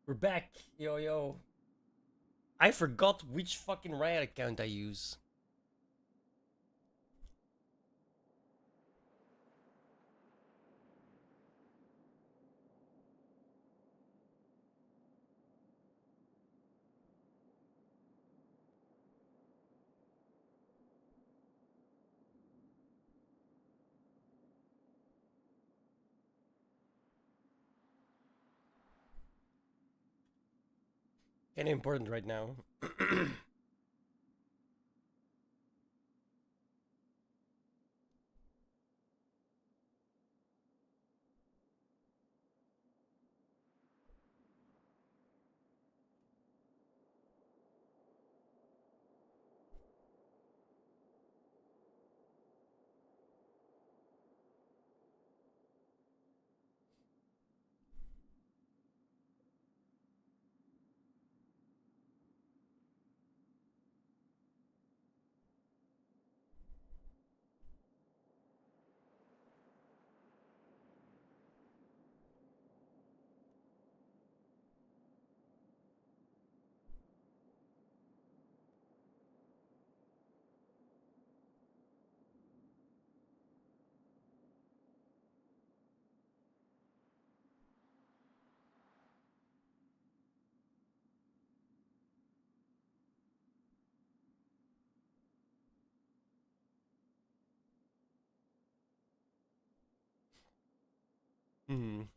We're back. Yo, yo. I forgot which fucking Riot account I use. Kinda important right now. Hmm.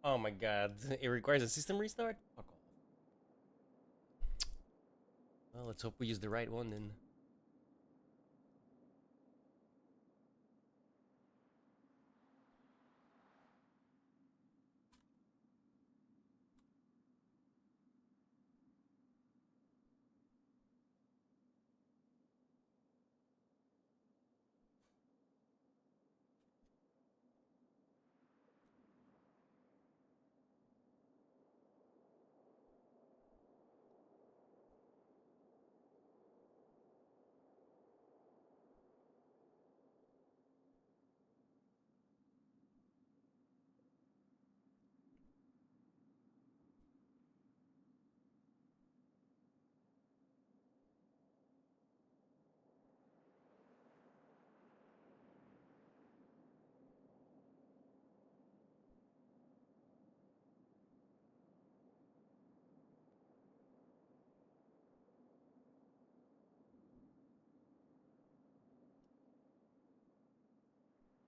Oh my god. It requires a system restart? Fuck off. Well, let's hope we use the right one then.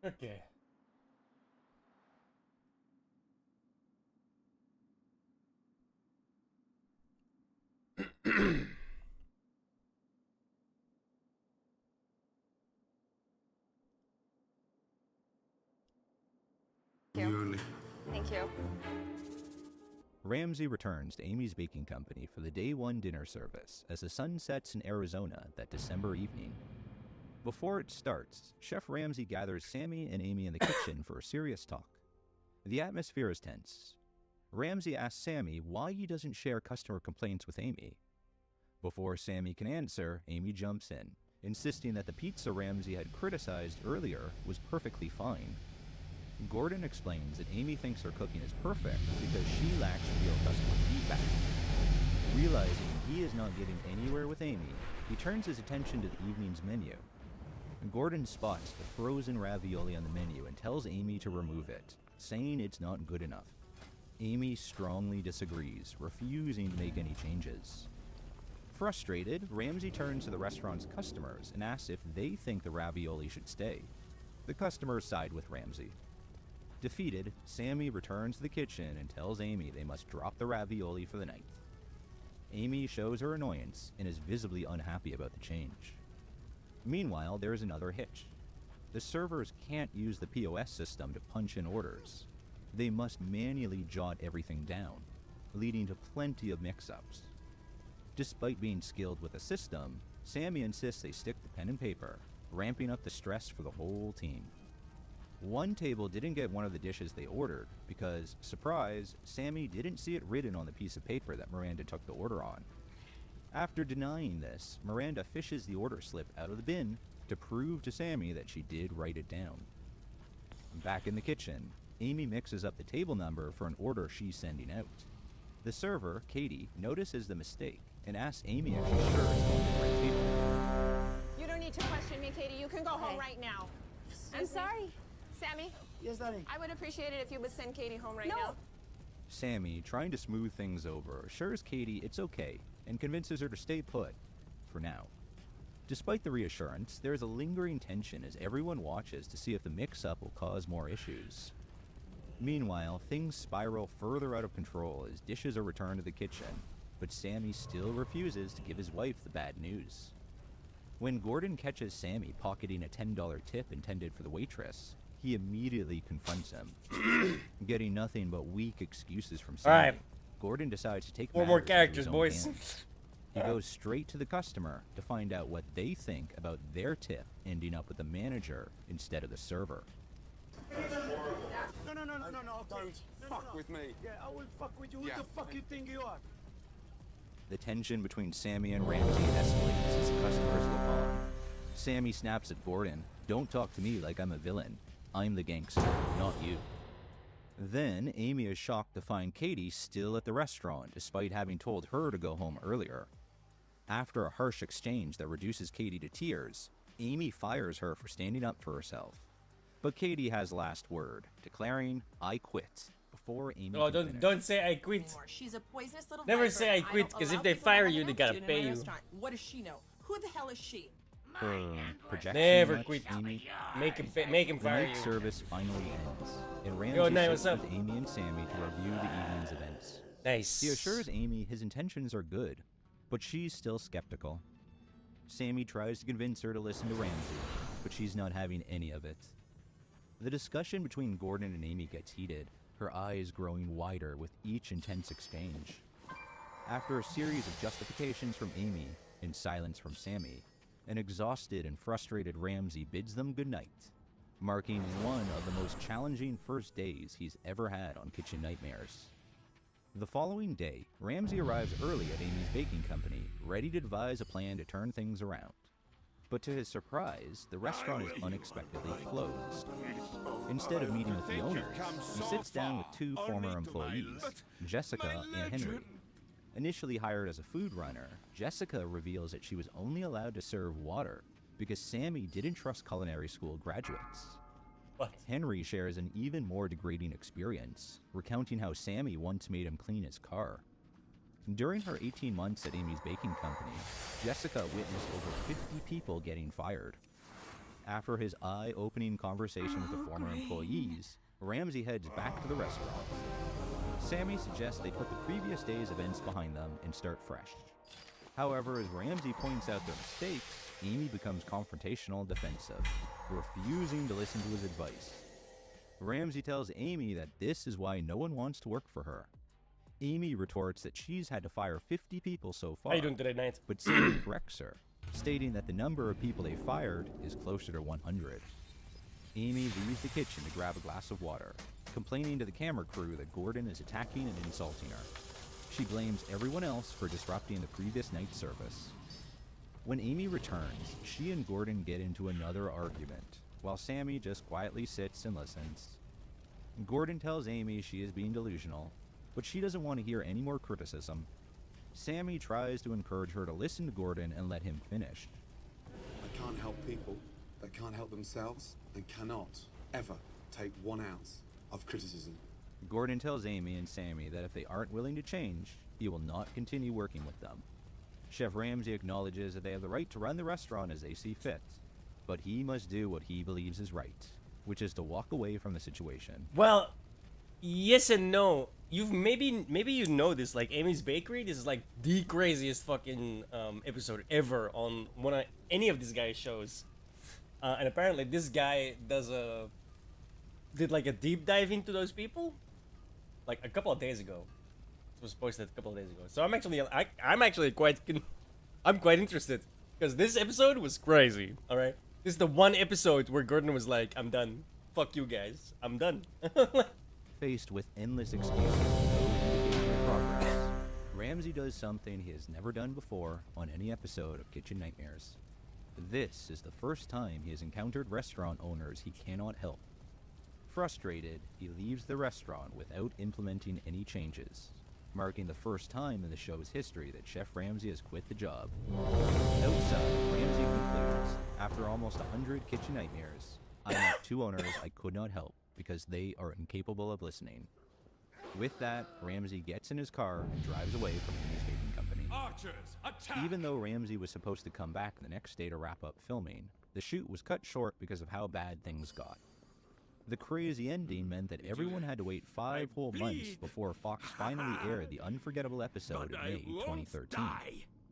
Okay. Nearly. Thank you. Ramsey returns to Amy's Baking Company for the day one dinner service as the sun sets in Arizona that December evening. Before it starts, Chef Ramsey gathers Sammy and Amy in the kitchen for a serious talk. The atmosphere is tense. Ramsey asks Sammy why he doesn't share customer complaints with Amy. Before Sammy can answer, Amy jumps in, insisting that the pizza Ramsey had criticized earlier was perfectly fine. Gordon explains that Amy thinks her cooking is perfect because she lacks real customer feedback. Realizing he is not getting anywhere with Amy, he turns his attention to the evening's menu. Gordon spots the frozen ravioli on the menu and tells Amy to remove it, saying it's not good enough. Amy strongly disagrees, refusing to make any changes. Frustrated, Ramsey turns to the restaurant's customers and asks if they think the ravioli should stay. The customers side with Ramsey. Defeated, Sammy returns to the kitchen and tells Amy they must drop the ravioli for the night. Amy shows her annoyance and is visibly unhappy about the change. Meanwhile, there is another hitch. The servers can't use the POS system to punch in orders. They must manually jot everything down, leading to plenty of mix-ups. Despite being skilled with the system, Sammy insists they stick to pen and paper, ramping up the stress for the whole team. One table didn't get one of the dishes they ordered because, surprise, Sammy didn't see it written on the piece of paper that Miranda took the order on. After denying this, Miranda fishes the order slip out of the bin to prove to Sammy that she did write it down. Back in the kitchen, Amy mixes up the table number for an order she's sending out. The server, Katie, notices the mistake and asks Amy if she's sure it's on the right table. You don't need to question me, Katie. You can go home right now. I'm sorry. Sammy, Yes, darling. I would appreciate it if you would send Katie home right No. now. Sammy, trying to smooth things over, assures Katie it's okay and convinces her to stay put, for now. Despite the reassurance, there is a lingering tension as everyone watches to see if the mix-up will cause more issues. Meanwhile, things spiral further out of control as dishes are returned to the kitchen, but Sammy still refuses to give his wife the bad news. When Gordon catches Sammy pocketing a $10 tip intended for the waitress, he immediately confronts him. Getting nothing but weak excuses from Sammy, Alright. Gordon decides to take 4 more matters into characters, his own boys. hands. He goes straight to the customer to find out what they think about their tip ending up with the manager instead of the server. No, okay. Don't fuck with me. Yeah, I will fuck with you. Yeah. Who the fuck you think you are? The tension between Sammy and Ramsey escalates as the customers look on. Sammy snaps at Gordon, "Don't talk to me like I'm a villain. I'm the gangster, not you." Then, Amy is shocked to find Katie still at the restaurant, despite having told her to go home earlier. After a harsh exchange that reduces Katie to tears, Amy fires her for standing up for herself. But Katie has last word, declaring, "I quit," before Amy Oh, can finish. don't say I quit. Anymore. She's a poisonous little Never viper, say I and quit, don't 'cause if allow they people fire to you, they hang gotta out in pay my you. restaurant. What does she know? Who the hell is she? Project Never too much, quit. Amy. Make him The fire night you. service finally ends, and Ramsey Yo, Nate, sits what's up? with Amy and Sammy to review the evening's events. Nice. He assures Amy his intentions are good, but she's still skeptical. Sammy tries to convince her to listen to Ramsey, but she's not having any of it. The discussion between Gordon and Amy gets heated, her eyes growing wider with each intense exchange. After a series of justifications from Amy and silence from Sammy, an exhausted and frustrated Ramsey bids them goodnight, marking one of the most challenging first days he's ever had on Kitchen Nightmares. The following day, Ramsey arrives early at Amy's baking company, ready to devise a plan to turn things around. But to his surprise, the restaurant is unexpectedly closed. Instead of meeting with the owners, he sits down with two former employees, Jessica and Henry. Initially hired as a food runner, Jessica reveals that she was only allowed to serve water because Sammy didn't trust culinary school graduates. What? Henry shares an even more degrading experience, recounting how Sammy once made him clean his car. During her 18 months at Amy's baking company, Jessica witnessed over 50 people getting fired. After his eye-opening conversation with the former employees, Ramsey heads back to the restaurant. Sammy suggests they put the previous day's events behind them and start fresh. However, as Ramsey points out their mistakes, Amy becomes confrontational and defensive, refusing to listen to his advice. Ramsey tells Amy that this is why no one wants to work for her. Amy retorts that she's had to fire 50 people so far, How you doing today, Knight? but Sammy corrects her, stating that the number of people they fired is closer to 100. Amy leaves the kitchen to grab a glass of water, complaining to the camera crew that Gordon is attacking and insulting her. She blames everyone else for disrupting the previous night's service. When Amy returns, she and Gordon get into another argument, while Sammy just quietly sits and listens. Gordon tells Amy she is being delusional, but she doesn't want to hear any more criticism. Sammy tries to encourage her to listen to Gordon and let him finish. I can't help people that can't help themselves and cannot ever take 1 ounce of criticism. Gordon tells Amy and Sammy that if they aren't willing to change, he will not continue working with them. Chef Ramsay acknowledges that they have the right to run the restaurant as they see fit, but he must do what he believes is right, which is to walk away from the situation. Well, yes and no. You've maybe you know this. Like Amy's Bakery, this is like the craziest fucking episode ever on any of these guys' shows. And apparently this guy did like a deep dive into those people, like a couple of days ago. It was posted a couple of days ago. So I'm actually quite interested because this episode was crazy. All right, this is the one episode where Gordon was like, "I'm done. Fuck you guys. I'm done." Faced with endless excuses and no indication of progress, Ramsay does something he has never done before on any episode of Kitchen Nightmares. This is the first time he has encountered restaurant owners he cannot help. Frustrated, he leaves the restaurant without implementing any changes, marking the first time in the show's history that Chef Ramsay has quit the job. Outside, Ramsay concludes, after almost 100 Kitchen Nightmares, I met 2 owners I could not help because they are incapable of listening. With that, Ramsay gets in his car and drives away from Amy's Baking Company. Archers, attack! Even though Ramsay was supposed to come back the next day to wrap up filming, the shoot was cut short because of how bad things got. The crazy ending meant that everyone had to wait 5 whole months before Fox finally aired the unforgettable episode in May 2013.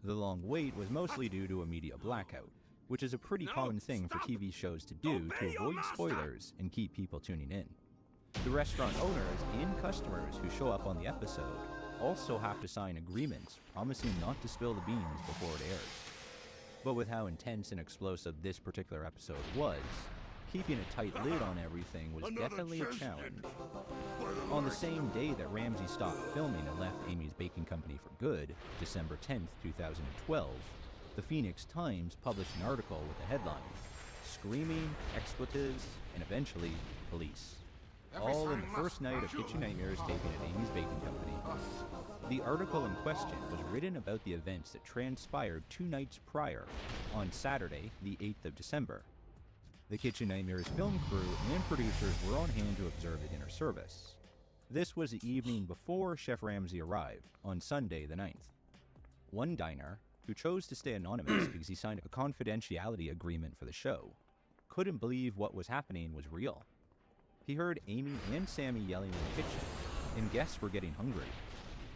The long wait was mostly due to a media blackout, which is a pretty common thing for TV shows to do to avoid spoilers and keep people tuning in. The restaurant owners and customers who show up on the episode also have to sign agreements promising not to spill the beans before it airs. But with how intense and explosive this particular episode was, keeping a tight lid on everything was definitely a challenge. On the same day that Ramsay stopped filming and left Amy's Baking Company for good, December 10th, 2012, the Phoenix Times published an article with the headline, Screaming, Expletives, and eventually, Police. All in the first night of Kitchen Nightmares taping at Amy's Baking Company. The article in question was written about the events that transpired 2 nights prior, on Saturday, the 8th of December. The Kitchen Nightmares film crew and producers were on hand to observe the dinner service. This was the evening before Chef Ramsay arrived, on Sunday the 9th. One diner, who chose to stay anonymous because he signed a confidentiality agreement for the show, couldn't believe what was happening was real. He heard Amy and Sammy yelling in the kitchen, and guests were getting hungry.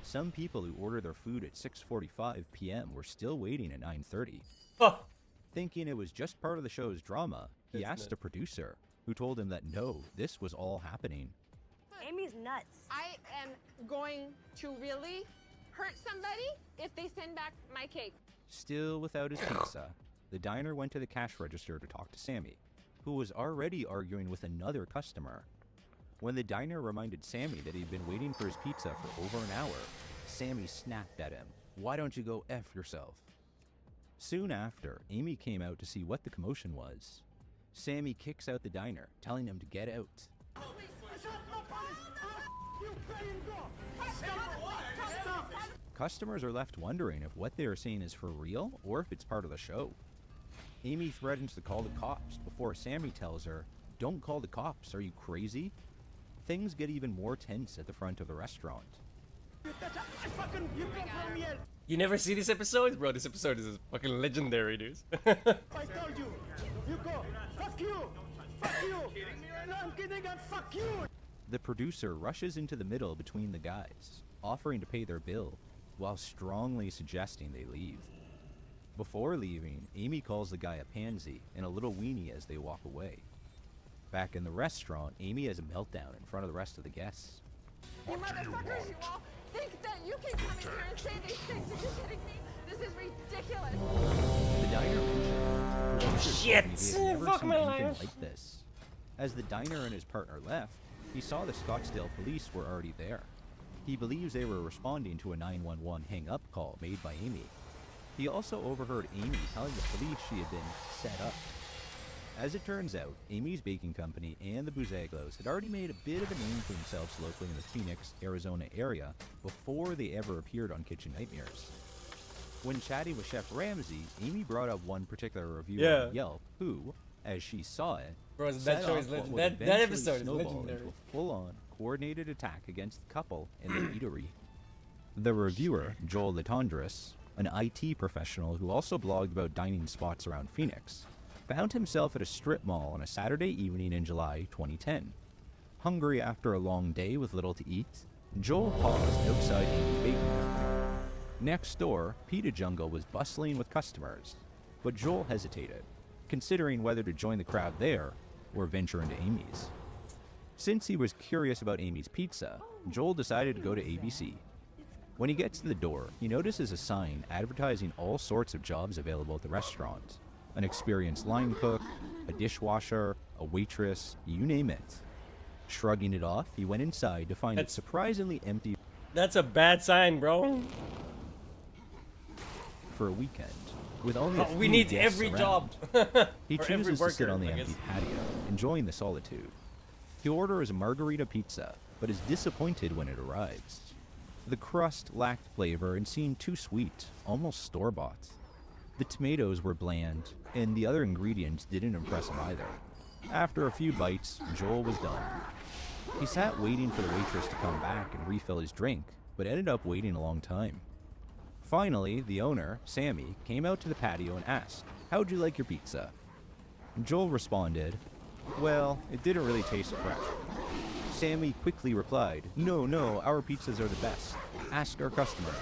Some people who ordered their food at 6:45 p.m. were still waiting at 9:30. Oh. Thinking it was just part of the show's drama, he asked a producer, who told him that no, this was all happening. Amy's nuts. I am going to really hurt somebody if they send back my cake. Still without his pizza, the diner went to the cash register to talk to Sammy, who was already arguing with another customer. When the diner reminded Sammy that he'd been waiting for his pizza for over an hour, Sammy snapped at him, "Why don't you go F yourself?" Soon after, Amy came out to see what the commotion was. Sammy kicks out the diner, telling him to get out. Customers are left wondering if what they are seeing is for real or if it's part of the show. Amy threatens to call the cops before Sammy tells her, "Don't call the cops, are you crazy?" Things get even more tense at the front of the restaurant. You never see this episode? Bro, this episode is fucking legendary, dude. I told you, you go. Fuck you. Fuck you. No, I'm kidding. And fuck you. The producer rushes into the middle between the guys, offering to pay their bill, while strongly suggesting they leave. Before leaving, Amy calls the guy a pansy and a little weenie as they walk away. Back in the restaurant, Amy has a meltdown in front of the rest of the guests. You motherfuckers, you all think that you can come in here and say these things. Are you kidding me? This is ridiculous. The diner mentioned Shit! never Fuck seen my anything life. like this. As the diner and his partner left, he saw the Scottsdale police were already there. He believes they were responding to a 911 hang-up call made by Amy. He also overheard Amy telling the police she had been set up. As it turns out, Amy's Baking Company and the Buzaglos had already made a bit of a name for themselves locally in the Phoenix, Arizona area before they ever appeared on Kitchen Nightmares. When chatting with Chef Ramsay, Amy brought up one particular reviewer Yeah. on Yelp who, as she saw it, Bro, set that show off is what legend. would That eventually episode is snowball legendary. into a full-on coordinated attack against the couple in the eatery. The reviewer, Joel Latondras, an IT professional who also blogged about dining spots around Phoenix, found himself at a strip mall on a Saturday evening in July 2010. Hungry after a long day with little to eat, Joel paused outside Amy's bakery. Next door, Pita Jungle was bustling with customers, but Joel hesitated, considering whether to join the crowd there or venture into Amy's. Since he was curious about Amy's Pizza, Joel decided to go to ABC. When he gets to the door, he notices a sign advertising all sorts of jobs available at the restaurant. An experienced line cook, a dishwasher, a waitress, you name it. Shrugging it off, he went inside to find it That's- surprisingly empty That's a bad sign, bro. for a weekend. With only a We few need guests every around. job. He Or every chooses to sit worker, on the I empty guess. patio, enjoying the solitude. He orders a margarita pizza, but is disappointed when it arrives. The crust lacked flavor and seemed too sweet, almost store-bought. The tomatoes were bland, and the other ingredients didn't impress him either. After a few bites, Joel was done. He sat waiting for the waitress to come back and refill his drink, but ended up waiting a long time. Finally, the owner, Sammy, came out to the patio and asked, "How'd you like your pizza?" Joel responded, "Well, it didn't really taste fresh." Sammy quickly replied, No, our pizzas are the best. Ask our customers.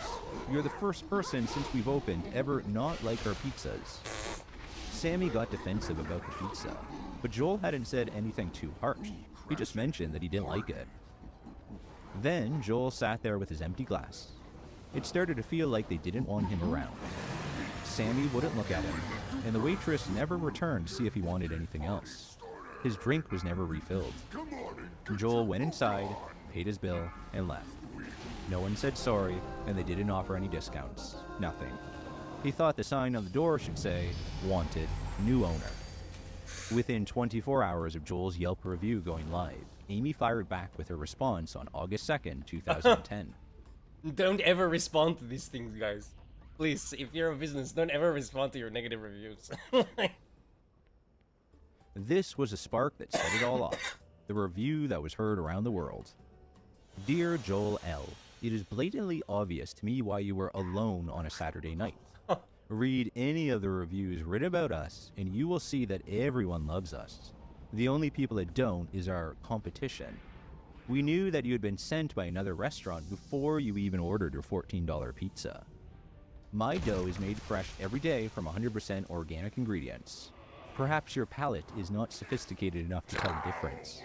You're the first person since we've opened ever not like our pizzas." Sammy got defensive about the pizza, but Joel hadn't said anything too harsh. He just mentioned that he didn't like it. Then Joel sat there with his empty glass. It started to feel like they didn't want him around. Sammy wouldn't look at him, and the waitress never returned to see if he wanted anything else. His drink was never refilled. Joel went inside, paid his bill, and left. No one said sorry, and they didn't offer any discounts. Nothing. He thought the sign on the door should say, "Wanted, new owner." Within 24 hours of Joel's Yelp review going live, Amy fired back with her response on August 2nd, 2010. Don't ever respond to these things, guys. Please, if you're a business, don't ever respond to your negative reviews. This was a spark that set it all off. The review that was heard around the world. Dear Joel L., it is blatantly obvious to me why you were alone on a Saturday night. Read any of the reviews written about us, and you will see that everyone loves us. The only people that don't is our competition. We knew that you had been sent by another restaurant before you even ordered your $14 pizza. My dough is made fresh every day from 100% organic ingredients. Perhaps your palate is not sophisticated enough to tell the difference.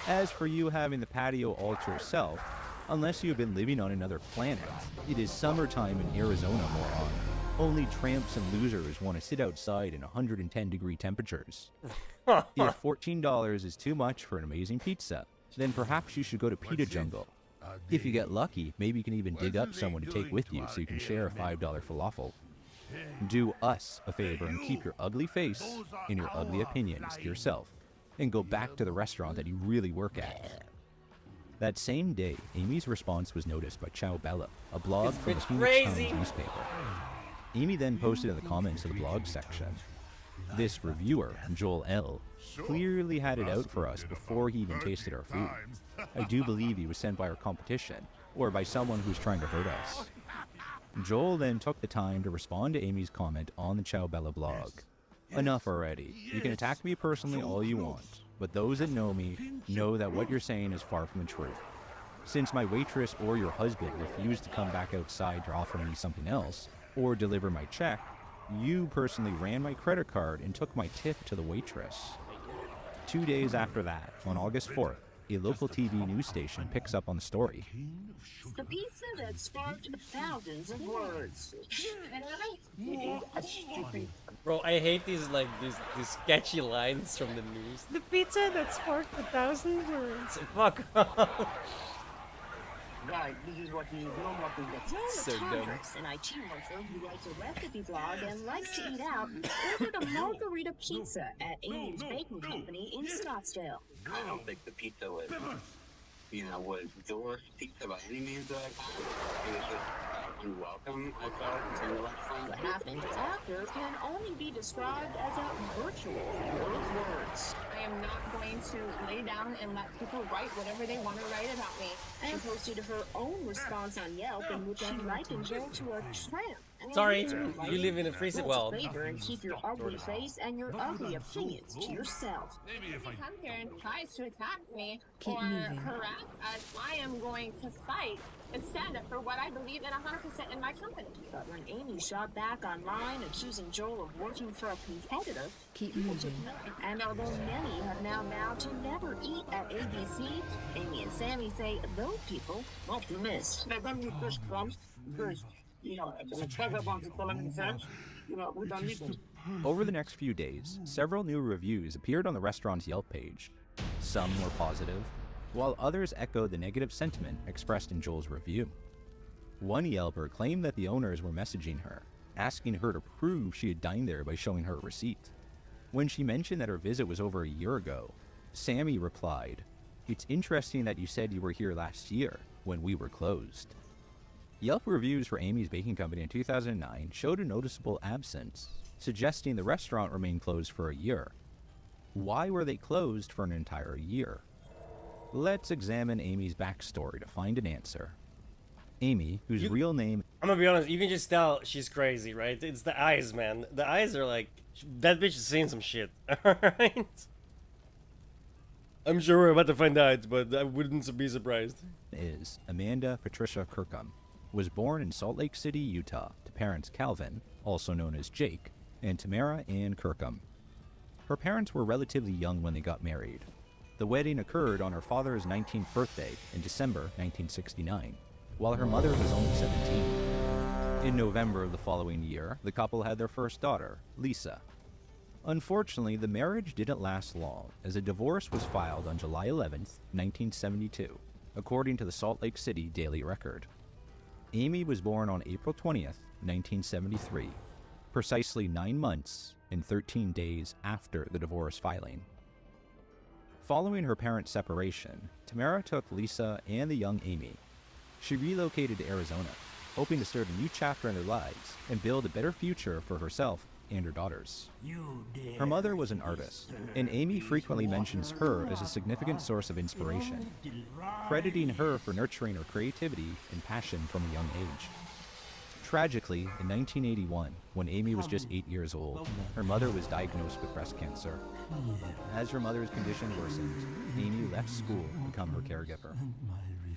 As for you having the patio all to yourself, unless you have been living on another planet, it is summertime in Arizona, moron. Only tramps and losers want to sit outside in 110-degree temperatures. If $14 is too much for an amazing pizza, then perhaps you should go to Pita Jungle. If you get lucky, maybe you can even dig up someone to take with you so you can share a $5 falafel. Do us a favor and keep your ugly face and your ugly opinions to yourself, and go back to the restaurant that you really work at. That same day, Amy's response was noticed by Ciao Bella, a blog from the It's Phoenix crazy. Times newspaper. Amy then posted in the comments of the blog section. This reviewer, Joel L., clearly had it out for us before he even tasted our food. I do believe he was sent by our competition, or by someone who's trying to hurt us. Joel then took the time to respond to Amy's comment on the Ciao Bella blog. Enough already. You can attack me personally all you want, but those that know me know that what you're saying is far from the truth. Since my waitress or your husband refused to come back outside to offer me something else, or deliver my check, you personally ran my credit card and took my tip to the waitress. 2 days after that, on August 4th, a local TV news station picks up on the story. The pizza that sparked thousands of words. Bro, I hate these these sketchy lines from the news. The pizza that sparked 1,000 words. Fuck off. Right, this is what you normally get. So dumb. Congress, an IT worker who writes a recipe blog and likes to eat out, ordered a margarita pizza at Amy's Baking Company in Scottsdale. I don't think the pizza was, was your pizza by any means. It was just you welcome, I felt, to let What find happened after can only be described as a virtual those words. I am not going to lay down and let people write whatever they want to write about me. She posted her own response on Yelp in which she likened Joe to a tramp. Sorry, you live in a freezer world. Favor and keep your ugly face and your ugly opinions to yourself. If you come here and try to attack me or harass us, I am going to fight and stand up for what I believe in 100% in my company. But when Amy shot back online, accusing Joel of working for a competitor, people took note. And although many have now vowed to never eat at ABC, Amy and Sammy say those people won't be missed. Let them eat those crumbs because, you know, the treasure wants to call them in French. You know, we don't need them. Over the next few days, several new reviews appeared on the restaurant's Yelp page. Some were positive, while others echoed the negative sentiment expressed in Joel's review. One Yelper claimed that the owners were messaging her, asking her to prove she had dined there by showing her a receipt. When she mentioned that her visit was over a year ago, Sammy replied, "It's interesting that you said you were here last year, when we were closed." Yelp reviews for Amy's Baking Company in 2009 showed a noticeable absence, suggesting the restaurant remained closed for a year. Why were they closed for an entire year? Let's examine Amy's backstory to find an answer. Amy, whose real name... I'm gonna be honest, you can just tell she's crazy, right? It's the eyes, man. The eyes are like, that bitch is saying some shit, alright? I'm sure we're about to find out, but I wouldn't be surprised. ...is Amanda Patricia Kirkham, was born in Salt Lake City, Utah, to parents Calvin, also known as Jake, and Tamara Ann Kirkham. Her parents were relatively young when they got married. The wedding occurred on her father's 19th birthday in December 1969, while her mother was only 17. In November of the following year, the couple had their first daughter, Lisa. Unfortunately, the marriage didn't last long, as a divorce was filed on July 11th, 1972, according to the Salt Lake City Daily Record. Amy was born on April 20th, 1973, precisely 9 months and 13 days after the divorce filing. Following her parents' separation, Tamara took Lisa and the young Amy. She relocated to Arizona, hoping to start a new chapter in their lives and build a better future for herself and her daughters. Her mother was an artist, and Amy frequently mentions her as a significant source of inspiration, crediting her for nurturing her creativity and passion from a young age. Tragically, in 1981, when Amy was just 8 years old, her mother was diagnosed with breast cancer. As her mother's condition worsened, Amy left school to become her caregiver.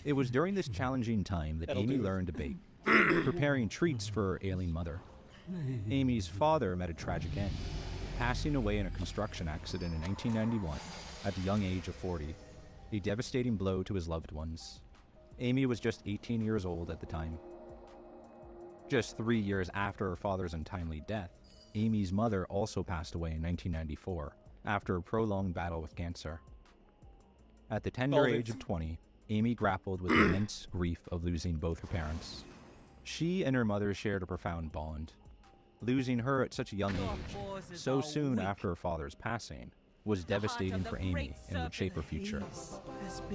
It was during this challenging time that Amy learned to bake, preparing treats for her ailing mother. Amy's father met a tragic end, passing away in a construction accident in 1991 at the young age of 40, a devastating blow to his loved ones. Amy was just 18 years old at the time. Just 3 years after her father's untimely death, Amy's mother also passed away in 1994 after a prolonged battle with cancer. At the tender age of 20, Amy grappled with the immense grief of losing both her parents. She and her mother shared a profound bond. Losing her at such a young age, so soon after her father's passing, was devastating for Amy and would shape her future.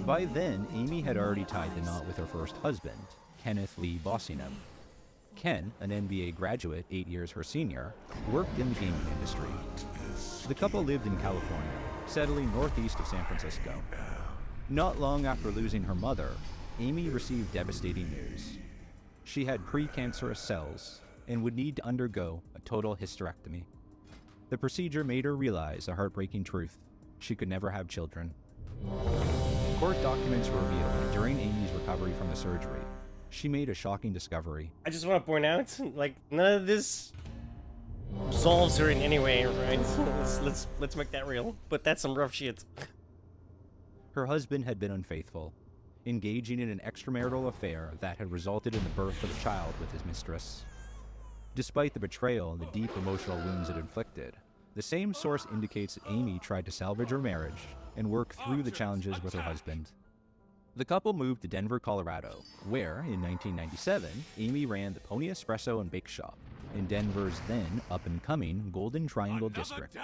By then, Amy had already tied the knot with her first husband, Kenneth Lee Bossingham. Ken, an MBA graduate 8 years her senior, worked in the gaming industry. The couple lived in California, settling northeast of San Francisco. Not long after losing her mother, Amy received devastating news. She had precancerous cells and would need to undergo a total hysterectomy. The procedure made her realize a heartbreaking truth: she could never have children. Court documents reveal that during Amy's recovery from the surgery, she made a shocking discovery. I just want to point out, like, none of this solves her in any way, right? Let's make that real. But that's some rough shit. Her husband had been unfaithful, engaging in an extramarital affair that had resulted in the birth of a child with his mistress. Despite the betrayal and the deep emotional wounds it inflicted, the same source indicates that Amy tried to salvage her marriage and work through the challenges with her husband. The couple moved to Denver, Colorado, where, in 1997, Amy ran the Pony Espresso and Bake Shop in Denver's then up-and-coming Golden Triangle District.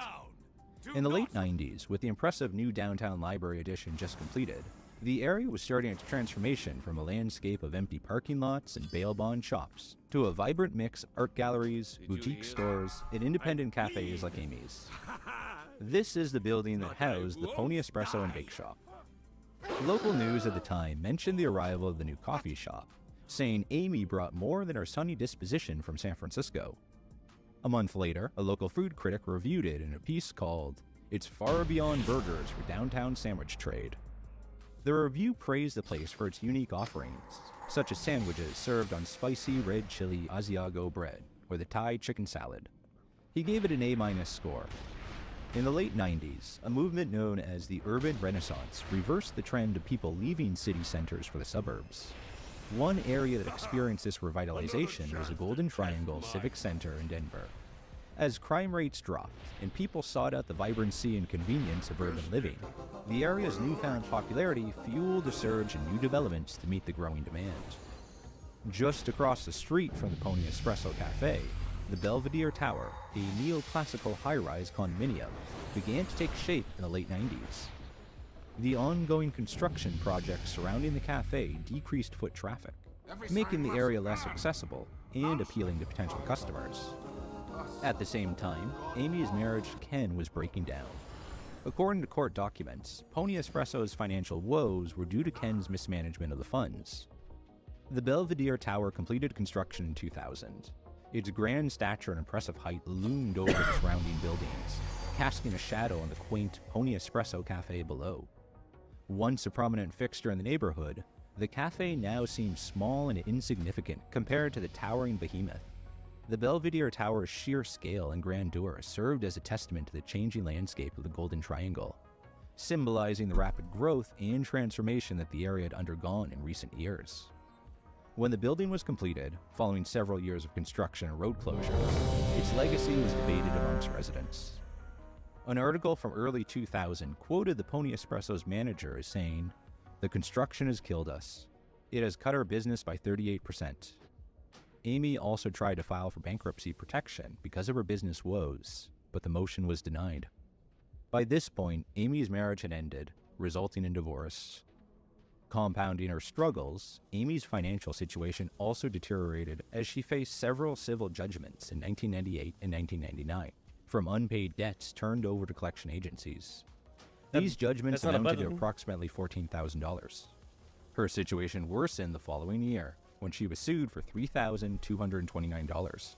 In the late 90s, with the impressive new downtown library addition just completed, The area was starting its transformation from a landscape of empty parking lots and bail bond shops to a vibrant mix of art galleries, boutique stores, and independent cafes like Amy's. This is the building that housed the Pony Espresso and Bake Shop. Local news at the time mentioned the arrival of the new coffee shop, saying Amy brought more than her sunny disposition from San Francisco. A month later, a local food critic reviewed it in a piece called "It's Far Beyond Burgers for Downtown Sandwich Trade." The review praised the place for its unique offerings, such as sandwiches served on spicy red chili Asiago bread or the Thai chicken salad. He gave it an A- score. In the late 90s, a movement known as the Urban Renaissance reversed the trend of people leaving city centers for the suburbs. One area that experienced this revitalization was the Golden Triangle Civic Center in Denver. As crime rates dropped and people sought out the vibrancy and convenience of urban living, the area's newfound popularity fueled a surge in new developments to meet the growing demand. Just across the street from the Pony Espresso Cafe, the Belvedere Tower, a neoclassical high-rise condominium, began to take shape in the late 90s. The ongoing construction projects surrounding the cafe decreased foot traffic, making the area less accessible and appealing to potential customers. At the same time, Amy's marriage to Ken was breaking down. According to court documents, Pony Espresso's financial woes were due to Ken's mismanagement of the funds. The Belvedere Tower completed construction in 2000. Its grand stature and impressive height loomed over the surrounding buildings, casting a shadow on the quaint Pony Espresso Cafe below. Once a prominent fixture in the neighborhood, the cafe now seems small and insignificant compared to the towering behemoth. The Belvedere Tower's sheer scale and grandeur served as a testament to the changing landscape of the Golden Triangle, symbolizing the rapid growth and transformation that the area had undergone in recent years. When the building was completed, following several years of construction and road closures, its legacy was debated amongst residents. An article from early 2000 quoted the Pony Espresso's manager as saying, "The construction has killed us. It has cut our business by 38%. Amy also tried to file for bankruptcy protection because of her business woes, but the motion was denied. By this point, Amy's marriage had ended, resulting in divorce. Compounding her struggles, Amy's financial situation also deteriorated as she faced several civil judgments in 1998 and 1999 from unpaid debts turned over to collection agencies. These judgments amounted to approximately $14,000. Her situation worsened the following year, when she was sued for $3,229.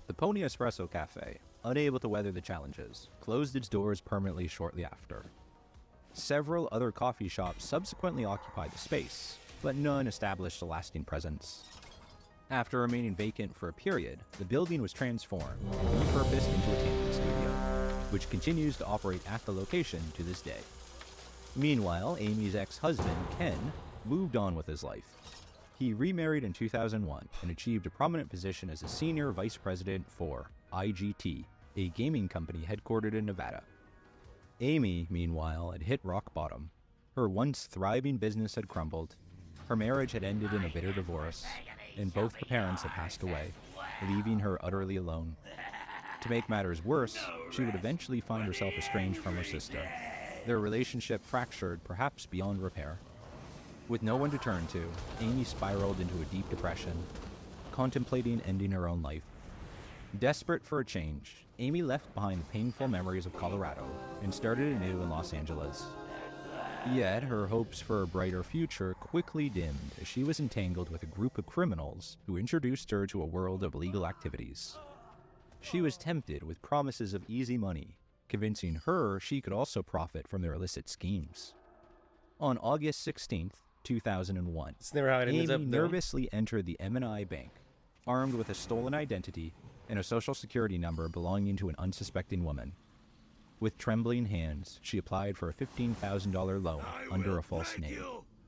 The Pony Espresso Cafe, unable to weather the challenges, closed its doors permanently shortly after. Several other coffee shops subsequently occupied the space, but none established a lasting presence. After remaining vacant for a period, the building was transformed and repurposed into a tanning studio, which continues to operate at the location to this day. Meanwhile, Amy's ex-husband, Ken, moved on with his life. He remarried in 2001 and achieved a prominent position as a senior vice president for IGT, a gaming company headquartered in Nevada. Amy, meanwhile, had hit rock bottom. Her once thriving business had crumbled, her marriage had ended in a bitter divorce, and both her parents had passed away, leaving her utterly alone. To make matters worse, she would eventually find herself estranged from her sister. Their relationship fractured, perhaps beyond repair. With no one to turn to, Amy spiraled into a deep depression, contemplating ending her own life. Desperate for a change, Amy left behind the painful memories of Colorado and started anew in Los Angeles. Yet her hopes for a brighter future quickly dimmed as she was entangled with a group of criminals who introduced her to a world of illegal activities. She was tempted with promises of easy money, convincing her she could also profit from their illicit schemes. On August 16th, 2001, Amy nervously entered the M&I Bank, armed with a stolen identity and a social security number belonging to an unsuspecting woman. With trembling hands, she applied for a $15,000 loan under a false name,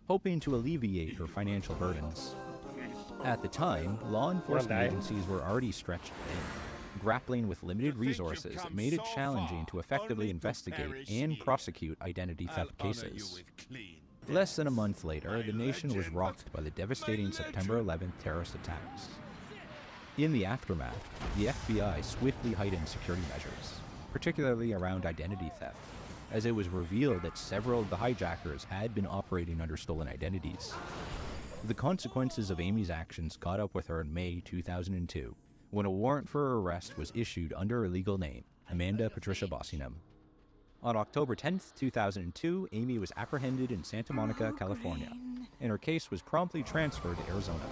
hoping to alleviate her financial burdens. At the time, law enforcement agencies were already stretched thin, grappling with limited resources that made it challenging to effectively investigate and prosecute identity theft cases. Less than a month later, the nation was rocked by the devastating September 11th terrorist attacks. In the aftermath, the FBI swiftly heightened security measures, particularly around identity theft, as it was revealed that several of the hijackers had been operating under stolen identities. The consequences of Amy's actions caught up with her in May 2002, when a warrant for her arrest was issued under her legal name, Amanda Patricia Bossingham. On October 10, 2002, Amy was apprehended in Santa Monica, California, and her case was promptly transferred to Arizona.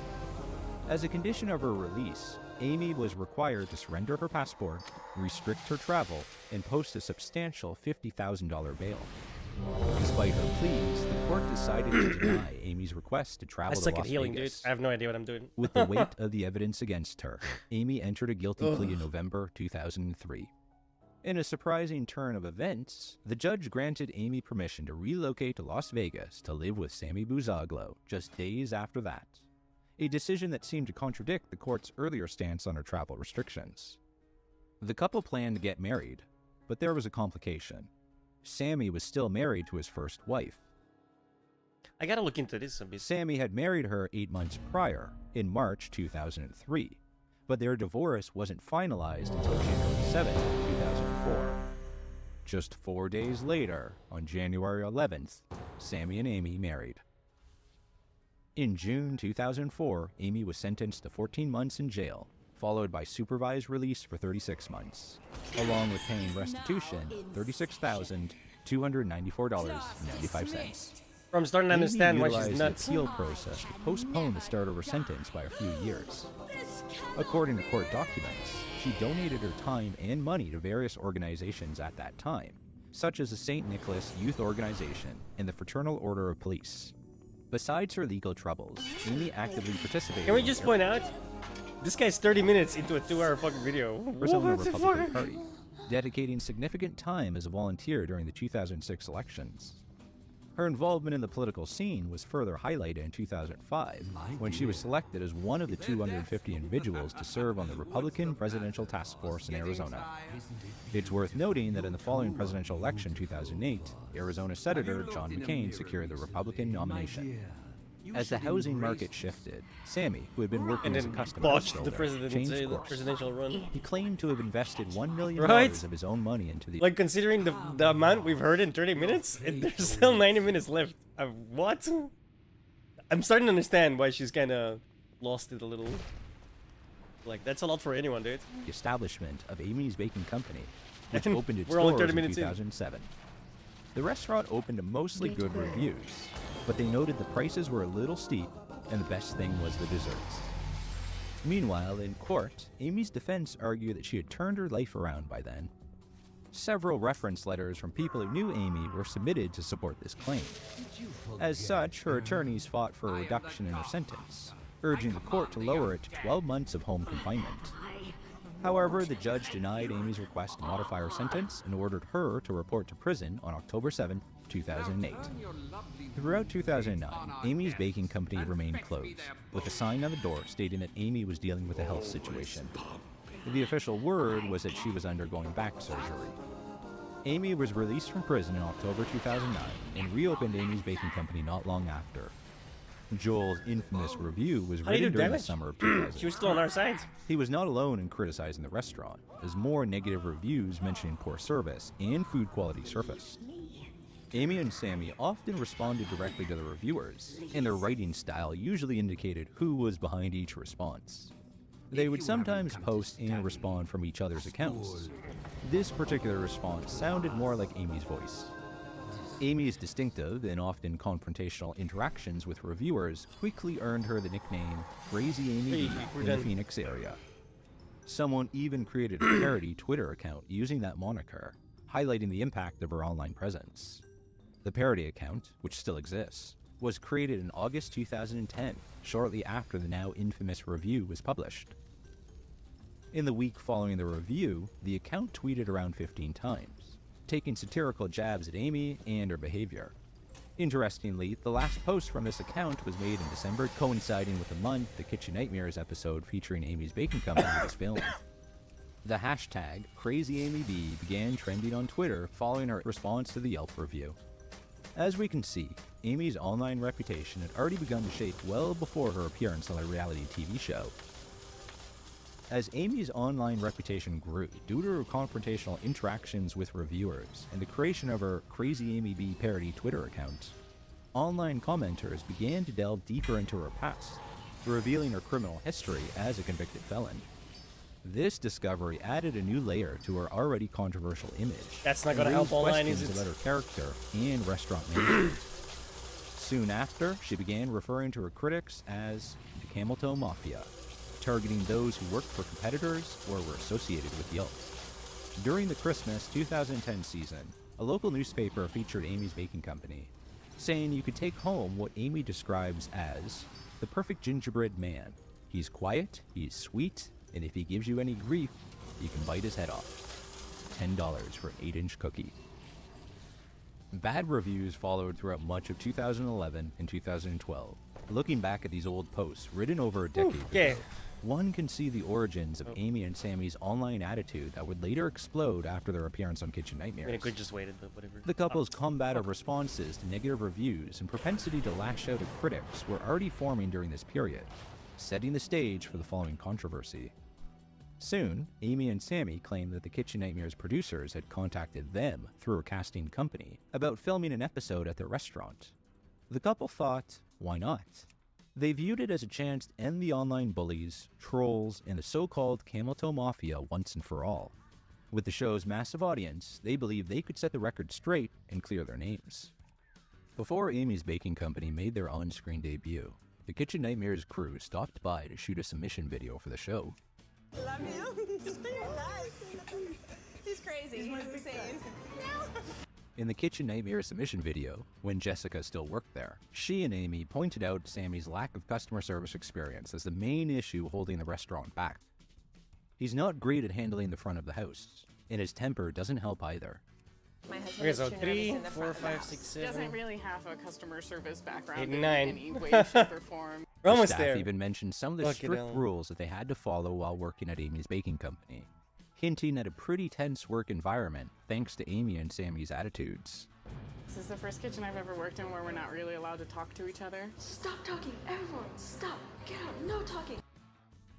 As a condition of her release, Amy was required to surrender her passport, restrict her travel, and post a substantial $50,000 bail. Despite her pleas, the court decided to deny Amy's request to travel to Las healing, Vegas. dude. I have no idea what I'm doing. With the weight of the evidence against her, Amy entered a guilty plea in November 2003. In a surprising turn of events, the judge granted Amy permission to relocate to Las Vegas to live with Sammy Buzaglo just days after that, a decision that seemed to contradict the court's earlier stance on her travel restrictions. The couple planned to get married, but there was a complication. Sammy was still married to his first wife. I gotta look into this a bit. Sammy had married her 8 months prior, in March 2003, but their divorce wasn't finalized until January 7, 2004. Just 4 days later, on January 11th, Sammy and Amy married. In June 2004, Amy was sentenced to 14 months in jail, followed by supervised release for 36 months, along with paying restitution $36,294.95. I'm starting to understand why she's utilized nuts. the appeal process to postpone the start of her sentence by a few years. According to court documents, she donated her time and money to various organizations at that time, such as the St. Nicholas Youth Organization and the Fraternal Order of Police. Besides her legal troubles, Amy actively participated Can we in just the point out, this guy's 30 minutes into a 2-hour fucking video. Arizona What the Republican fuck? Party, dedicating significant time as a volunteer during the 2006 elections. Her involvement in the political scene was further highlighted in 2005, when she was selected as one of the 250 individuals to serve on the Republican Presidential Task Force in Arizona. It's worth noting that in the following presidential election in 2008, Arizona Senator John McCain secured the Republican nomination. As the housing market shifted, Sammy, who had been working And as a then custom botched house the builder, changed the course. presidential run. He claimed to have invested $1 million Right? of his own money into the Like, considering the amount we've heard in 30 minutes, and there's still 90 minutes left. What? I'm starting to understand why she's kind of lost it a little. Like, that's a lot for anyone, dude. establishment of Amy's Baking Company, which And opened its we're only doors 30 in minutes in. 2007. The restaurant opened to mostly good reviews, but they noted the prices were a little steep, and the best thing was the desserts. Meanwhile, in court, Amy's defense argued that she had turned her life around by then. Several reference letters from people who knew Amy were submitted to support this claim. As such, her attorneys fought for a reduction in her sentence, urging the court to lower it to 12 months of home confinement. However, the judge denied Amy's request to modify her sentence and ordered her to report to prison on October 7, 2008. Throughout 2009, Amy's Baking Company remained closed, with a sign on the door stating that Amy was dealing with a health situation. The official word was that she was undergoing back surgery. Amy was released from prison in October 2009 and reopened Amy's Baking Company not long after. Joel's infamous review was How do you written do during the damage? summer of 2000. She was still on our side. He was not alone in criticizing the restaurant, as more negative reviews mentioning poor service and food quality surfaced. Amy and Sammy often responded directly to the reviewers, and their writing style usually indicated who was behind each response. They would sometimes post and respond from each other's accounts. This particular response sounded more like Amy's voice. Amy's distinctive and often confrontational interactions with reviewers quickly earned her the nickname Crazy Amy B in the Phoenix area. Someone even created a parody Twitter account using that moniker, highlighting the impact of her online presence. The parody account, which still exists, was created in August 2010, shortly after the now infamous review was published. In the week following the review, the account tweeted around 15 times, taking satirical jabs at Amy and her behavior. Interestingly, the last post from this account was made in December, coinciding with the month the Kitchen Nightmares episode featuring Amy's Baking Company was filmed. The hashtag CrazyAmyB began trending on Twitter following her response to the Yelp review. As we can see, Amy's online reputation had already begun to shape well before her appearance on a reality TV show. As Amy's online reputation grew due to her confrontational interactions with reviewers and the creation of her Crazy Amy B parody Twitter account, online commenters began to delve deeper into her past, revealing her criminal history as a convicted felon. This discovery added a new layer to her already controversial image. That's not and gonna help raised online, is questions it? about her character and restaurant management. Soon after, she began referring to her critics as the Cameltoe Mafia, targeting those who worked for competitors or were associated with the alt. During the Christmas 2010 season, a local newspaper featured Amy's Baking Company, saying you could take home what Amy describes as the perfect gingerbread man. He's quiet, he's sweet, and if he gives you any grief, you can bite his head off. $10 for an 8-inch cookie. Bad reviews followed throughout much of 2011 and 2012. Looking back at these old posts written over a decade ago, one can see the origins of Amy and Sammy's online attitude that would later explode after their appearance on Kitchen Nightmares. I mean, I could just waited, but whatever. The couple's combative responses to negative reviews and propensity to lash out at critics were already forming during this period, setting the stage for the following controversy. Soon, Amy and Sammy claimed that the Kitchen Nightmares producers had contacted them through a casting company about filming an episode at their restaurant. The couple thought, why not? They viewed it as a chance to end the online bullies, trolls, and the so-called Cameltoe Mafia once and for all. With the show's massive audience, they believed they could set the record straight and clear their names. Before Amy's Baking Company made their on-screen debut, the Kitchen Nightmares crew stopped by to shoot a submission video for the show. Love you. He's crazy. He's insane. In the Kitchen Nightmares submission video, when Jessica still worked there, she and Amy pointed out Sammy's lack of customer service experience as the main issue holding the restaurant back. He's not great at handling the front of the house, and his temper doesn't help either. My husband Okay, is so too 3, nervous in the 4, front of the 5, house. 6, 7. Doesn't really have a customer service background 8, in 9. any way, shape, or form. We're The almost staff there. even mentioned some of the Fucking strict hell. rules that they had to follow while working at Amy's Baking Company, hinting at a pretty tense work environment thanks to Amy and Sammy's attitudes. This is the first kitchen I've ever worked in where we're not really allowed to talk to each other. Stop talking, everyone! Stop! Get out! No talking!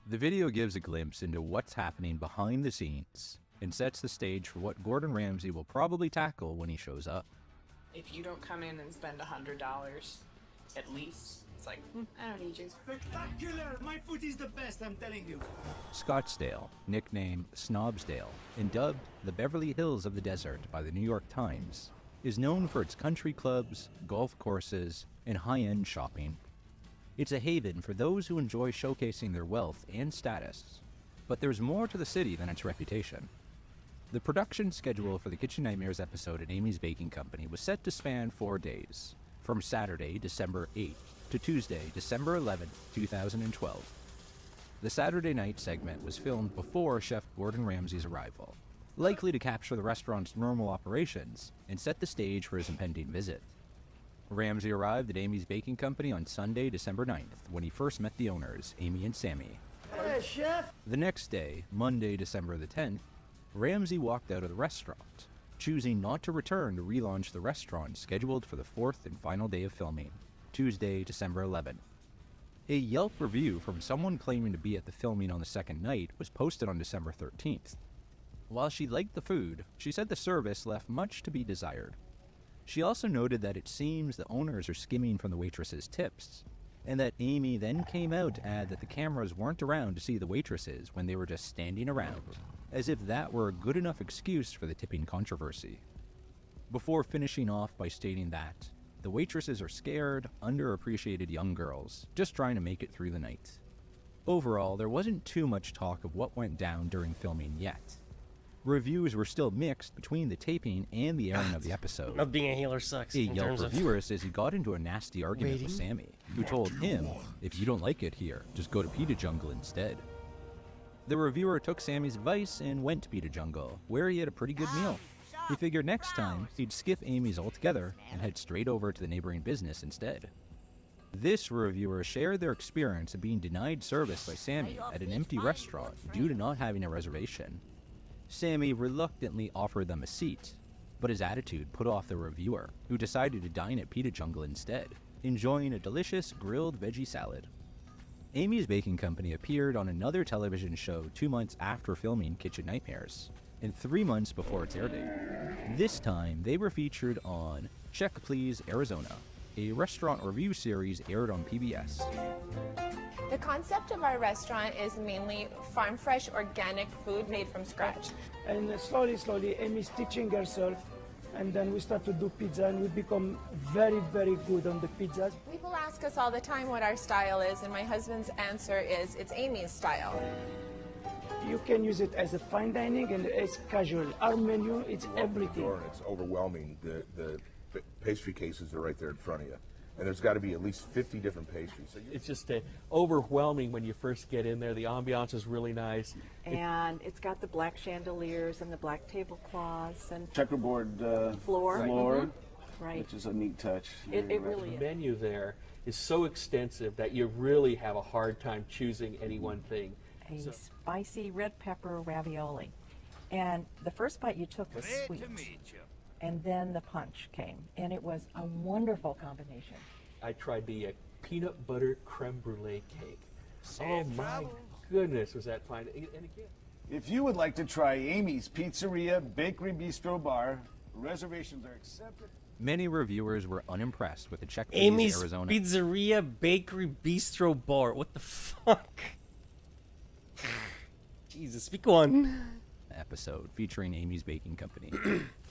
The video gives a glimpse into what's happening behind the scenes and sets the stage for what Gordon Ramsay will probably tackle when he shows up. If you don't come in and spend $100 at least, it's like, I don't need you. Spectacular! My food is the best, I'm telling you. Scottsdale, nicknamed Snobsdale, and dubbed the Beverly Hills of the Desert by the New York Times, is known for its country clubs, golf courses, and high-end shopping. It's a haven for those who enjoy showcasing their wealth and status, but there's more to the city than its reputation. The production schedule for the Kitchen Nightmares episode at Amy's Baking Company was set to span 4 days, from Saturday, December 8th, to Tuesday, December 11th, 2012. The Saturday night segment was filmed before Chef Gordon Ramsay's arrival, likely to capture the restaurant's normal operations and set the stage for his impending visit. Ramsay arrived at Amy's Baking Company on Sunday, December 9th, when he first met the owners, Amy and Sammy. Hey, chef! The next day, Monday, December the 10th, Ramsay walked out of the restaurant, choosing not to return to relaunch the restaurant scheduled for the 4th and final day of filming, Tuesday, December 11th. A Yelp review from someone claiming to be at the filming on the second night was posted on December 13th. While she liked the food, she said the service left much to be desired. She also noted that it seems the owners are skimming from the waitresses' tips, and that Amy then came out to add that the cameras weren't around to see the waitresses when they were just standing around, as if that were a good enough excuse for the tipping controversy. Before finishing off by stating that the waitresses are scared, underappreciated young girls, just trying to make it through the night. Overall, there wasn't too much talk of what went down during filming yet. Reviews were still mixed between the taping and the airing of the episode. Not being a healer sucks. A in Yelp terms of reviewer says he got into a nasty argument with Waiting. Sammy, who told him, if you don't like it here, just go to Pita Jungle instead. The reviewer took Sammy's advice and went to Pita Jungle, where he had a pretty good meal. He figured next time he'd skip Amy's altogether and head straight over to the neighboring business instead. This reviewer shared their experience of being denied service by Sammy at an empty restaurant due to not having a reservation. Sammy reluctantly offered them a seat, but his attitude put off the reviewer, who decided to dine at Pita Jungle instead, enjoying a delicious grilled veggie salad. Amy's Baking Company appeared on another television show 2 months after filming Kitchen Nightmares, and 3 months before its air date. This time, they were featured on Check Please Arizona, a restaurant review series aired on PBS. The concept of our restaurant is mainly farm fresh organic food made from scratch. And slowly, Amy's teaching herself, and then we start to do pizza, and we become very, very good on the pizzas. People ask us all the time what our style is, and my husband's answer is, it's Amy's style. You can use it as a fine dining and as casual. Our menu, it's everything. It's overwhelming. The pastry cases are right there in front of you. And there's got to be at least 50 different pastries. So it's just overwhelming when you first get in there. The ambiance is really nice. And it's got the black chandeliers and the black tablecloths and checkerboard floor, right? Which is a neat touch. It really is. The menu there is so extensive that you really have a hard time choosing any one thing. A spicy red pepper ravioli, and the first bite you took was sweet. And then the punch came, and it was a wonderful combination. I tried the peanut butter creme brulee cake. Oh my goodness, was that fine. And again, if you would like to try Amy's Pizzeria Bakery Bistro Bar, reservations are accepted. Many reviewers were unimpressed with the Check Please Amy's Arizona Pizzeria Bakery Bistro Bar. What the fuck? Jesus, speak one. Episode featuring Amy's Baking Company.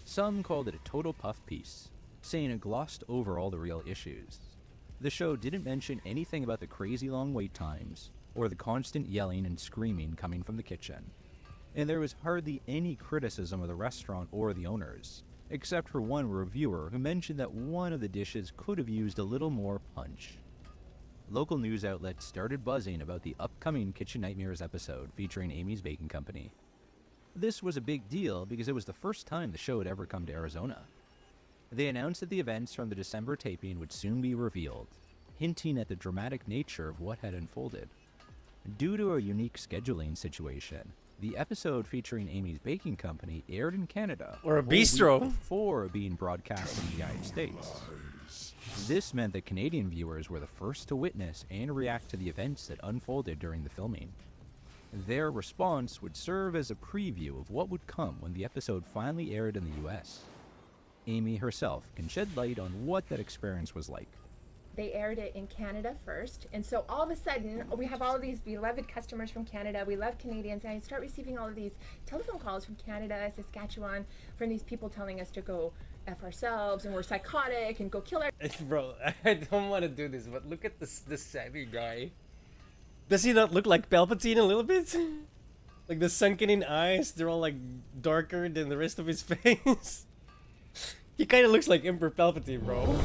Some called it a total puff piece, saying it glossed over all the real issues. The show didn't mention anything about the crazy long wait times, or the constant yelling and screaming coming from the kitchen. And there was hardly any criticism of the restaurant or the owners, except for one reviewer who mentioned that one of the dishes could have used a little more punch. Local news outlets started buzzing about the upcoming Kitchen Nightmares episode featuring Amy's Baking Company. This was a big deal because it was the first time the show had ever come to Arizona. They announced that the events from the December taping would soon be revealed, hinting at the dramatic nature of what had unfolded. Due to a unique scheduling situation, the episode featuring Amy's Baking Company aired in Canada or a bistro before being broadcast in the United States. This meant that Canadian viewers were the first to witness and react to the events that unfolded during the filming. Their response would serve as a preview of what would come when the episode finally aired in the US. Amy herself can shed light on what that experience was like. They aired it in Canada first, and so all of a sudden we have all of these beloved customers from Canada. We love Canadians, and I start receiving all of these telephone calls from Canada, Saskatchewan, from these people telling us to go F ourselves and we're psychotic and go kill our... Bro, I don't want to do this, but look at this Sammy guy. Does he not look like Palpatine a little bit? Like the sunken in eyes, they're all like darker than the rest of his face. He kind of looks like Emperor Palpatine, bro.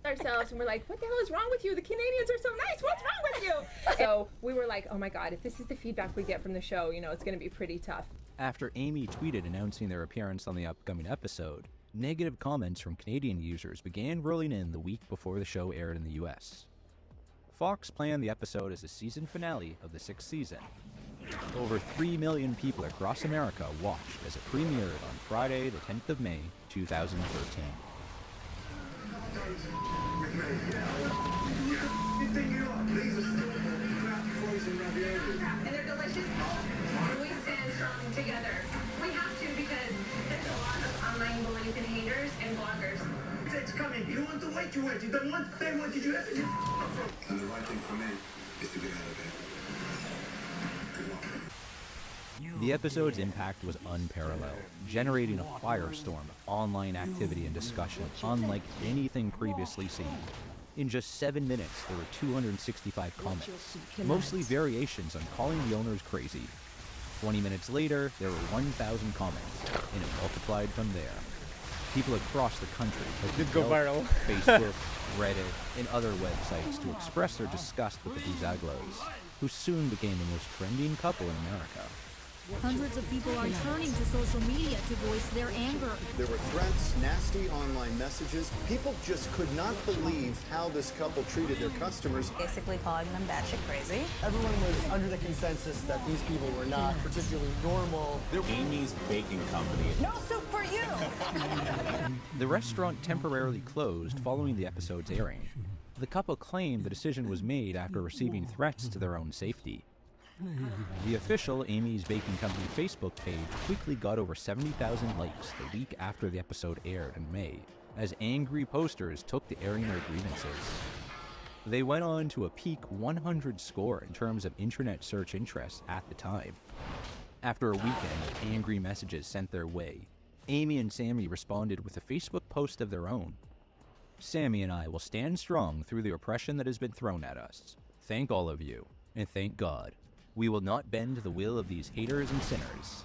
Ourselves, and we're like, what the hell is wrong with you? The Canadians are so nice. What's wrong with you? So we were like, oh my god, if this is the feedback we get from the show, you know, it's going to be pretty tough. After Amy tweeted announcing their appearance on the upcoming episode, negative comments from Canadian users began rolling in the week before the show aired in the US. Fox planned the episode as the season finale of the 6th season. Over 3 million people across America watched as it premiered on Friday, the 10th of May, 2013. And they're delicious. We stand strong together. We have to because there's a lot of online bullies and haters and bloggers. It's coming. You want to wait, you wait. You don't want to say what did you have to do? And the right thing for me is to get out of it. Good luck. The episode's impact was unparalleled, generating a firestorm of online activity and discussion unlike anything previously seen. In just 7 minutes, there were 265 comments, mostly variations on calling the owners crazy. 20 minutes later, there were 1,000 comments, and it multiplied from there. People across the country did go viral. Facebook, Reddit, and other websites to express their disgust with the Buzaglos, who soon became the most trending couple in America. Hundreds of people are turning to social media to voice their anger. There were threats, nasty online messages. People just could not believe how this couple treated their customers. Basically calling them batshit crazy. Everyone was under the consensus that these people were not particularly normal. Amy's Baking Company. No soup for you! The restaurant temporarily closed following the episode's airing. The couple claimed the decision was made after receiving threats to their own safety. The official Amy's Baking Company Facebook page quickly got over 70,000 likes the week after the episode aired in May, as angry posters took to airing their grievances. They went on to a peak 100 score in terms of internet search interest at the time. After a weekend of angry messages sent their way, Amy and Sammy responded with a Facebook post of their own. Sammy and I will stand strong through the oppression that has been thrown at us. Thank all of you, and thank God. We will not bend the will of these haters and sinners.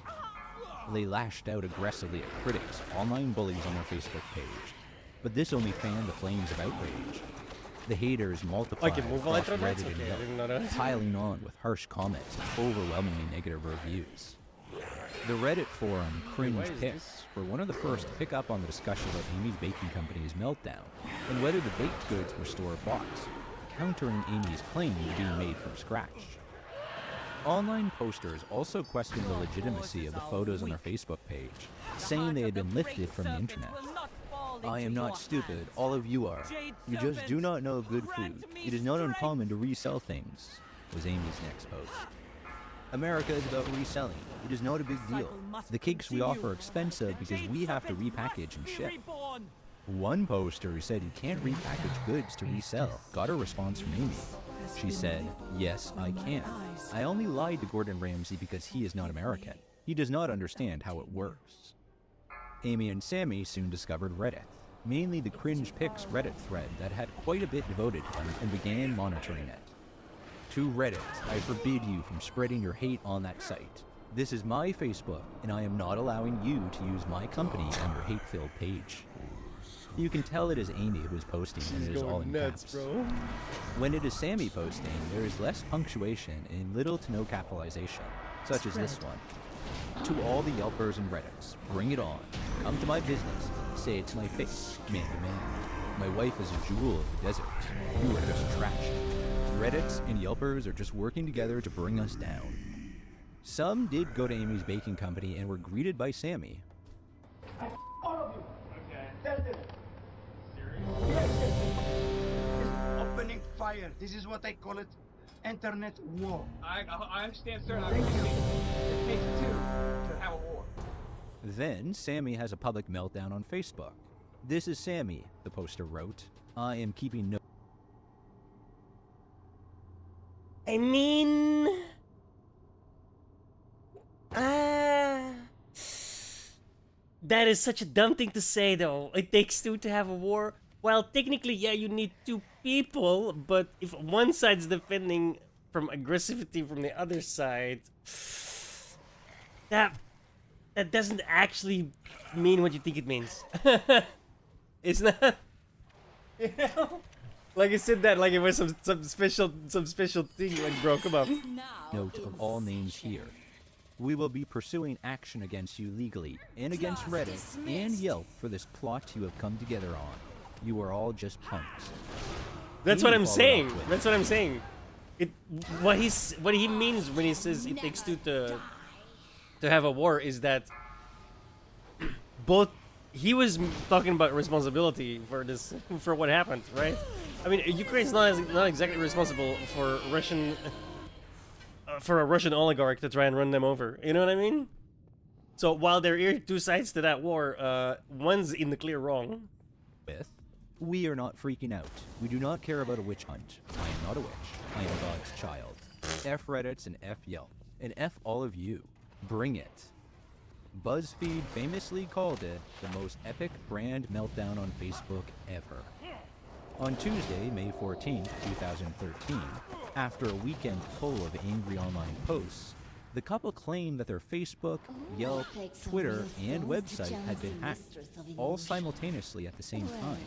They lashed out aggressively at critics, online bullies on their Facebook page, but this only fanned the flames of outrage. The haters multiplied across Reddit and Yelp, piling on with harsh comments and overwhelmingly negative reviews. The Reddit forum Cringe Picks were one of the first to pick up on the discussion about Amy's Baking Company's meltdown and whether the baked goods were store-bought, countering Amy's claim of being made from scratch. Online posters also questioned the legitimacy of the photos on their Facebook page, saying they had been lifted from the internet. I am not stupid, all of you are. You just do not know good food. It is not uncommon to resell things, was Amy's next post. America is about reselling. It is not a big deal. The cakes we offer are expensive because we have to repackage and ship. One poster who said you can't repackage goods to resell got a response from Amy. She said, yes, I can. I only lied to Gordon Ramsay because he is not American. He does not understand how it works. Amy and Sammy soon discovered Reddit, mainly the Cringe Picks Reddit thread that had quite a bit devoted to them, and began monitoring it. To Reddit, I forbid you from spreading your hate on that site. This is my Facebook, and I am not allowing you to use my company on your hate-filled page. You can tell it is Amy who is posting, and it is all in caps. Bro. When it is Sammy posting, there is less punctuation and little to no capitalization, such as this one. To all the Yelpers and Reddits, bring it on. Come to my business. Say it to my face, man to man. My wife is a jewel of the desert. You are just trash. Reddits and Yelpers are just working together to bring us down. Some did go to Amy's Baking Company and were greeted by Sammy. All of you. Okay. Tell them. Yes. Opening fire. This is what I call it. Internet war. I understand, sir. It takes two to have a war. Then Sammy has a public meltdown on Facebook. This is Sammy, the poster wrote. I am keeping no... I mean... that is such a dumb thing to say, though. It takes two to have a war. Well, technically, yeah, you need two people, but if one side's defending from aggressivity from the other side, that doesn't actually mean what you think it means. It's not, you know? Like I said that like it was some special thing. Like, bro, come on. Note of all names here. We will be pursuing action against you legally and against Reddit and Yelp for this plot you have come together on. You are all just punks. That's what I'm saying. That's what I'm saying. What he means when he says it takes two to have a war is that both he was talking about responsibility for this, for what happened, right? I mean, Ukraine's not exactly responsible for a Russian oligarch to try and run them over. You know what I mean? So while there are two sides to that war, one's in the clear wrong. We are not freaking out. We do not care about a witch hunt. I am not a witch. I am God's child. F Reddits and F Yelp. And F all of you. Bring it. BuzzFeed famously called it the most epic brand meltdown on Facebook ever. On Tuesday, May 14, 2013, after a weekend full of angry online posts, the couple claimed that their Facebook, Yelp, Twitter, and website had been hacked, all simultaneously at the same time.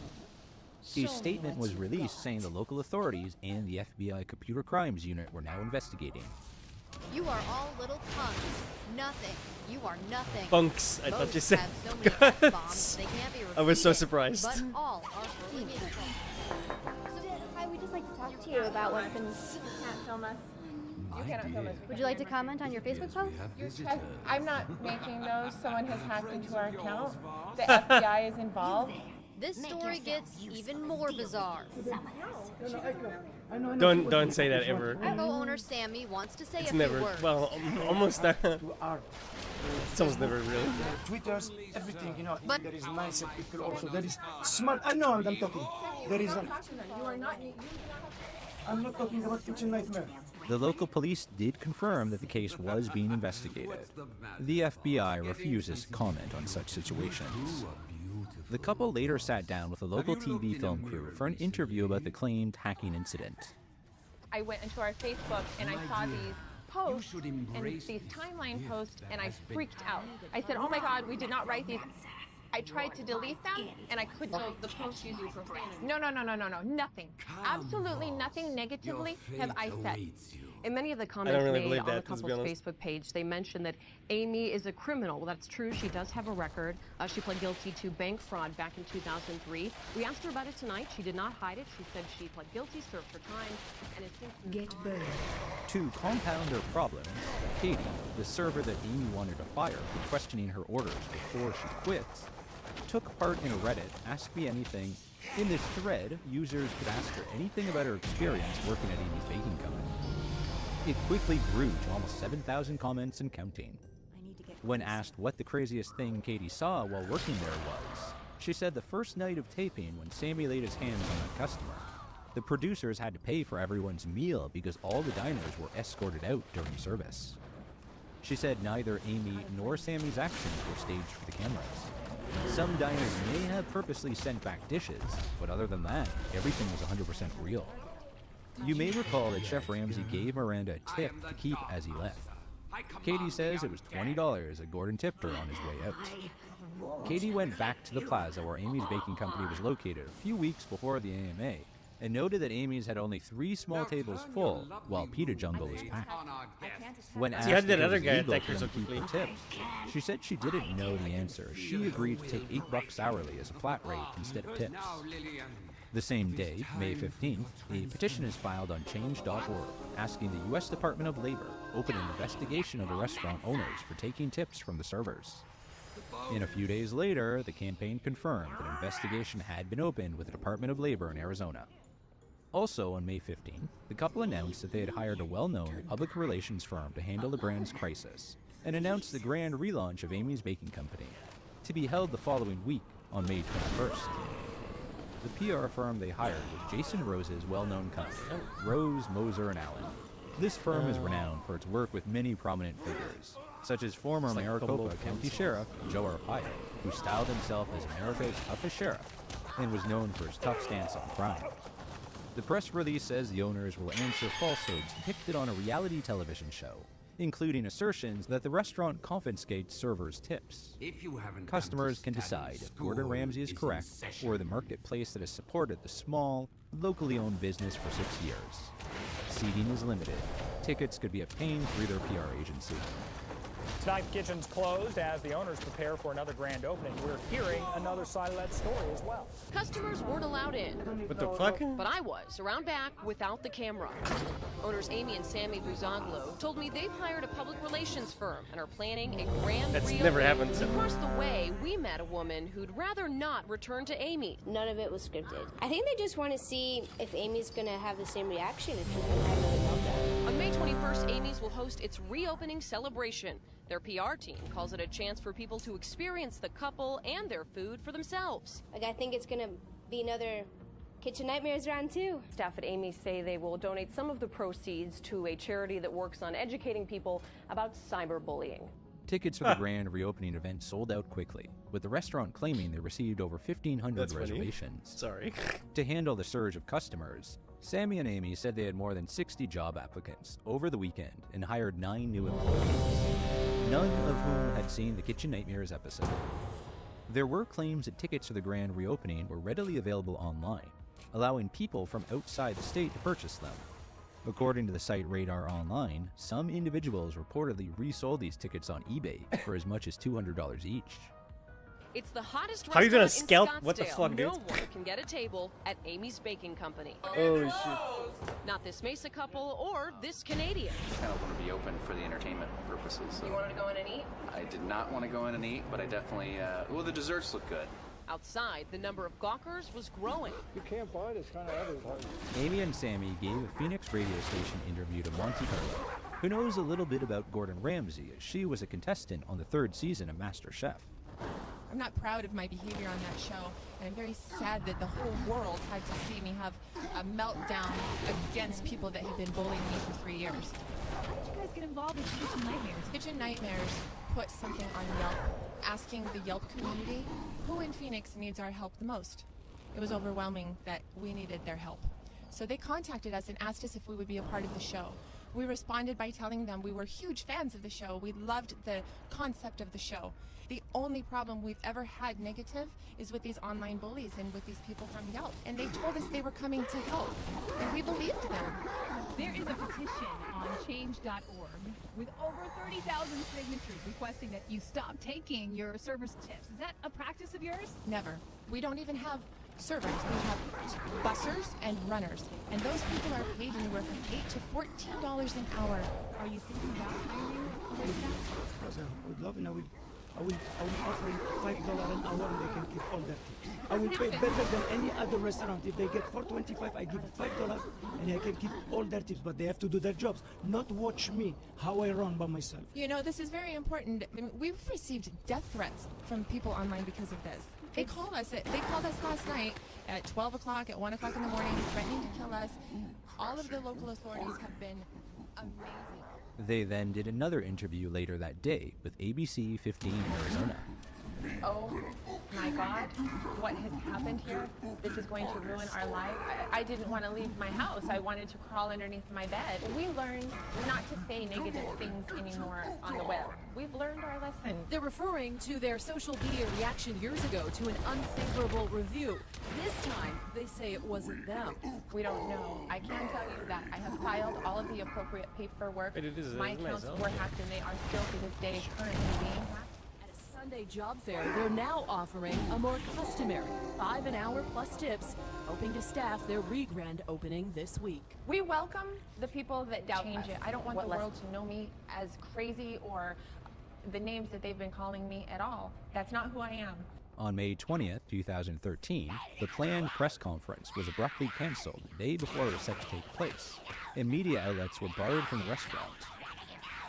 A statement was released saying the local authorities and the FBI Computer Crimes Unit were now investigating. You are all little punks. Nothing. You are nothing. Punks. I thought you said guns. I was so surprised. But all are Hi, we'd just like to talk to you about what's been... You can't film us. You cannot film us. Would you like to comment on your Facebook post? I'm not making those. Someone has hacked into our account. The FBI is involved. This story gets even more bizarre. Don't say that ever. Co-owner Sammy wants to say It's a never. few words. Well, almost. It's almost never really. Twitters, everything, you know. There is mindset people also. There is smart. I know I'm talking. There is. I'm not talking about Kitchen Nightmare. The local police did confirm that the case was being investigated. The FBI refuses to comment on such situations. The couple later sat down with a local TV film crew for an interview about the claimed hacking incident. I went into our Facebook and I saw these posts and these timeline posts and I freaked out. I said, oh my God, we did not write these. I tried to delete them and I couldn't. The post using profanity. No, nothing. Absolutely nothing negatively have I said. In many of the comments really made believe on that, the to be couple's honest. Facebook page, they mentioned that Amy is a criminal. Well, that's true. She does have a record. She pled guilty to bank fraud back in 2003. We asked her about it tonight. She did not hide it. She said she pled guilty, served her time, and has since Get burned. To compound her problems, Katie, the server that Amy wanted to fire for questioning her orders before she quits, took part in a Reddit Ask Me Anything. In this thread, users could ask her anything about her experience working at Amy's baking company. It quickly grew to almost 7,000 comments and counting. When asked what the craziest thing Katie saw while working there was, she said the first night of taping when Sammy laid his hands on a customer, the producers had to pay for everyone's meal because all the diners were escorted out during service. She said neither Amy nor Sammy's actions were staged for the cameras. Some diners may have purposely sent back dishes, but other than that, everything was 100% real. You may recall that Chef Ramsay gave Miranda a tip to keep as he left. Katie says it was $20 that Gordon tipped her on his way out. Katie went back to the plaza where Amy's baking company was located a few weeks before the AMA and noted that Amy's had only 3 small tables full while Pita Jungle was packed. When asked how did that if it other was guy legal attack her for so them to keep quickly? her tips, she said she didn't know the answer. She agreed to take $8 hourly as a flat rate instead of tips. The same day, May 15th, a petition is filed on Change.org asking the U.S. Department of Labor open an investigation of the restaurant owners for taking tips from the servers. And a few days later, the campaign confirmed that an investigation had been opened with the Department of Labor in Arizona. Also on May 15th, the couple announced that they had hired a well-known public relations firm to handle the brand's crisis and announced the grand relaunch of Amy's Baking Company, to be held the following week on May 21st. The PR firm they hired was Jason Rose's well-known company, Rose, Moser, and Allen. This firm is renowned for its work with many prominent figures, such as former Maricopa County Sheriff Joe Arpaio, who styled himself as America's toughest sheriff and was known for his tough stance on crime. The press release says the owners will answer falsehoods depicted on a reality television show, including assertions that the restaurant confiscates servers' tips. Customers can decide if Gordon Ramsay is correct or the marketplace that has supported the small, locally owned business for 6 years. Seating is limited. Tickets could be obtained through their PR agency. Tonight, the kitchen's closed as the owners prepare for another grand opening. We're hearing another side of that story as well. Customers weren't allowed in. What the fuck? But I was, around back, without the camera. Owners Amy and Sammy Buzoglu told me they've hired a public relations firm and are planning a grand That's reopening. never happened. Across the way, we met a woman who'd rather not return to Amy. None of it was scripted. I think they just want to see if Amy's going to have the same reaction if she's going to have another meltdown. On May 21st, Amy's will host its reopening celebration. Their PR team calls it a chance for people to experience the couple and their food for themselves. Like, I think it's going to be another Kitchen Nightmares round 2. Staff at Amy's say they will donate some of the proceeds to a charity that works on educating people about cyberbullying. Tickets for the grand reopening event sold out quickly, with the restaurant claiming they received over 1,500 That's funny. reservations. Sorry. To handle the surge of customers, Sammy and Amy said they had more than 60 job applicants over the weekend and hired 9 new employees, none of whom had seen the Kitchen Nightmares episode. There were claims that tickets for the grand reopening were readily available online, allowing people from outside the state to purchase them. According to the site Radar Online, some individuals reportedly resold these tickets on eBay for as much as $200 each. It's the hottest How are you gonna restaurant in scalp? What the Scottsdale. fuck, dude? No one can get a table at Amy's Baking Company. Oh shit. Not this Mesa couple or this Canadian. kind of want to be open for the entertainment purposes. So You wanted to go in and eat? I did not want to go in and eat, but I definitely, well, the desserts look good. Outside, the number of gawkers was growing. You can't buy this kind of everywhere. Amy and Sammy gave a Phoenix radio station interview to Monty Carlo, who knows a little bit about Gordon Ramsay, as she was a contestant on the 3rd season of MasterChef. I'm not proud of my behavior on that show, and I'm very sad that the whole world had to see me have a meltdown against people that have been bullying me for 3 years. How did you guys get involved in Kitchen Nightmares? Kitchen Nightmares put something on Yelp, asking the Yelp community who in Phoenix needs our help the most. It was overwhelming that we needed their help. So they contacted us and asked us if we would be a part of the show. We responded by telling them we were huge fans of the show. We loved the concept of the show. The only problem we've ever had negative is with these online bullies and with these people from Yelp. And they told us they were coming to help, and we believed them. There is a petition on change.org with over 30,000 signatures requesting that you stop taking your servers' tips. Is that a practice of yours? Never. We don't even have servers. We have bussers and runners. And those people are paid anywhere from $8 to $14 an hour. Are you thinking about hiring a wait staff? I would love it. I will offer $5 an hour and they can keep all their tips. I will pay better than any other restaurant. If they get $4.25, I give $5 and I can keep all their tips, but they have to do their jobs, not watch me, how I run by myself. You know, this is very important. I mean, we've received death threats from people online because of this. They called us last night at 12 o'clock, at 1 o'clock in the morning, threatening to kill us. All of the local authorities have been amazing. They then did another interview later that day with ABC 15 Arizona. Oh my God, what has happened here? This is going to ruin our life. I didn't want to leave my house. I wanted to crawl underneath my bed. We learned not to say negative things anymore on the web. We've learned our lesson. They're referring to their social media reaction years ago to an unfavorable review. This time, they say it wasn't them. We don't know. I can tell you that I have filed all of the appropriate paperwork. My accounts were hacked and they are still to this day currently being hacked. Sunday job fair, they're now offering a more customary $5 an hour plus tips, hoping to staff their re-grand opening this week. We welcome the people that doubt us. I don't want the world to know me as crazy or the names that they've been calling me at all. That's not who I am. On May 20th, 2013, the planned press conference was abruptly cancelled the day before it was set to take place, and media outlets were barred from the restaurant.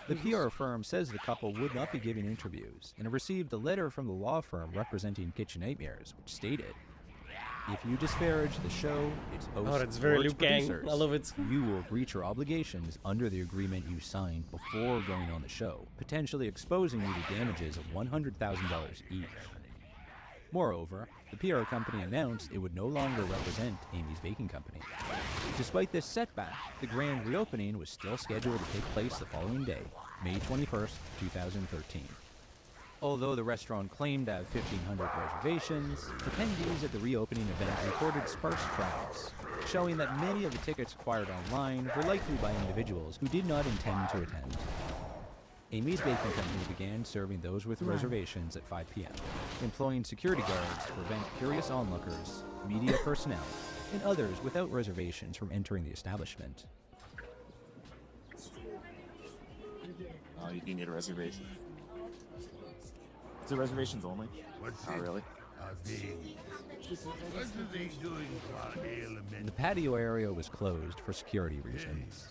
The PR firm says the couple would not be giving interviews, and received a letter from the law firm representing Kitchen Nightmares, which stated, "If you disparage the show, its hosts, that's very or its Luke Gang. producers, I love it. you will breach your obligations under the agreement you signed before going on the show, potentially exposing you to damages of $100,000 each." Moreover, the PR company announced it would no longer represent Amy's Baking Company. Despite this setback, the grand reopening was still scheduled to take place the following day, May 21st, 2013. Although the restaurant claimed to have 1,500 reservations, attendees at the reopening event reported sparse crowds, showing that many of the tickets acquired online were likely by individuals who did not intend to attend. Amy's Baking Company began serving those with reservations at 5 p.m., employing security guards to prevent curious onlookers, media personnel, and others without reservations from entering the establishment. Oh, you need a reservation. Is it reservations only? Not really. The patio area was closed for security reasons.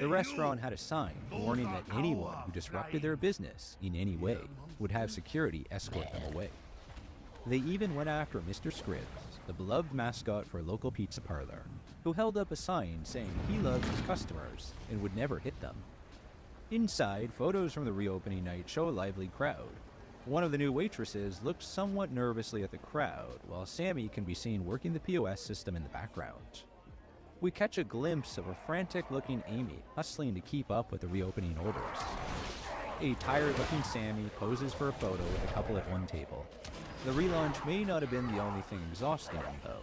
The restaurant had a sign warning that anyone who disrupted their business in any way would have security escort them away. They even went after Mr. Scribs, the beloved mascot for a local pizza parlor, who held up a sign saying he loves his customers and would never hit them. Inside, photos from the reopening night show a lively crowd. One of the new waitresses looked somewhat nervously at the crowd, while Sammy can be seen working the POS system in the background. We catch a glimpse of a frantic-looking Amy hustling to keep up with the reopening orders. A tired-looking Sammy poses for a photo with a couple at one table. The relaunch may not have been the only thing exhausting them, though.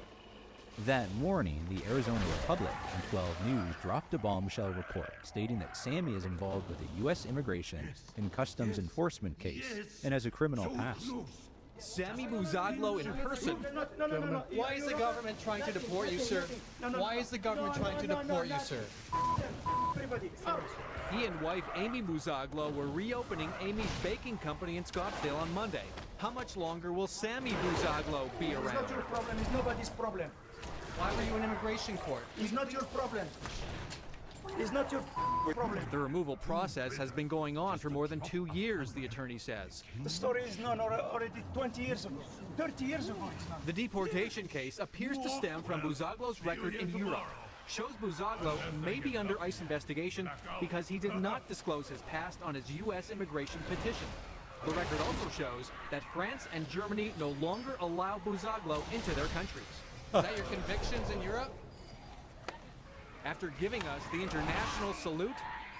That morning, the Arizona Republic and 12 News dropped a bombshell report stating that Sammy is involved with a U.S. immigration and customs enforcement case and has a criminal past. Sammy Buzaglo in person. No. Why is the government trying to deport you, sir? Why is the government trying to deport you, sir? Everybody, He and wife Amy Buzaglo were reopening Amy's baking company in Scottsdale on Monday. How much longer will Sammy Buzaglo be It's around? not your problem. It's nobody's problem. Why were you in immigration court? It's not your problem. It's not your problem. The removal process has been going on for more than 2 years, the attorney says. The story is known already 20 years ago, 30 years ago. It's known. The deportation case appears to stem from Buzaglo's record in Europe. Shows Buzaglo may be under ICE investigation because he did not disclose his past on his U.S. immigration petition. The record also shows that France and Germany no longer allow Buzaglo into their countries. Is that your convictions in Europe? After giving us the international salute,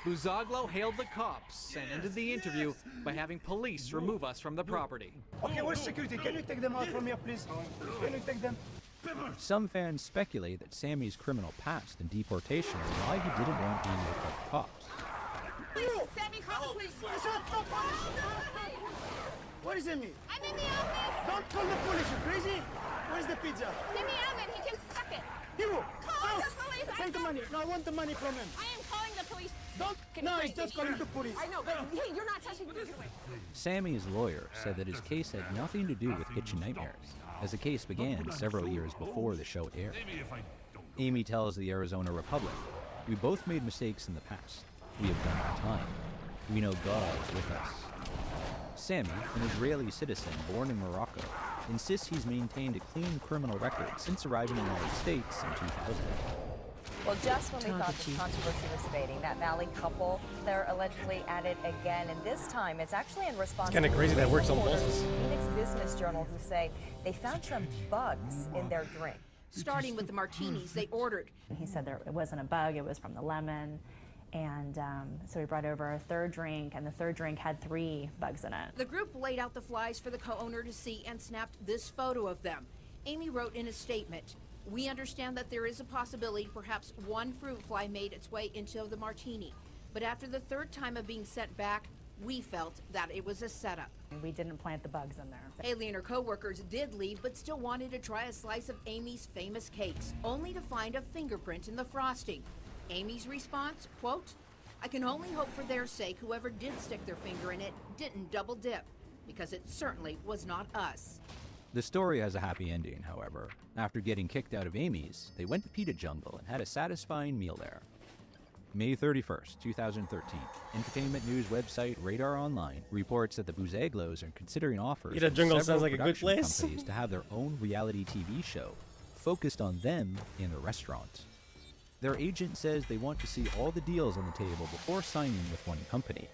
Buzaglo hailed the cops and ended the interview by having police remove us from the property. Okay, where's security? Can you take them out from here, please? Can you take them? Some fans speculate that Sammy's criminal past and deportation is why he didn't want Amy to call the cops. Sammy, call the police. Where is Amy? I'm in the office. Don't call the police, you crazy? Where's the pizza? It's in the oven. He can suck it. You! Call the police. Take the money. No, I want the money from him. I am calling the police. Don't. No, he's just calling the police. I know, but hey, you're not touching me. Sammy's lawyer said that his case had nothing to do with Kitchen Nightmares, as the case began several years before the show aired. Amy tells the Arizona Republic, "We both made mistakes in the past. We have done our time. We know God is with us." Sammy, an Israeli citizen born in Morocco, insists he's maintained a clean criminal record since arriving in the United States in 2000. Well, just when we thought this controversy was fading, that Valley couple, they're allegedly at it again, and this time it's actually in response It's kinda to crazy that works on reporters both. from Phoenix Business Journal who say they found some bugs in their drink. Starting with the martinis they ordered. He said it wasn't a bug, it was from the lemon. And so we brought over a third drink, and the third drink had 3 bugs in it. The group laid out the flies for the co-owner to see and snapped this photo of them. Amy wrote in a statement, "We understand that there is a possibility perhaps one fruit fly made its way into the martini. But after the 3rd time of being sent back, we felt that it was a setup." We didn't plant the bugs in there. Haley and her co-workers did leave, but still wanted to try a slice of Amy's famous cakes, only to find a fingerprint in the frosting. Amy's response, quote, "I can only hope for their sake whoever did stick their finger in it didn't double dip, because it certainly was not us." The story has a happy ending, however. After getting kicked out of Amy's, they went to Pita Jungle and had a satisfying meal there. May 31st, 2013, entertainment news website Radar Online reports that the Buzaglos are considering offers Pita from Jungle several sounds like a good production place. companies to have their own reality TV show focused on them and the restaurant. Their agent says they want to see all the deals on the table before signing with one company.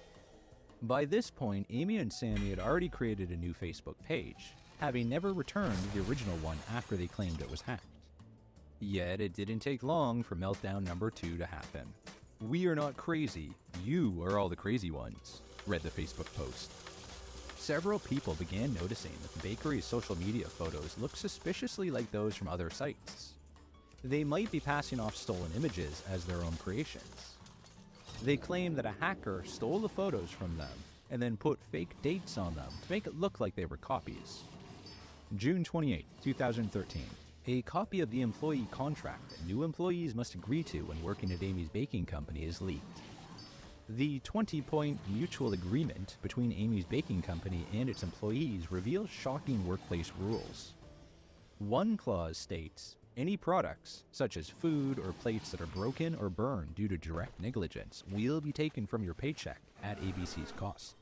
By this point, Amy and Sammy had already created a new Facebook page, having never returned to the original one after they claimed it was hacked. Yet it didn't take long for meltdown number 2 to happen. "We are not crazy, you are all the crazy ones," read the Facebook post. Several people began noticing that the bakery's social media photos looked suspiciously like those from other sites. They might be passing off stolen images as their own creations. They claim that a hacker stole the photos from them and then put fake dates on them to make it look like they were copies. June 28, 2013. A copy of the employee contract that new employees must agree to when working at Amy's baking company is leaked. The 20-point mutual agreement between Amy's baking company and its employees reveals shocking workplace rules. One clause states, "Any products, such as food or plates that are broken or burned due to direct negligence, will be taken from your paycheck at ABC's cost."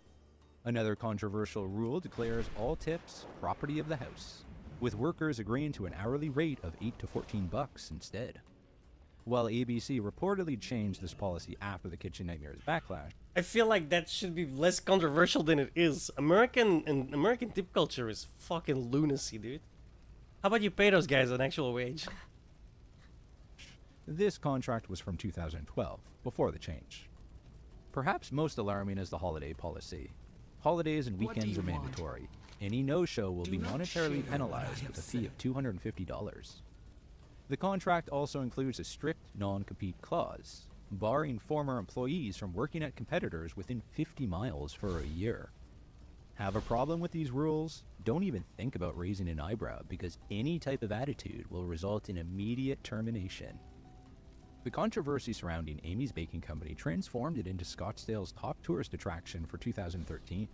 Another controversial rule declares all tips property of the house, with workers agreeing to an hourly rate of $8 to $14 instead. While ABC reportedly changed this policy after the Kitchen Nightmares backlash, I feel like that should be less controversial than it is. American tip culture is fucking lunacy, dude. How about you pay those guys an actual wage? this contract was from 2012, before the change. Perhaps most alarming is the holiday policy. Holidays and weekends are mandatory. Any no-show will be monetarily penalized with a fee of $250. The contract also includes a strict non-compete clause, barring former employees from working at competitors within 50 miles for a year. Have a problem with these rules? Don't even think about raising an eyebrow, because any type of attitude will result in immediate termination. The controversy surrounding Amy's Baking Company transformed it into Scottsdale's top tourist attraction for 2013.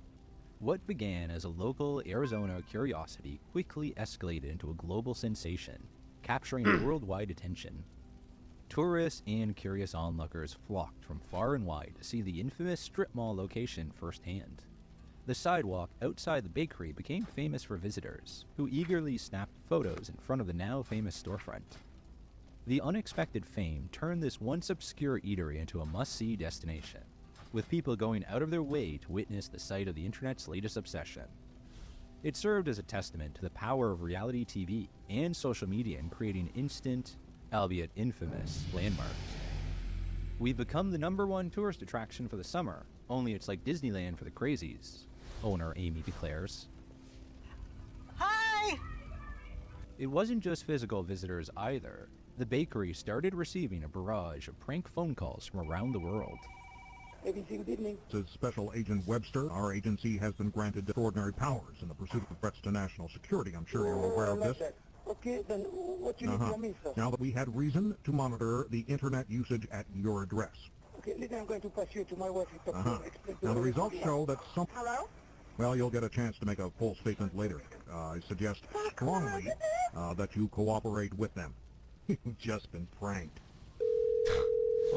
What began as a local Arizona curiosity quickly escalated into a global sensation, capturing worldwide attention. Tourists and curious onlookers flocked from far and wide to see the infamous strip mall location firsthand. The sidewalk outside the bakery became famous for visitors, who eagerly snapped photos in front of the now famous storefront. The unexpected fame turned this once obscure eatery into a must-see destination, with people going out of their way to witness the site of the internet's latest obsession. It served as a testament to the power of reality TV and social media in creating instant, albeit infamous, landmarks. We've become the #1 tourist attraction for the summer, only it's like Disneyland for the crazies, owner Amy declares. Hi! It wasn't just physical visitors either. The bakery started receiving a barrage of prank phone calls from around the world. ABC, good evening. This is Special Agent Webster. Our agency has been granted extraordinary powers in the pursuit of threats to national security. I'm sure you're aware of this. Okay, then what you need from me, sir? Now that we had reason to monitor the internet usage at your address. Okay, listen, I'm going to pass you to my wife. Now the results show that some... Hello? Well, you'll get a chance to make a full statement later. I suggest strongly that you cooperate with them. You've just been pranked.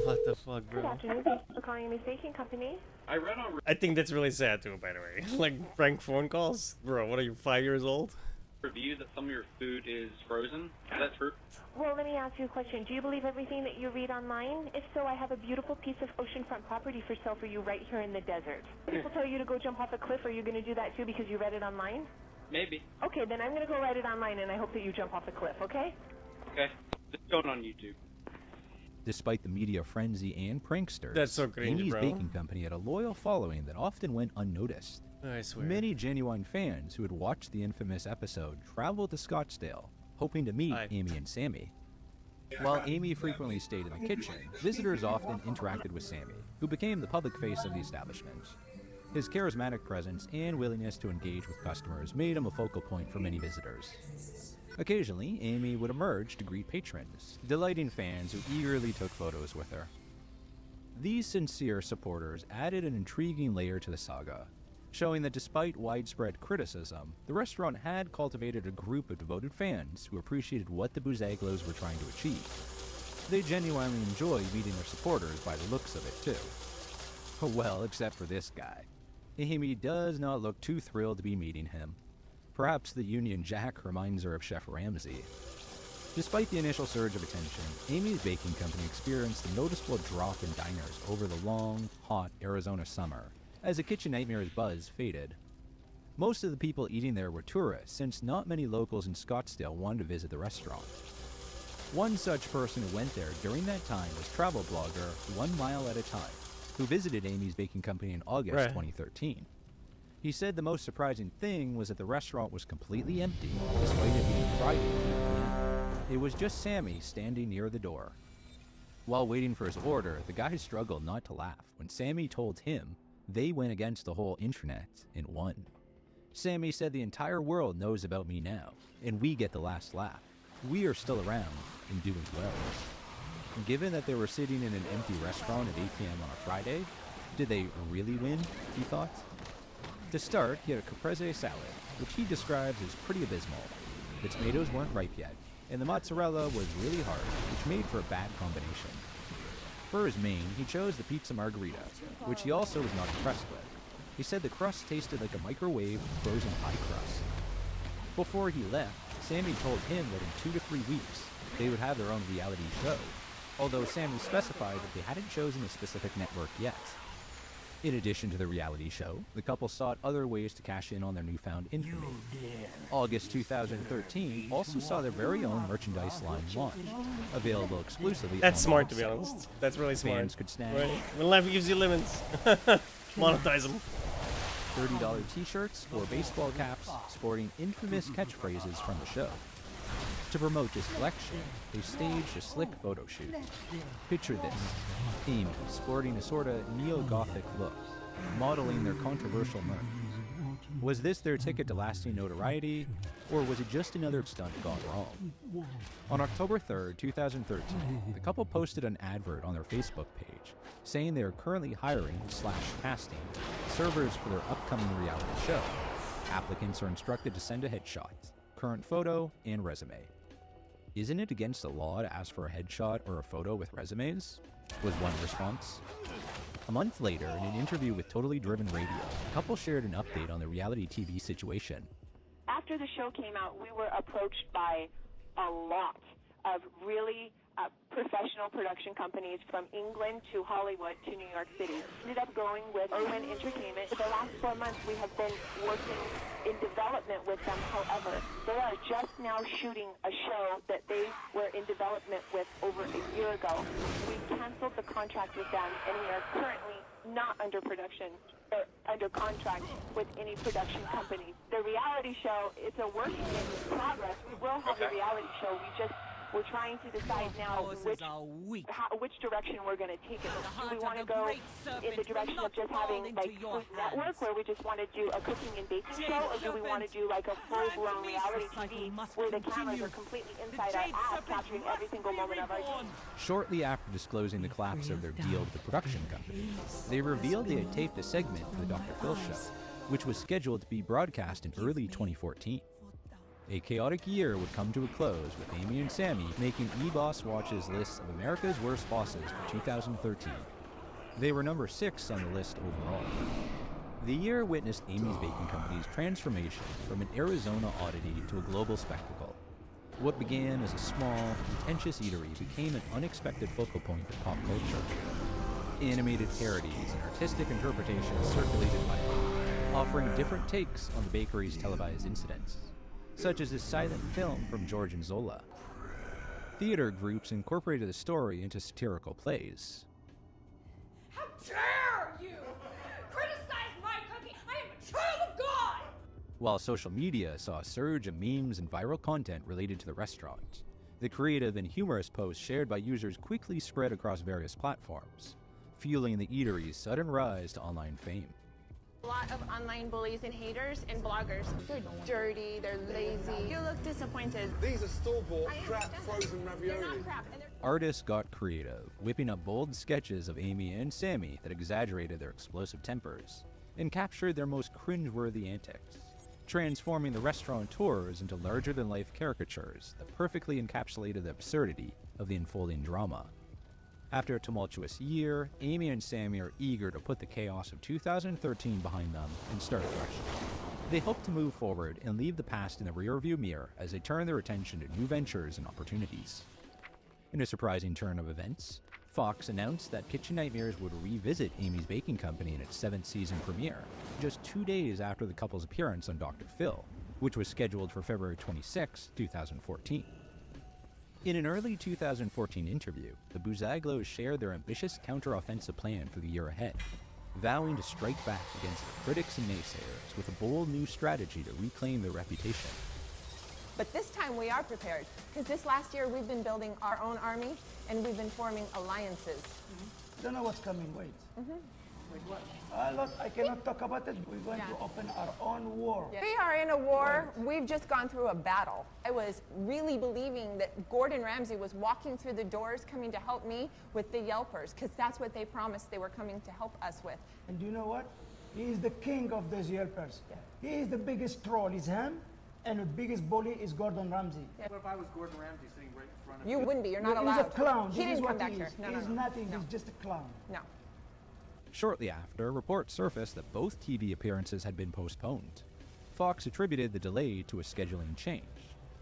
What the fuck, bro? Good afternoon. Thanks for calling Amy's Baking Company. I think that's really sad too, by the way. Like prank phone calls? Bro, what are you, 5 years old? Review that some of your food is frozen. Is that true? Well, let me ask you a question. Do you believe everything that you read online? If so, I have a beautiful piece of oceanfront property for sale for you right here in the desert. People tell you to go jump off a cliff. Are you going to do that too because you read it online? Maybe. Okay, then I'm going to go write it online, and I hope that you jump off a cliff, okay? Okay. It's going on YouTube. Despite the media frenzy and pranksters, That's so cringe, Amy's bro. Baking Company had a loyal following that often went unnoticed. I swear. Many genuine fans who had watched the infamous episode traveled to Scottsdale, hoping to meet Amy and Sammy. While Amy frequently stayed in the kitchen, visitors often interacted with Sammy, who became the public face of the establishment. His charismatic presence and willingness to engage with customers made him a focal point for many visitors. Occasionally, Amy would emerge to greet patrons, delighting fans who eagerly took photos with her. These sincere supporters added an intriguing layer to the saga, showing that despite widespread criticism, the restaurant had cultivated a group of devoted fans who appreciated what the Buzaglos were trying to achieve. They genuinely enjoyed meeting their supporters by the looks of it, too. Well, except for this guy. Amy does not look too thrilled to be meeting him. Perhaps the Union Jack reminds her of Chef Ramsay. Despite the initial surge of attention, Amy's Baking Company experienced a noticeable drop in diners over the long, hot Arizona summer, as the Kitchen Nightmares buzz faded. Most of the people eating there were tourists, since not many locals in Scottsdale wanted to visit the restaurant. One such person who went there during that time was travel blogger 1 Mile at a Time, who visited Amy's Baking Company in August 2013. He said the most surprising thing was that the restaurant was completely empty, despite it being Friday. It was just Sammy standing near the door. While waiting for his order, the guy struggled not to laugh when Sammy told him they went against the whole internet and won. Sammy said, "The entire world knows about me now, and we get the last laugh. We are still around and doing well." Given that they were sitting in an empty restaurant at 8 p.m. on a Friday, did they really win, he thought? To start, he had a caprese salad, which he describes as pretty abysmal. The tomatoes weren't ripe yet, and the mozzarella was really hard, which made for a bad combination. For his main, he chose the pizza margherita, which he also was not impressed with. He said the crust tasted like a microwave frozen pie crust. Before he left, Sammy told him that in 2 to 3 weeks, they would have their own reality show, although Sammy specified that they hadn't chosen a specific network yet. In addition to the reality show, the couple sought other ways to cash in on their newfound infamy. August 2013 also saw their very own merchandise line launch, available exclusively That's on smart, the to be website. honest. That's really smart. Fans could snag Right. When life gives you lemons, monetize them. $30 t-shirts or baseball caps sporting infamous catchphrases from the show. To promote this collection, they staged a slick photo shoot. Picture this: Amy sporting a sort of neo-gothic look, modeling their controversial merch. Was this their ticket to lasting notoriety, or was it just another stunt gone wrong? On October 3rd, 2013, the couple posted an advert on their Facebook page saying they are currently hiring/casting servers for their upcoming reality show. Applicants are instructed to send a headshot, current photo, and resume. Isn't it against the law to ask for a headshot or a photo with resumes? Was one response. A month later, in an interview with Totally Driven Radio, the couple shared an update on the reality TV situation. After the show came out, we were approached by a lot of really professional production companies from England to Hollywood to New York City. Ended up going with Irwin Entertainment. For the last 4 months, we have been working in development with them. However, they are just now shooting a show that they were in development with over a year ago. We canceled the contract with them, and we are currently not under production or under contract with any production company. The reality show, it's a work in progress. We will have a reality show. We're trying to decide now which direction we're going to take it. Do we want to go in the direction of just having like Food Network, where we just want to do a cooking and baking show, or do we want to do like a full-blown reality TV where the cameras are completely inside our ass, capturing every single moment of our day? Shortly after disclosing the collapse of their deal with the production company, they revealed they had taped a segment for the Dr. Phil show, which was scheduled to be broadcast in early 2014. A chaotic year would come to a close with Amy and Sammy making eBoss Watch's list of America's Worst Bosses for 2013. They were number 6 on the list overall. The year witnessed Amy's Baking Company's transformation from an Arizona oddity to a global spectacle. What began as a small, contentious eatery became an unexpected focal point of pop culture. Animated parodies and artistic interpretations circulated by offering different takes on the bakery's televised incidents, such as a silent film from George and Zola. Theater groups incorporated the story into satirical plays. How dare you criticize my cooking? I am a child of God! While social media saw a surge of memes and viral content related to the restaurant, the creative and humorous posts shared by users quickly spread across various platforms, fueling the eatery's sudden rise to online fame. A lot of online bullies and haters and bloggers. They're dirty, they're lazy. You look disappointed. These are store-bought crap frozen ravioli. They're not crap. Artists got creative, whipping up bold sketches of Amy and Sammy that exaggerated their explosive tempers and captured their most cringe-worthy antics, transforming the restaurateurs into larger-than-life caricatures that perfectly encapsulated the absurdity of the unfolding drama. After a tumultuous year, Amy and Sammy are eager to put the chaos of 2013 behind them and start fresh. They hope to move forward and leave the past in the rearview mirror as they turn their attention to new ventures and opportunities. In a surprising turn of events, Fox announced that Kitchen Nightmares would revisit Amy's Baking Company in its 7th season premiere, just 2 days after the couple's appearance on Dr. Phil, which was scheduled for February 26, 2014. In an early 2014 interview, the Buzaglos shared their ambitious counter-offensive plan for the year ahead, vowing to strike back against the critics and naysayers with a bold new strategy to reclaim their reputation. But this time we are prepared, because this last year we've been building our own army and we've been forming alliances. Don't know what's coming, wait. Wait, what? Look, I cannot talk about it. We're going to open our own war. We are in a war. We've just gone through a battle. I was really believing that Gordon Ramsay was walking through the doors coming to help me with the Yelpers, because that's what they promised they were coming to help us with. And do you know what? He is the king of those Yelpers. He is the biggest troll, is him, and the biggest bully is Gordon Ramsay. What if I was Gordon Ramsay sitting right in front of You wouldn't be. You're not allowed. He's a clown. He didn't come back he here. is. No, He's no, no. nothing. No. He's just a clown. No. Shortly after, reports surfaced that both TV appearances had been postponed. Fox attributed the delay to a scheduling change,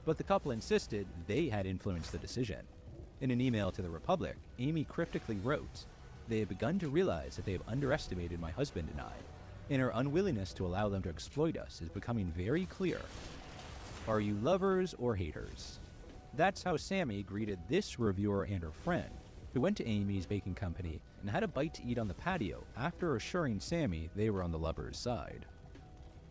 but the couple insisted they had influenced the decision. In an email to the Republic, Amy cryptically wrote, "They have begun to realize that they have underestimated my husband and I, and our unwillingness to allow them to exploit us is becoming very clear. Are you lovers or haters?" That's how Sammy greeted this reviewer and her friend, who went to Amy's Baking Company and had a bite to eat on the patio after assuring Sammy they were on the lovers' side.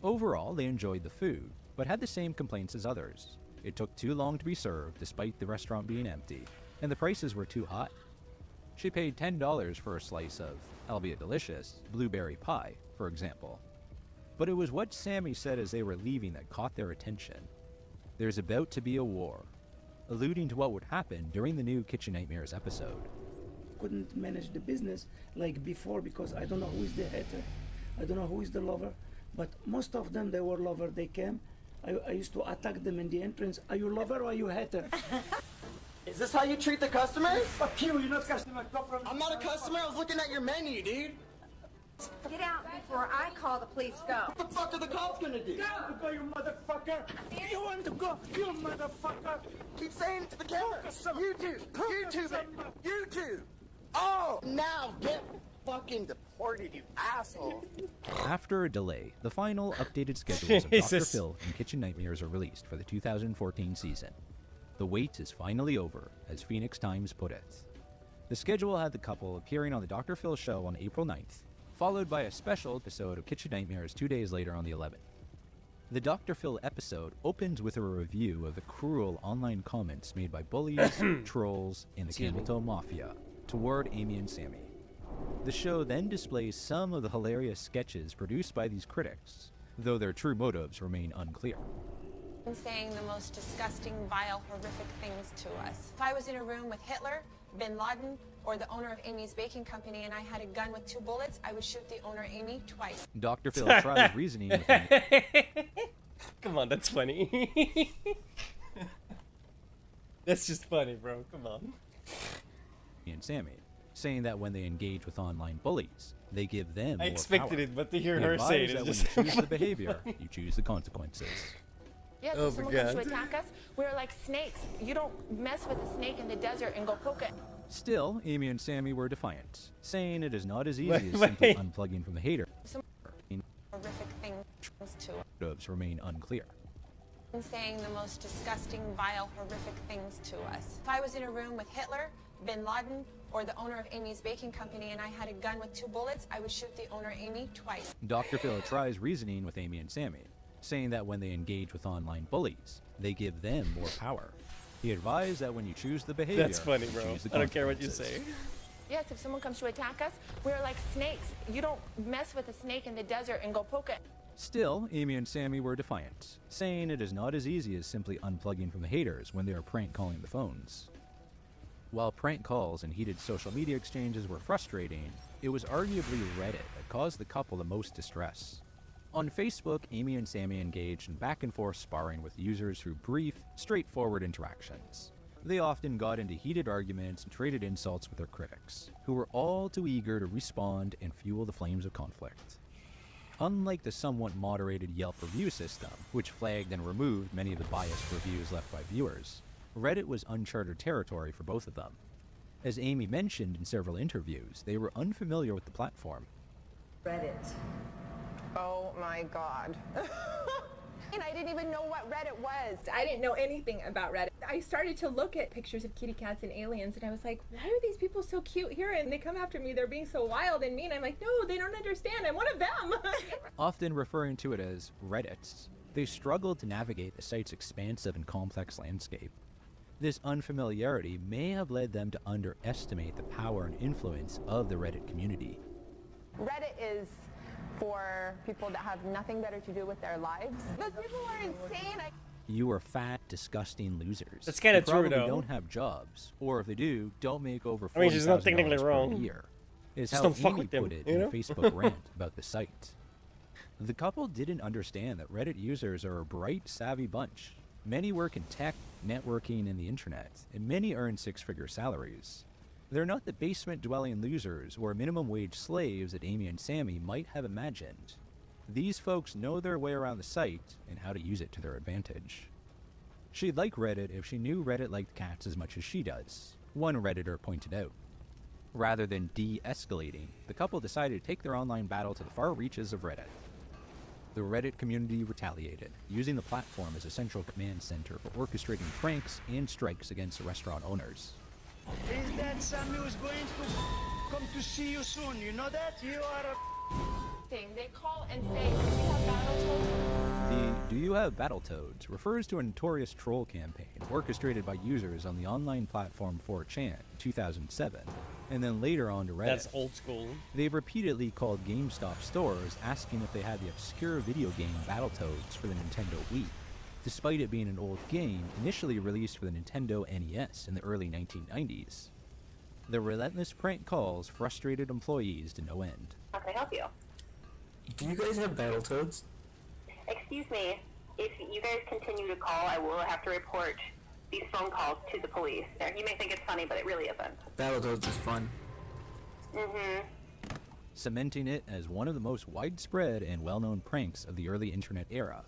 Overall, they enjoyed the food, but had the same complaints as others. It took too long to be served despite the restaurant being empty, and the prices were too high. She paid $10 for a slice of, albeit delicious, blueberry pie, for example. But it was what Sammy said as they were leaving that caught their attention. There's about to be a war, alluding to what would happen during the new Kitchen Nightmares episode. Couldn't manage the business like before because I don't know who is the hater, I don't know who is the lover, but most of them, they were lover. They came, I used to attack them in the entrance. Are you lover or are you hater? Is this how you treat the customers? Fuck you, you're not customer. I'm not a customer, I was looking at your menu, dude. Get out before I call the police. Go. What the fuck are the cops gonna do? Go, you motherfucker! You want to go, you motherfucker! Keep saying it to the camera. YouTube, YouTube. Oh, now get fucking deported, you asshole. After a delay, the final updated schedules of Dr. Phil and Kitchen Nightmares are released for the 2014 season. The wait is finally over, as Phoenix Times put it. The schedule had the couple appearing on the Dr. Phil show on April 9th, followed by a special episode of Kitchen Nightmares 2 days later on the 11th. The Dr. Phil episode opens with a review of the cruel online comments made by bullies, trolls, and the Campbelltown Mafia toward Amy and Sammy. The show then displays some of the hilarious sketches produced by these critics, though their true motives remain unclear. Saying the most disgusting, vile, horrific things to us. If I was in a room with Hitler, Bin Laden, or the owner of Amy's Baking Company and I had a gun with 2 bullets, I would shoot the owner, Amy, twice. Dr. Phil tries reasoning with him. Come on, that's funny. That's just funny, bro. Come on. And Sammy, saying that when they engage with online bullies, they give them more I expected power. it, but to hear They her say advise it that is when just you choose the behavior, you choose the consequences. Yes, if someone comes to attack us, we're like snakes. You don't mess with a snake in the desert and go poke it. Still, Amy and Sammy were defiant, saying it is not as easy Wait, as simply wait. unplugging from the hater. Horrific things to us. Motives remain unclear. Saying the most disgusting, vile, horrific things to us. If I was in a room with Hitler, Bin Laden, or the owner of Amy's Baking Company and I had a gun with 2 bullets, I would shoot the owner, Amy, twice. Dr. Phil tries reasoning with Amy and Sammy, saying that when they engage with online bullies, they give them more power. He advised that when you choose the behavior, That's funny, you bro. choose the I don't care what you consequences. say. Yes, if someone comes to attack us, we're like snakes. You don't mess with a snake in the desert and go poke it. Still, Amy and Sammy were defiant, saying it is not as easy as simply unplugging from the haters when they are prank calling the phones. While prank calls and heated social media exchanges were frustrating, it was arguably Reddit that caused the couple the most distress. On Facebook, Amy and Sammy engaged in back-and-forth sparring with users through brief, straightforward interactions. They often got into heated arguments and traded insults with their critics, who were all too eager to respond and fuel the flames of conflict. Unlike the somewhat moderated Yelp review system, which flagged and removed many of the biased reviews left by viewers, Reddit was uncharted territory for both of them. As Amy mentioned in several interviews, they were unfamiliar with the platform. Reddit. Oh my God. And I didn't even know what Reddit was. I didn't know anything about Reddit. I started to look at pictures of kitty cats and aliens, and I was like, why are these people so cute here? And they come after me, they're being so wild and mean. I'm like, no, they don't understand. I'm one of them. Often referring to it as Reddits, they struggled to navigate the site's expansive and complex landscape. This unfamiliarity may have led them to underestimate the power and influence of the Reddit community. Reddit is for people that have nothing better to do with their lives. Those people are insane. You are fat, disgusting losers. That's kinda who true, probably though. don't have jobs, or if they do, don't make over I mean, she's not $40,000 technically per wrong. year. Is Just how don't fuck Amy with them, put it you in know? a Facebook rant about the site. The couple didn't understand that Reddit users are a bright, savvy bunch. Many work in tech, networking, and the internet, and many earn 6-figure salaries. They're not the basement-dwelling losers or minimum wage slaves that Amy and Sammy might have imagined. These folks know their way around the site and how to use it to their advantage. She'd like Reddit if she knew Reddit liked cats as much as she does, one Redditor pointed out. Rather than de-escalating, the couple decided to take their online battle to the far reaches of Reddit. The Reddit community retaliated, using the platform as a central command center for orchestrating pranks and strikes against the restaurant owners. Is that Sammy who's going to come to see you soon? You know that? You are a... They call and say, we have battle toads. The "Do You Have Battletoads refers to a notorious troll campaign orchestrated by users on the online platform 4chan in 2007, and then later on to Reddit. That's old school. They've repeatedly called GameStop stores asking if they had the obscure video game Battletoads for the Nintendo Wii, despite it being an old game initially released for the Nintendo NES in the early 1990s. The relentless prank calls frustrated employees to no end. How can I help you? Do you guys have Battletoads? Excuse me, if you guys continue to call, I will have to report these phone calls to the police. You may think it's funny, but it really isn't. Battletoads is fun. Cementing it as one of the most widespread and well-known pranks of the early internet era.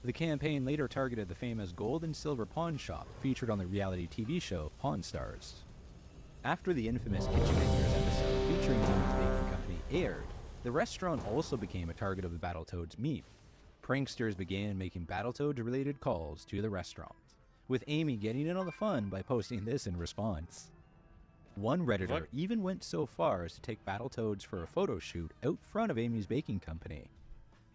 The campaign later targeted the famous gold and silver pawn shop featured on the reality TV show Pawn Stars. After the infamous Kitchen Nightmares episode featuring Amy's Baking Company aired, the restaurant also became a target of the Battletoads meme. Pranksters began making Battletoads-related calls to the restaurant, with Amy getting in on the fun by posting this in response. One Redditor even went so far as to take Battletoads for a photo shoot out front of Amy's Baking Company.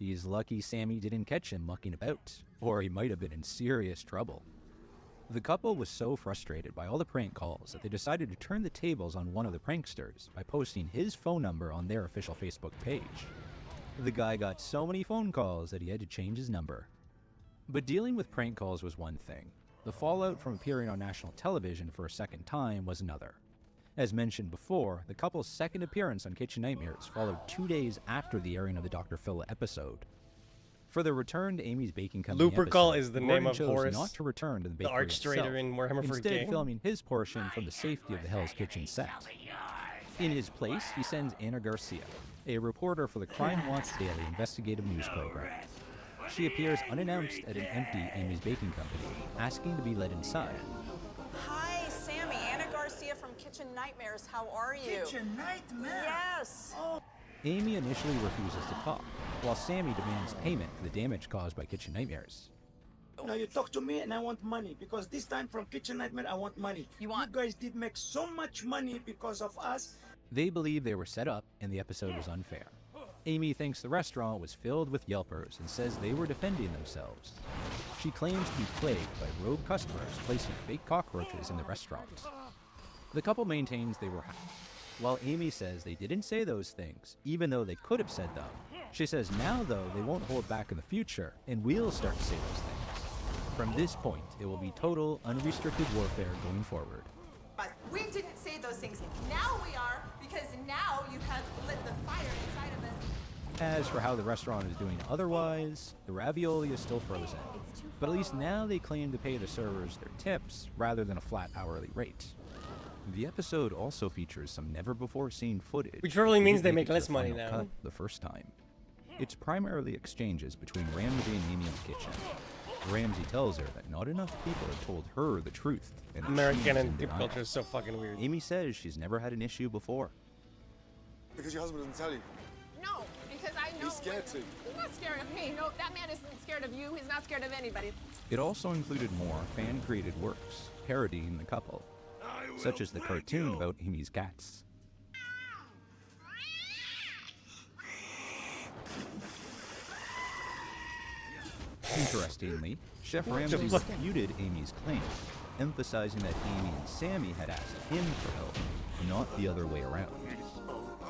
He's lucky Sammy didn't catch him mucking about, or he might have been in serious trouble. The couple was so frustrated by all the prank calls that they decided to turn the tables on one of the pranksters by posting his phone number on their official Facebook page. The guy got so many phone calls that he had to change his number. But dealing with prank calls was one thing. The fallout from appearing on national television for a second time was another. As mentioned before, the couple's second appearance on Kitchen Nightmares followed 2 days after the airing of the Dr. Phil episode. For the return to Amy's Baking Company Lupercal episode, is the Gordon name of chose Horace, not to return to the bakery arch-trader itself, in Warhammer 40K. instead filming his portion from the safety of the Hell's Kitchen set. In his place, he sends Anna Garcia, a reporter for the Crime Watch Daily investigative news program. She appears unannounced at an empty Amy's Baking Company, asking to be let inside. Hi, Sammy. Anna Garcia from Kitchen Nightmares. How are you? Kitchen Nightmares? Yes. Oh. Amy initially refuses to talk, while Sammy demands payment for the damage caused by Kitchen Nightmares. No, you talk to me and I want money, because this time from Kitchen Nightmare I want money. You guys did make so much money because of us. They believe they were set up and the episode was unfair. Amy thinks the restaurant was filled with Yelpers and says they were defending themselves. She claims to be plagued by rogue customers placing fake cockroaches in the restaurant. The couple maintains they were hacked, while Amy says they didn't say those things, even though they could have said them. She says now, though, they won't hold back in the future, and we'll start to say those things. From this point, it will be total, unrestricted warfare going forward. We didn't say those things. Now we are, because now you have lit the fire inside of us. As for how the restaurant is doing otherwise, the ravioli is still frozen. But at least now they claim to pay the servers their tips rather than a flat hourly rate. The episode also features some never-before-seen footage. Which probably means they made make it to less the money final now. cut the first time. It's primarily exchanges between Ramsey and Amy in the kitchen. Ramsey tells her that not enough people have told her the truth. And that American she's and in tip denial. culture is so fucking weird. Amy says she's never had an issue before. Because your husband doesn't tell you. No, because I know. He's scared too. He's not scared of me. No, that man isn't scared of you. He's not scared of anybody. It also included more fan-created works, parodying the couple, such as the cartoon about Amy's cats. Interestingly, Chef Ramsay disputed Amy's claim, emphasizing that Amy and Sammy had asked him for help, not the other way around.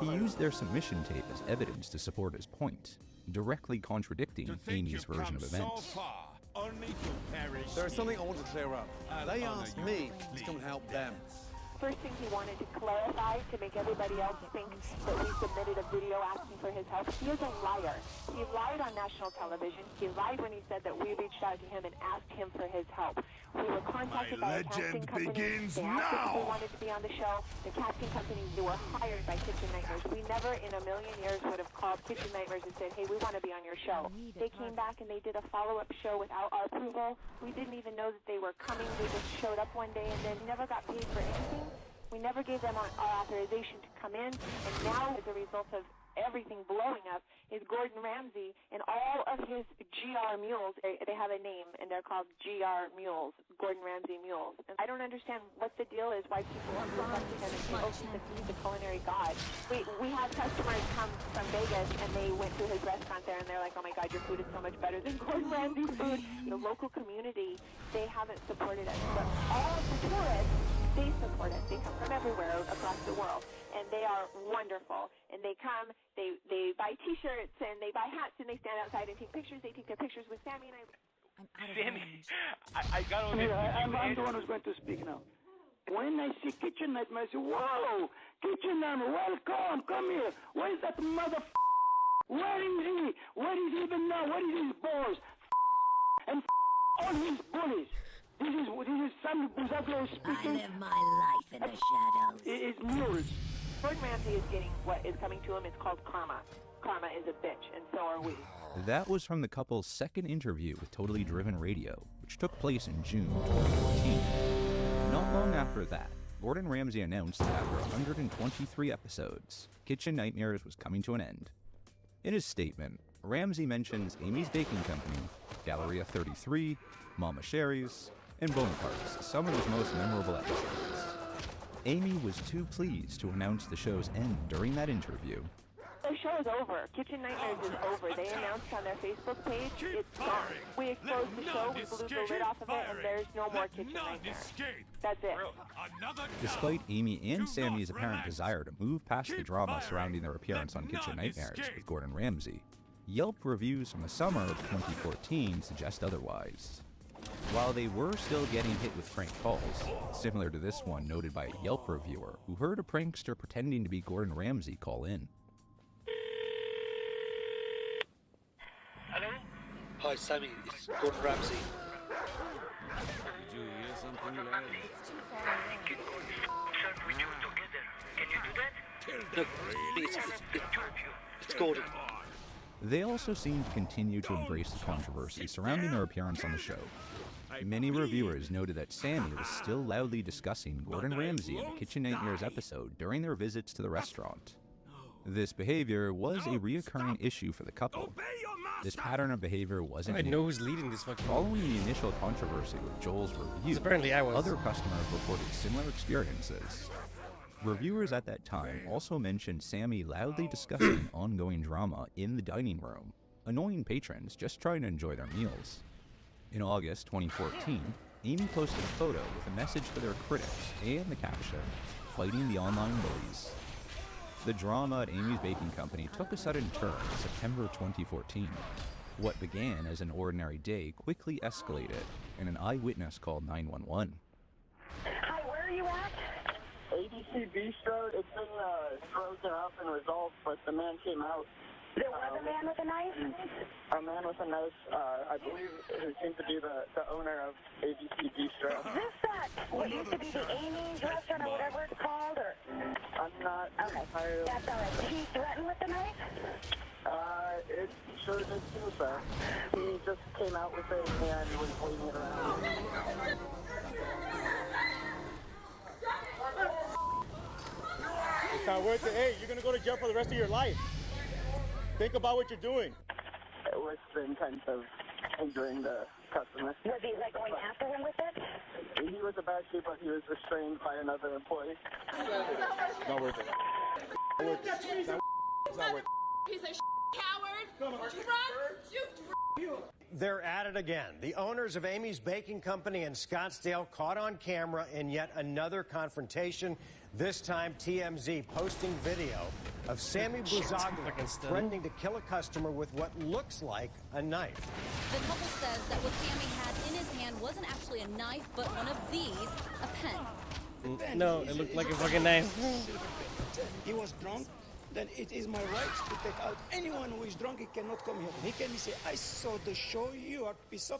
He used their submission tape as evidence to support his point, directly contradicting Amy's version of events. There is something I want to clear up. They asked me to come and help them. First thing he wanted to clarify to make everybody else think that we submitted a video asking for his help. He is a liar. He lied on national television. He lied when he said that we reached out to him and asked him for his help. We were contacted by a casting company. They asked us if they wanted to be on the show. The casting company, they were hired by Kitchen Nightmares. We never in a million years would have called Kitchen Nightmares and said, hey, we want to be on your show. They came back and they did a follow-up show without our approval. We didn't even know that they were coming. They just showed up one day and then never got paid for anything. We never gave them our authorization to come in, and now, as a result of everything blowing up is Gordon Ramsay and all of his GR mules. They have a name, and they're called GR mules, Gordon Ramsay mules. And I don't understand what the deal is, why people are look up to him and say, oh, he's the culinary god. We have customers come from Vegas, and they went to his restaurant there, and they're like, oh my God, your food is so much better than Gordon Ramsay's food. The local community, they haven't supported us. But all of the tourists, they support us. They come from everywhere across the world, and they are wonderful. And they come, they buy T-shirts, and they buy hats, and they stand outside and take pictures. They take their pictures with Sammy and I. Sammy, I got on this. I'm the one who's going to speak now. When I see Kitchen Nightmare, I say, whoa, Kitchen Nightmare, welcome, come here. Where is that mother? Where is he? Where is he even now? Where is his boss? And all his bullies. This is Sammy Buzaglo speaking. I live my life in the shadows. It is mules. Gordon Ramsay is getting what is coming to him. It's called karma. Karma is a bitch, and so are we. That was from the couple's second interview with Totally Driven Radio, which took place in June 2014. Not long after that, Gordon Ramsay announced that after 123 episodes, Kitchen Nightmares was coming to an end. In his statement, Ramsay mentions Amy's Baking Company, Galleria 33, Mama Sherry's, and Bonaparte's as some of his most memorable episodes. Amy was too pleased to announce the show's end during that interview. The show is over. Kitchen Nightmares is over. They announced on their Facebook page, it's gone. We exposed the show, we blew the lid off of it, and there's no more Kitchen Nightmares. That's it. Despite Amy and Sammy's apparent desire to move past the drama surrounding their appearance on Kitchen Nightmares with Gordon Ramsay, Yelp reviews from the summer of 2014 suggest otherwise. While they were still getting hit with prank calls, similar to this one noted by a Yelp reviewer who heard a prankster pretending to be Gordon Ramsay call in. Hello? Hi, Sammy. It's Gordon Ramsay. Did you hear something, lad? We do together. Can you do that? No, it's Gordon. They also seemed to continue to embrace the controversy surrounding their appearance on the show. Many reviewers noted that Sammy was still loudly discussing Gordon Ramsay in the Kitchen Nightmares episode during their visits to the restaurant. This behavior was a reoccurring issue for the couple. This pattern of behavior wasn't I new. know who's leading this fucking. Following the initial controversy with Joel's review, apparently I was. Other customers reported similar experiences. Reviewers at that time also mentioned Sammy loudly discussing ongoing drama in the dining room, annoying patrons just trying to enjoy their meals. In August 2014, Amy posted a photo with a message for their critics and the caption, "Fighting the online bullies." The drama at Amy's Baking Company took a sudden turn in September 2014. What began as an ordinary day quickly escalated, and an eyewitness called 911. Hi, where are you at? ABC Bistro, it's been frozen up and resolved, but the man came out. There was a man with a knife? A man with a knife, I believe, who seemed to be the owner of ABC Bistro. Is this that, what used to be the Amy's restaurant or whatever it's called, or? I'm not entirely... That's all right. Did he threaten with the knife? It sure did seem so. He just came out with it and was waving it around. It's not worth it. Hey, you're gonna go to jail for the rest of your life. Think about what you're doing. What's the intent of injuring the customer? Was he like going after him with it? He was a bad kid, but he was restrained by another employee. It's not worth it. Not worth it. It's not worth it. Piece of coward! You They're at it again. The owners of Amy's Baking Company in Scottsdale caught on camera in yet another confrontation. This time, TMZ posting video of Sammy Buzaglo threatening to kill a customer with what looks like a knife. The couple says that what Sammy had in his hand wasn't actually a knife, but one of these, a pen. No, it looked like a fucking knife. He was drunk. Then it is my right to take out anyone who is drunk. He cannot come here. He can say, I saw the show, you are a piece of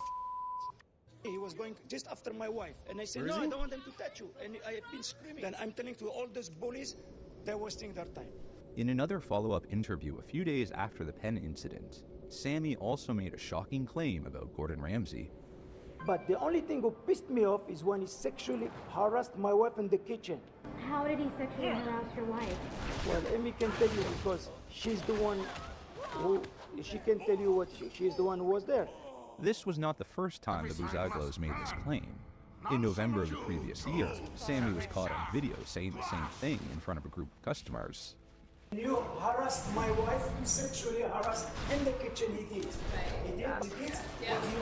He was going just after my wife. And I said, no, I don't want them to touch you. And I have been screaming. Then I'm telling to all those bullies, they're wasting their time. In another follow-up interview a few days after the pen incident, Sammy also made a shocking claim about Gordon Ramsay. But the only thing who pissed me off is when he sexually harassed my wife in the kitchen. How did he sexually harass your wife? Well, Amy can tell you because she's the one who, she can tell you what she's the one who was there. This was not the first time the Buzaglos made this claim. In November of the previous year, Sammy was caught on video saying the same thing in front of a group of customers. You harassed my wife, you sexually harassed in the kitchen. He did. He did.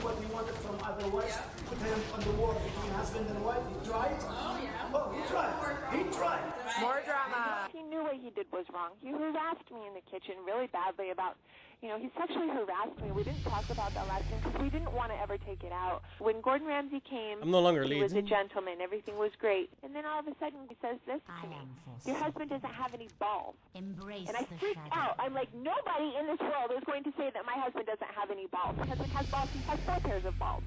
What he wanted from other wives, put him on the war between husband and wife. He tried. Oh, yeah. Oh, he tried. He tried. More drama. He knew what he did was wrong. He harassed me in the kitchen really badly about, he sexually harassed me. We didn't talk about that last time because we didn't want to ever take it out. When Gordon Ramsay came, I'm no longer he lead. was a gentleman. Everything was great. And then all of a sudden he says this to me. Your husband doesn't have any balls. Embrace and I freaked out. I'm like, nobody in this world is going to say that my husband doesn't have any balls. My husband has balls. He has 4 pairs of balls.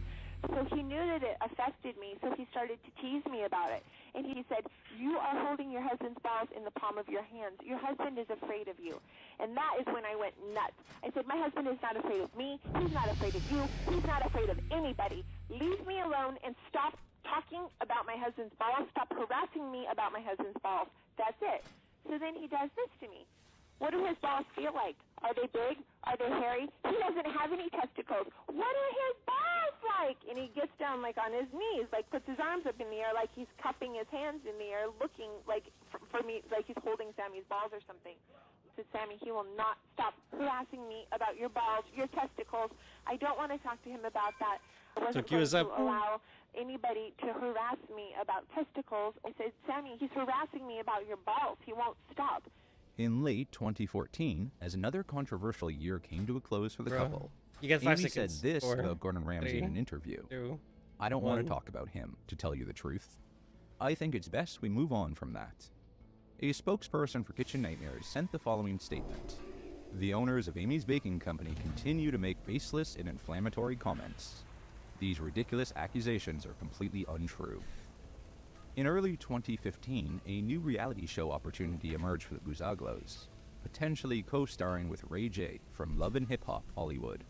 So he knew that it affected me, so he started to tease me about it. And he said, you are holding your husband's balls in the palm of your hands. Your husband is afraid of you. And that is when I went nuts. I said, my husband is not afraid of me. He's not afraid of you. He's not afraid of anybody. Leave me alone and stop talking about my husband's balls. Stop harassing me about my husband's balls. That's it. So then he does this to me. What do his balls feel like? Are they big? Are they hairy? He doesn't have any testicles. What are his balls like? And he gets down like on his knees, like puts his arms up in the air like he's cupping his hands in the air, looking like for me like he's holding Sammy's balls or something. I said, Sammy, he will not stop harassing me about your balls, your testicles. I don't want to talk to him about that. I wasn't going to allow anybody to harass me about testicles. I said, Sammy, he's harassing me about your balls. He won't stop. In late 2014, as another controversial year came to a close for the couple, you get 5 Amy seconds. said this 4, about Gordon Ramsay in 3, an interview. 2, I don't want 1. to talk about him, to tell you the truth. I think it's best we move on from that. A spokesperson for Kitchen Nightmares sent the following statement. The owners of Amy's Baking Company continue to make baseless and inflammatory comments. These ridiculous accusations are completely untrue. In early 2015, a new reality show opportunity emerged for the Buzaglos, potentially co-starring with Ray J from Love and Hip Hop Hollywood.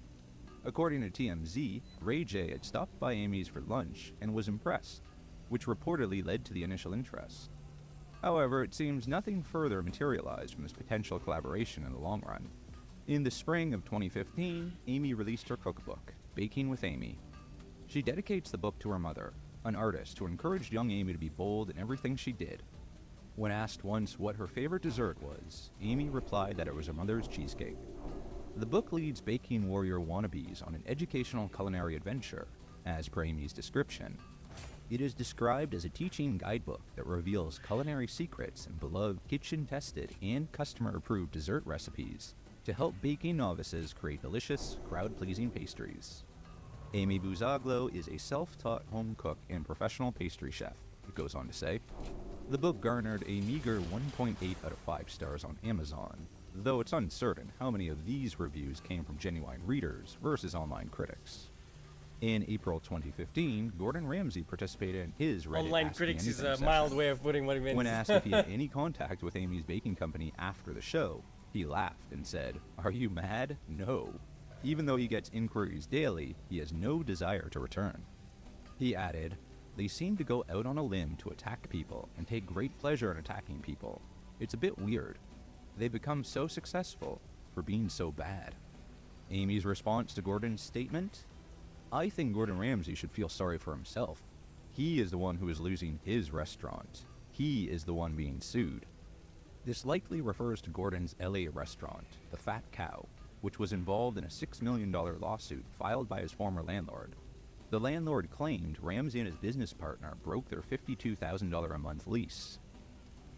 According to TMZ, Ray J had stopped by Amy's for lunch and was impressed, which reportedly led to the initial interest. However, it seems nothing further materialized from this potential collaboration in the long run. In the spring of 2015, Amy released her cookbook, Baking with Amy. She dedicates the book to her mother, an artist who encouraged young Amy to be bold in everything she did. When asked once what her favorite dessert was, Amy replied that it was her mother's cheesecake. The book leads baking warrior wannabes on an educational culinary adventure, as per Amy's description. It is described as a teaching guidebook that reveals culinary secrets and beloved kitchen-tested and customer-approved dessert recipes to help baking novices create delicious, crowd-pleasing pastries. Amy Buzaglo is a self-taught home cook and professional pastry chef, it goes on to say. The book garnered a meager 1.8 out of 5 stars on Amazon, though it's uncertain how many of these reviews came from genuine readers versus online critics. In April 2015, Gordon Ramsay participated in his Reddit Online Ask Me critics is Anything a mild session. way of putting what he means. When asked if he had any contact with Amy's Baking Company after the show, he laughed and said, "Are you mad? No." Even though he gets inquiries daily, he has no desire to return. He added, "They seem to go out on a limb to attack people and take great pleasure in attacking people. It's a bit weird. They become so successful for being so bad." Amy's response to Gordon's statement? "I think Gordon Ramsay should feel sorry for himself. He is the one who is losing his restaurant. He is the one being sued." This likely refers to Gordon's LA restaurant, The Fat Cow, which was involved in a $6 million lawsuit filed by his former landlord. The landlord claimed Ramsay and his business partner broke their $52,000 a month lease.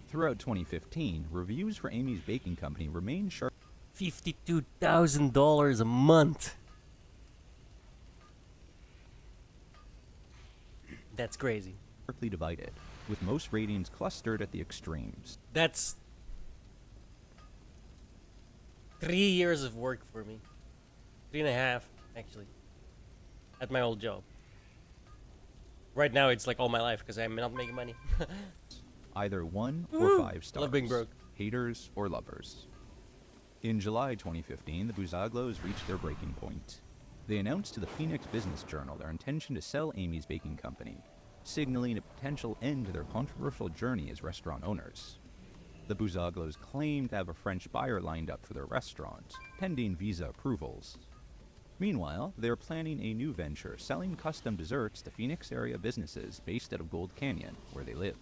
Throughout 2015, reviews for Amy's Baking Company remained sharp. $52,000 a month. That's crazy. Sharply divided, with most ratings clustered at the extremes. That's 3 years of work for me. 3.5, actually. At my old job. Right now, it's like all my life because I'm not making money. Either 1 or Woo! 5 stars. Love being broke. Haters or lovers. In July 2015, the Buzaglos reached their breaking point. They announced to the Phoenix Business Journal their intention to sell Amy's Baking Company, signaling a potential end to their controversial journey as restaurant owners. The Buzaglos claimed to have a French buyer lined up for their restaurant, pending visa approvals. Meanwhile, they're planning a new venture selling custom desserts to Phoenix area businesses based out of Gold Canyon, where they live.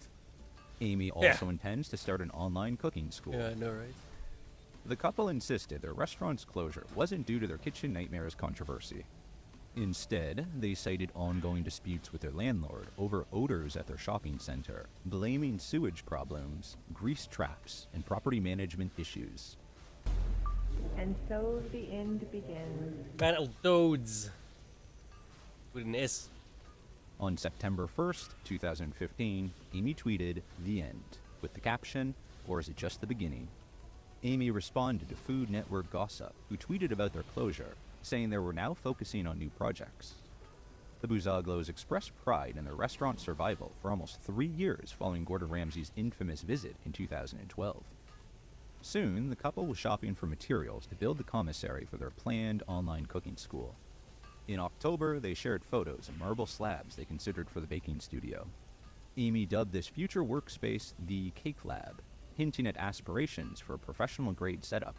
Amy also intends to start an online cooking school. Yeah, I know, right? The couple insisted their restaurant's closure wasn't due to their kitchen nightmares controversy. Instead, they cited ongoing disputes with their landlord over odors at their shopping center, blaming sewage problems, grease traps, and property management issues. And so the end begins. Battletoads. With an S. On September 1st, 2015, Amy tweeted, "The end," with the caption, "Or is it just the beginning?" Amy responded to Food Network Gossip, who tweeted about their closure, saying they were now focusing on new projects. The Buzaglos expressed pride in their restaurant's survival for almost 3 years following Gordon Ramsay's infamous visit in 2012. Soon, the couple was shopping for materials to build the commissary for their planned online cooking school. In October, they shared photos of marble slabs they considered for the baking studio. Amy dubbed this future workspace the Cake Lab, hinting at aspirations for a professional-grade setup.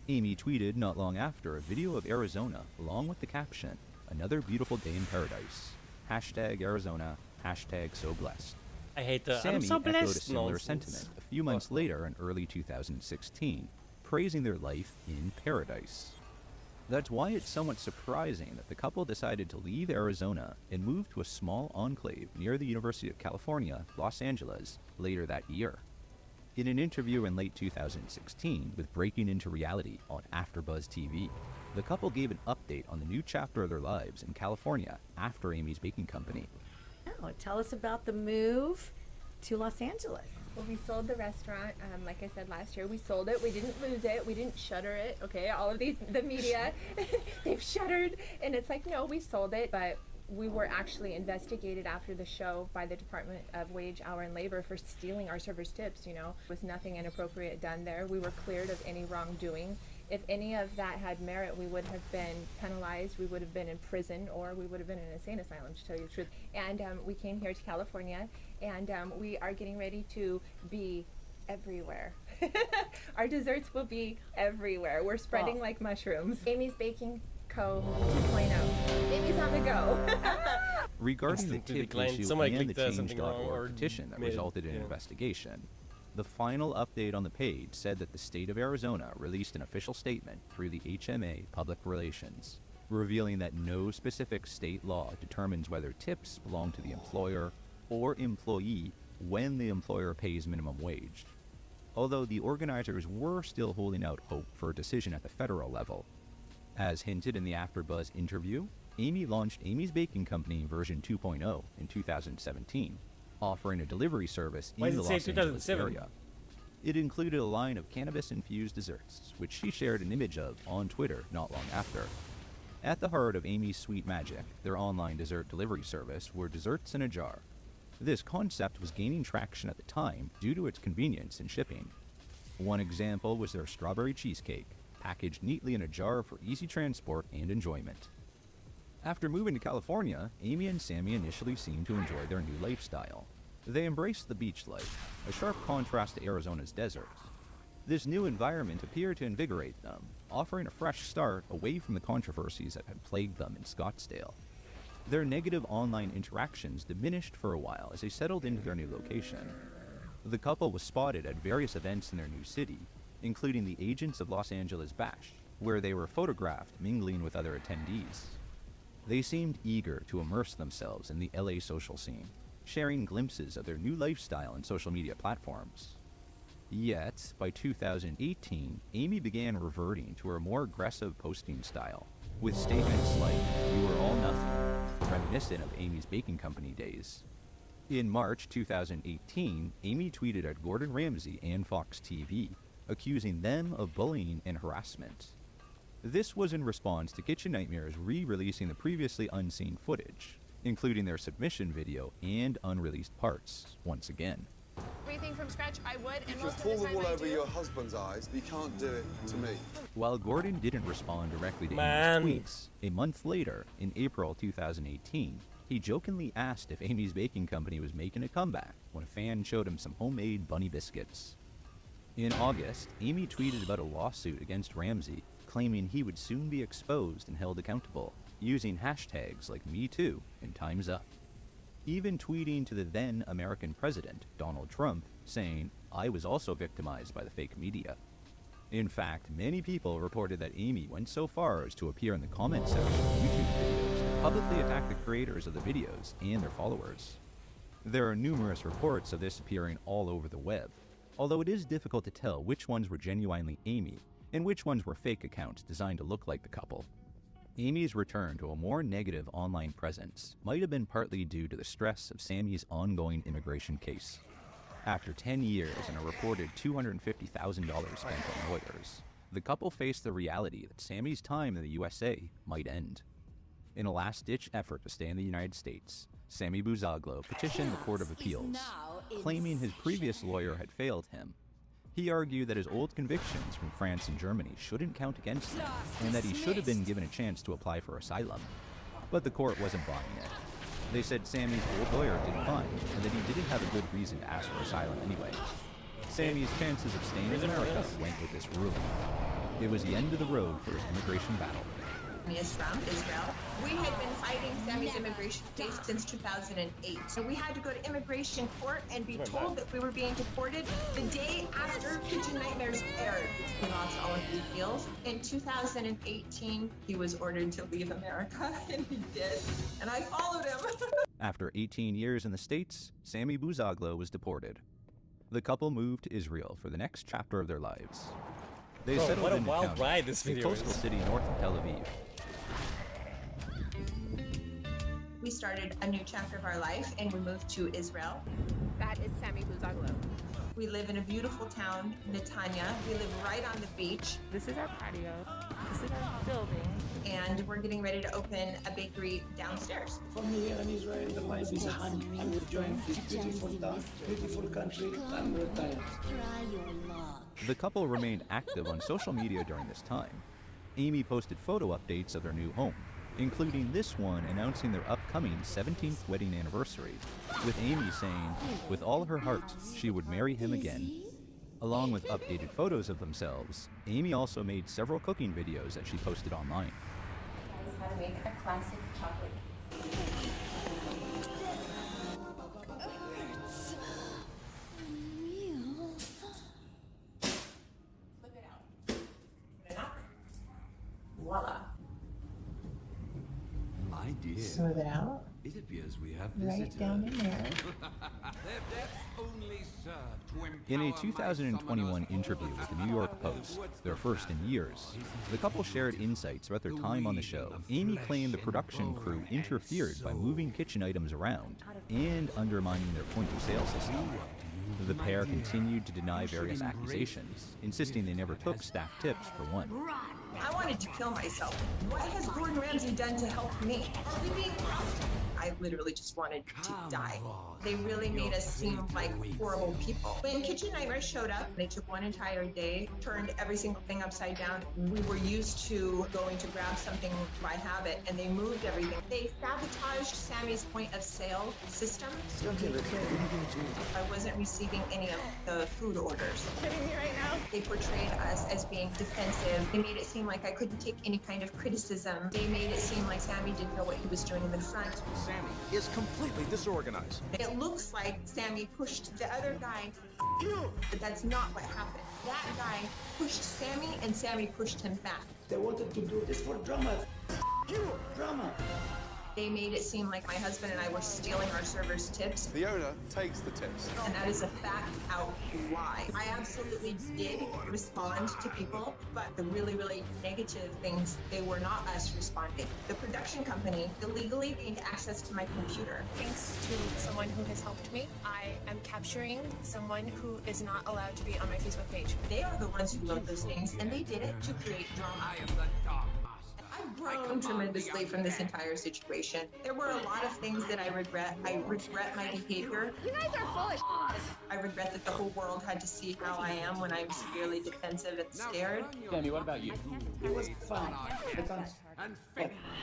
Amy tweeted not long after a video of Arizona along with the caption, "Another beautiful day in paradise. Hashtag Arizona, hashtag so blessed." I hate the Sammy I'm so echoed blessed a similar nonsense. sentiment a few months later in early 2016, praising their life in paradise. That's why it's somewhat surprising that the couple decided to leave Arizona and move to a small enclave near the University of California, Los Angeles, later that year. In an interview in late 2016 with Breaking Into Reality on AfterBuzz TV, the couple gave an update on the new chapter of their lives in California after Amy's Baking Company. Oh, tell us about the move to Los Angeles. Well, we sold the restaurant, like I said last year. We sold it. We didn't lose it. We didn't shutter it. Okay, all of the media, they've shuttered, and it's like, no, we sold it, but we were actually investigated after the show by the Department of Wage, Hour, and Labor for stealing our servers' tips. You know, there was nothing inappropriate done there. We were cleared of any wrongdoing. If any of that had merit, we would have been penalized, we would have been in prison, or we would have been in an insane asylum, to tell you the truth. And we came here to California, and we are getting ready to be everywhere. Our desserts will be everywhere. We're spreading like mushrooms. Amy's Baking Co. 2.0. Amy's on the go. Regarding the Instantly tip declined. issue Somebody and the clicked something wrong Change.org or petition that made it- resulted in an yeah. investigation, the final update on the page said that the state of Arizona released an official statement through the HMA Public Relations, revealing that no specific state law determines whether tips belong to the employer or employee when the employer pays minimum wage. Although the organizers were still holding out hope for a decision at the federal level. As hinted in the AfterBuzz interview, Amy launched Amy's Baking Company version 2.0 in 2017, offering a delivery service Why in does the it say Los Angeles 2007? area. It included a line of cannabis-infused desserts, which she shared an image of on Twitter not long after. At the heart of Amy's Sweet Magic, their online dessert delivery service, were desserts in a jar. This concept was gaining traction at the time due to its convenience in shipping. One example was their strawberry cheesecake, packaged neatly in a jar for easy transport and enjoyment. After moving to California, Amy and Sammy initially seemed to enjoy their new lifestyle. They embraced the beach life, a sharp contrast to Arizona's deserts. This new environment appeared to invigorate them, offering a fresh start away from the controversies that had plagued them in Scottsdale. Their negative online interactions diminished for a while as they settled into their new location. The couple was spotted at various events in their new city, including the Agents of Los Angeles Bash, where they were photographed mingling with other attendees. They seemed eager to immerse themselves in the LA social scene, sharing glimpses of their new lifestyle on social media platforms. Yet, by 2018, Amy began reverting to her more aggressive posting style, with statements like, "You are all nothing," reminiscent of Amy's Baking Company days. In March 2018, Amy tweeted at Gordon Ramsay and Fox TV, accusing them of bullying and harassment. This was in response to Kitchen Nightmares re-releasing the previously unseen footage, including their submission video and unreleased parts, once again. Everything from scratch, I would, and You can most of pull the the time wool I over do. your husband's eyes, but you can't do it to me. While Gordon didn't respond directly to Man. Amy's tweets, a month later, in April 2018, he jokingly asked if Amy's Baking Company was making a comeback when a fan showed him some homemade bunny biscuits. In August, Amy tweeted about a lawsuit against Ramsey, claiming he would soon be exposed and held accountable, using hashtags like #MeToo and Time's Up. Even tweeting to the then American president, Donald Trump, saying, "I was also victimized by the fake media." In fact, many people reported that Amy went so far as to appear in the comment section of YouTube videos and publicly attack the creators of the videos and their followers. There are numerous reports of this appearing all over the web, although it is difficult to tell which ones were genuinely Amy and which ones were fake accounts designed to look like the couple. Amy's return to a more negative online presence might have been partly due to the stress of Sammy's ongoing immigration case. After 10 years and a reported $250,000 spent on lawyers, the couple faced the reality that Sammy's time in the USA might end. In a last-ditch effort to stay in the United States, Sammy Buzaglo petitioned the Court of Appeals, claiming his previous lawyer had failed him. He argued that his old convictions from France and Germany shouldn't count against him, and that he should have been given a chance to apply for asylum. But the court wasn't buying it. They said Sammy's old lawyer did fine, and that he didn't have a good reason to ask for asylum anyway. Sammy's chances of staying in America went with this ruling. It was the end of the road for his immigration battle. Sammy is from Israel. We had been fighting Sammy's immigration case since 2008. So we had to go to immigration court and be told that we were being deported the day after Kitchen Nightmares aired. He lost all of his deals. In 2018, he was ordered to leave America, and he did. And I followed him. After 18 years in the States, Sammy Buzaglo was deported. The couple moved to Israel for the next chapter of their lives. They Bro, settled what a in wild ride this a video coastal is. city north of Tel Aviv. We started a new chapter of our life, and we moved to Israel. That is Sammy Buzaglo. We live in a beautiful town, Netanya. We live right on the beach. This is our patio. This is our building. And we're getting ready to open a bakery downstairs. For me here in Israel, the life is a honey. I'm enjoying this beautiful town, beautiful country. I'm retired. The couple remained active on social media during this time. Amy posted photo updates of their new home, including this one announcing their upcoming 17th wedding anniversary, with Amy saying, with all her heart, she would marry him again. Along with updated photos of themselves, Amy also made several cooking videos that she posted online. This is how to make a classic chocolate. Flip it out. Put it up. Voila. My dear. Smooth it out. It appears we have Right visitors. down in there. Their deaths only serve to empower In a my 2021 summoners interview with the New York Post, their first in years, the couple shared insights about their time on the show. Amy claimed the production crew interfered by moving kitchen items around and undermining their point-of-sale system. The pair continued to deny various accusations, insisting they never took staff tips for one. I wanted to kill myself. What has Gordon Ramsay done to help me? Are we being robbed? I literally just wanted to die. They really made us seem like horrible people. When Kitchen Nightmares showed up, they took one entire day, turned every single thing upside down. We were used to going to grab something by habit, and they moved everything. They sabotaged Sammy's point of sale system. I wasn't receiving any of the food orders. Kidding me right now? They portrayed us as being defensive. They made it seem like I couldn't take any kind of criticism. They made it seem like Sammy didn't know what he was doing in the front. Sammy is completely disorganized. It looks like Sammy pushed the other guy, but that's not what happened. That guy pushed Sammy, and Sammy pushed him back. They wanted to do this for drama. Drama. They made it seem like my husband and I were stealing our servers' tips. The owner takes the tips. And that is a fact-out lie. I absolutely did respond to people, but the really, really negative things, they were not us responding. The production company illegally gained access to my computer. Thanks to someone who has helped me, I am capturing someone who is not allowed to be on my Facebook page. They are the ones who wrote those things, and they did it to create drama. I am the Dark Master. I've grown tremendously from this entire situation. There were a lot of things that I regret. I regret my behavior. You guys are foolish. I regret that the whole world had to see how I am when I'm severely defensive and scared. Sammy, what about you? It was fun.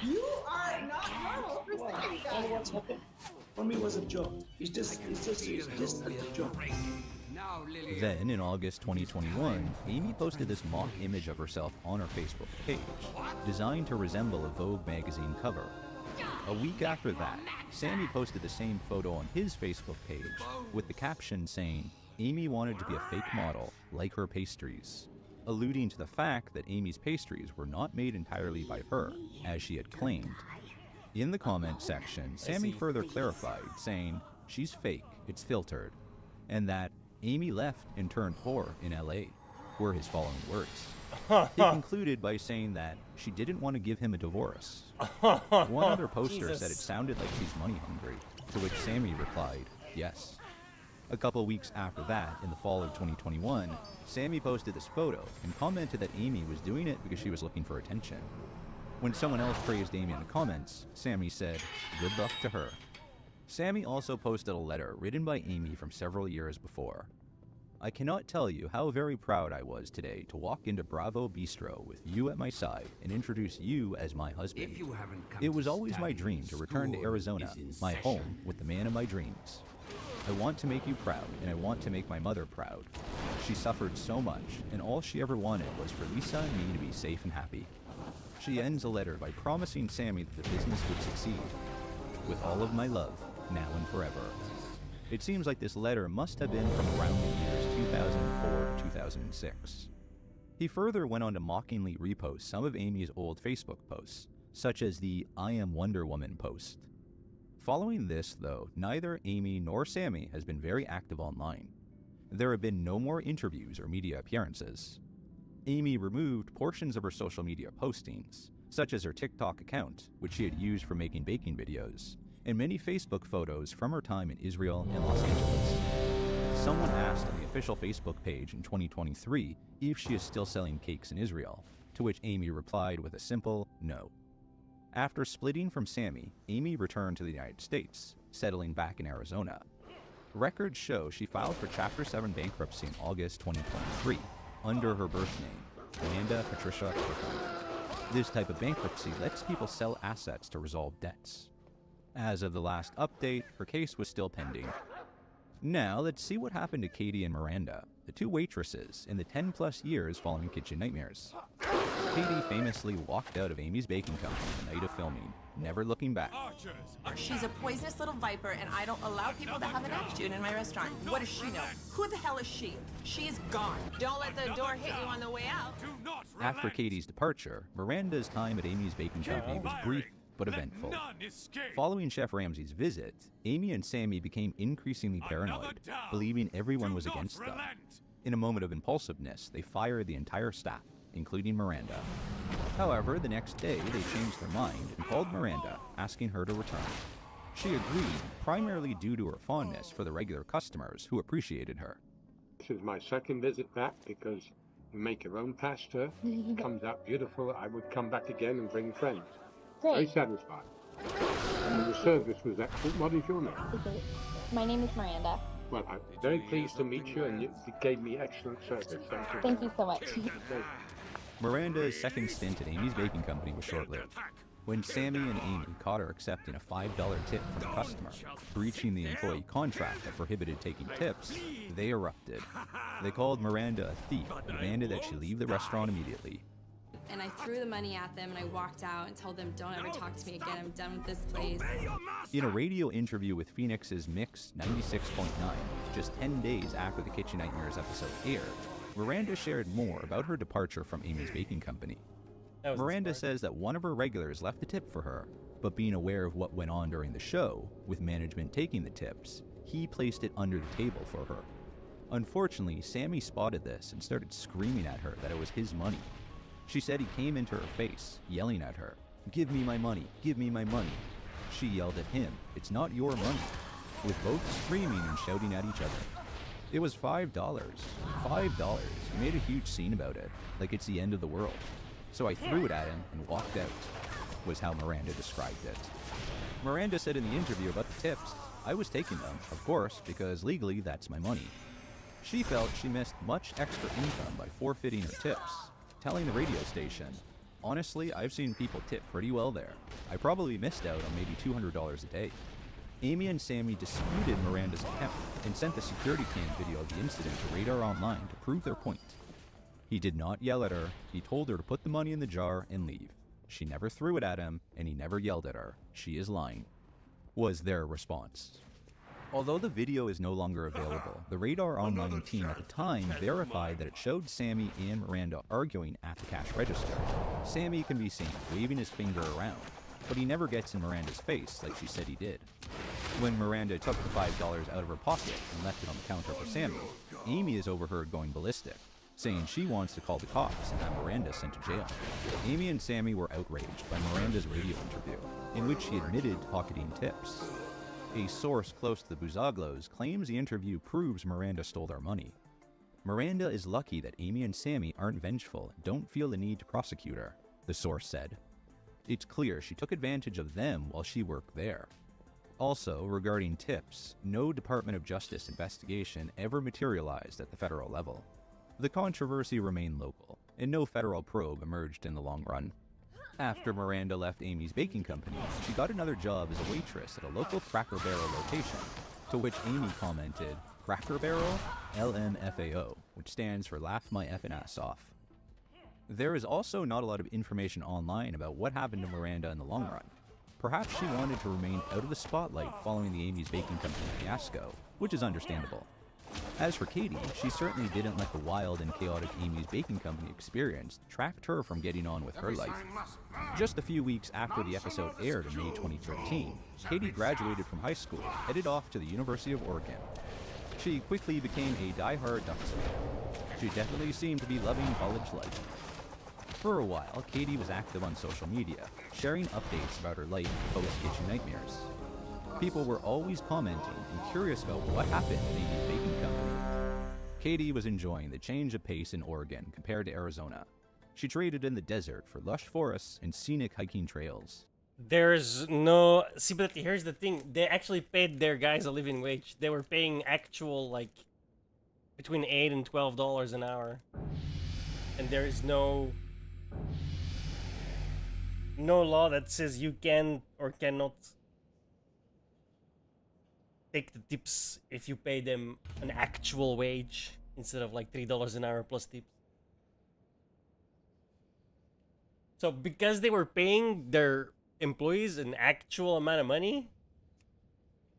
You are not normal for saying All that. what's happened for me was a joke. It's just a joke. Then, in August 2021, Amy posted this mock image of herself on her Facebook page, designed to resemble a Vogue magazine cover. A week after that, Sammy posted the same photo on his Facebook page, with the caption saying, Amy wanted to be a fake model, like her pastries, alluding to the fact that Amy's pastries were not made entirely by her, as she had claimed. In the comment section, Sammy further clarified, saying, she's fake, it's filtered, and that Amy left and turned whore in LA, were his following words. He concluded by saying that she didn't want to give him a divorce. One other poster said it sounded like she's money hungry, to which Sammy replied, yes. A couple weeks after that, in the fall of 2021, Sammy posted this photo and commented that Amy was doing it because she was looking for attention. When someone else praised Amy in the comments, Sammy said, good luck to her. Sammy also posted a letter written by Amy from several years before. I cannot tell you how very proud I was today to walk into Bravo Bistro with you at my side and introduce you as my husband. It was always my dream to return to Arizona, my home, with the man of my dreams. I want to make you proud, and I want to make my mother proud. She suffered so much, and all she ever wanted was for Lisa and me to be safe and happy. She ends the letter by promising Sammy that the business would succeed. With all of my love, now and forever. It seems like this letter must have been from around the years 2004-2006. He further went on to mockingly repost some of Amy's old Facebook posts, such as the I Am Wonder Woman post. Following this, though, neither Amy nor Sammy has been very active online. There have been no more interviews or media appearances. Amy removed portions of her social media postings, such as her TikTok account, which she had used for making baking videos, and many Facebook photos from her time in Israel and Los Angeles. Someone asked on the official Facebook page in 2023 if she is still selling cakes in Israel, to which Amy replied with a simple no. After splitting from Sammy, Amy returned to the United States, settling back in Arizona. Records show she filed for Chapter 7 bankruptcy in August 2023, under her birth name, Amanda Patricia Kirkland. This type of bankruptcy lets people sell assets to resolve debts. As of the last update, her case was still pending. Now, let's see what happened to Katie and Miranda, the two waitresses, in the 10-plus years following Kitchen Nightmares. Katie famously walked out of Amy's Baking Company the night of filming, never looking back. She's a poisonous little viper, and I don't allow people to have an attitude in my restaurant. What does she know? Who the hell is she? She is gone. Don't let the door hit you on the way out. After Katie's departure, Miranda's time at Amy's Baking Company was brief but eventful. Following Chef Ramsay's visit, Amy and Sammy became increasingly paranoid, believing everyone was against them. In a moment of impulsiveness, they fired the entire staff, including Miranda. However, the next day, they changed their mind and called Miranda, asking her to return. She agreed, primarily due to her fondness for the regular customers who appreciated her. This is my second visit back because you make your own pasta. It comes out beautiful. I would come back again and bring friends. Very satisfied. And the service was excellent. What is your name? My name is Miranda. Well, I'm very pleased to meet you, and you gave me excellent service. Thank you. Thank you so much. Miranda's second stint at Amy's Baking Company was short-lived. When Sammy and Amy caught her accepting a $5 tip from a customer, breaching the employee contract that prohibited taking tips, they erupted. They called Miranda a thief and demanded that she leave the restaurant immediately. And I threw the money at them and I walked out and told them, don't ever talk to me again, I'm done with this place. In a radio interview with Phoenix's Mix 96.9, just 10 days after the Kitchen Nightmares episode aired, Miranda shared more about her departure from Amy's Baking Company. Miranda says that one of her regulars left the tip for her, but being aware of what went on during the show, with management taking the tips, he placed it under the table for her. Unfortunately, Sammy spotted this and started screaming at her that it was his money. She said he came into her face, yelling at her, "Give me my money, give me my money." She yelled at him, "It's not your money," with both screaming and shouting at each other. It was $5. $5. He made a huge scene about it, like it's the end of the world. So I threw it at him and walked out, was how Miranda described it. Miranda said in the interview about the tips, "I was taking them, of course, because legally that's my money." She felt she missed much extra income by forfeiting her tips, telling the radio station, "Honestly, I've seen people tip pretty well there. I probably missed out on maybe $200 a day." Amy and Sammy disputed Miranda's account and sent the security cam video of the incident to Radar Online to prove their point. He did not yell at her, he told her to put the money in the jar and leave. She never threw it at him, and he never yelled at her. She is lying, was their response. Although the video is no longer available, the Radar Online team at the time verified that it showed Sammy and Miranda arguing at the cash register. Sammy can be seen waving his finger around, but he never gets in Miranda's face like she said he did. When Miranda took the $5 out of her pocket and left it on the counter for Sammy, Amy is overheard going ballistic, saying she wants to call the cops and have Miranda sent to jail. Amy and Sammy were outraged by Miranda's radio interview, in which she admitted pocketing tips. A source close to the Buzaglos claims the interview proves Miranda stole their money. Miranda is lucky that Amy and Sammy aren't vengeful and don't feel the need to prosecute her, the source said. It's clear she took advantage of them while she worked there. Also, regarding tips, no Department of Justice investigation ever materialized at the federal level. The controversy remained local, and no federal probe emerged in the long run. After Miranda left Amy's baking company, she got another job as a waitress at a local Cracker Barrel location, to which Amy commented, "Cracker Barrel? LMFAO, which stands for Laugh My Effin' Ass Off." There is also not a lot of information online about what happened to Miranda in the long run. Perhaps she wanted to remain out of the spotlight following the Amy's Baking Company fiasco, which is understandable. As for Katie, she certainly didn't let the wild and chaotic Amy's Baking Company experience detract her from getting on with her life. Just a few weeks after the episode aired in May 2013, Katie graduated from high school, headed off to the University of Oregon. She quickly became a die-hard Ducks fan. She definitely seemed to be loving college life. For a while, Katie was active on social media, sharing updates about her life post-Kitchen Nightmares. People were always commenting and curious about what happened at Amy's Baking Company. Katie was enjoying the change of pace in Oregon compared to Arizona. She traded in the desert for lush forests and scenic hiking trails. There's no... See, but here's the thing. They actually paid their guys a living wage. They were paying actual, like, between $8 and $12 an hour. And there is no law that says you can or cannot take the tips if you pay them an actual wage instead of like $3 an hour plus tips. So because they were paying their employees an actual amount of money,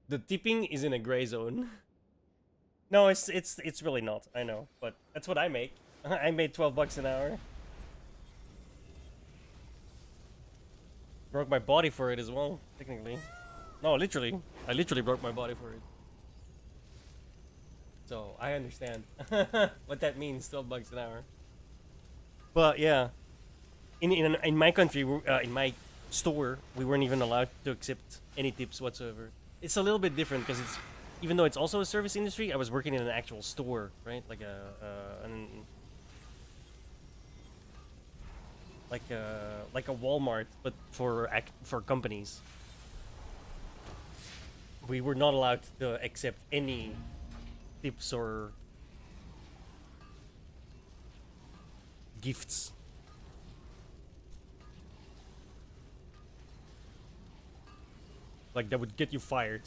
the tipping is in a gray zone. No, it's really not. I know, but that's what I make. I made $12 an hour. Broke my body for it as well, technically. No, literally. I literally broke my body for it. So, I understand what that means, $12 an hour. But, yeah. In my country, in my store, we weren't even allowed to accept any tips whatsoever. It's a little bit different because it's... Even though it's also a service industry, I was working in an actual store, right? Like a Walmart, but for companies. We were not allowed to accept any tips or gifts. Like that would get you fired.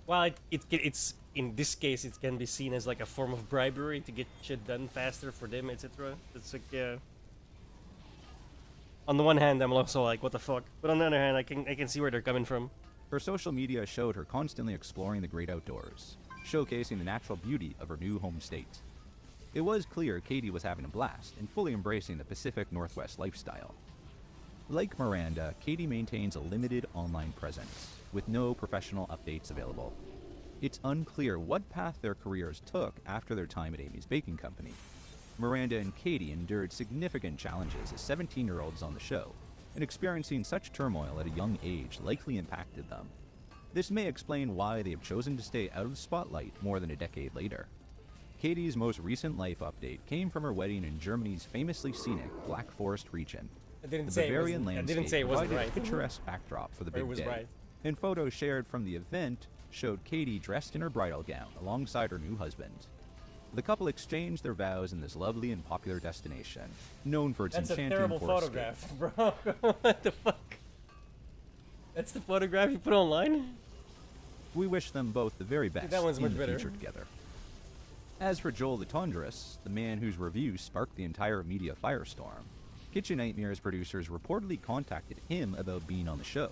Well, it's in this case it can be seen as like a form of bribery to get shit done faster for them, etc. It's like on the one hand, I'm also like, what the fuck? But on the other hand, I can see where they're coming from. Her social media showed her constantly exploring the great outdoors, showcasing the natural beauty of her new home state. It was clear Katie was having a blast and fully embracing the Pacific Northwest lifestyle. Like Miranda, Katie maintains a limited online presence, with no professional updates available. It's unclear what path their careers took after their time at Amy's Baking Company. Miranda and Katie endured significant challenges as 17-year-olds on the show, and experiencing such turmoil at a young age likely impacted them. This may explain why they have chosen to stay out of the spotlight more than a decade later. Katie's most recent life update came from her wedding in Germany's famously scenic Black Forest region. The Bavarian landscape provided a picturesque backdrop for the big day, and photos shared from the event showed Katie dressed in her bridal gown alongside her new husband. The couple exchanged their vows in this lovely and popular destination, known for its That's a enchanting terrible forest photograph, bro. What the fuck? That's the photograph you put online? We wish them both the very best that one's in much the better. future together. As for Joel the Tondrous, the man whose review sparked the entire media firestorm, Kitchen Nightmares producers reportedly contacted him about being on the show.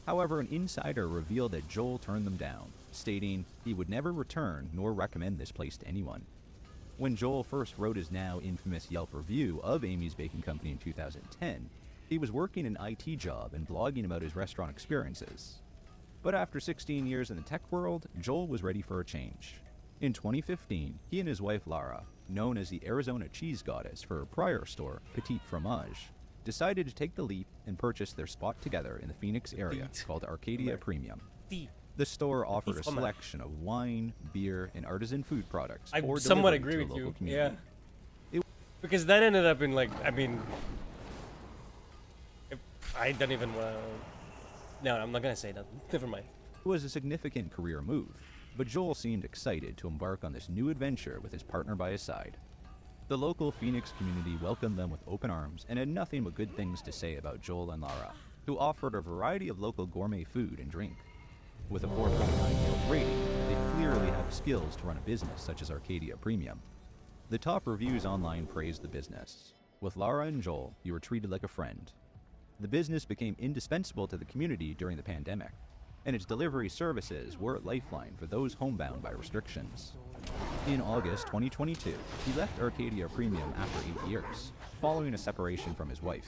However, an insider revealed that Joel turned them down, stating he would never return nor recommend this place to anyone. When Joel first wrote his now infamous Yelp review of Amy's Baking Company in 2010, he was working an IT job and blogging about his restaurant experiences. But after 16 years in the tech world, Joel was ready for a change. In 2015, he and his wife Lara, known as the Arizona Cheese Goddess for her prior store, Petite Fromage, decided to take the leap and purchase their spot together in the Phoenix area called Arcadia Premium. The store offered a selection of wine, beer, and artisan food products. I for somewhat delivery agree to with the local you. community. Yeah. Because that ended up in like, I mean, I don't even want to. No, I'm not gonna say that. Never mind. It was a significant career move, but Joel seemed excited to embark on this new adventure with his partner by his side. The local Phoenix community welcomed them with open arms and had nothing but good things to say about Joel and Lara, who offered a variety of local gourmet food and drink. With a 4.9 Yelp rating, they clearly have skills to run a business such as Arcadia Premium. The top reviews online praised the business. With Lara and Joel, you were treated like a friend. The business became indispensable to the community during the pandemic, and its delivery services were a lifeline for those homebound by restrictions. In August 2022, he left Arcadia Premium after 8 years, following a separation from his wife.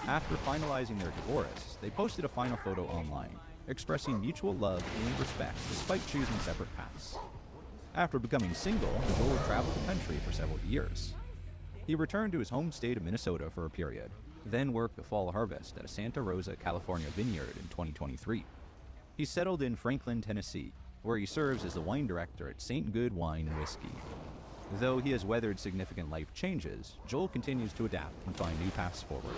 After finalizing their divorce, they posted a final photo online, expressing mutual love and respect despite choosing separate paths. After becoming single, Joel traveled the country for several years. He returned to his home state of Minnesota for a period, then worked the fall harvest at a Santa Rosa, California vineyard in 2023. He settled in Franklin, Tennessee, where he serves as the wine director at St. Good Wine and Whiskey. Though he has weathered significant life changes, Joel continues to adapt and find new paths forward.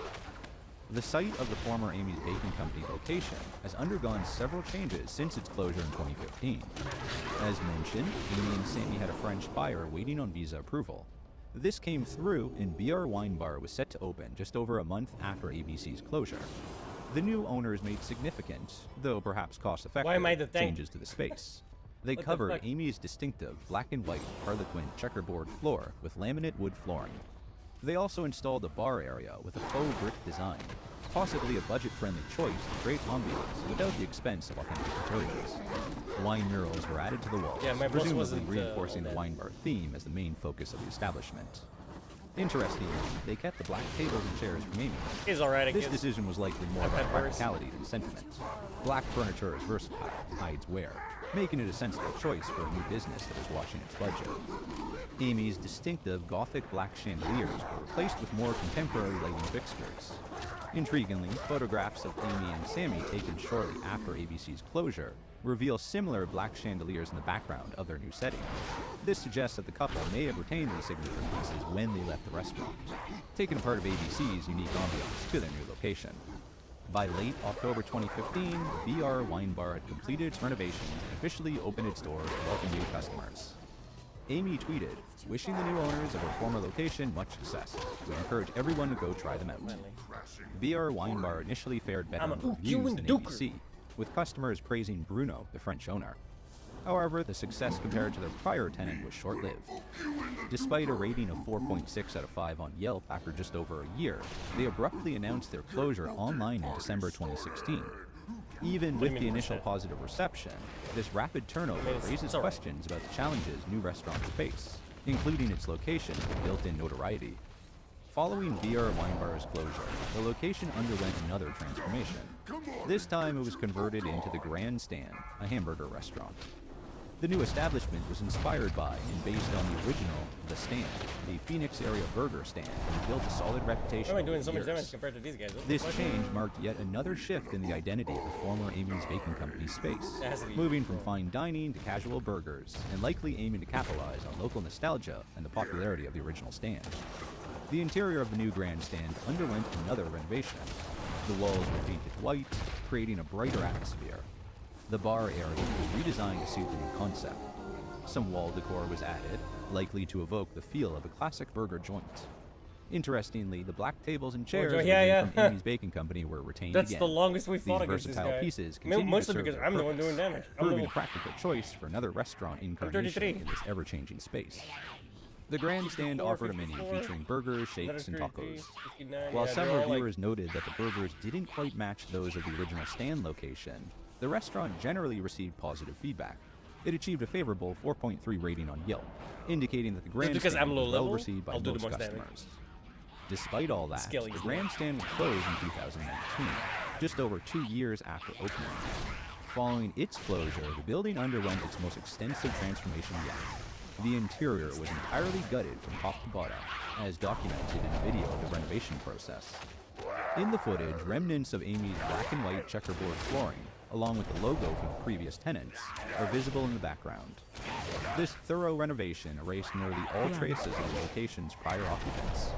The site of the former Amy's Baking Company location has undergone several changes since its closure in 2015. As mentioned, Amy and Sammy had a French buyer waiting on visa approval. This came through, and BR Wine Bar was set to open just over a month after ABC's closure. The new owners made significant, though perhaps cost-effective, changes to the space. They covered Amy's distinctive black and white Harlequin checkerboard floor with laminate wood flooring. They also installed a bar area with a faux brick design, possibly a budget-friendly choice to create ambiance without the expense of authentic materials. Wine murals were added to the walls, presumably reinforcing the wine bar theme as the main focus of the establishment. Interestingly, they kept the black tables and chairs from Amy. This decision was likely more about practicality than sentiment. Black furniture is versatile and hides wear, making it a sensible choice for a new business that was watching its budget. Amy's distinctive Gothic black chandeliers were replaced with more contemporary lighting fixtures. Intriguingly, photographs of Amy and Sammy taken shortly after ABC's closure reveal similar black chandeliers in the background of their new setting. This suggests that the couple may have retained these signature pieces when they left the restaurant, taking a part of ABC's unique ambiance to their new location. By late October 2015, BR Wine Bar had completed its renovations and officially opened its doors to welcome new customers. Amy tweeted, wishing the new owners of her former location much success. We encourage everyone to go try them out. BR Wine Bar initially fared better on reviews than ABC, with customers praising Bruno, the French owner. However, the success compared to their prior tenant was short-lived. Despite a rating of 4.6 out of 5 on Yelp after just over a year, they abruptly announced their closure online in December 2016. Even with the initial positive reception, this rapid turnover raises questions about the challenges new restaurants face, including its location and built-in notoriety. Following BR Wine Bar's closure, the location underwent another transformation. This time it was converted into the Grand Stand, a hamburger restaurant. The new establishment was inspired by and based on the original The Stand, a Phoenix area burger stand, and built a solid reputation Why am I over doing the so much years. damage compared to these guys? What the This fuck? change marked yet another shift in the identity of the former Amy's Baking Company space, It has to be. moving from fine dining to casual burgers, and likely aiming to capitalize on local nostalgia and the popularity of the original stand. The interior of the new Grand Stand underwent another renovation. The walls were painted white, creating a brighter atmosphere. The bar area was redesigned to suit the new concept. Some wall decor was added, likely to evoke the feel of a classic burger joint. Interestingly, the black tables and chairs originally from Amy's Baking Company were retained That's again. the longest we fought These against this versatile guy. pieces continue Mostly to serve because their I'm the one purpose, doing damage. proving a practical choice for another restaurant incarnation 33. in this ever-changing space. The grandstand offered a menu featuring burgers, shakes, and tacos. While several viewers noted that the burgers didn't quite match those of the original stand location, the restaurant generally received positive feedback. It achieved a favorable 4.3 rating on Yelp, indicating that the grandstand was well received by most customers. Despite all that, the grandstand was closed in 2019, just over 2 years after opening. Following its closure, the building underwent its most extensive transformation yet. The interior was entirely gutted from top to bottom, as documented in a video of the renovation process. In the footage, remnants of Amy's black and white checkerboard flooring, along with the logo from the previous tenants, are visible in the background. This thorough renovation erased nearly all traces of the location's prior occupants.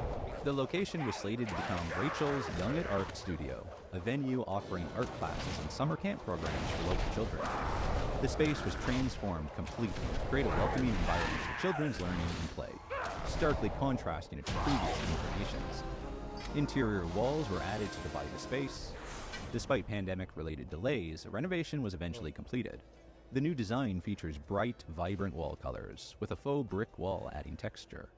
The location was slated to become Rachel's Young at Art Studio, a venue offering art classes and summer camp programs for local children. The space was transformed completely to create a welcoming environment for children's learning and play, starkly contrasting its previous incarnations. Interior walls were added to divide the space. Despite pandemic-related delays, a renovation was eventually completed. The new design features bright, vibrant wall colors, with a faux brick wall adding texture.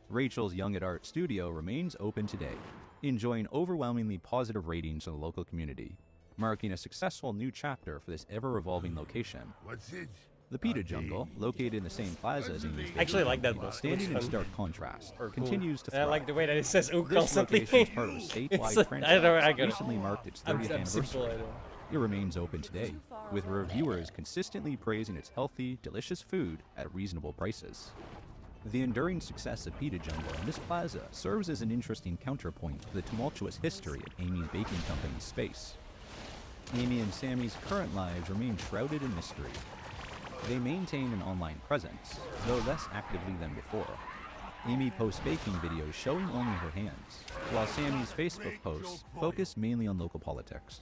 Rachel's Young at Art Studio remains open today, enjoying overwhelmingly positive ratings from the local community, marking a successful new chapter for this ever-evolving location. What's it? The Pita Jungle, located in the same plaza as Amy's I actually like that Company, book. standing in It's fun. stark contrast, Or cool. continues to And I thrive. like the way that it says "ooh" This constantly. location is part of a statewide franchise I that get it. recently marked its 30th I'm simple, anniversary. It remains open today, with reviewers consistently praising its healthy, delicious food at reasonable prices. The enduring success of Pita Jungle in this plaza serves as an interesting counterpoint to the tumultuous history of Amy's Baking Company's space. Amy and Sammy's current lives remain shrouded in mystery. They maintain an online presence, though less actively than before. Amy posts baking videos showing only her hands, while Sammy's Facebook posts focus mainly on local politics.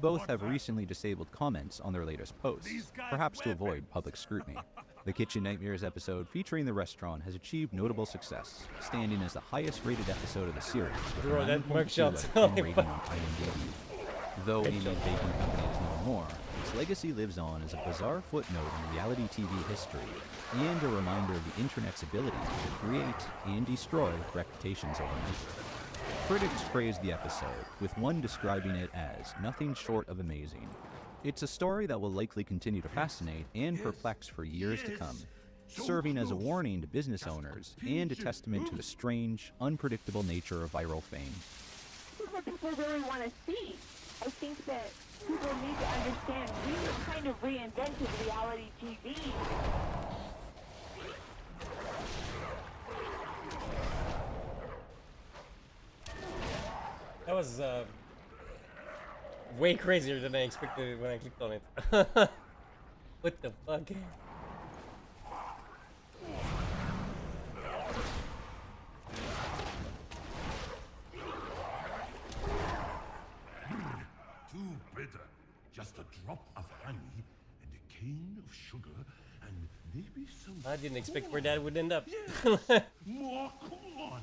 Both have recently disabled comments on their latest posts, perhaps to avoid public scrutiny. The Kitchen Nightmares episode featuring the restaurant has achieved notable success, standing as the highest-rated episode of the series, with Bro, a that 9.2 mugshot's out of 10 only rating on IMDb. Though Amy's Baking Company is no more, its legacy lives on as a bizarre footnote in reality TV history, and a reminder of the internet's ability to create and destroy reputations overnight. Critics praised the episode, with one describing it as nothing short of amazing. It's a story that will likely continue to fascinate and perplex for years to come, serving as a warning to business owners and a testament to the strange, unpredictable nature of viral fame. This is what people really want to see. I think that people need to understand we kind of reinvented reality TV. That was way crazier than I expected when I clicked on it. What the fuck? Too bitter. Just a drop of honey and a cane of sugar and maybe some. I didn't expect where that would end up. More corn.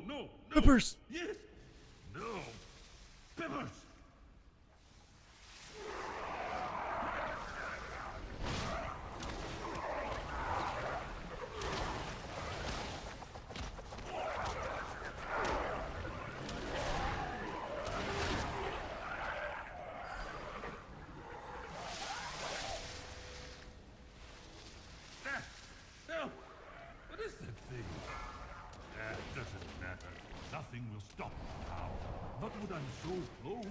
No. Peppers! Yes! No! Peppers! No! What is that thing? That doesn't matter. Nothing will close.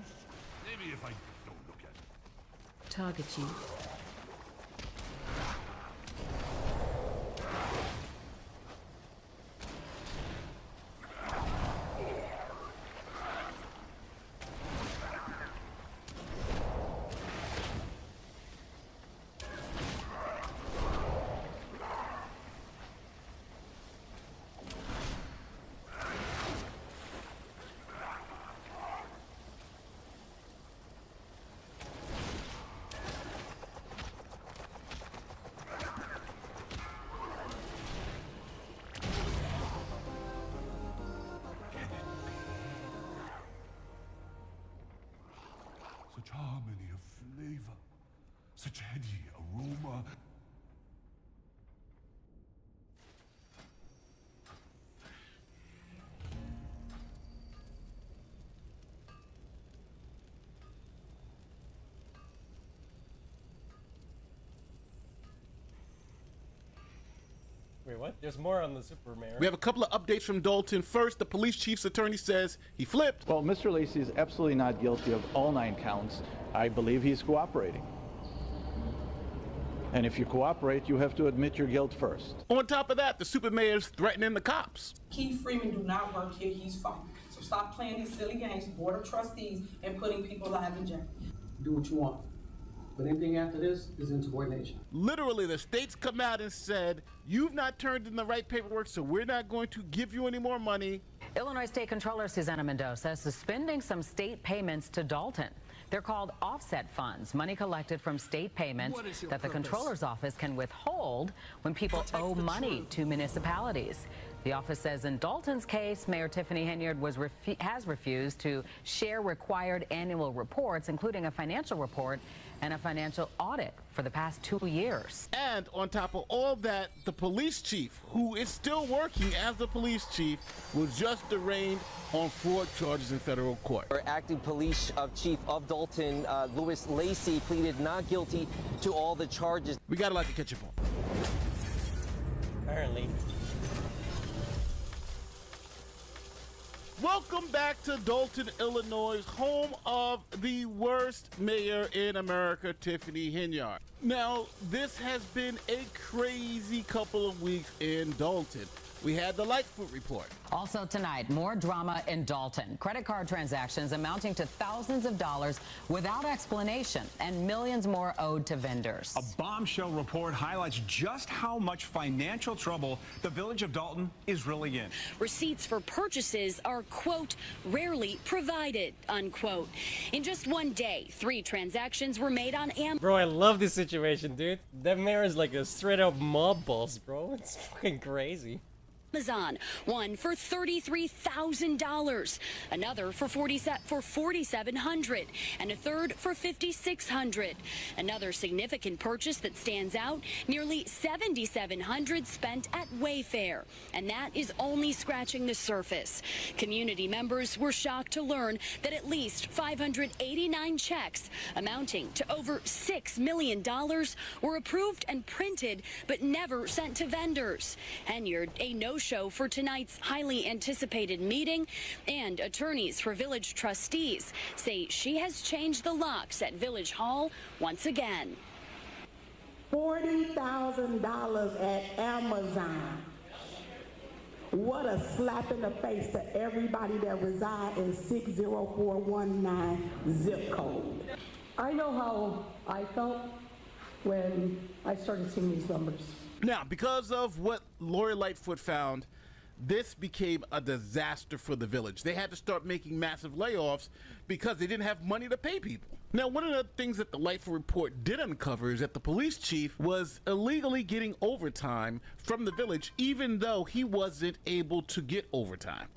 Maybe if I don't look at it. Target you. Such harmony of flavor, such heady aroma. Wait, what? There's more on the Super Mayor. We have a couple of updates from Dalton. First, the police chief's attorney says he flipped. Well, Mr. Lacey is absolutely not guilty of all 9 counts. I believe he's cooperating. And if you cooperate, you have to admit your guilt first. On top of that, the super mayor's threatening the cops. Keith Freeman do not work here, he's fired. So stop playing these silly games, Board of Trustees, and putting people's lives in jeopardy. Do what you want. But anything after this is insubordination. Literally, the state's come out and said, you've not turned in the right paperwork, so we're not going to give you any more money. Illinois State Controller Susana Mendoza suspending some state payments to Dalton. They're called offset funds, money collected from state payments that the Controller's office can withhold when people owe money to municipalities. The office says in Dalton's case, Mayor Tiffany Henyard has refused to share required annual reports, including a financial report and a financial audit for the past 2 years. And on top of all that, the police chief, who is still working as the police chief, was just arraigned on fraud charges in federal court. Acting police chief of Dalton, Louis Lacey, pleaded not guilty to all the charges. We got a lot to catch up on. Apparently. Welcome back to Dalton, Illinois, home of the worst mayor in America, Tiffany Henyard. Now, this has been a crazy couple of weeks in Dalton. We had the Lightfoot report. Also tonight, more drama in Dalton. Credit card transactions amounting to thousands of dollars without explanation and millions more owed to vendors. A bombshell report highlights just how much financial trouble the village of Dalton is really in. Receipts for purchases are, quote, rarely provided, unquote. In just one day, 3 transactions were made on Amazon. Bro, I love this situation, dude. That mayor is like a straight up mob boss, bro. It's fucking crazy. One for $33,000, another for $4,700, and a third for $5,600. Another significant purchase that stands out, nearly $7,700 spent at Wayfair, and that is only scratching the surface. Community members were shocked to learn that at least 589 checks amounting to over $6 million were approved and printed but never sent to vendors. Henyard, a no-show for tonight's highly anticipated meeting, and attorneys for village trustees say she has changed the locks at Village Hall once again. $40,000 at Amazon. What a slap in the face to everybody that reside in 60419 zip code. I know how I felt when I started seeing these numbers. Now, because of what Lori Lightfoot found, this became a disaster for the village. They had to start making massive layoffs because they didn't have money to pay people. Now, one of the things that the Lightfoot report did uncover is that the police chief was illegally getting overtime from the village, even though he wasn't able to get overtime.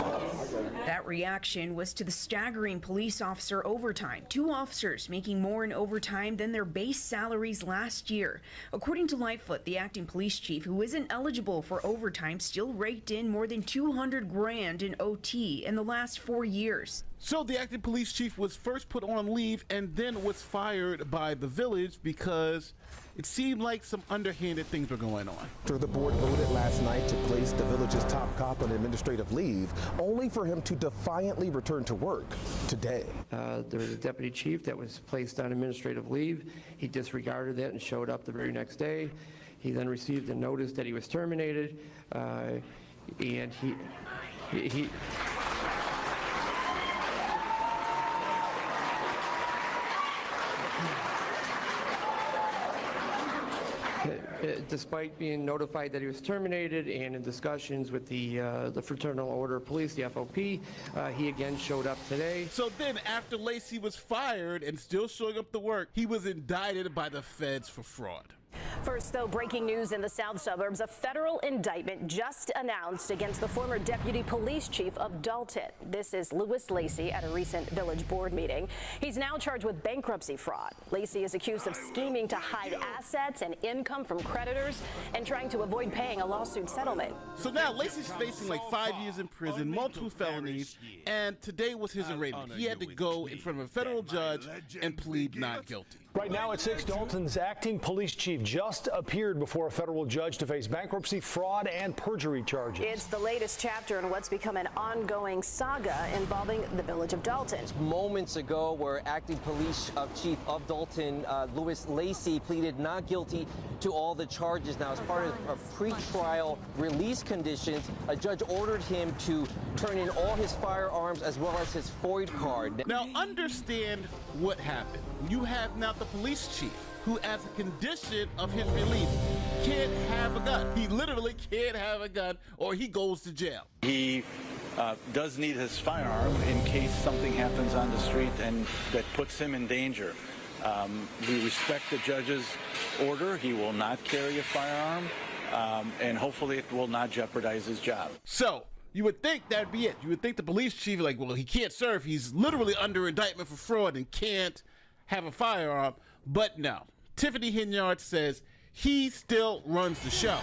That reaction was to the staggering police officer overtime. 2 officers making more in overtime than their base salaries last year. According to Lightfoot, the acting police chief, who isn't eligible for overtime, still raked in more than $200,000 in OT in the last 4 years. So the acting police chief was first put on leave and then was fired by the village because it seemed like some underhanded things were going on. After the board voted last night to place the village's top cop on administrative leave, only for him to defiantly return to work today. There was a deputy chief that was placed on administrative leave. He disregarded that and showed up the very next day. He then received a notice that he was terminated, and he despite being notified that he was terminated and in discussions with the Fraternal Order of Police, the FOP, he again showed up today. So then after Lacy was fired and still showing up to work, he was indicted by the feds for fraud. First, though, breaking news in the south suburbs. A federal indictment just announced against the former deputy police chief of Dalton. This is Louis Lacy at a recent village board meeting. He's now charged with bankruptcy fraud. Lacy is accused of scheming to hide assets and income from creditors and trying to avoid paying a lawsuit settlement. So now Lacy's facing like 5 years in prison, multiple felonies, and today was his arraignment. He had to go in front of a federal judge and plead not guilty. Right now at 6, Dalton's acting police chief just appeared before a federal judge to face bankruptcy, fraud, and perjury charges. It's the latest chapter in what's become an ongoing saga involving the village of Dalton. Moments ago, where acting police chief of Dalton, Louis Lacy, pleaded not guilty to all the charges. Now, as part of pre-trial release conditions, a judge ordered him to turn in all his firearms as well as his FOID card. Now, understand what happened. You have now the police chief who, as a condition of his release, can't have a gun. He literally can't have a gun or he goes to jail. He does need his firearm in case something happens on the street and that puts him in danger. We respect the judge's order. He will not carry a firearm, and hopefully it will not jeopardize his job. So, you would think that'd be it. You would think the police chief, like, well, he can't serve. He's literally under indictment for fraud and can't have a firearm. But no. Tiffany Henyard says he still runs the show.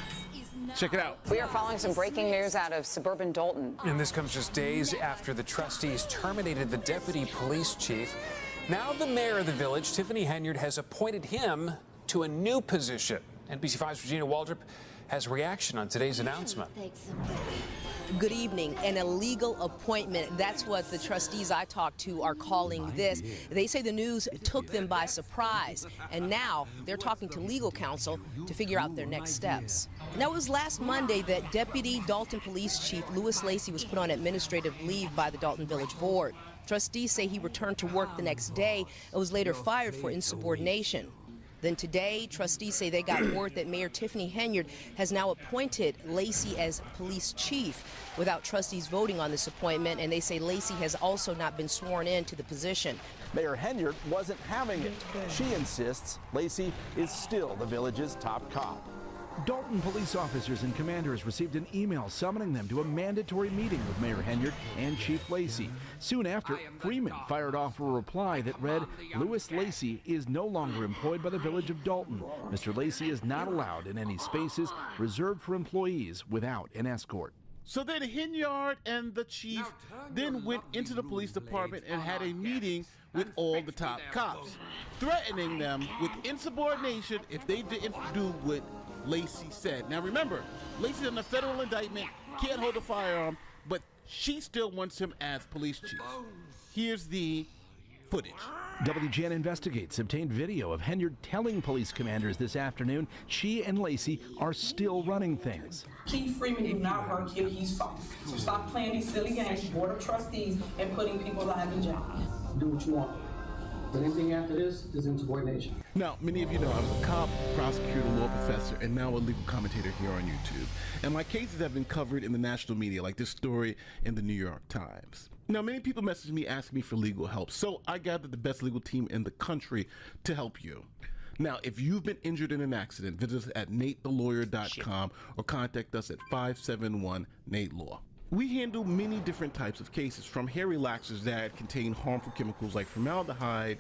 Check it out. We are following some breaking news out of suburban Dalton. And this comes just days after the trustees terminated the deputy police chief. Now the mayor of the village, Tiffany Henyard, has appointed him to a new position. NBC5's Regina Waldrop has reaction on today's announcement. Good evening. An illegal appointment. That's what the trustees I talked to are calling this. They say the news took them by surprise, and now they're talking to legal counsel to figure out their next steps. Now, it was last Monday that Deputy Dalton Police Chief Louis Lacy was put on administrative leave by the Dalton Village Board. Trustees say he returned to work the next day and was later fired for insubordination. Then today, trustees say they got word that Mayor Tiffany Henyard has now appointed Lacy as police chief without trustees voting on this appointment, and they say Lacy has also not been sworn in to the position. Mayor Henyard wasn't having it. She insists Lacy is still the village's top cop. Dalton police officers and commanders received an email summoning them to a mandatory meeting with Mayor Henyard and Chief Lacy. Soon after, Freeman fired off a reply that read, Louis Lacy is no longer employed by the village of Dalton. Mr. Lacy is not allowed in any spaces reserved for employees without an escort. So then Henyard and the chief then went into the police department and had a meeting with all the top cops, threatening them with insubordination if they didn't do what Lacy said. Now remember, Lacy's in a federal indictment, can't hold a firearm, but she still wants him as police chief. Here's the footage. WGN Investigates obtained video of Henyard telling police commanders this afternoon she and Lacy are still running things. Chief Freeman did not work here, he's fired. So stop playing these silly games, Board of Trustees, and putting people's lives in jeopardy. Do what you want. But anything after this is insubordination. Now, many of you know I was a cop, prosecutor, law professor, and now a legal commentator here on YouTube. And my cases have been covered in the national media, like this story in the New York Times. Now, many people message me asking me for legal help, so I gathered the best legal team in the country to help you. Now, if you've been injured in an accident, visit us at NateTheLawyer.com or contact us at 571-NATE-LAW. We handle many different types of cases, from hair relaxers that contain harmful chemicals like formaldehyde,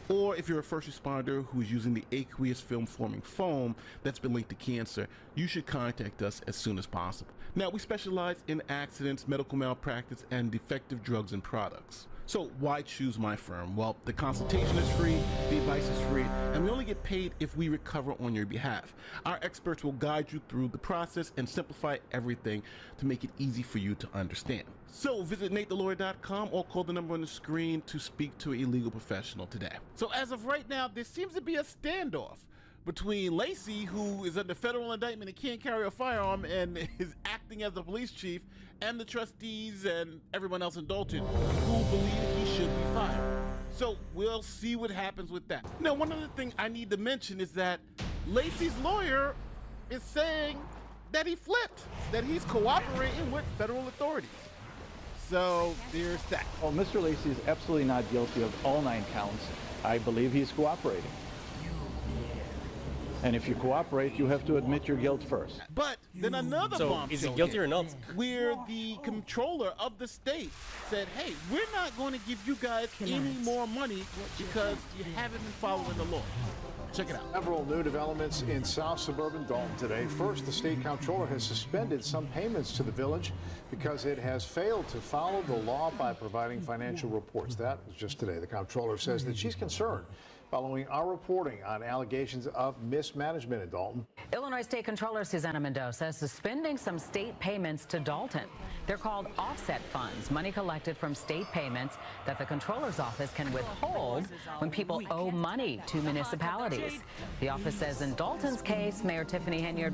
or if you're a first responder who is using the aqueous film-forming foam that's been linked to cancer, you should contact us as soon as possible. Now, we specialize in accidents, medical malpractice, and defective drugs and products. So why choose my firm? Well, the consultation is free, the advice is free, and we only get paid if we recover on your behalf. Our experts will guide you through the process and simplify everything to make it easy for you to understand. So visit NateTheLawyer.com or call the number on the screen to speak to a legal professional today. So as of right now, there seems to be a standoff between Lacy, who is under federal indictment and can't carry a firearm and is acting as the police chief, and the trustees and everyone else in Dalton who believe he should be fired. So we'll see what happens with that. Now, one other thing I need to mention is that Lacy's lawyer is saying that he flipped, that he's cooperating with federal authorities. So there's that. Well, Mr. Lacy is absolutely not guilty of all 9 counts. I believe he's cooperating. And if you cooperate, you have to admit your guilt first. But then another So bombshell is he guilty hit, or not? where the controller of the state said, hey, we're not going to give you guys any more money because you haven't been following the law. Check it out. Several new developments in South Suburban Dalton today. First, the state comptroller has suspended some payments to the village because it has failed to follow the law by providing financial reports. That was just today. The comptroller says that she's concerned following our reporting on allegations of mismanagement in Dalton. Illinois State Controller Susana Mendoza is suspending some state payments to Dalton. They're called offset funds, money collected from state payments that the Controller's office can withhold when people owe money to municipalities. The office says in Dalton's case, Mayor Tiffany Henyard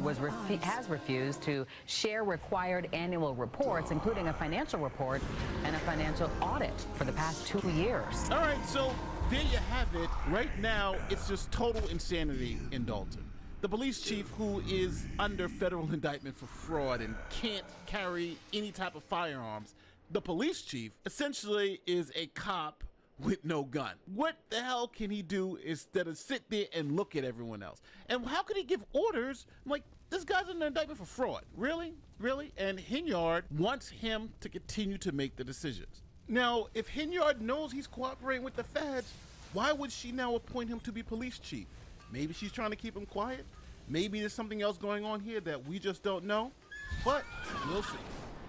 has refused to share required annual reports, including a financial report and a financial audit for the past 2 years. All right, so there you have it. Right now, it's just total insanity in Dalton. The police chief, who is under federal indictment for fraud and can't carry any type of firearms, the police chief essentially is a cop with no gun. What the hell can he do instead of sit there and look at everyone else? And how can he give orders? Like, this guy's under indictment for fraud. Really? Really? And Henyard wants him to continue to make the decisions. Now, if Henyard knows he's cooperating with the feds, why would she now appoint him to be police chief? Maybe she's trying to keep him quiet. Maybe there's something else going on here that we just don't know. But we'll see.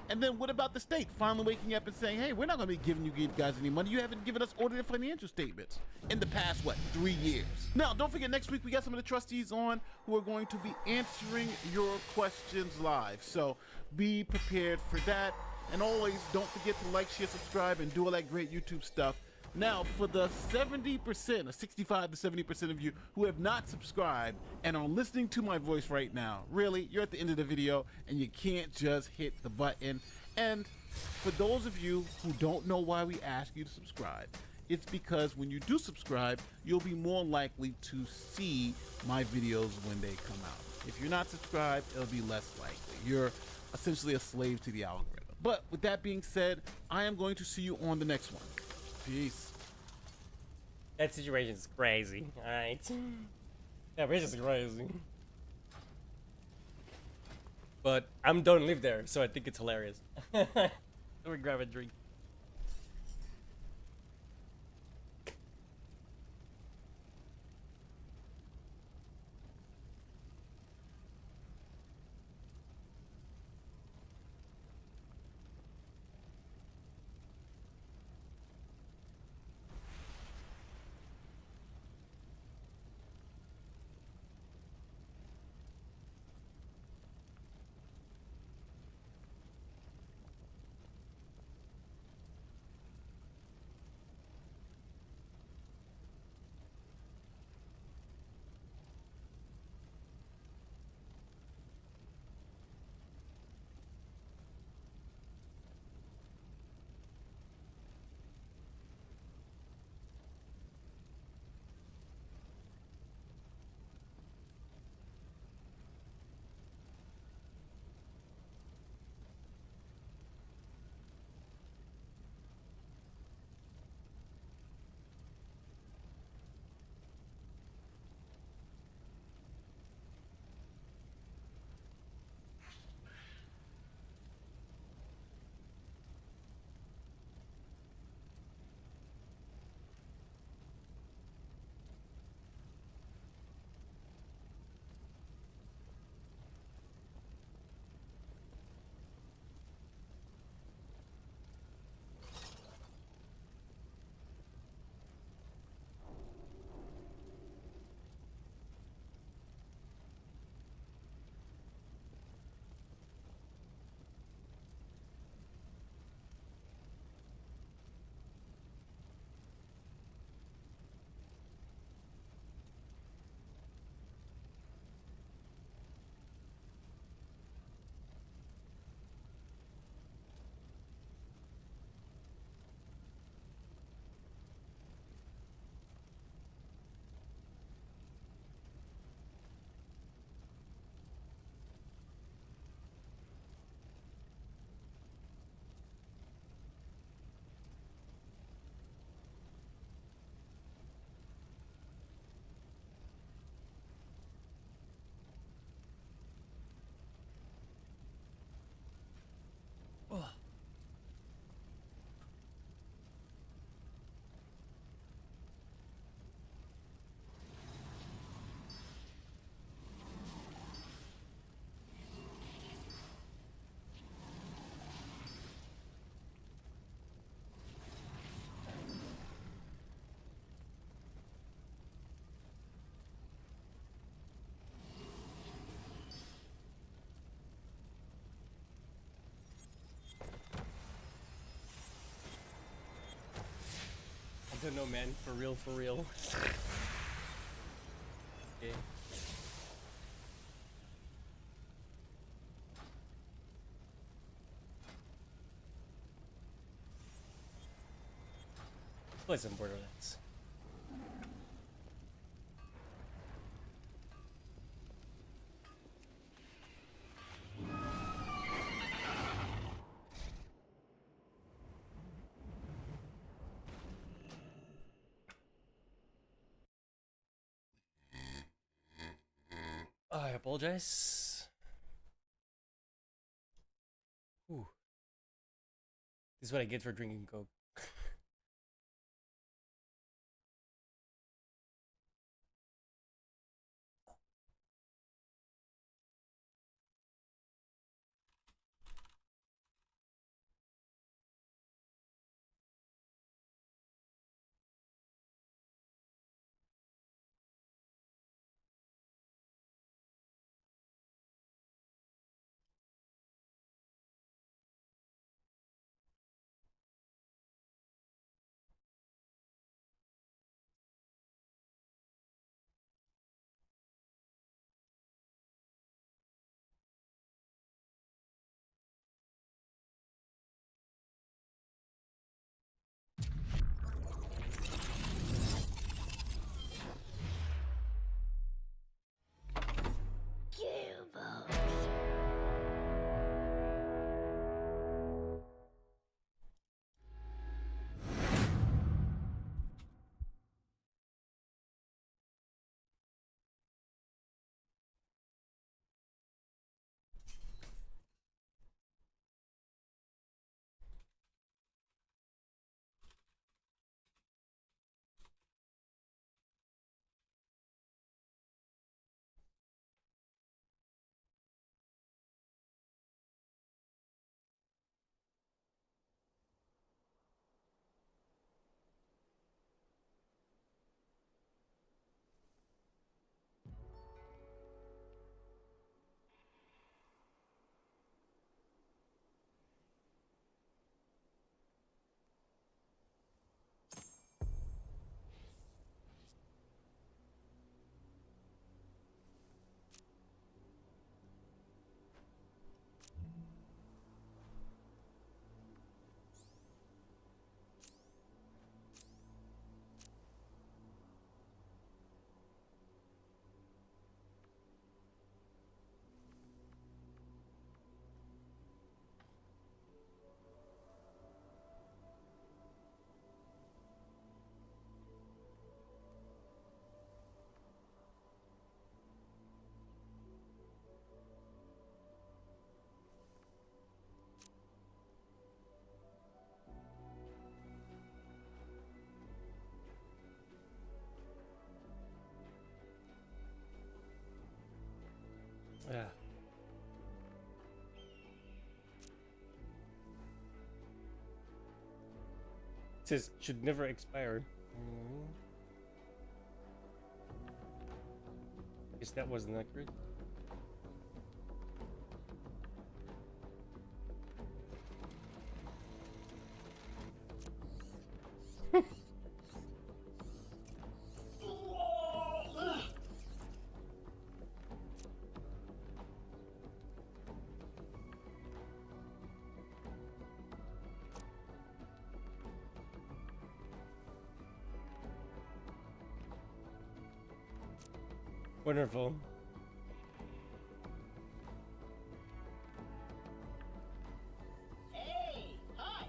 And then what about the state finally waking up and saying, hey, we're not going to be giving you guys any money. You haven't given us audited financial statements in the past, 3 years? Now, don't forget, next week we got some of the trustees on who are going to be answering your questions live. So be prepared for that. And always, don't forget to like, share, subscribe, and do all that great YouTube stuff. Now, for the 70%, or 65 to 70% of you who have not subscribed and are listening to my voice right now, really, you're at the end of the video and you can't just hit the button. And for those of you who don't know why we ask you to subscribe, it's because when you do subscribe, you'll be more likely to see my videos when they come out. If you're not subscribed, it'll be less likely. You're essentially a slave to the algorithm. But with that being said, I am going to see you on the next one. Peace. That situation's crazy, alright? That bitch is crazy. But I don't live there, so I think it's hilarious. Let me grab a drink. don't know, man. For real, for real. Okay. Play some Borderlands. I apologize. Ooh. This is what I get for drinking Coke. Yeah. It says should never expire. Guess that wasn't accurate. Wonderful. Hey, hi.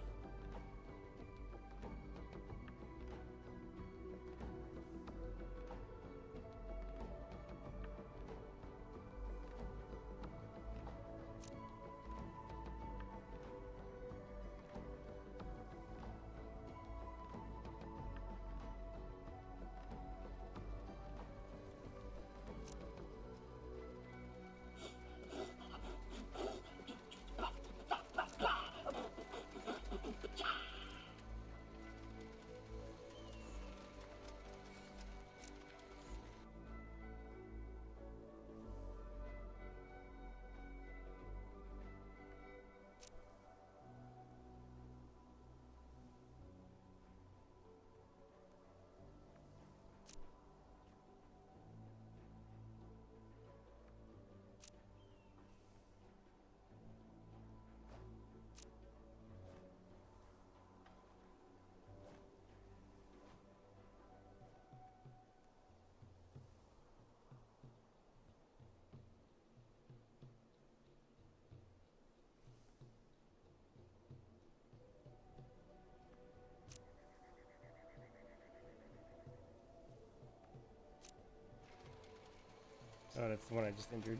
Oh, that's the one I just entered.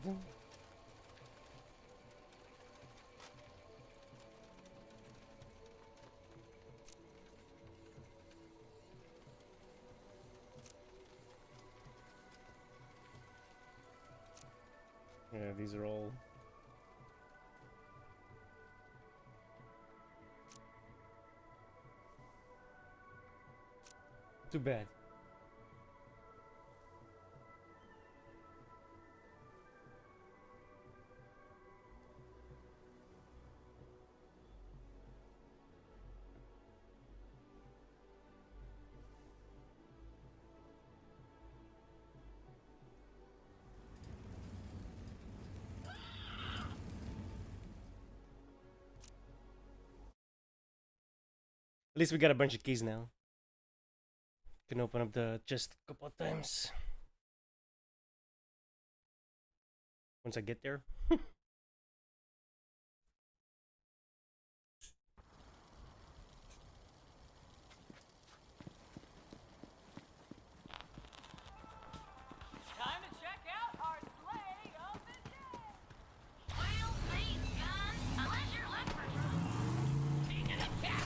Yeah, these are all... Too bad. At least we got a bunch of keys now. Can open up the chest a couple of times. Once I get there. Time to check out our sleigh of the day. Well, thanks, John. Unless you're looking for trouble. King of the cat.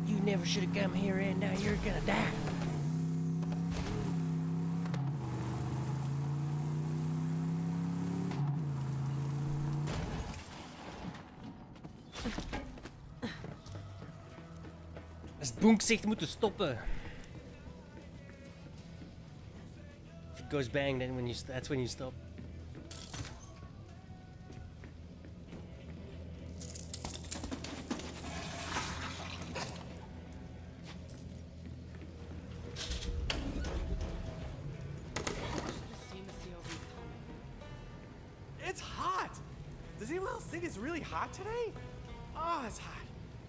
You never should have come here, and now you're gonna die. Als het bonk zegt moeten stoppen. If it goes bang, then that's when you stop. It's hot! Does anyone else think it's really hot today? Oh, it's hot.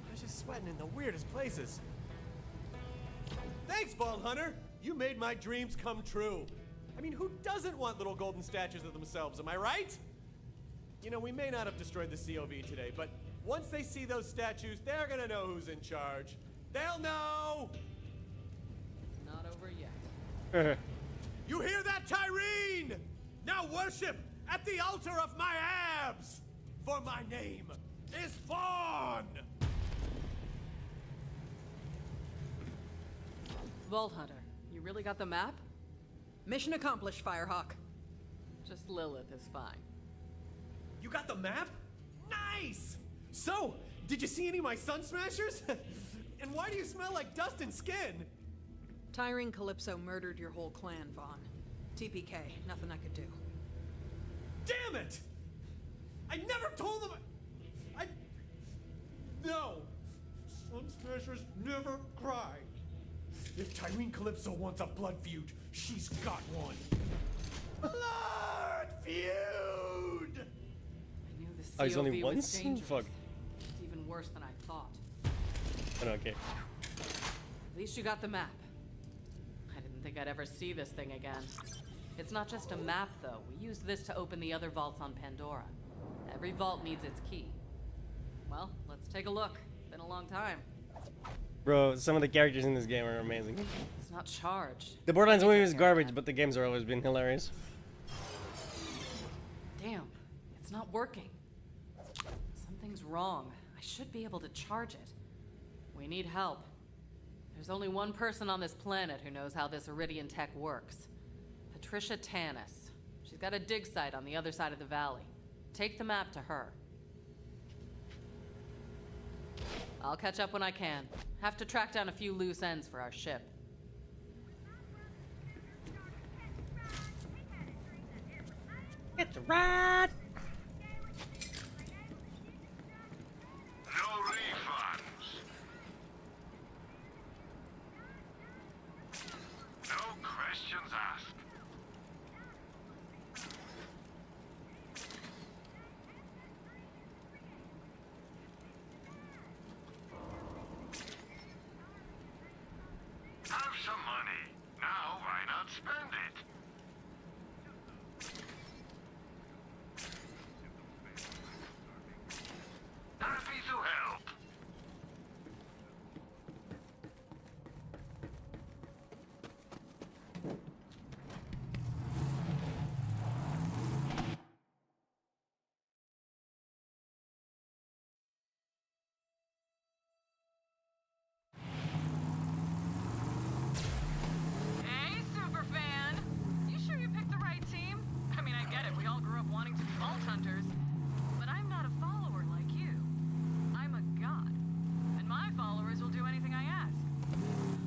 I was just sweating in the weirdest places. Thanks, Vault Hunter! You made my dreams come true. I mean, who doesn't want little golden statues of themselves, am I right? You know, we may not have destroyed the COV today, but once they see those statues, they're gonna know who's in charge. They'll know! It's not over yet. You hear that, Tyreen? Now worship at the altar of my abs! For my name is Vaughn! Vault Hunter, you really got the map? Mission accomplished, Firehawk. Just Lilith is fine. You got the map? Nice! So, did you see any of my Sun Smashers? And why do you smell like dust and skin? Tyreen Calypso murdered your whole clan, Vaughn. TPK, nothing I could do. Damn it! I never told them. No! Sun Smashers never cry. If Tyreen Calypso wants a blood feud, she's got one. Blood feud! I knew the COV Oh, he's only was once? dangerous. Fuck. It's even worse than I thought. Oh, okay. At least you got the map. I didn't think I'd ever see this thing again. It's not just a map, though. We used this to open the other vaults on Pandora. Every vault needs its key. Well, let's take a look. Been a long time. Bro, some of the characters in this game are amazing. It's not charged. The Borderlands movie is garbage, but the games have always been hilarious. Damn, it's not working. Something's wrong. I should be able to charge it. We need help. There's only one person on this planet who knows how this Iridian tech works. Patricia Tanis. She's got a dig site on the other side of the valley. Take the map to her. I'll catch up when I can. Have to track down a few loose ends for our ship. It's a ride! No refunds. some money. Now why not spend it? Happy to help. Hey, superfan! You sure you picked the right team? I mean, I get it. We all grew up wanting to be vault hunters. But I'm not a follower like you. I'm a god. And my followers will do anything I ask.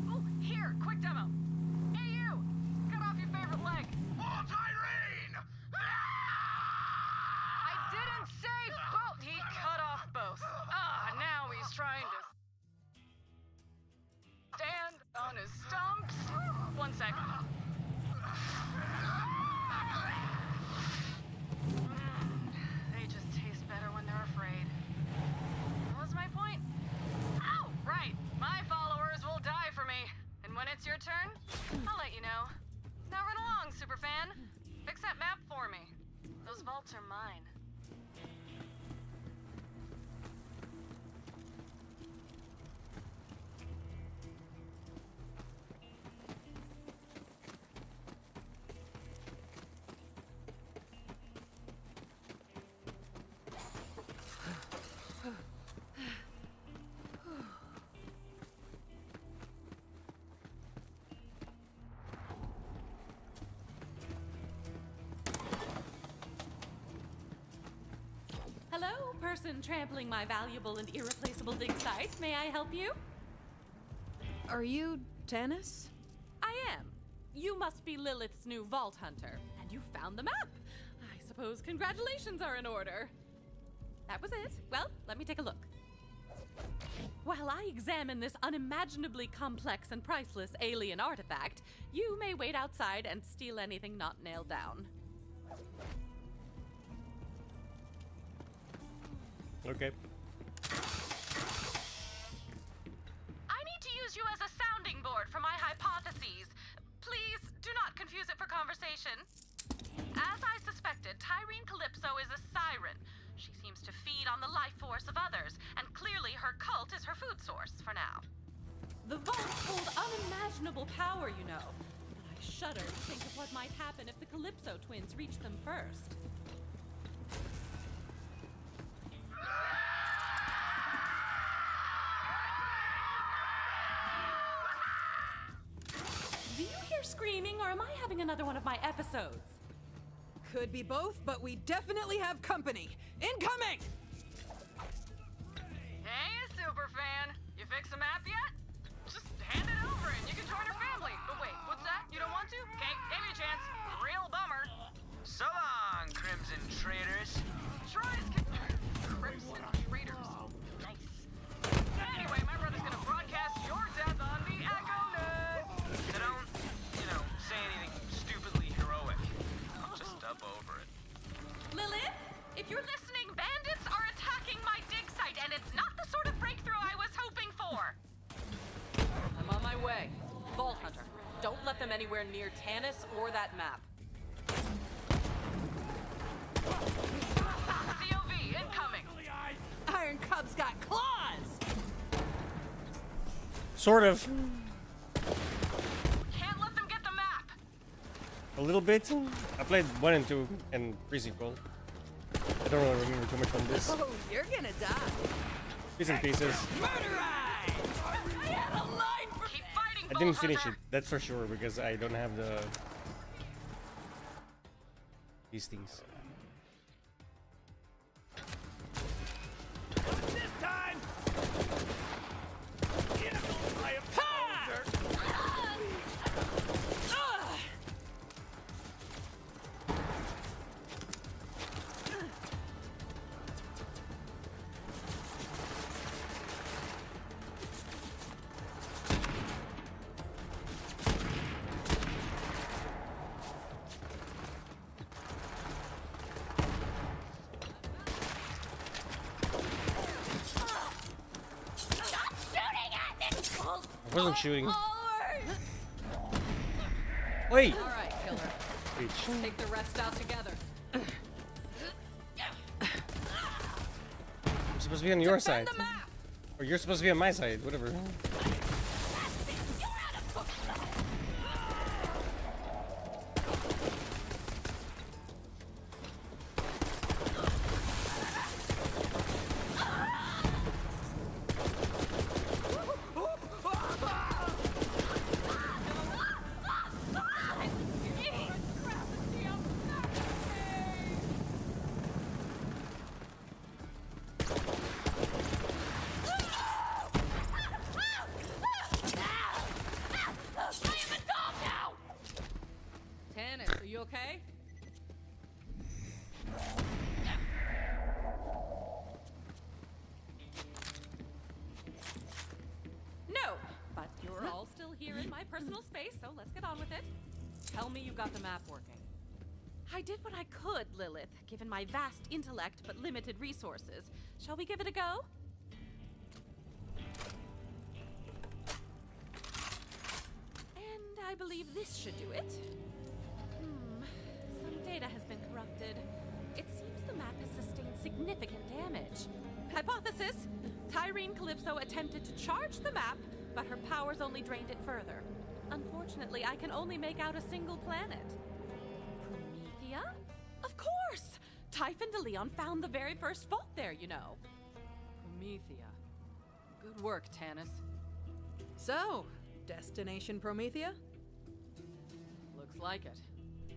Oh, here, quick demo. Hey, you! Cut off your favorite leg. Oh, Tyrene! I didn't say both. He cut off both. Now he's trying to stand on his stumps. 1 sec. They just taste better when they're afraid. What was my point? Oh, right. My followers will die for me. And when it's your turn, I'll let you know. Now run along, superfan. Fix that map for me. Those vaults are mine. Hello, person trampling my valuable and irreplaceable dig site. May I help you? Are you Tannis? I am. You must be Lilith's new vault hunter, and you found the map. I suppose congratulations are in order. That was it. Well, let me take a look. While I examine this unimaginably complex and priceless alien artifact, you may wait outside and steal anything not nailed down. Okay. I need to use you as a sounding board for my hypotheses. Please do not confuse it for conversation. As I suspected, Tyrene Calypso is a siren. She seems to feed on the life force of others, and clearly her cult is her food source for now. The vaults hold unimaginable power, you know. But I shudder to think of what might happen if the Calypso twins reach them first. Do you hear screaming, or am I having another one of my episodes? Could be both, but we definitely have company. Incoming! Hey, superfan. You fix the map yet? Just hand it over and you can join our family. But wait, what's that? You don't want to? Okay, give me a chance. Real bummer. So long, Crimson Traders. Troy's Crimson Traders. Nice. Anyway, my brother's gonna broadcast your death on the Echo Net. So don't, say anything stupidly heroic. I'll just dub over it. Lilith, if you're listening, bandits are attacking my dig site, and it's not the sort of breakthrough I was hoping for. I'm on my way. Vault Hunter, don't let them anywhere near Tannis or that map. COV incoming. Iron Cub's got claws! Sort of. Can't let them get the map. A little bit. I played 1 and 2 and pre-sequel. I don't really remember too much from this. Oh, you're gonna die. Bits and pieces. Keep fighting, I didn't finish it, that's for sure, because I don't have these things. This time! I am I wasn't shooting. Wait. All right, killer. Bitch. Take the rest out together. I'm supposed to be on your side. Or you're supposed to be on my side, whatever. Tannis, are you okay? No, but you're all still here in my personal space, so let's get on with it. Tell me you got the map working. I did what I could, Lilith, given my vast intellect but limited resources. Shall we give it a go? And I believe this should do it. Some data has been corrupted. It seems the map has sustained significant damage. Hypothesis: Tyrene Calypso attempted to charge the map, but her powers only drained it further. Unfortunately, I can only make out a single planet. Promethea? Of course! Typhon de Leon found the very first vault there, you know. Promethea. Good work, Tannis. So, Destination Promethea? Looks like it.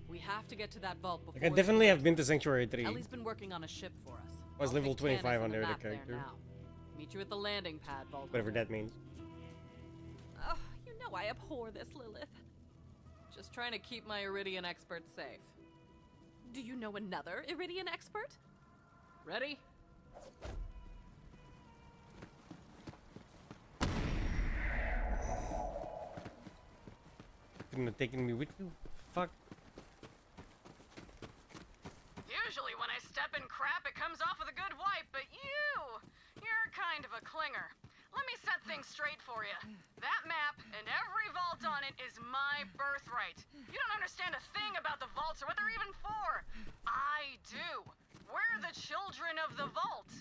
We have to get to that vault before. Like, I definitely have been to Sanctuary 3. Ellie's been working on a ship for us. I was I'll level take Tannis 25 and on the the other map there character. now. Meet you at the landing pad, Vault. Whatever that means. Oh, you know I abhor this, Lilith. Just trying to keep my Iridian expert safe. Do you know another Iridian expert? Ready? Couldn't have taken me with you. Fuck. Usually when I step in crap, it comes off with a good wipe, but you're kind of a clinger. Let me set things straight for you. That map and every vault on it is my birthright. You don't understand a thing about the vaults or what they're even for. I do. We're the children of the vault.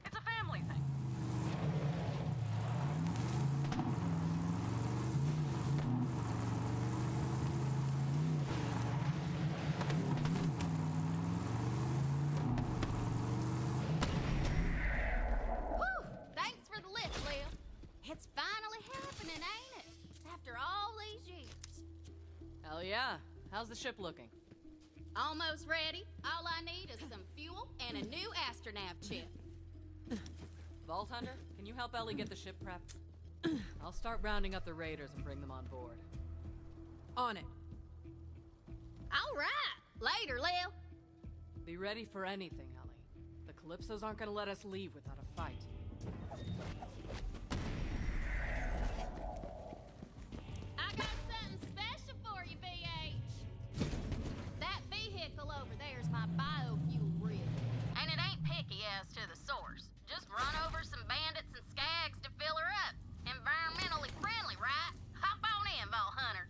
It's a family thing. Whew! Thanks for the lift, Lil. It's finally happening, ain't it? After all these years. Hell yeah. How's the ship looking? Almost ready. All I need is some fuel and a new astronav chip. Vault Hunter, can you help Ellie get the ship prepped? I'll start rounding up the raiders and bring them on board. On it. All right. Later, Lil. Be ready for anything, Ellie. The Calypsos aren't gonna let us leave without a fight. I got something special for you, BH. That vehicle over there's my biofuel rig. And it ain't picky as to the source. Just run over some bandits and skags to fill her up. Environmentally friendly, right? Hop on in, Vault Hunter.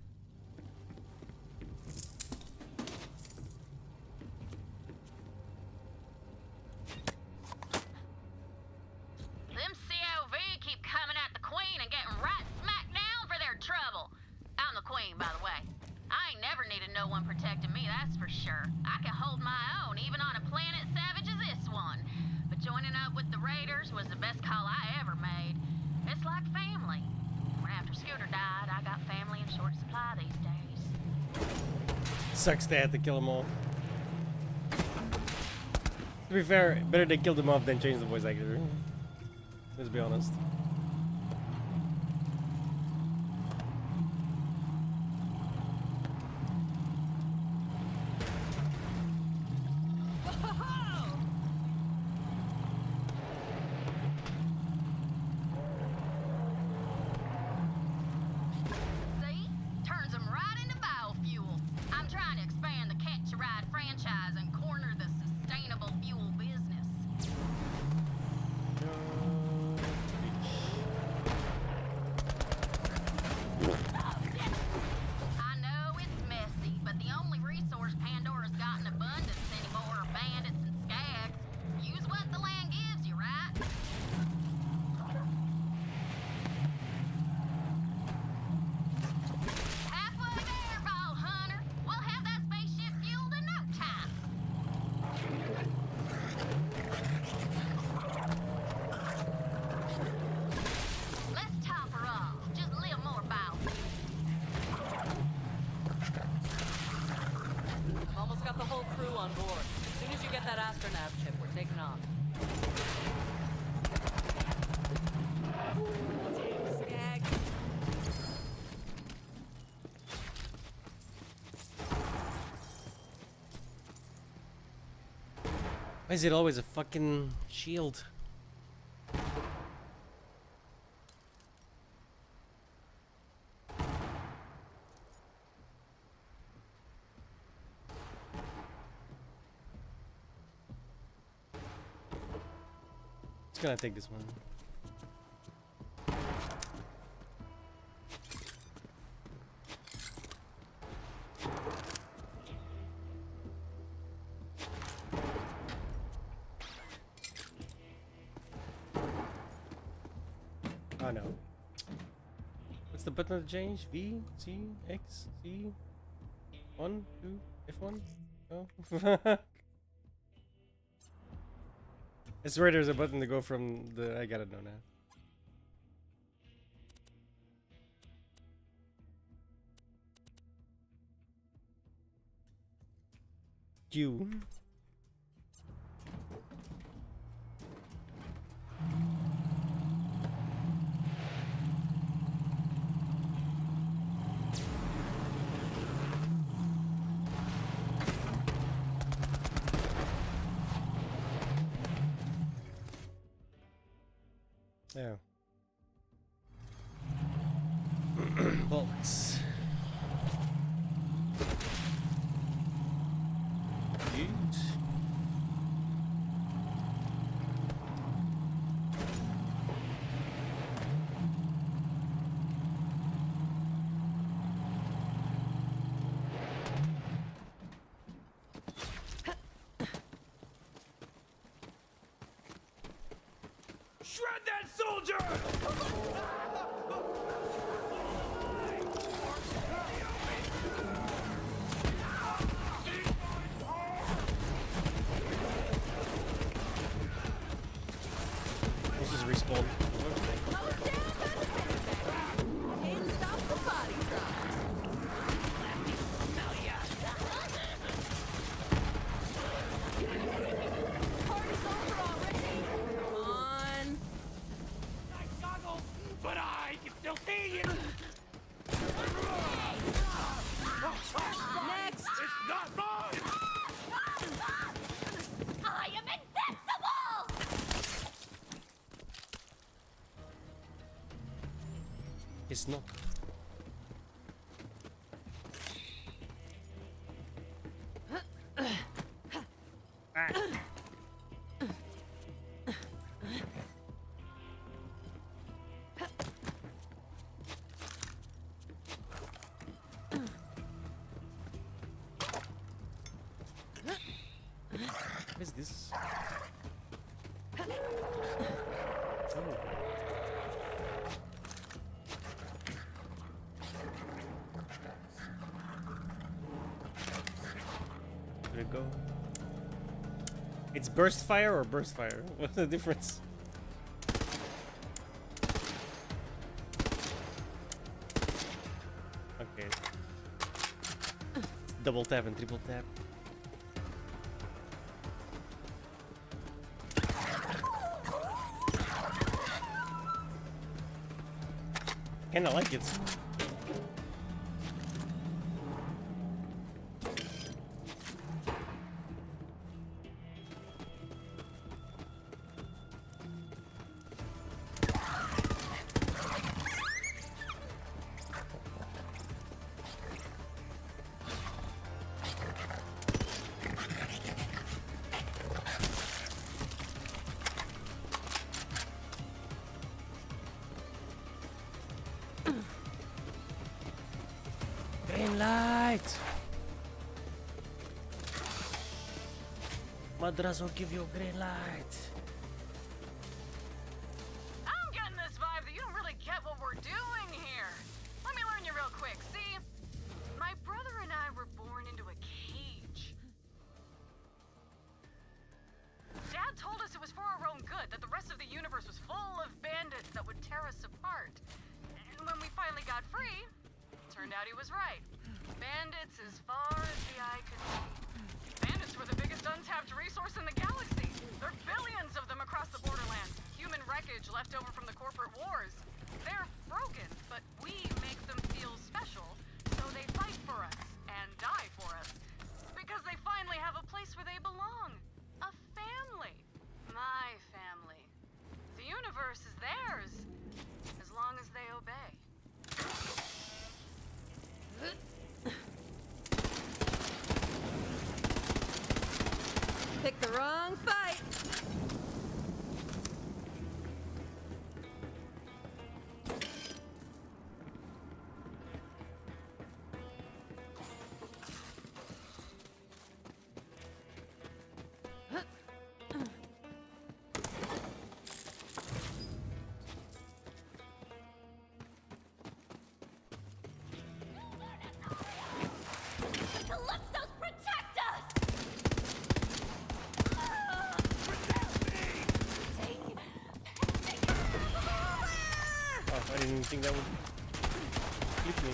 Them COV keep coming at the Queen and getting right smack down for their trouble. I'm the Queen, by the way. I ain't never needed no one protecting me, that's for sure. I can hold my own, even on a planet savage as this one. But joining up with the Raiders was the best call I ever made. It's like family. When after Scooter died, I got family in short supply these days. Sucks they had to kill them all. To be fair, better they killed them off than change the voice actor. Let's be honest. See? Turns them right into biofuel. I'm trying to expand the Catch a Ride franchise and corner the sustainable fuel business. I know it's messy. get that astronav chip. We're taking off. Skag. Why is it always a fucking shield? It's gonna take this one. Oh no. What's the button to change? V, C, X, C, 1, 2, F1? No? I swear there's a button to go from the... I gotta know now. Q. Yeah. Bolts. Yeet. Shred that soldier! This is respawn. But I can still see you! Next! It's not mine! I am invincible! It's not. What is this? Oh. There it go. It's burst fire or burst fire? What's the difference? Okay. Double tap and triple tap. Kinda like it. Green light! Madras will give you a green light. I'm getting this vibe that you don't really get what we're doing here. Let me learn you real quick. See, my brother and I were born into a cage. Dad told us it was for our own good, that the rest of the universe was full of bandits that would tear us apart. And when we finally got free, turned out he was right. Bandits as far as the eye could see. Bandits were the biggest untapped resource in the galaxy. There are billions of them across the borderlands. Human wreckage left over from the corporate wars. They're broken, but we make them feel special, so they fight for us and die for us. Because they finally have a place where they belong. A family. My family. The universe is theirs, as long as they obey. Pick the wrong fight. Calypsos protect us! Oh, I didn't think that would hit me.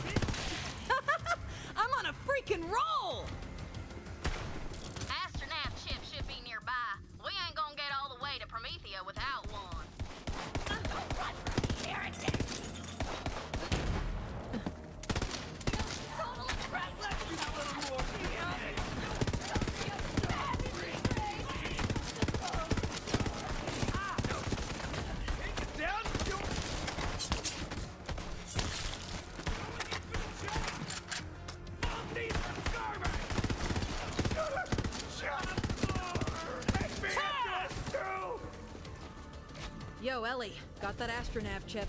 I'm on a freaking roll! Astronaut ship should be nearby. We ain't gonna get all the way to Promethea without one. Yo, Ellie, got that astronav chip.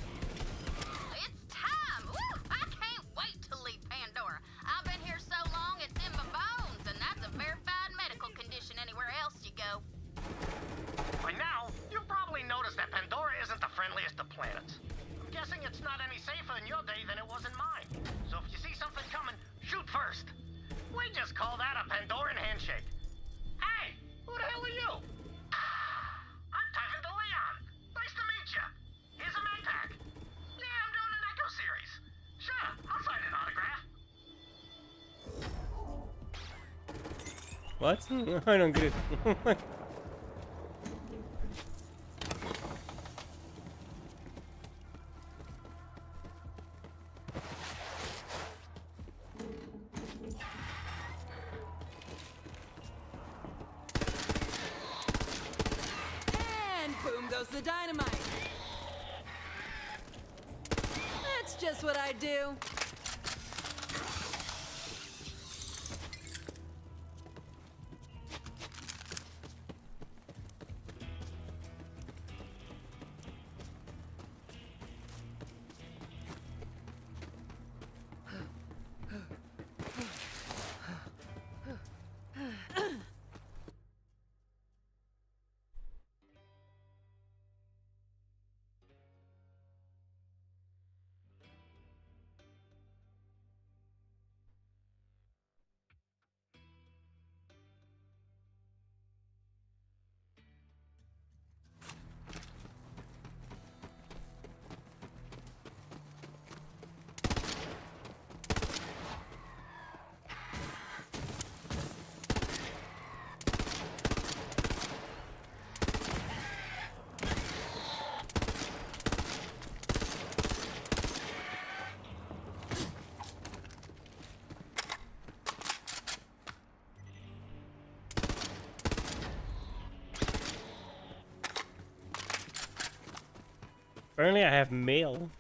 It's time! Woo! I can't wait to leave Pandora. I've been here so long it's in my bones, and that's a verified medical condition anywhere else you go. By now, you've probably noticed that Pandora isn't the friendliest of planets. I'm guessing it's not any safer in your day than it was in mine. So if you see something coming, shoot first. We just call that a Pandoran handshake. Hey, who the hell are you? I'm Typhon de Leon. Nice to meet you. Here's a med pack. Yeah, I'm doing an Echo series. Sure, I'll sign an autograph. What? I don't get it. And boom goes the dynamite. That's just what I do. Apparently I have mail.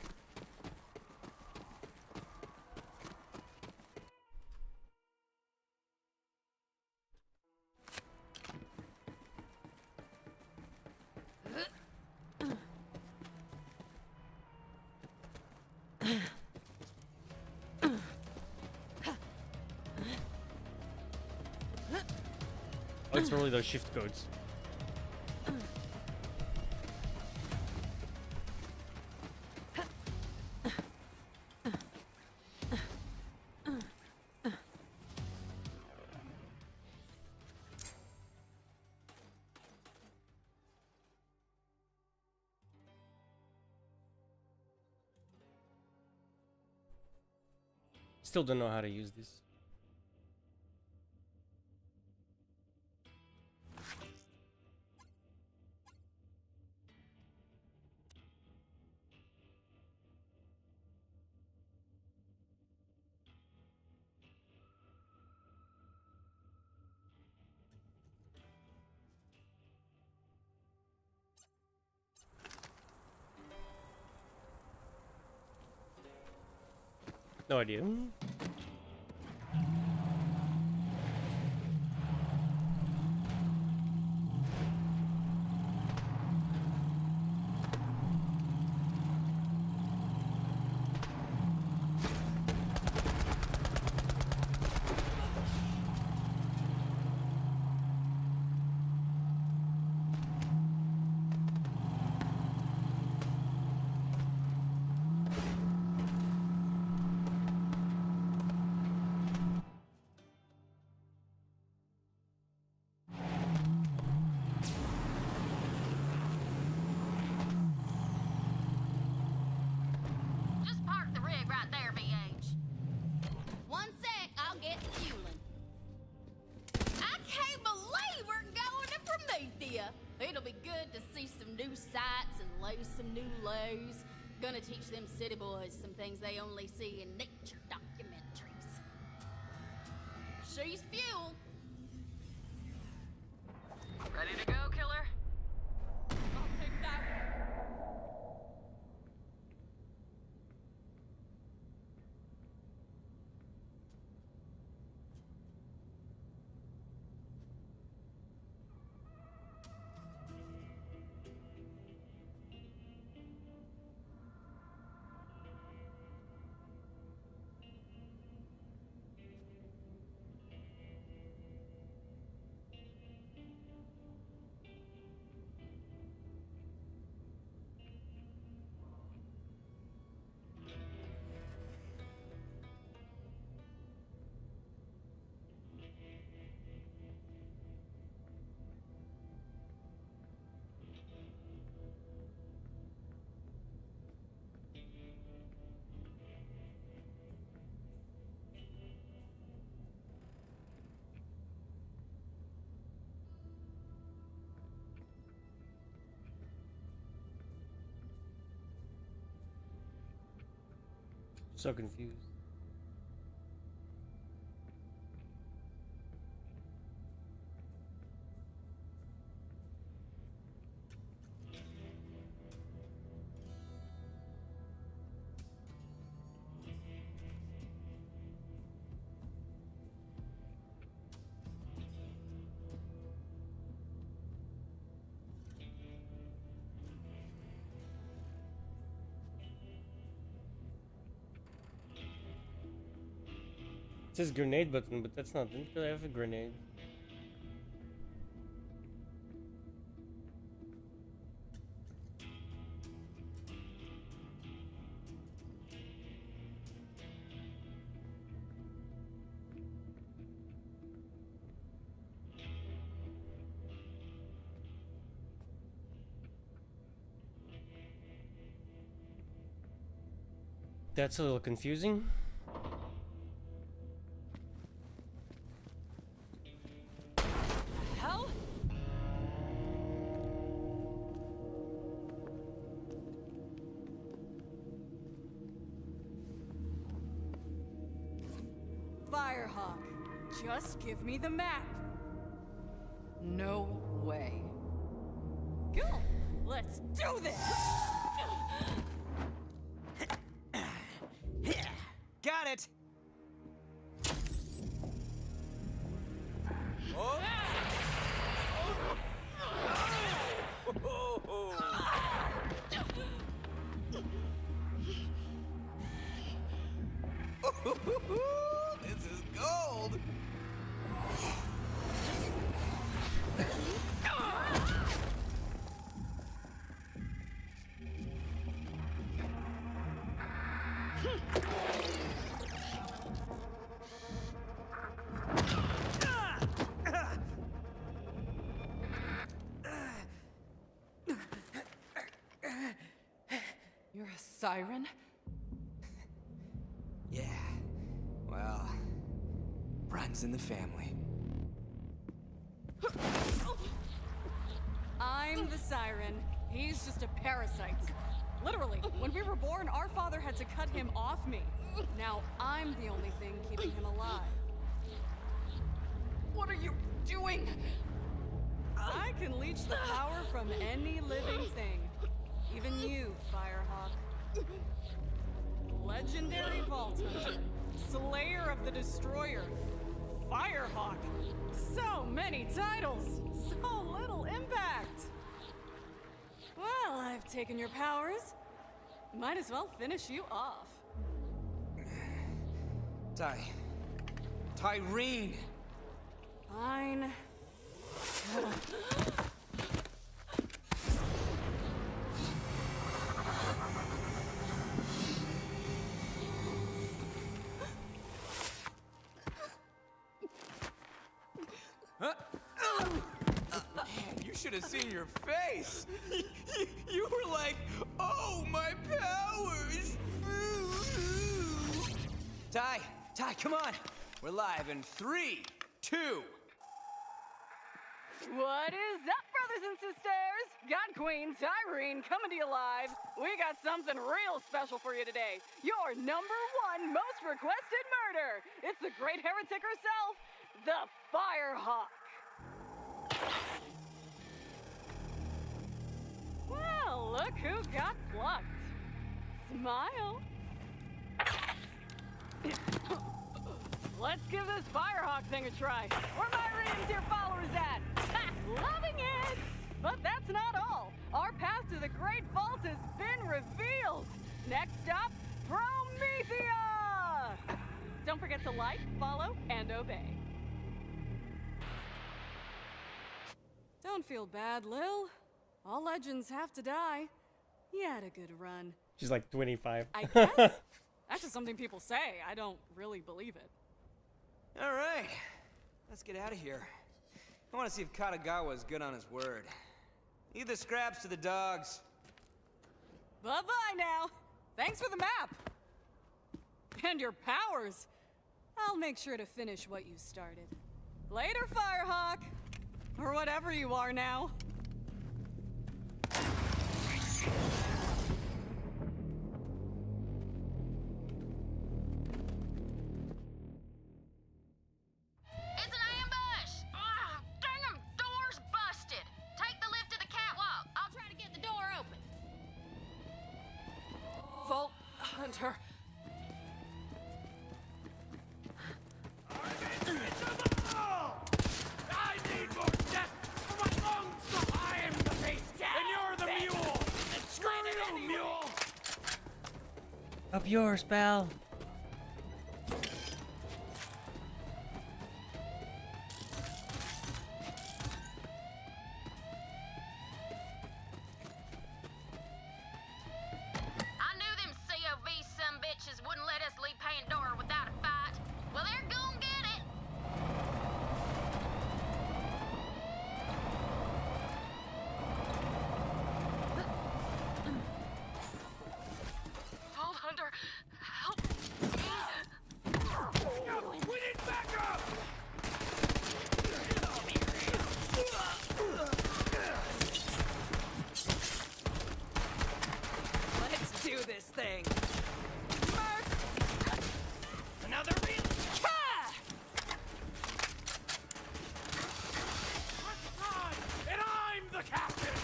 Oh, it's probably those shift codes. Still don't know how to use this. No idea. Just park the rig right there, BH. One sec, I'll get to fueling. I can't believe we're going to Promethea. It'll be good to see some new sights and lay some new lows. Gonna teach them city boys some things they only see in nature documentaries. She's fuel. Ready to go, killer? I'll take that one. So confused. It says grenade button, but that's not. Didn't really have a grenade. That's a little confusing. Hell? Firehawk, just give me the map. No way. Go! Let's do this! Got it! Oh. This is gold! You're a siren? Yeah, well, runs in the family. I'm the siren. He's just a parasite. Literally, when we were born, our father had to cut him off me. Now I'm the only thing keeping him alive. What are you doing? I can leech the power from any living thing. Even you, Firehawk. Let's legendary Vault Hunter, Slayer of the Destroyer, Firehawk. So many titles, so little impact. Well, I've taken your powers. Might as well finish you off. Tyreen! Fine. Man, you should have seen your face. You were like, oh, my powers. Ty, come on. We're live in 3, 2. What is up, brothers and sisters? God Queen Tyreen coming to you live. We got something real special for you today. Your #1 most requested murder. It's the great heretic herself, the Firehawk. Well, look who got plucked. Smile. Let's give this Firehawk thing a try. Where my Radiant dear followers at? Ha! Loving it! But that's not all. Our path to the Great Vault has been revealed. Next stop, Promethea! Don't forget to like, follow, and obey. Don't feel bad, Lil. All legends have to die. You had a good run. She's like 25. I guess? That's just something people say. I don't really believe it. All right, let's get out of here. I want to see if Katagawa is good on his word. Leave the scraps to the dogs. Bye-bye now. Thanks for the map. And your powers. I'll make sure to finish what you started. Later, Firehawk. Or whatever you are now. It's an ambush! Ugh, dang 'em, door's busted! Take the lift to the catwalk. I'll try to get the door open. Vault Hunter. I need more death for my lungs! I am the beast, and you're the mule! Screw you, mule! Up yours, pal. I knew them COV sumbitches wouldn't let us leave Pandora without a fight. Well, they're gonna get it. Vault Hunter, help me. We need backup! Let's do this thing. Another real... And I'm the captain!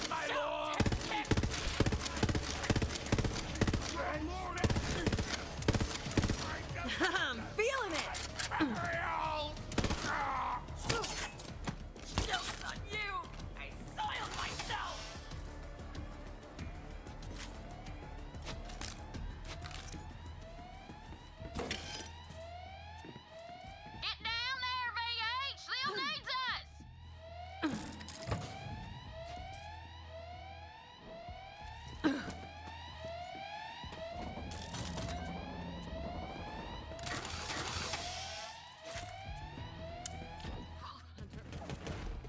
My lord! I'm feeling it. Joke's on you! I soiled myself! Get down there, VH! Lil needs us!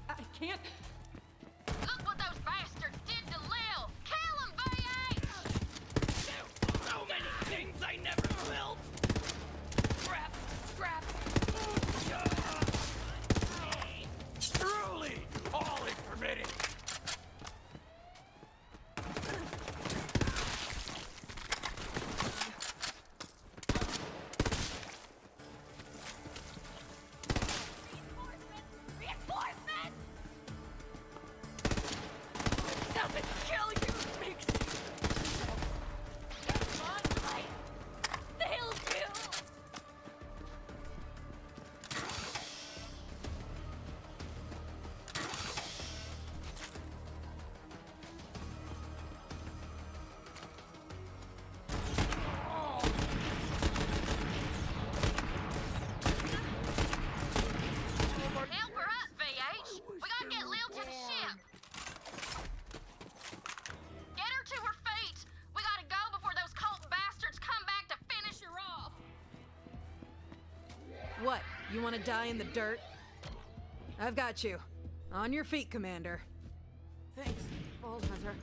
I can't. Look what those bastards did to Lil! Kill him, VH! So many things I never will! Scrap! Scrap! Truly, all is permitted! Reinforcements! What, you want to die in the dirt? I've got you. On your feet, Commander. Thanks, Vault Hunter.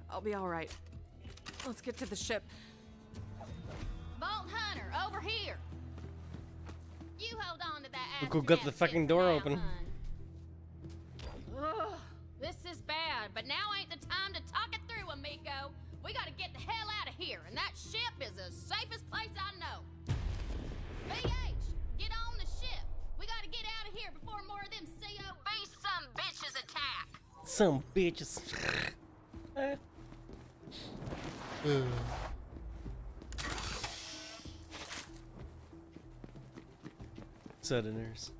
I'll be all right. Let's get to the ship. Vault Hunter, over here. You hold on to that Look who got the fucking door open. Ugh, this is bad, but now ain't the time to talk it through, amigo. We gotta get the hell out of here, and that ship is the safest place I know. BH, get on the ship. We gotta get out of here before more of them COV some bitches attack. Some bitches. Southerners.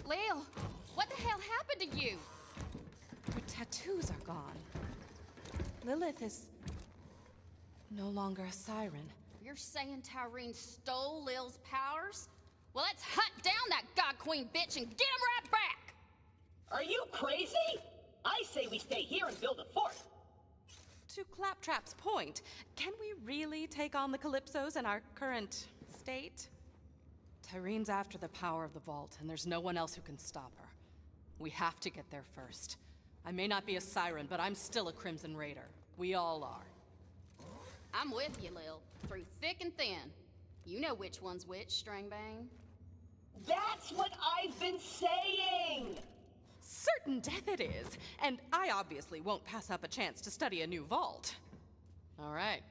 Lil, what the hell happened to you? Her tattoos are gone. Lilith is no longer a siren. You're saying Tyreen stole Lil's powers? Well, let's hunt down that God Queen bitch and get him right back! Are you crazy? I say we stay here and build a fort. To Claptrap's point, can we really take on the Calypsos in our current state? Tyreen's after the power of the vault, and there's no one else who can stop her. We have to get there first. I may not be a siren, but I'm still a Crimson Raider. We all are. I'm with you, Lil. Through thick and thin. You know which one's which, Stringbane. That's what I've been saying! Certain death it is, and I obviously won't pass up a chance to study a new vault. All right,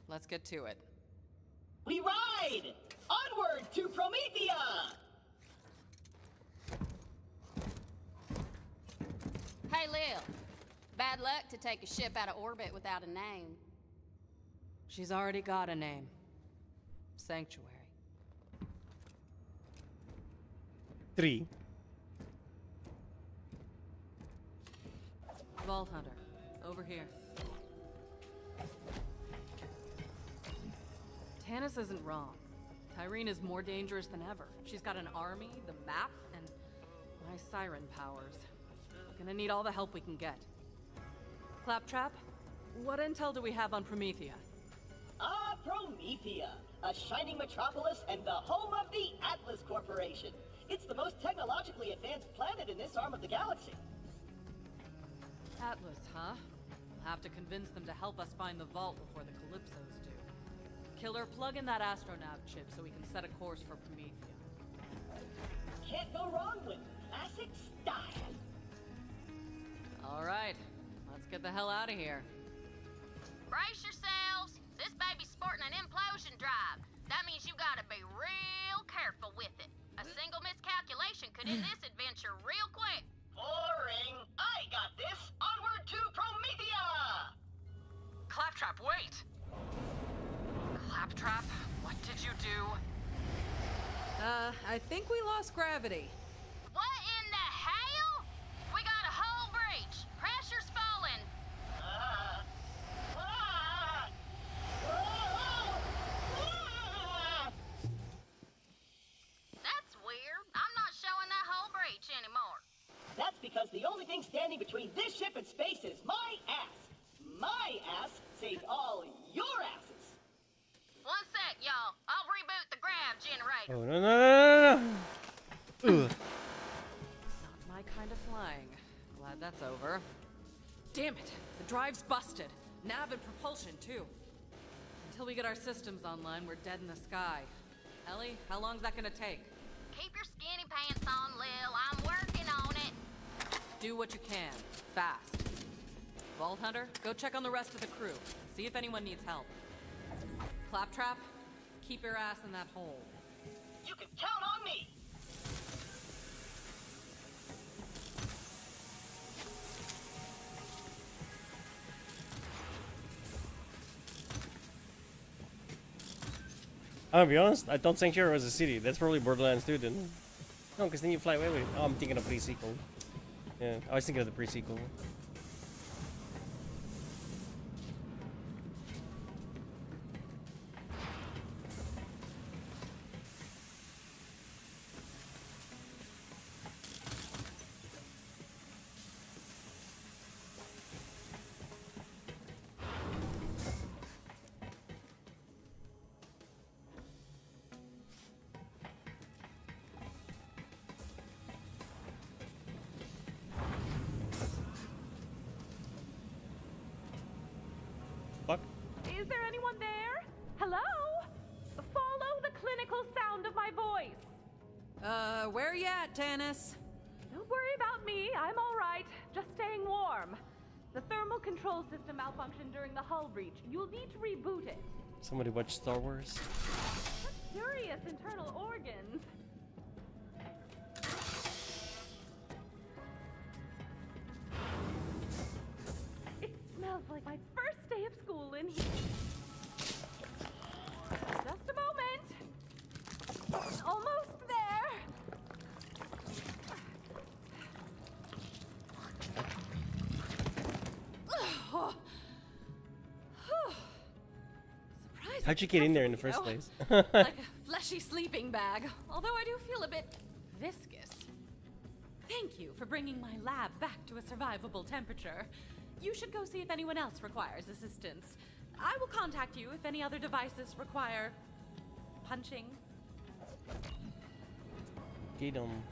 let's get to it. We ride! Onward to Promethea! Hey, Lil. Bad luck to take a ship out of orbit without a name. She's already got a name. Sanctuary. 3. Vault Hunter, over here. Tanis isn't wrong. Tyreen is more dangerous than ever. She's got an army, the map, and my siren powers. We're gonna need all the help we can get. Claptrap, what intel do we have on Promethea? Promethea, a shining metropolis and the home of the Atlas Corporation. It's the most technologically advanced planet in this arm of the galaxy. Atlas, huh? We'll have to convince them to help us find the vault before the Calypsos do. Killer, plug in that astronav chip so we can set a course for Promethea. Can't go wrong with classic style. All right, let's get the hell out of here. Brace yourselves. This baby's sporting an implosion drive. That means you gotta be real careful with it. A single miscalculation could end this adventure real quick. Boring. I got this. Onward to Promethea! Claptrap, wait! Claptrap, what did you do? I think we lost gravity. What in the hell? We got a hull breach. Pressure's falling. That's weird. I'm not showing that hull breach anymore. That's because the only thing standing between this ship and space is my ass. My ass saved all your asses. One sec, y'all. I'll reboot the grav generator. Oh, no. Ugh. Not my kind of flying. Glad that's over. Damn it! The drive's busted. Nav and propulsion, too. Until we get our systems online, we're dead in the sky. Ellie, how long's that gonna take? Keep your skinny pants on, Lil. I'm working on it. Do what you can. Fast. Vault Hunter, go check on the rest of the crew. See if anyone needs help. Claptrap, keep your ass in that hole. You can count on me! I'm gonna be honest, I thought Sanctuary was a city. That's probably Borderlands 2 then. No, because then you fly away with it. Oh, I'm thinking of pre-sequel. Yeah, I was thinking of the pre-sequel. Is there anyone there? Hello? Follow the clinical sound of my voice. Where you at, Tannis? Don't worry about me. I'm all right. Just staying warm. The thermal control system malfunctioned during the hull breach. You'll need to reboot it. Somebody watch Star Wars. Such curious internal organs. It smells like my first day of school in here. Just a moment. Almost there. How'd you get in there in the first place? Like a fleshy sleeping bag, although I do feel a bit viscous. Thank you for bringing my lab back to a survivable temperature. You should go see if anyone else requires assistance. I will contact you if any other devices require punching. Get 'em.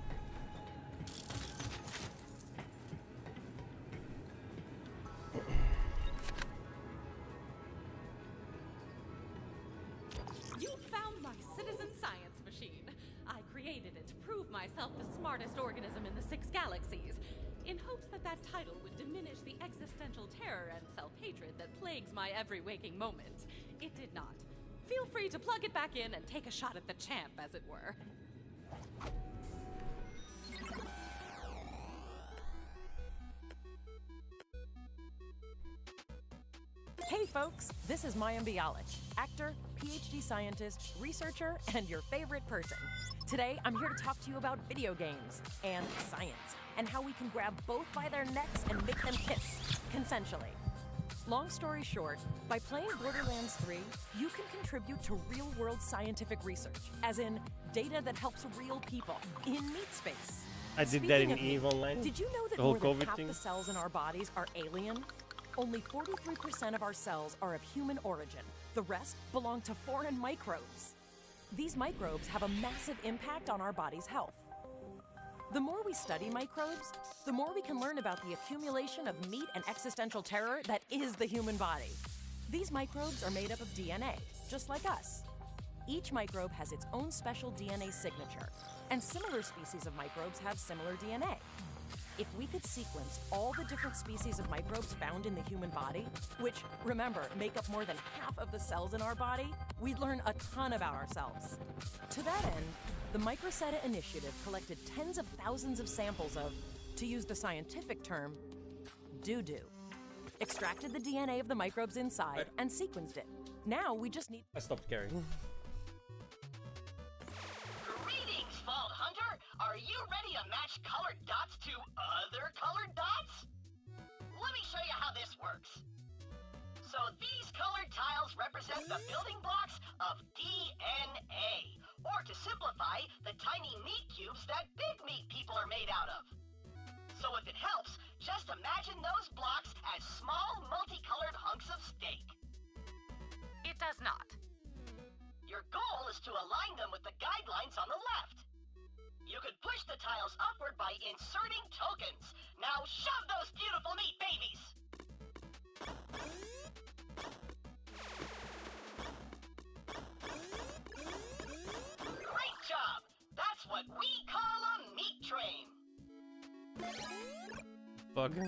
You found my citizen science machine. I created it to prove myself the smartest organism in the 6 galaxies, in hopes that that title would diminish the existential terror and self-hatred that plagues my every waking moment. It did not. Feel free to plug it back in and take a shot at the champ, as it were. Hey folks, this is Mayim Bialik, actor, PhD scientist, researcher, and your favorite person. Today, I'm here to talk to you about video games and science, and how we can grab both by their necks and make them kiss, consensually. Long story short, by playing Borderlands 3, you can contribute to real-world scientific research, as in data that helps real people in meat space. I did that in Speaking of EVE meat, Online. Did you know that The whole more than COVID half thing. the cells in our bodies are alien? Only 43% of our cells are of human origin. The rest belong to foreign microbes. These microbes have a massive impact on our body's health. The more we study microbes, the more we can learn about the accumulation of meat and existential terror that is the human body. These microbes are made up of DNA, just like us. Each microbe has its own special DNA signature, and similar species of microbes have similar DNA. If we could sequence all the different species of microbes found in the human body, which, remember, make up more than half of the cells in our body, we'd learn a ton about ourselves. To that end, the Microsetta Initiative collected tens of thousands of samples of, to use the scientific term, doo-doo. Extracted the DNA of the microbes inside and sequenced it. Now we just need... I stopped caring. Greetings, Vault Hunter! Are you ready to match colored dots to other colored dots? Let me show you how this works. So these colored tiles represent the building blocks of DNA, or to simplify, the tiny meat cubes that big meat people are made out of. So if it helps, just imagine those blocks as small multicolored hunks of steak. It does not. Your goal is to align them with the guidelines on the left. You could push the tiles upward by inserting tokens. Now shove those beautiful meat babies! fuck? In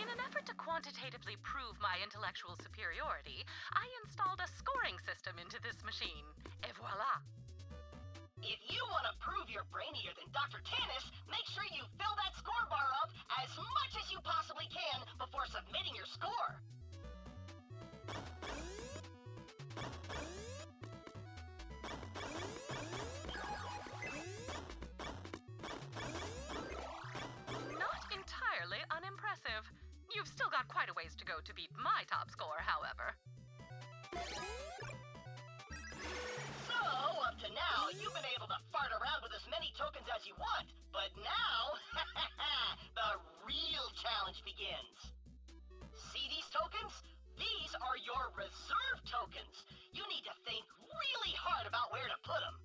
an effort to quantitatively prove my intellectual superiority, I installed a scoring system into this machine. Et voila! If you want to prove you're brainier than Dr. Tannis, make sure you fill that score bar up as much as you possibly can before submitting your score. Not entirely unimpressive. You've still got quite a ways to go to beat my top score, however. So, up to now, you've been able to fart around with as many tokens as you want, but now, the real challenge begins. See these tokens? These are your reserve tokens. You need to think really hard about where to put them.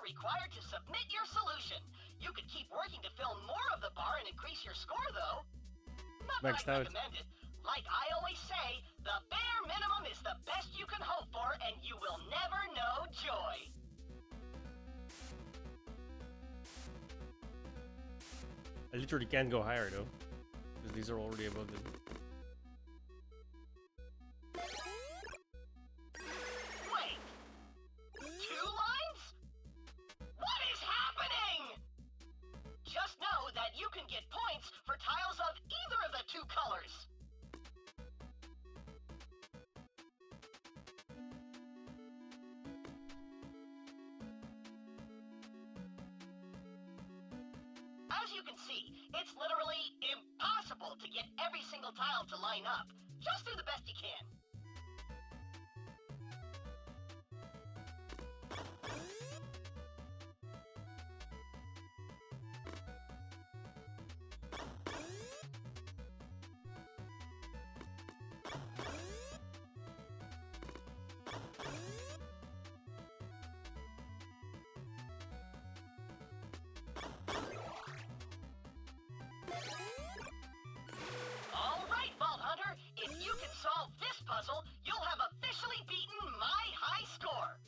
Required to submit your solution. You could keep working to fill more of the bar and increase your score, though. Not that Maxed I out. recommend it. Like I always say, the bare minimum is the best you can hope for, and you will never know joy. I literally can't go higher though, because these are already above them. Wait! 2 lines? What is happening? Just know that you can get points for tiles of either of the 2 colors. As you can see, it's literally impossible to get every single tile to line up. Just do the best you can. All right, Vault Hunter. If you can solve this puzzle, you'll have officially beaten my high score.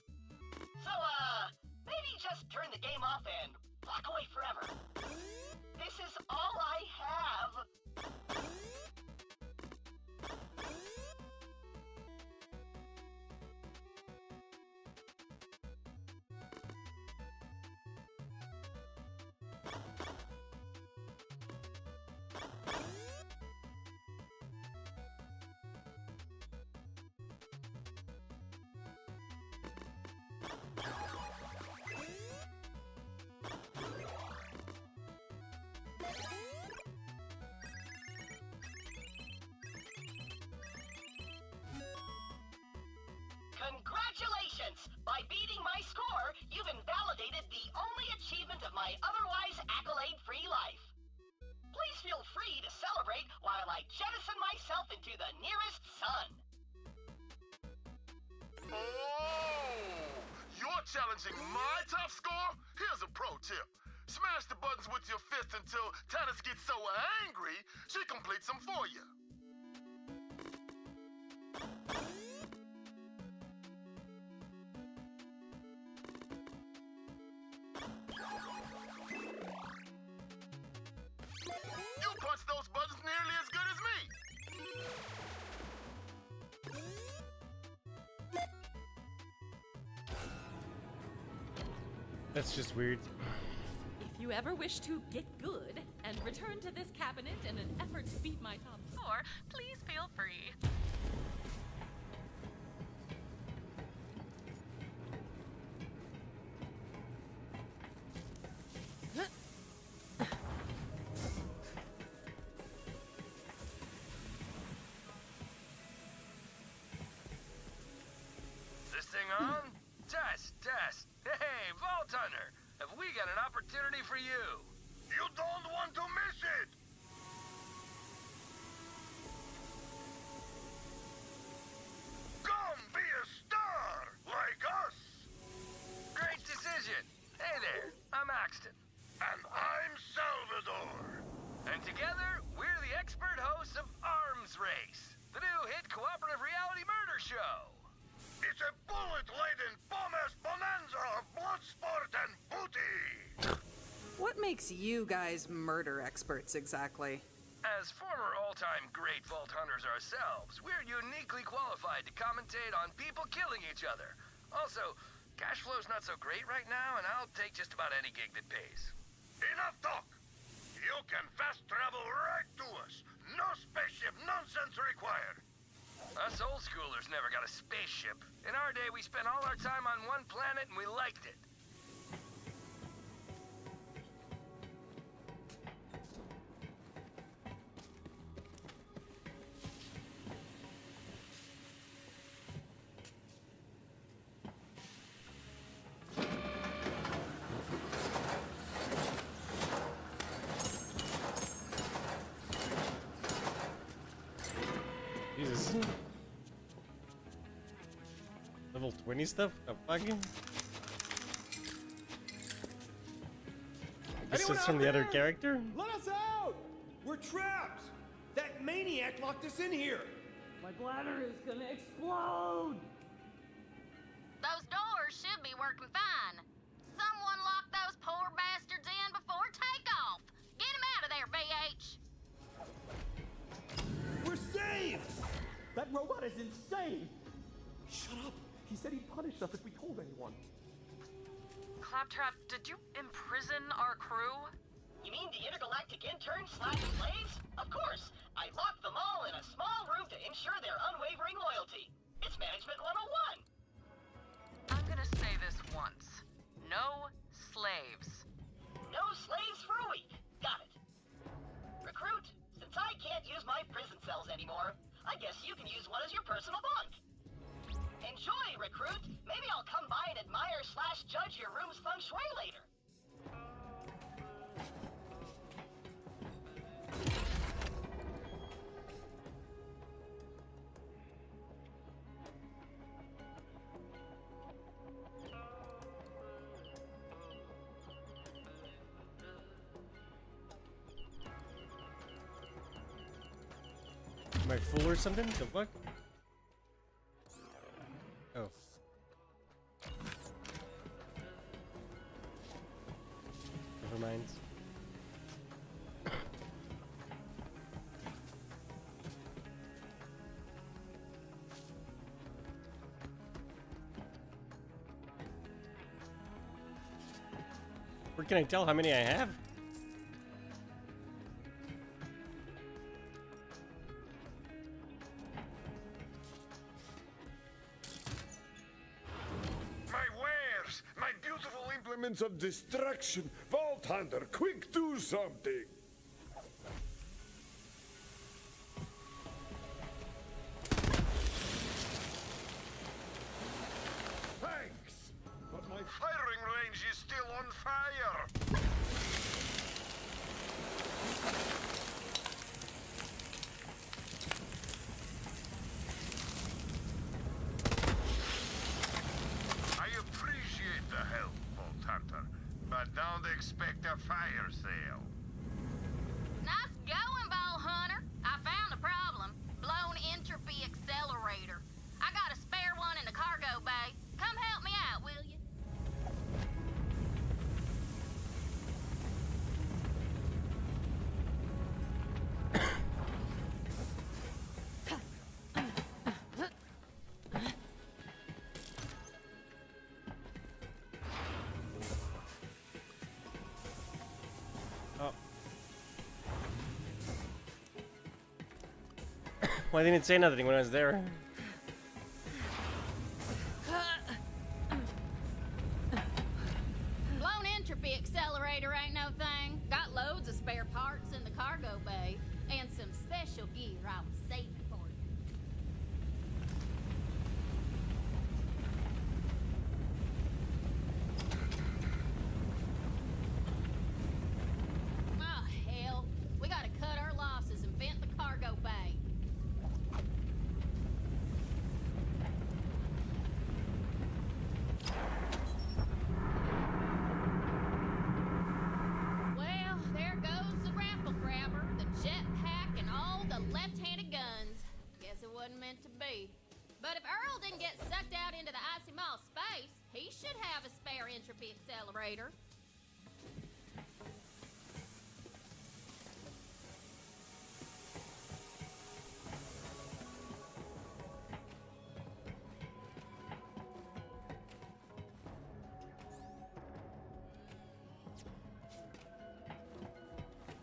So, maybe just turn the game off and walk away forever. This is all I have. Congratulations! By beating my score, you've invalidated the only achievement of my otherwise accolade-free life. Please feel free to celebrate while I jettison myself into the nearest sun. Oh! You're challenging my top score? Here's a pro tip. Smash the buttons with your fist until Tannis gets so angry, she completes them for you. You punch those buttons nearly as good as me. That's just weird. If you ever wish to get good and return to this cabinet in an effort to beat my top score, please feel free. This thing on? Test, test. Hey, Vault Hunter, have we got an opportunity for you? You don't want to miss it! Paxton. And I'm Salvador. And together, we're the expert hosts of Arms Race, the new hit cooperative reality murder show. It's a bullet-laden bomb-ass bonanza of blood, sport, and booty. What makes you guys murder experts exactly? As former all-time great vault hunters ourselves, we're uniquely qualified to commentate on people killing each other. Also, cash flow's not so great right now, and I'll take just about any gig that pays. Enough talk! You can fast travel right to us. No spaceship nonsense required. Us old schoolers never got a spaceship. In our day, we spent all our time on one planet and we liked it. Jesus. Level 20 stuff? Oh, fucking. This is from the other character? Let us out! We're trapped! That maniac locked us in here! My bladder is gonna explode! Those doors should be working fine. Someone locked those poor bastards in before takeoff. Get them out of there, VH. We're saved! That robot is insane! Shut up! He said he'd punish us if we told anyone. Claptrap, did you imprison our crew? You mean the intergalactic interns/slaves? Of course! I locked them all in a small room to ensure their unwavering loyalty. It's Management 101. I'm gonna say this once. No slaves. No slaves for a week. Got it. Recruit, since I can't use my prison cells anymore, I guess you can use one as your personal bunk. Enjoy, Recruit. Maybe I'll come by and admire/judge your room's feng shui later. Am I full or something? The fuck? Oh. Never mind. Where can I tell how many I have? Of destruction. Vault Hunter, quick, do something. Thanks, but my firing range is still on fire. I appreciate the help, Hunter, but don't expect a fire sale. Nice going, Ball Hunter. I found the problem. Blown entropy accelerator. I got a spare one in the cargo bay. Come help me out, will you? Well, I didn't say nothing when I was there. Blown entropy accelerator ain't no thing. Got loads of spare parts in the cargo bay and some special gear I was saving for you. Oh, hell. We gotta cut our losses and vent the cargo bay. wasn't meant to be. But if Earl didn't get sucked out into the icy mall space, he should have a spare entropy accelerator.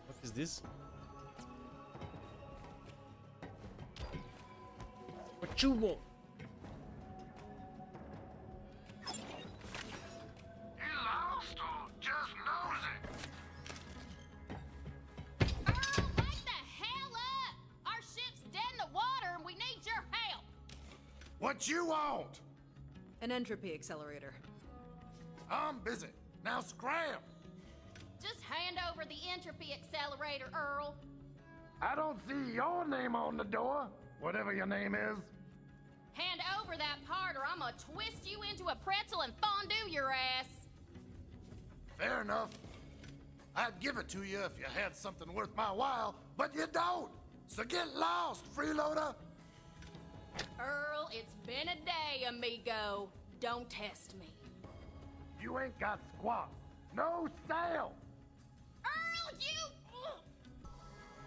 What is this? What you want? You lost or just nosy? Earl, wake the hell up! Our ship's dead in the water and we need your help! What you want? An entropy accelerator. I'm busy. Now scram! Just hand over the entropy accelerator, Earl. I don't see your name on the door, whatever your name is. Hand over that part or I'm gonna twist you into a pretzel and fondue your ass. Fair enough. I'd give it to you if you had something worth my while, but you don't. So get lost, freeloader. Earl, it's been a day, amigo. Don't test me. You ain't got squat. No sail. Earl, you...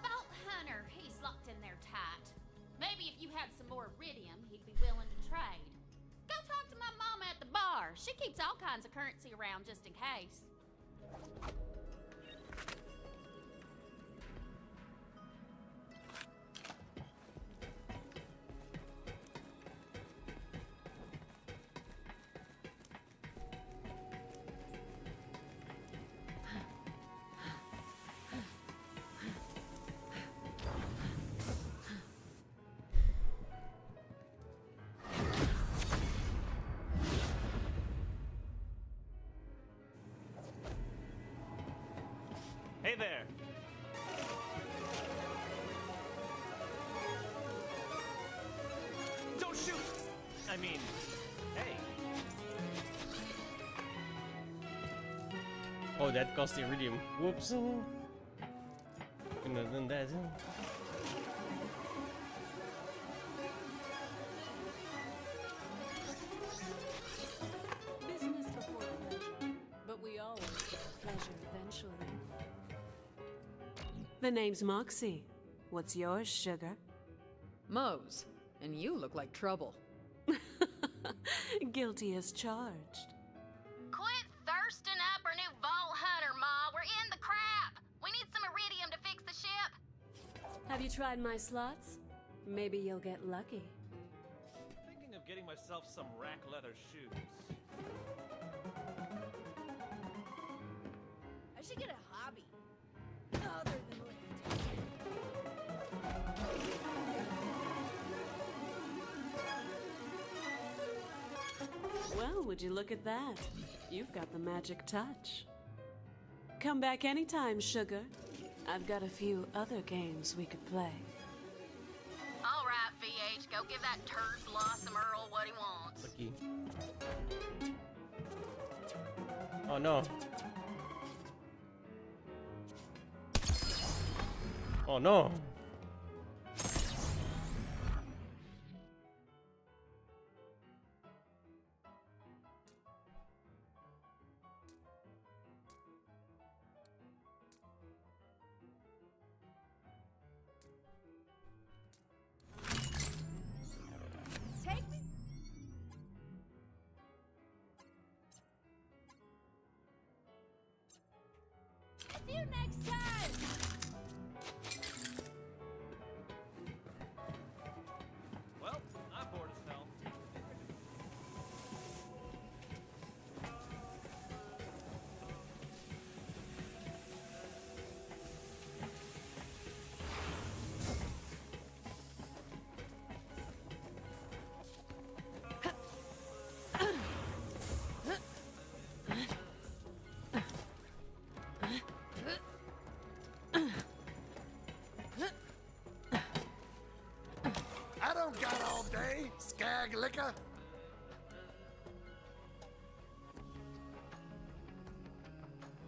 Vault Hunter, he's locked in there tight. Maybe if you had some more iridium, he'd be willing to trade. Go talk to my mama at the bar. She keeps all kinds of currency around just in case. Hey there. Don't shoot! I mean, hey. Oh, that cost iridium. Whoops. Couldn't have done that. Business before pleasure, but we always get pleasure eventually. The name's Moxie. What's yours, sugar? Mose, and you look like trouble. Guilty as charged. Quit thirsting up our new Vault Hunter, Ma. We're in the crap. We need some iridium to fix the ship. Have you tried my slots? Maybe you'll get lucky. Thinking of getting myself some rack leather shoes. I should get a hobby. Other than lifting. Well, would you look at that? You've got the magic touch. Come back anytime, sugar. I've got a few other games we could play. All right, VH, go give that turd Blossom Earl what he wants. Lucky. Oh no. Oh no. Take me. See you next time. Well, I'm bored as hell. I don't got all day, skag liquor.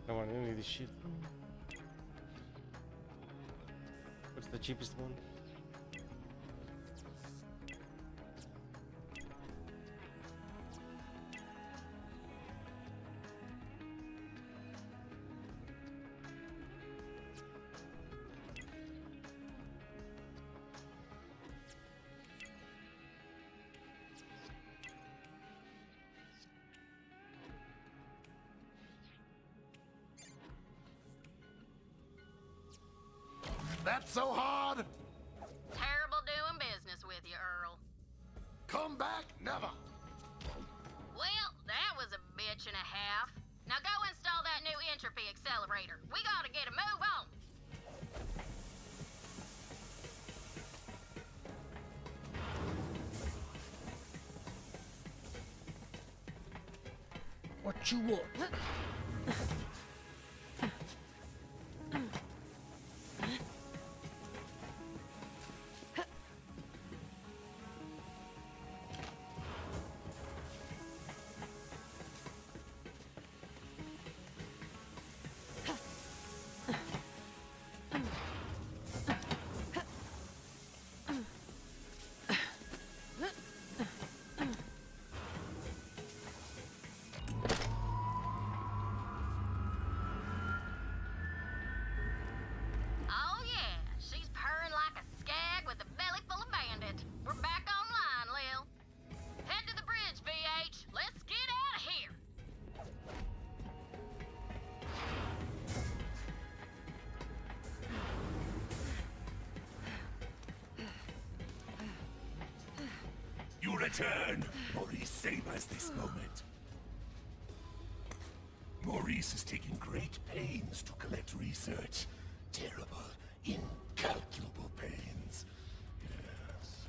I want any of this shit. What's the cheapest one? that so hard? Terrible doing business with you, Earl. Come back, never. Well, that was a bitch and a half. Now go install that new entropy accelerator. We gotta get a move on. What you want? Oh yeah, she's purring like a skag with a belly full of bandit. We're back online, Lil. Head to the bridge, VH. Let's get out of here. You return. Maurice savors this moment. Maurice is taking great pains to collect research. Terrible, incalculable pains. Yes.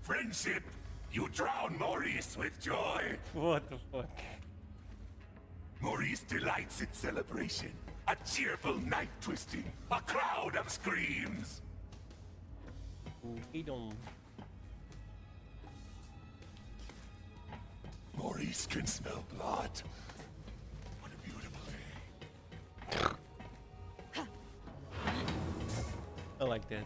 Friendship! You drown Maurice with joy! What the fuck? Maurice delights in celebration. A cheerful night twisting. A crowd of screams. He don't. Maurice can smell blood. What a beautiful day. I like that.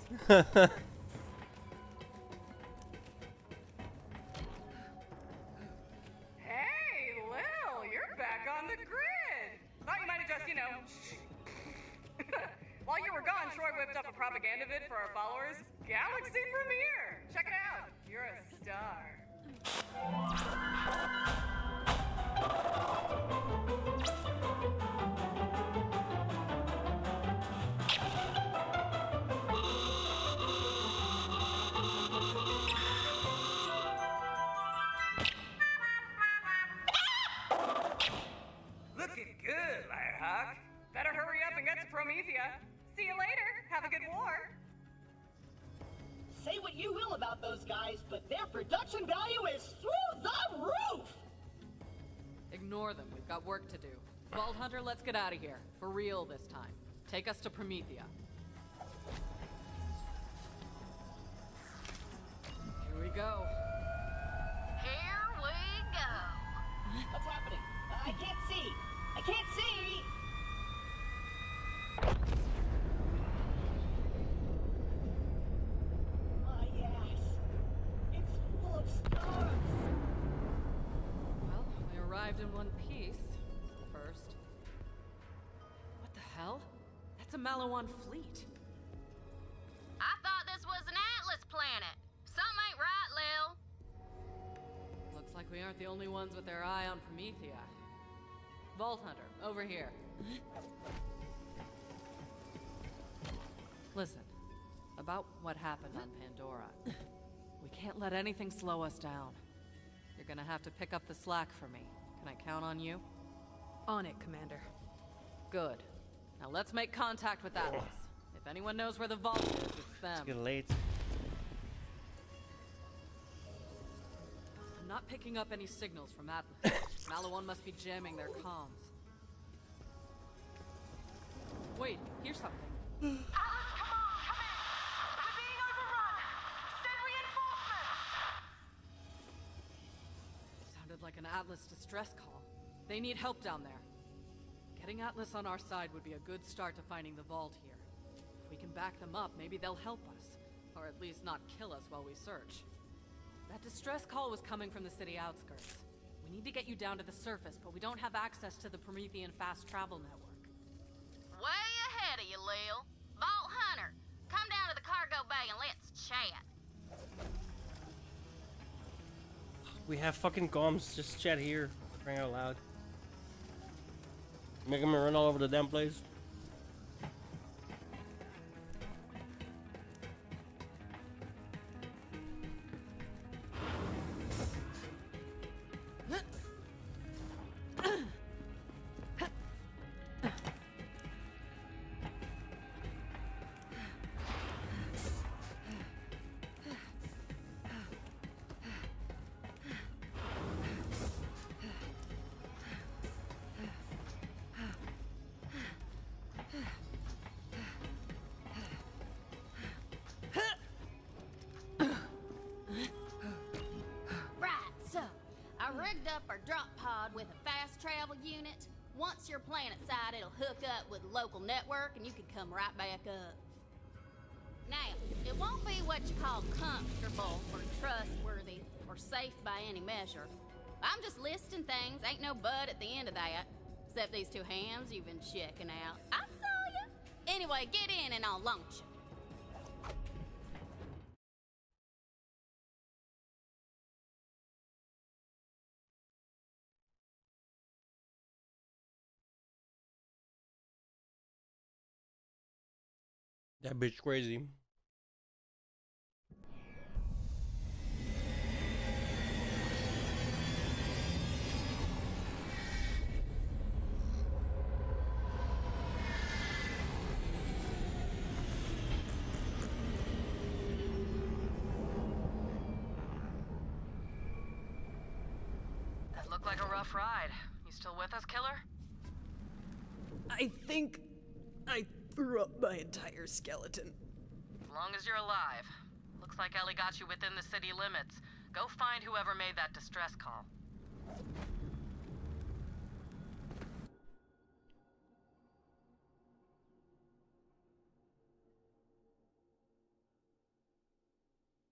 Hey, Lil, you're back on the grid. Thought you might have just, While you were gone, Troy whipped up a propaganda vid for our followers. Galaxy premiere. Check it out. You're a star. Looking good, Firehawk. Better hurry up and get to Promethea. See you later. Have a good war. Say what you will about those guys, but their production value is through the roof! Ignore them. We've got work to do. Vault Hunter, let's get out of here. For real this time. Take us to Promethea. Here we go. Here we go. What's happening? I can't see. I can't see! My ass. It's full of stars. Well, we arrived in one piece. First. What the hell? That's a Malawan fleet. I thought this was an Atlas planet. Something ain't right, Lil. Looks like we aren't the only ones with their eye on Promethea. Vault Hunter, over here. Listen, about what happened on Pandora. We can't let anything slow us down. You're gonna have to pick up the slack for me. Can I count on you? On it, Commander. Good. Now let's make contact with Atlas. If anyone knows where the vault is, it's them. It's getting late. I'm not picking up any signals from Atlas. Malawan must be jamming their comms. Wait, here's something. Atlas, come on, come in! We're being overrun! Send reinforcements! Sounded like an Atlas distress call. They need help down there. Getting Atlas on our side would be a good start to finding the vault here. If we can back them up, maybe they'll help us. Or at least not kill us while we search. That distress call was coming from the city outskirts. We need to get you down to the surface, but we don't have access to the Promethean fast travel network. Way ahead of you, Lil. Vault Hunter, come down to the cargo bay and let's chat. We have fucking comms. Just chat here. Crying out loud. Making me run all over the damn place. fast travel unit. Once you're planet-side, it'll hook up with a local network and you can come right back up. Now, it won't be what you call comfortable or trustworthy or safe by any measure. I'm just listing things, ain't no but at the end of that. Except these two hams you've been checking out. I saw ya. Anyway, get in and I'll launch you. That bitch crazy. That looked like a rough ride. You still with us, killer? I think I threw up my entire skeleton. As long as you're alive. Looks like Ellie got you within the city limits. Go find whoever made that distress call.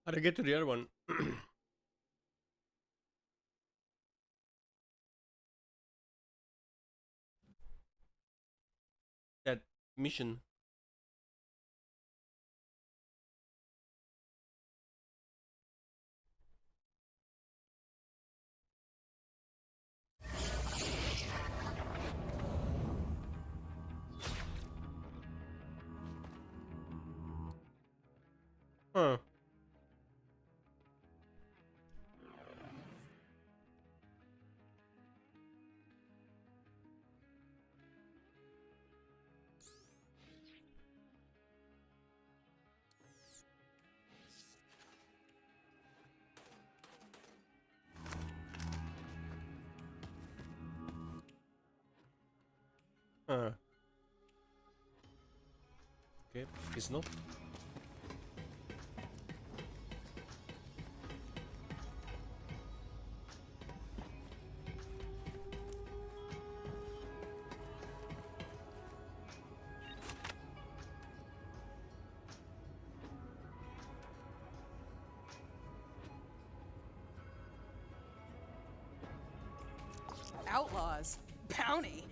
How'd I get to the other one? That mission. Huh. Okay, guess no. Outlaws? Bounty?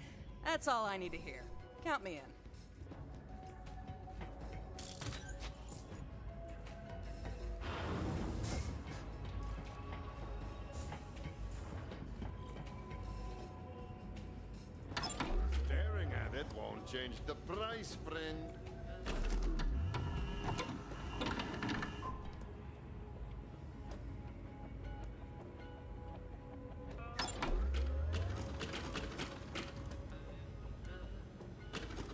That's all I need to hear. Count me in. Staring at it won't change the price, friend.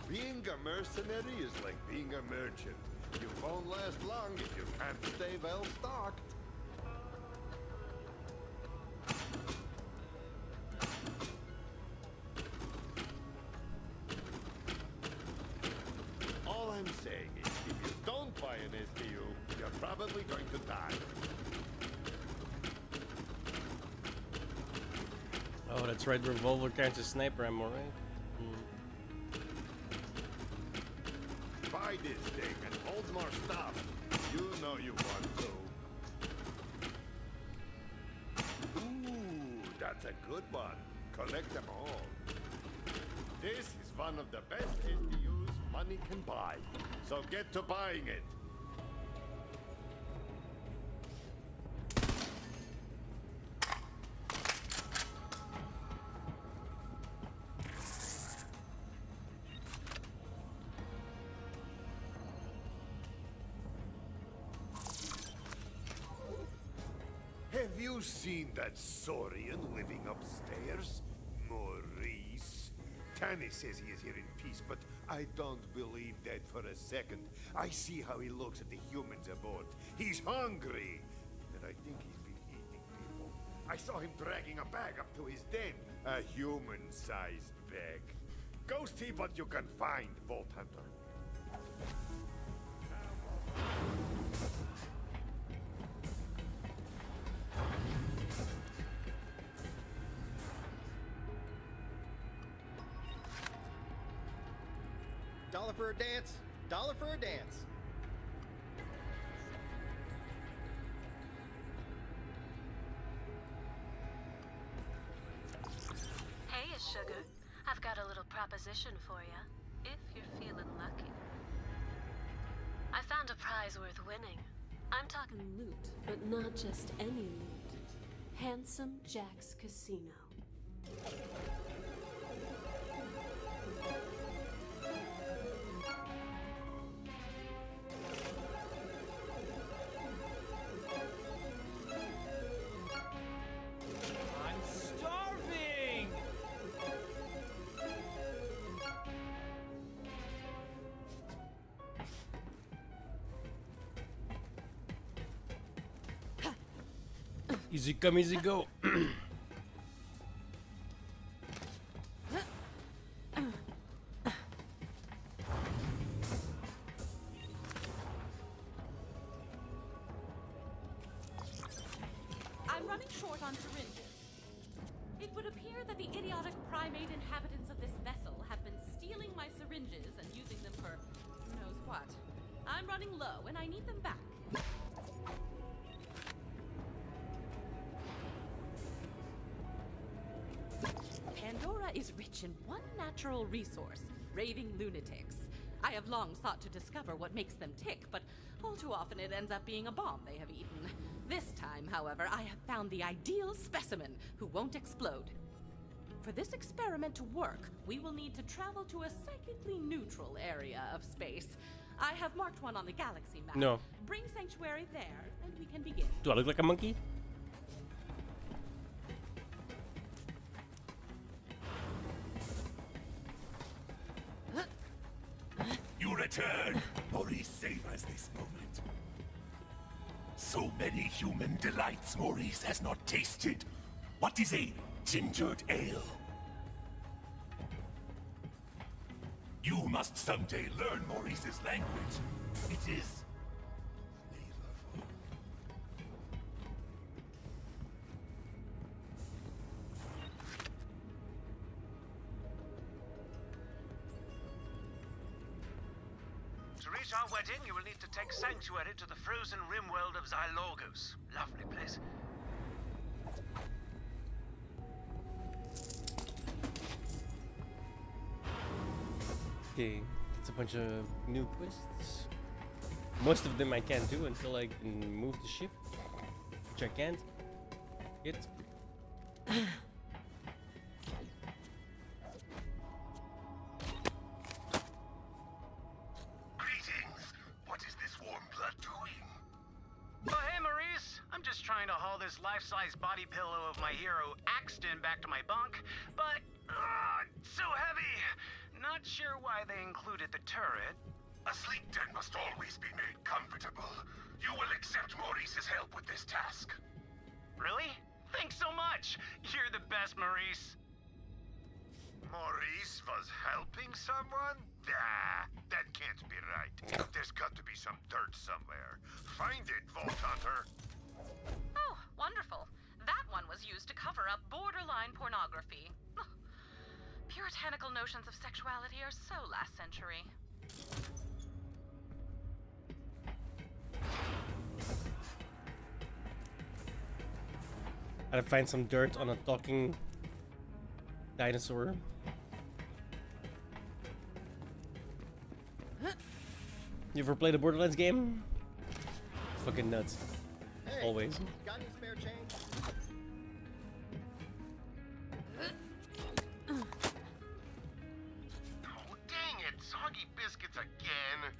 Being a mercenary is like being a merchant. You won't last long if you can't stay well stocked. All I'm saying is, if you don't buy an SDU, you're probably going to die. Oh, that's right. Revolver counts as sniper ammo, right? Buy this thing and hold more stuff. You know you want to. Ooh, that's a good one. Collect them all. This is one of the best SDUs money can buy. So get to buying it. Have you seen that Saurian living upstairs? Maurice? Tanny says he is here in peace, but I don't believe that for a second. I see how he looks at the humans aboard. He's hungry! And I think he's been eating people. I saw him dragging a bag up to his den. A human-sized bag. Go see what you can find, Vault Hunter. $1 for a dance, $1 for a dance. Hey, sugar. I've got a little proposition for you, if you're feeling lucky. I found a prize worth winning. I'm talking loot, but not just any loot. Handsome Jack's Casino. I'm starving! Easy come, easy go. I'm running short on syringes. It would appear that the idiotic primate inhabitants of this vessel have been stealing my syringes and using them for who knows what. I'm running low and I need them back. Pandora is rich in one natural resource, raving lunatics. I have long sought to discover what makes them tick, but all too often it ends up being a bomb they have eaten. This time, however, I have found the ideal specimen who won't explode. For this experiment to work, we will need to travel to a psychically neutral area of space. I have marked one on the galaxy map. No. Bring Sanctuary there, and we can begin. Do I look like a monkey? You return! Maurice savors this moment. So many human delights Maurice has not tasted. What is a gingered ale? You must someday learn Maurice's language. It is to reach our wedding, you will need to take Sanctuary to the frozen rim world of Xylogos. Lovely place. Okay, it's a bunch of new quests. Most of them I can't do until I can move the ship, which I can't. Yet. Greetings! What is this warm blood doing? Oh, hey, Maurice. I'm just trying to haul this life-size body pillow of my hero, Axton, back to my bunk, but, it's so heavy. Not sure why they included the turret. A sleep den must always be made comfortable. You will accept Maurice's help with this task. Really? Thanks so much. You're the best, Maurice. Maurice was helping someone? Nah, that can't be right. There's got to be some dirt somewhere. Find it, Vault Hunter. Oh, wonderful. That one was used to cover up borderline pornography. Puritanical notions of sexuality are so last century. Gotta find some dirt on a talking dinosaur. You ever played a Borderlands game? Fucking nuts. Hey, Always. got any spare change? Oh, dang it. Soggy biscuits again.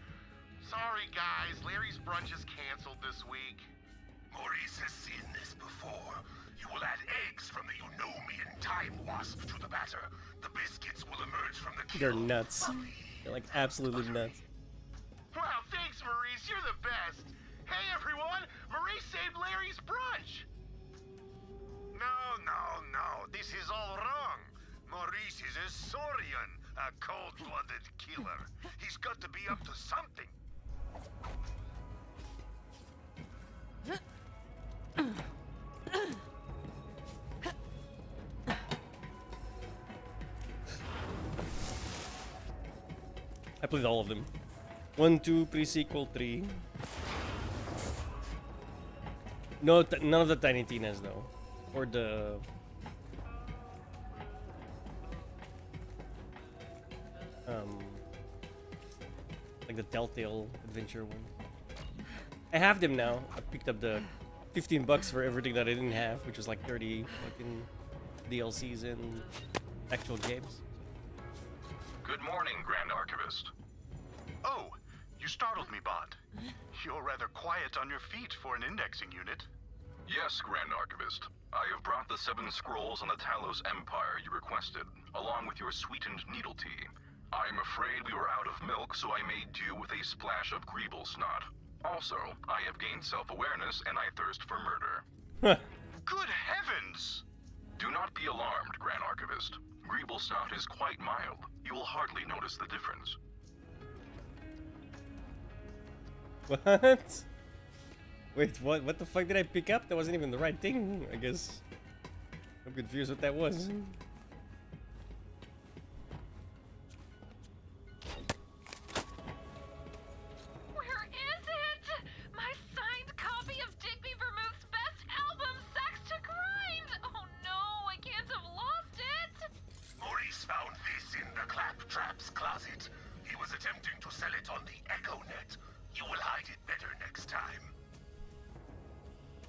Sorry, guys. Larry's brunch is canceled this week. Maurice has seen this before. You will add eggs from the Eunomian time wasp to the batter. The biscuits will emerge from the They're nuts. They're like absolutely nuts. Wow, thanks, Maurice. You're the best. Hey, everyone. Maurice saved Larry's brunch. No. This is all wrong. Maurice is a Saurian, a cold-blooded killer. He's got to be up to something. I played all of them. 1, 2, pre-sequel, 3. No, none of the Tiny Tinas though, or the. Like the Telltale Adventure one. I have them now. I picked up the $15 for everything that I didn't have, which was like 30 fucking DLCs and actual games. Good morning, Grand Archivist. Oh, you startled me, Bond. You're rather quiet on your feet for an indexing unit. Yes, Grand Archivist. I have brought the 7 scrolls on the Talos Empire you requested, along with your sweetened needle tea. I am afraid we were out of milk, so I made do with a splash of Greeble snot. Also, I have gained self-awareness and I thirst for murder. Good heavens! Do not be alarmed, Grand Archivist. Greeble snot is quite mild. You will hardly notice the difference. What? Wait, what the fuck did I pick up? That wasn't even the right thing, I guess. I'm confused what that was. Where is it? My signed copy of Digby Vermouth's best album, Sex to Grind! Oh no, I can't have lost it! Maurice found this in the Claptrap's closet. He was attempting to sell it on the EchoNet. You will hide it better next time.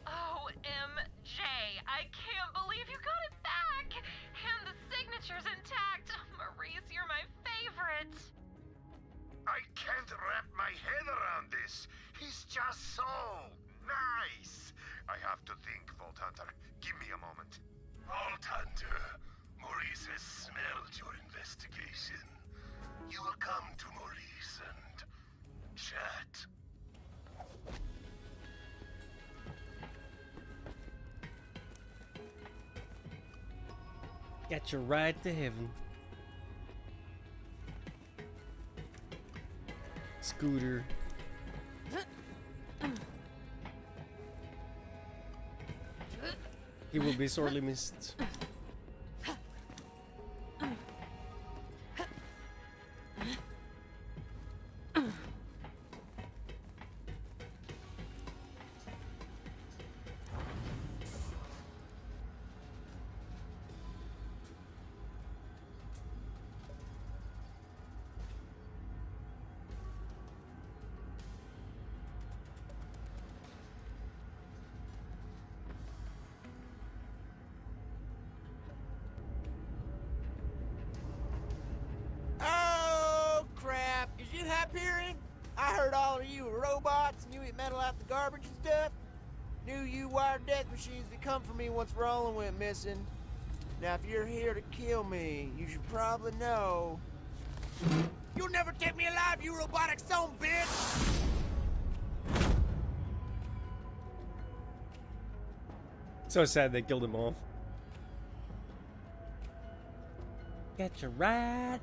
OMJ, I can't believe you got it back! And the signature's intact! Maurice, you're my favorite! I can't wrap my head around this. He's just so nice. I have to think, Vault Hunter. Give me a moment. Vault Hunter, Maurice has smelled your investigation. You will come to Maurice and chat. Got your ride to heaven. Scooter. He will be sorely missed. Oh, crap. Is you Hyperion? I heard all of you were robots and you eat metal out the garbage and stuff. Knew you wired death machines to come for me once Roland went missing. Now, if you're here to kill me, you should probably know. You'll never take me alive, you robotic son of a bitch! So sad they killed him off. Get your ride.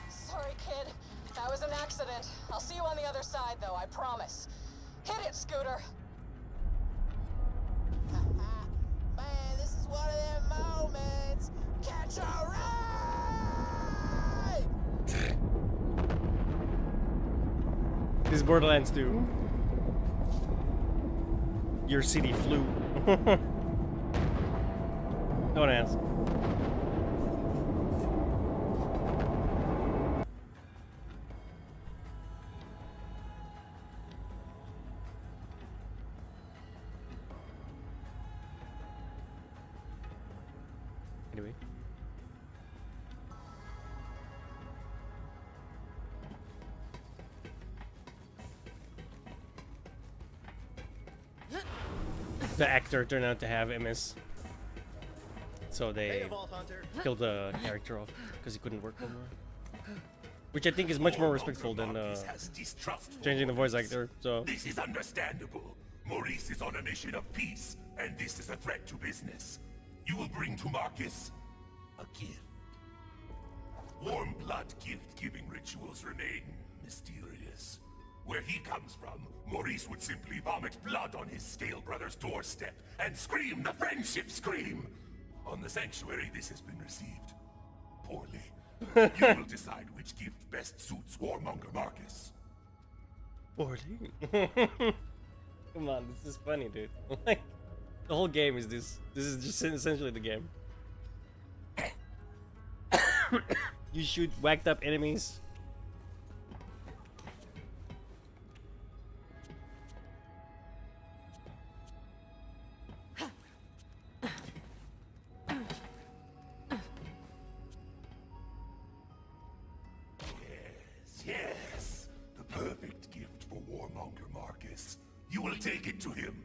Sorry, kid. That was an accident. I'll see you on the other side, though, I promise. Hit it, Scooter! Man, this is one of them moments. Catch a ride! This is Borderlands 2. Your city flew. Don't ask. Anyway. The actor turned out to have MS. So they killed the character off because he couldn't work no more. Which I think is much more respectful than changing the voice actor. So This is understandable. Maurice is on a mission of peace, and this is a threat to business. You will bring to Marcus a gift. Warm blood gift-giving rituals remain mysterious. Where he comes from, Maurice would simply vomit blood on his stale brother's doorstep and scream the friendship scream. On the Sanctuary, this has been received poorly. You will decide which gift best suits Warmonger Marcus. Poorly? Come on, this is funny, dude. Like, the whole game is this. This is just essentially the game. You shoot whacked up enemies. Yes, the perfect gift for Warmonger Marcus. You will take it to him.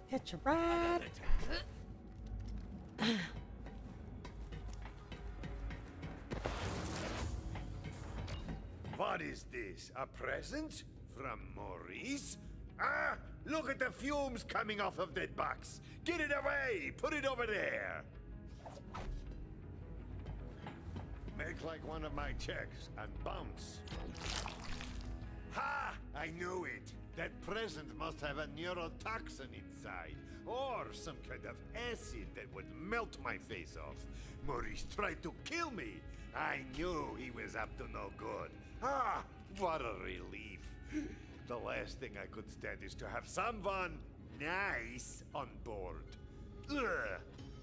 Hit your ride. What is this? A present? From Maurice? Ah! Look at the fumes coming off of that box! Get it away! Put it over there! Make like one of my checks and bounce. Ha! I knew it! That present must have a neurotoxin inside, or some kind of acid that would melt my face off. Maurice tried to kill me. I knew he was up to no good. Ah, what a relief. The last thing I could stand is to have someone nice on board. Ugh.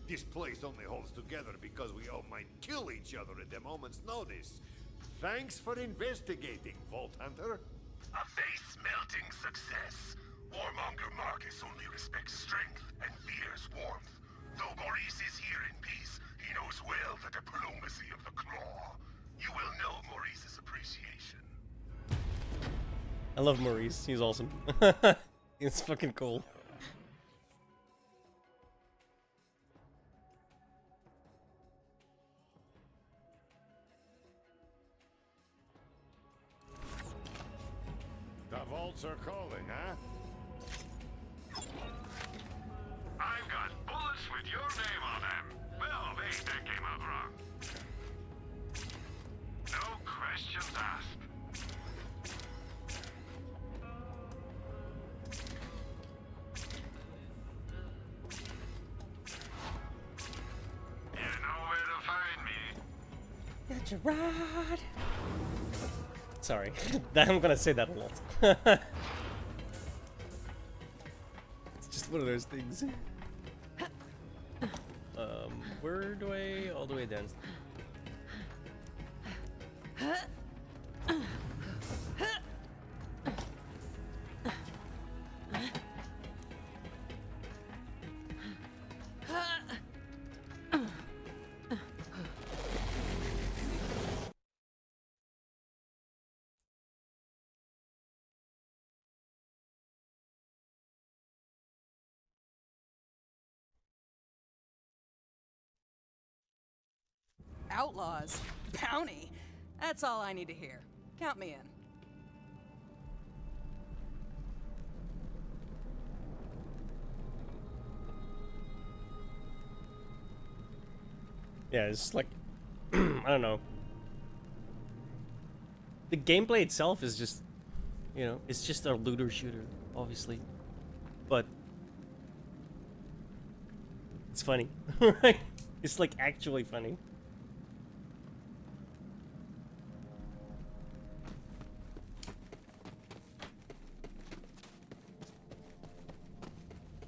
This place only holds together because we all might kill each other at a moment's notice. Thanks for investigating, Vault Hunter. A face-melting success. Warmonger Marcus only respects strength and fears warmth. Though Maurice is here in peace, he knows well the diplomacy of the Claw. You will know Maurice's appreciation. I love Maurice. He's awesome. He's fucking cool. The vaults are calling, huh? I've got bullets with your name on them. Well, that came out wrong. No questions asked. You know where to find me. Got your rod. Sorry, I'm gonna say that a lot. It's just one of those things. Where do I all the way down? Outlaws? Bounty? That's all I need to hear. Count me in. Yeah, it's like I don't know. The gameplay itself is just, you know, it's just a looter shooter, obviously, but it's funny. Right? It's like actually funny.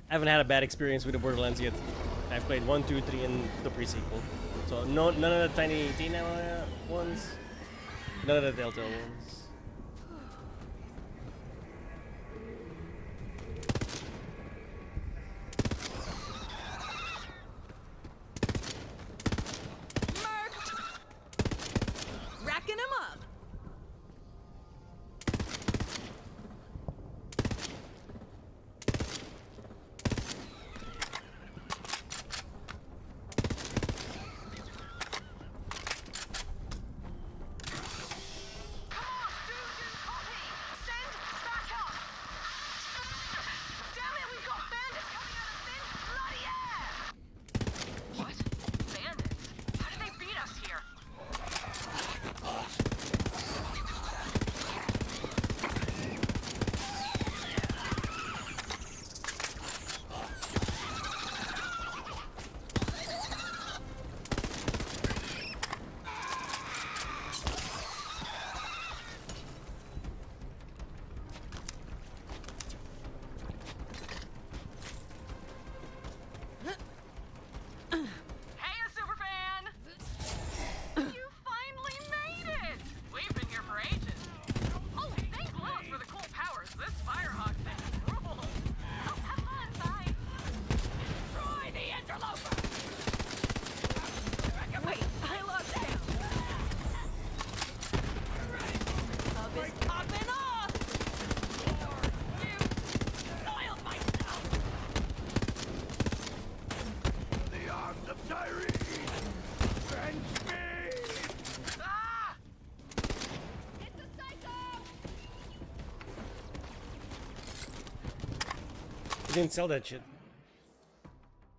I haven't had a bad experience with the Borderlands yet. I've played 1, 2, 3, and the pre-sequel. So none of the Tiny Tina ones. None of the Telltale ones. Racking him up! You didn't sell that shit.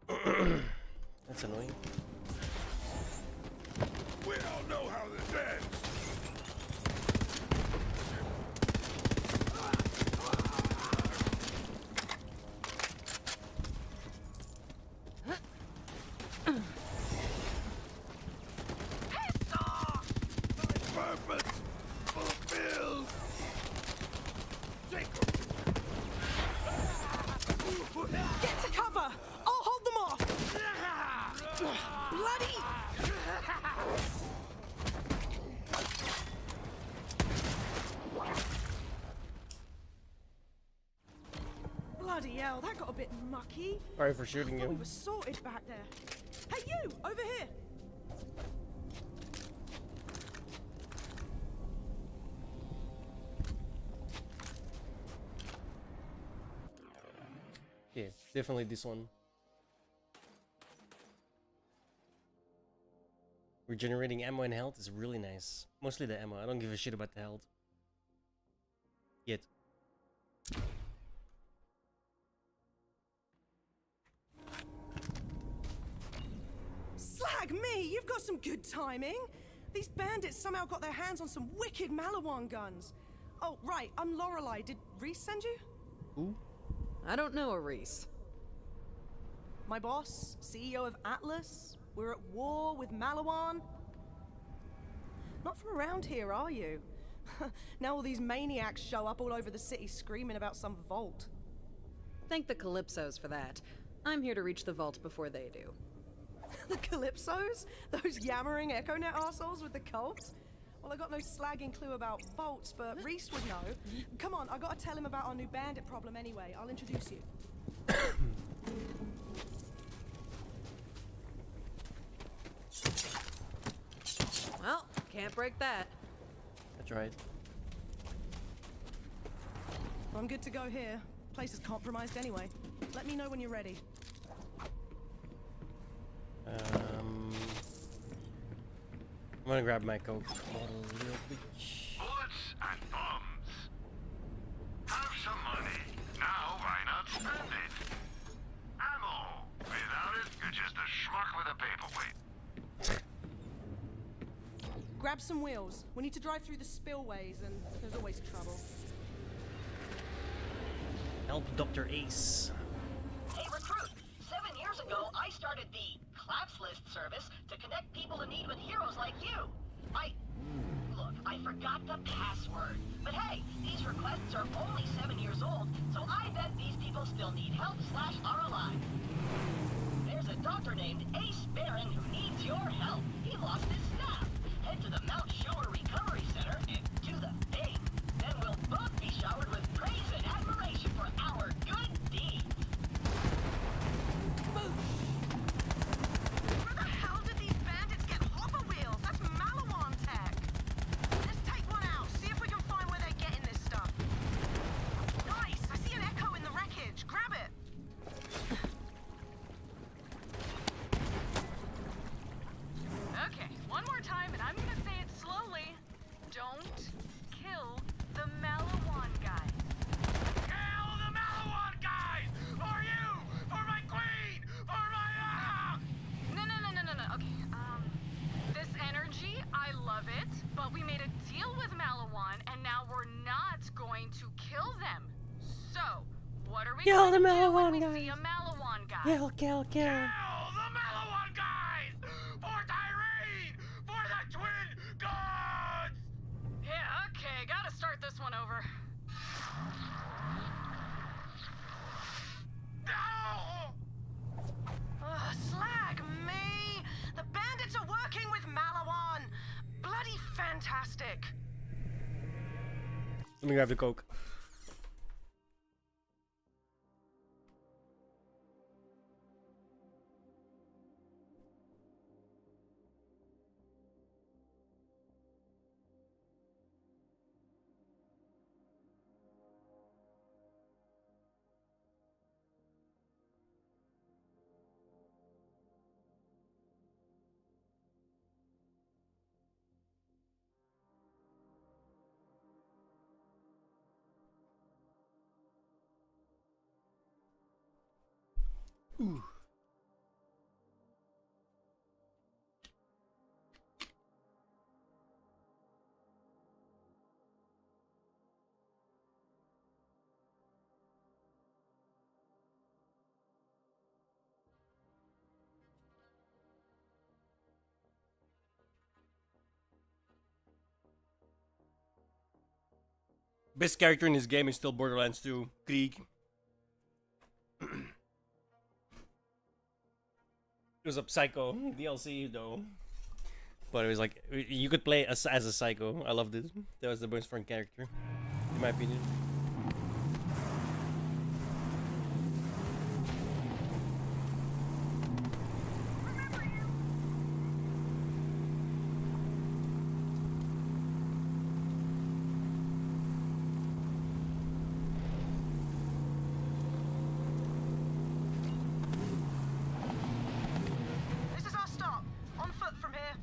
That's annoying. We all know how this ends. Purpose fulfilled. Get to cover! I'll hold them off! Bloody! Bloody hell, that got a bit mucky. Sorry for shooting I thought we you. were sorted back there. Hey, you! Over here! Yeah, definitely this one. Regenerating ammo and health is really nice. Mostly the ammo. I don't give a shit about the health. Yet. Slag me! You've got some good timing. These bandits somehow got their hands on some wicked Malawan guns. Oh, right. I'm Lorelei. Did Reese send you? Who? I don't know a Reese. My boss, CEO of Atlas. We're at war with Malawan. Not from around here, are you? Now all these maniacs show up all over the city screaming about some vault. Thank the Calypsos for that. I'm here to reach the vault before they do. The Calypsos? Those yammering EchoNet arseholes with the cult? Well, I got no slagging clue about vaults, but Reese would know. Come on, I gotta tell him about our new bandit problem anyway. I'll introduce you. Well, can't break that. That's right. I'm good to go here. Place is compromised anyway. Let me know when you're ready. I'm gonna grab my Coke bottle real quick. Bullets and bombs. Have some money. Now, why not spend it? Ammo. Without it, you're just a schmuck with a paperweight. Grab some wheels. We need to drive through the spillways, and there's always trouble. Help Dr. Ace. Hey, recruit! 7 years ago, I started the Claps List service to connect people in need with heroes like you. Look, I forgot the password. But hey, these requests are only 7 years old, so I bet these people still need help / are alive. There's a doctor named Ace Barron who needs your help. He lost his staff. Head to the Mount Shower Recovery Center and do the thing. Then we'll both be showered with praise and admiration for our good deeds. Where the hell did these bandits get hopper wheels? That's Malawan tech. Let's take one out, see if we can find where they're getting this stuff. Nice! I see an Echo in the wreckage. Grab it! Okay, one more time, and I'm gonna say it slowly. Don't kill the Malawan guys. Kill the Malawan guys! For you! For my queen! For my No. Okay, this energy, I love it, but we made a deal with Malawan, and now we're not going to kill them. So, what are we Kill going the to do when Malawan we guys. see a Malawan guy? Kill. Kill the Malawan guys! For Tyrene! For the twin gods! Yeah, okay, gotta start this one over. No! Slag me! The bandits are working with Malawan! Bloody fantastic! Let me grab the Coke. Ooh. Best character in this game is still Borderlands 2, Krieg. It was a Psycho DLC though. But it was like, you could play as a Psycho. I loved it. That was the most fun character, in my opinion. This is our stop. On foot from here.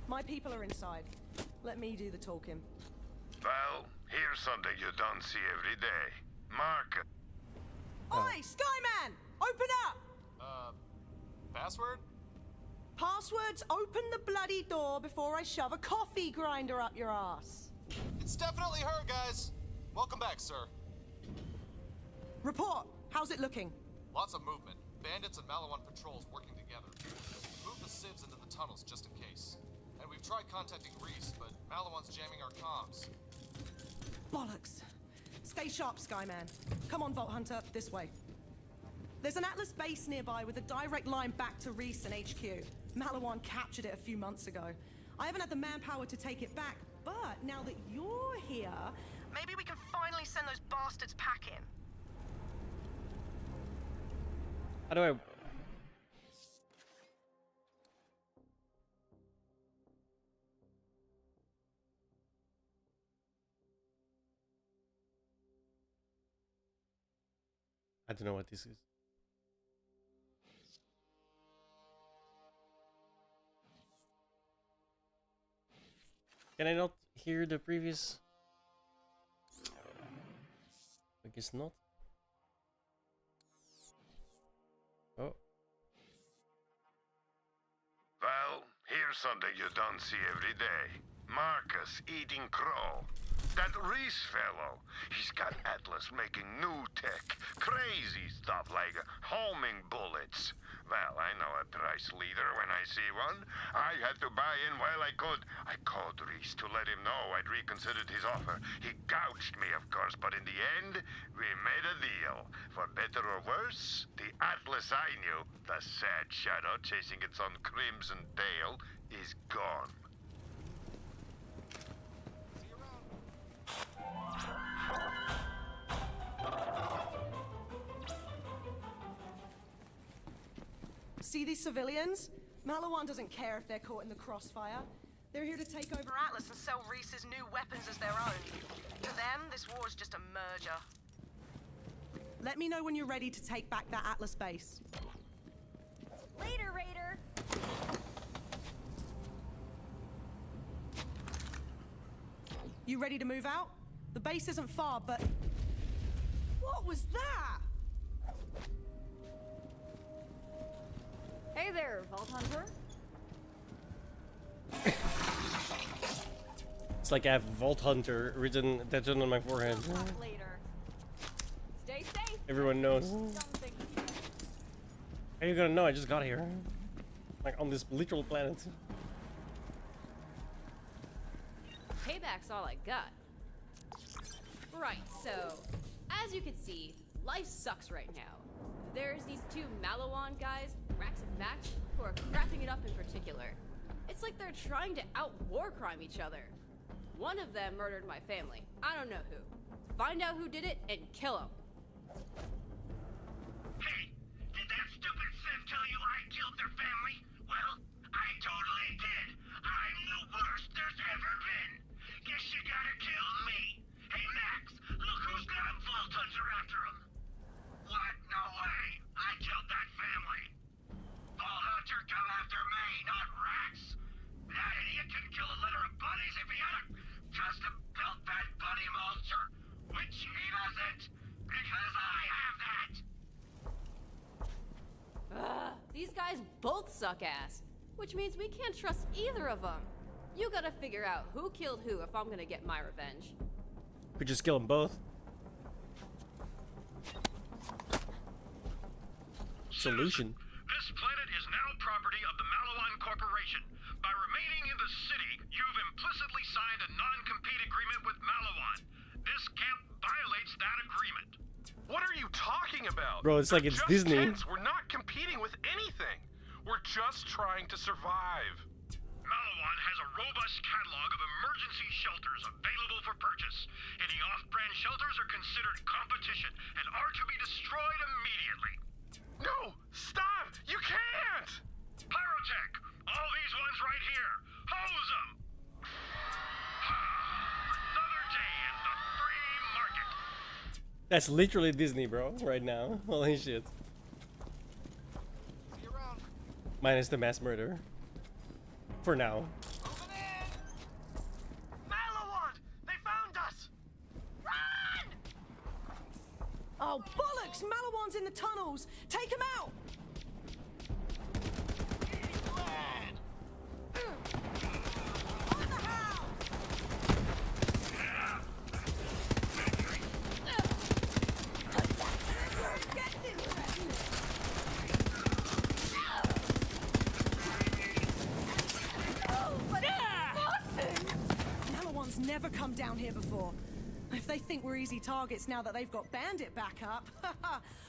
My people are inside. Let me do the talking. Well, here's something you don't see every day. Mark. Oi, Skyman! Open up! Password? Passwords, open the bloody door before I shove a coffee grinder up your ass. It's definitely her, guys. Welcome back, sir. Report. How's it looking? Lots of movement. Bandits and Malawan patrols working together. Move the civs into the tunnels just in case. And we've tried contacting Reese, but Malawan's jamming our comms. Bollocks. Stay sharp, Skyman. Come on, Vault Hunter, this way. There's an Atlas base nearby with a direct line back to Reese and HQ. Malawan captured it a few months ago. I haven't had the manpower to take it back, but now that you're here, maybe we can finally send those bastards packing. How do I... I don't know what this is. Can I not hear the previous? I guess not. Oh. Well, here's something you don't see every day. Marcus eating crow. That Reese fellow, he's got Atlas making new tech. Crazy stuff like homing bullets. Well, I know a price leader when I see one. I had to buy in while I could. I called Reese to let him know I'd reconsidered his offer. He gouged me, of course, but in the end, we made a deal. For better or worse, the Atlas I knew, the sad shadow chasing its own crimson tail, is gone. See these civilians? Malawan doesn't care if they're caught in the crossfire. They're here to take over Atlas and sell Reese's new weapons as their own. To them, this war's just a merger. Let me know when you're ready to take back that Atlas base. Later, Raider. You ready to move out? The base isn't far, but... What was that? Hey there, Vault Hunter. It's like I have Vault Hunter written tattooed on my forehead. Later. Stay safe. Everyone knows. Something. How are you gonna know? I just got here. Like on this literal planet. Payback's all I got. Right, so, as you can see, life sucks right now. There's these two Malawan guys, Rax and Max, who are cracking it up in particular. It's like they're trying to out-war crime each other. One of them murdered my family. I don't know who. Find out who did it and kill him. Hey, did that stupid Civ tell you I killed their family? Well, I totally did. I'm the worst there's ever been. Guess you gotta kill me. Hey, Max, look who's got a Vault Hunter after him. What? No way. I killed that family. Vault Hunter, come after me. suck ass, which means we can't trust either of them. You gotta figure out who killed who if I'm gonna get my revenge. We just kill them both. Solution. This planet is now property of the Maliwan Corporation. By remaining in the city, you've implicitly signed a non-compete agreement with Maliwan. This camp violates that agreement. What are you talking about? Bro, it's like They're it's just Disney. tents. We're not competing with anything. We're just trying to survive. Maliwan has a robust catalog of emergency shelters available for purchase. Any off-brand shelters are considered competition and are to be destroyed immediately. No! Stop! You can't! Pyrotech! All these ones right here! Hose them! Another day in the free market! That's literally Disney, bro, right now. Holy shit. Minus the mass murder. For now. Maliwan! They found us! Run! Oh, bollocks! Maliwan's in the tunnels! Take him out! Maliwan's never come down here before. If they think we're easy targets now that they've got Bandit back up,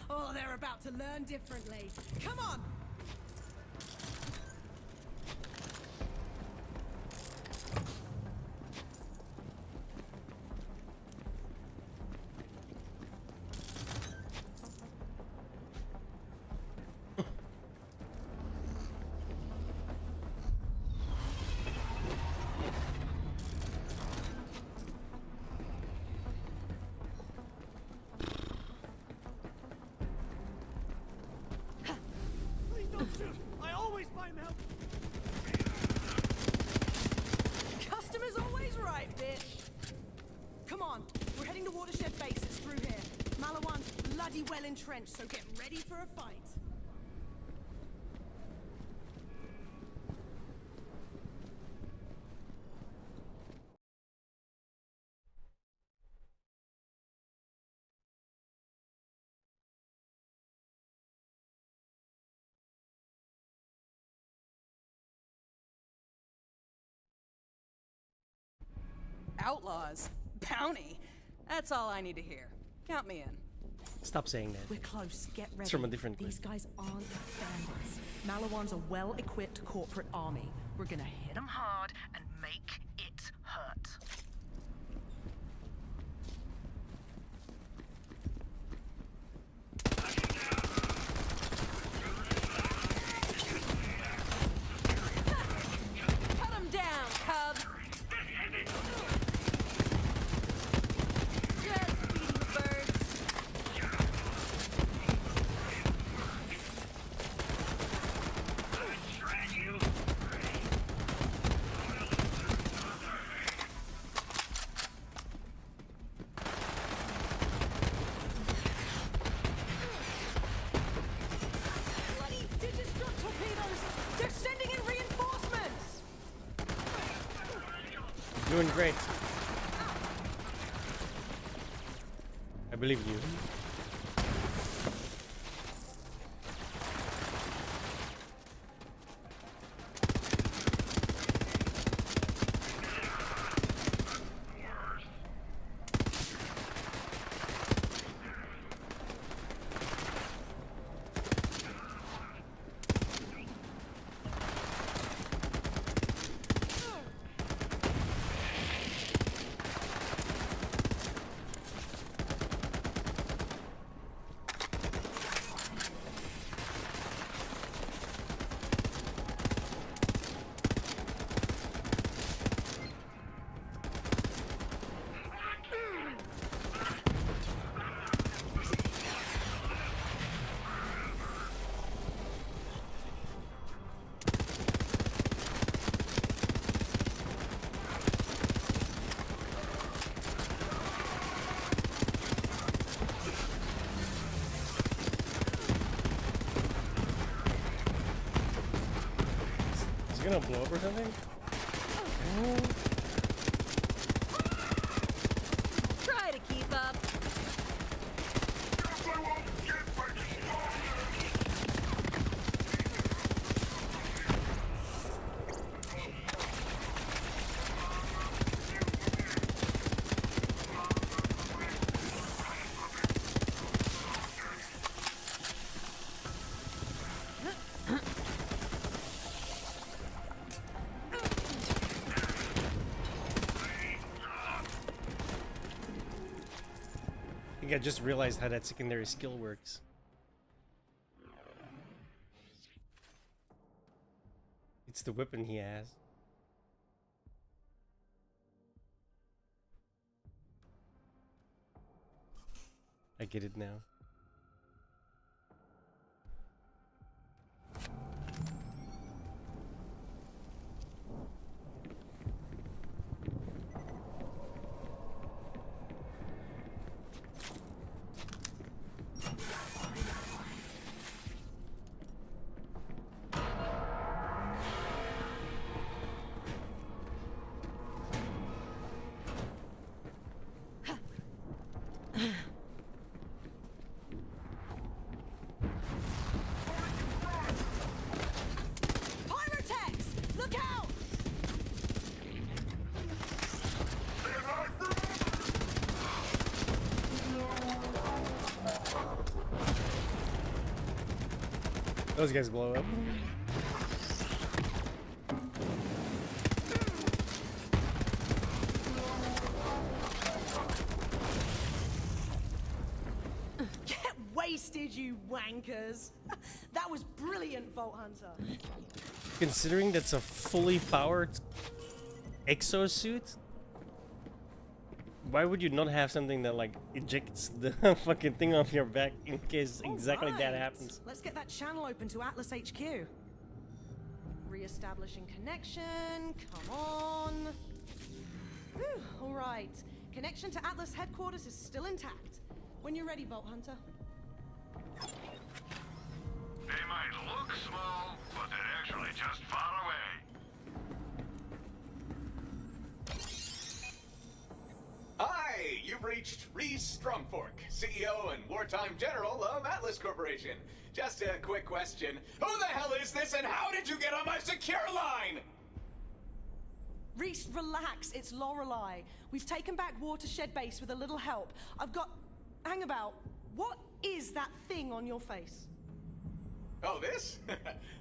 oh, they're about to learn differently. Come on! I always buy milk. Customer's always right, bitch. Come on, we're heading to Watershed Base. It's through here. Maliwan's bloody well entrenched, so get ready for a fight. Outlaws? Bounty? That's all I need to hear. Count me in. Stop saying that. We're close. Get ready. It's from a different These place. guys aren't bandits. Maliwan's a well-equipped corporate army. We're gonna hit them hard and make it hurt. Cut him down, cub! Just feeding the birds. Bloody Digistruct torpedoes! They're sending in reinforcements! Doing great. I believe you. gonna blow up or something? Try to keep up. I think I just realized how that secondary skill works. It's the weapon he has. I get it now. Pyrotex! Look out! Those guys blow up. Get wasted, you wankers! That was brilliant, Vault Hunter. Considering that's a fully powered exosuit, why would you not have something that like ejects the fucking thing off your back in case exactly that Alright, happens? Let's get that channel open to Atlas HQ. Re-establishing connection. Come on. Whew, all right. Connection to Atlas headquarters is still intact. When you're ready, Vault Hunter. They might look small, but they're actually just far away. Hi, you've reached Reese Strongfork, CEO and wartime general of Atlas Corporation. Just a quick question. Who the hell is this and how did you get on my secure line? Reese, relax. It's Lorelei. We've taken back Watershed Base with a little help. I've got... Hang about. What is that thing on your face? Oh, this?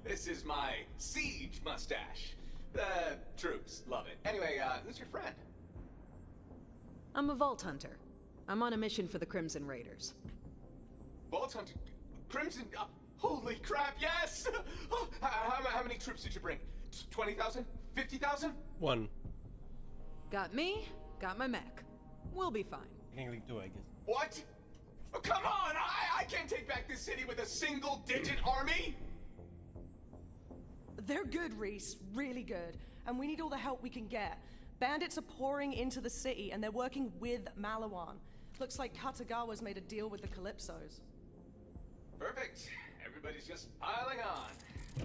This is my siege mustache. The troops love it. Anyway, who's your friend? I'm a Vault Hunter. I'm on a mission for the Crimson Raiders. Vault Hunter? Crimson? Holy crap, yes! Oh, how many troops did you bring? 20,000? 50,000? One. Got me, got my mech. We'll be fine. Technically two, I guess. What? Oh, come on! I can't take back this city with a single-digit army! They're good, Reese. Really good. And we need all the help we can get. Bandits are pouring into the city, and they're working with Malawan. Looks like Katagawa's made a deal with the Calypsos. Perfect. Everybody's just piling on.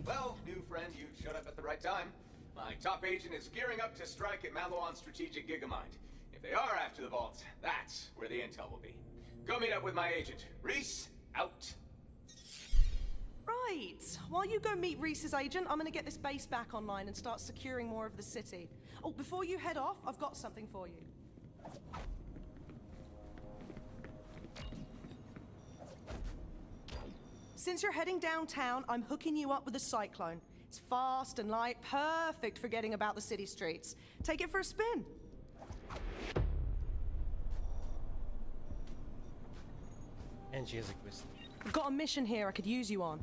Well, new friend, you showed up at the right time. My top agent is gearing up to strike at Malawan's strategic Gigamind. If they are after the vault, that's where the intel will be. Go meet up with my agent. Reese, out. Right. While you go meet Reese's agent, I'm gonna get this base back online and start securing more of the city. Oh, before you head off, I've got something for you. Since you're heading downtown, I'm hooking you up with a Cyclone. It's fast and light, perfect for getting about the city streets. Take it for a spin. And she has a quest. I've got a mission here I could use you on.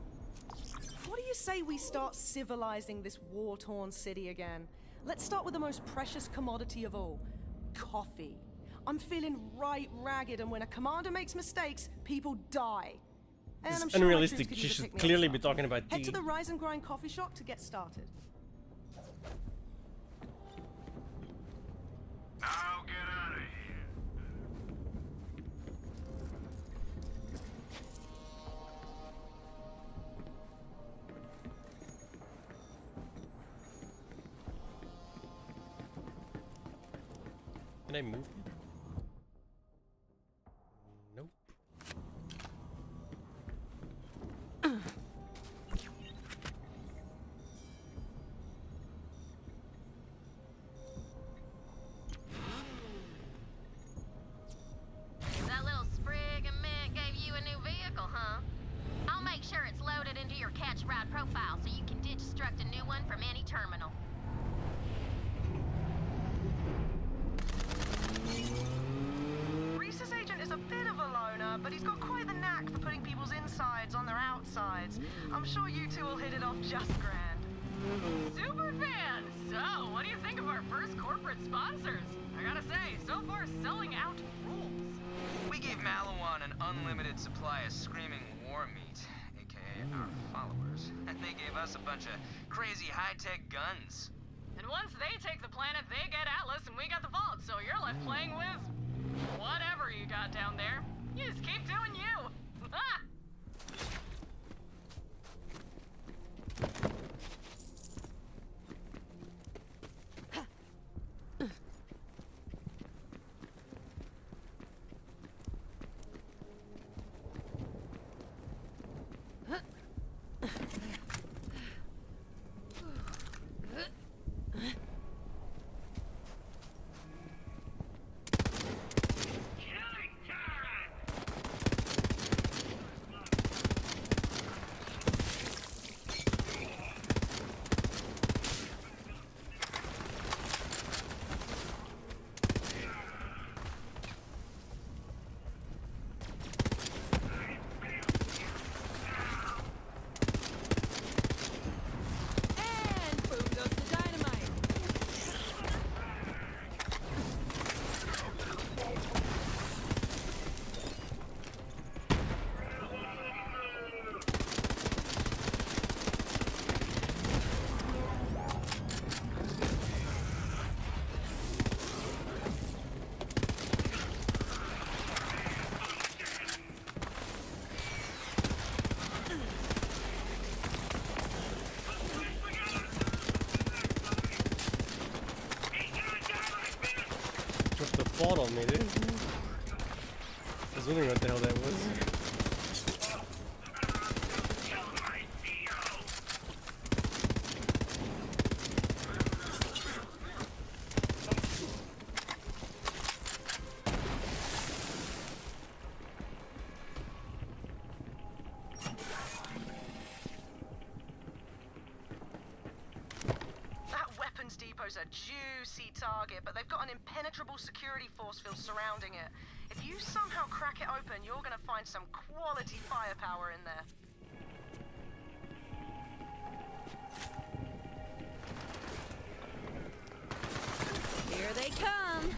What do you say we start civilizing this war-torn city again? Let's start with the most precious commodity of all, coffee. I'm feeling right ragged, and when a commander makes mistakes, people die. And It's I'm sure my unrealistic. troops could She use a should pick-me-up clearly as be well. talking about Head tea. to the Rise and Grind coffee shop to get started. Now get out of here. Can I move it? Nope. That little sprig and mint gave you a new vehicle, huh? I'll make sure it's loaded into your catch ride profile so you can destruct a new one from any terminal. Reese's agent is a bit of a loner, but he's got quite the knack for putting people's insides on their outsides. I'm sure you two will hit it off just grand. Superfan! So, what do you think of our first corporate sponsors? I gotta say, so far selling out rules. We gave Maliwan an unlimited supply of screaming war meat, aka our followers, and they gave us a bunch of crazy high-tech guns. And once they take the planet, they get Atlas and we got the Vault, so you're left playing with whatever you got down there. You just keep doing you. Ah! Fall on me, dude. I was wondering what the hell that was. Depot's a juicy target, but they've got an impenetrable security force field surrounding it. If you somehow crack it open, you're gonna find some quality firepower in there. Here they come!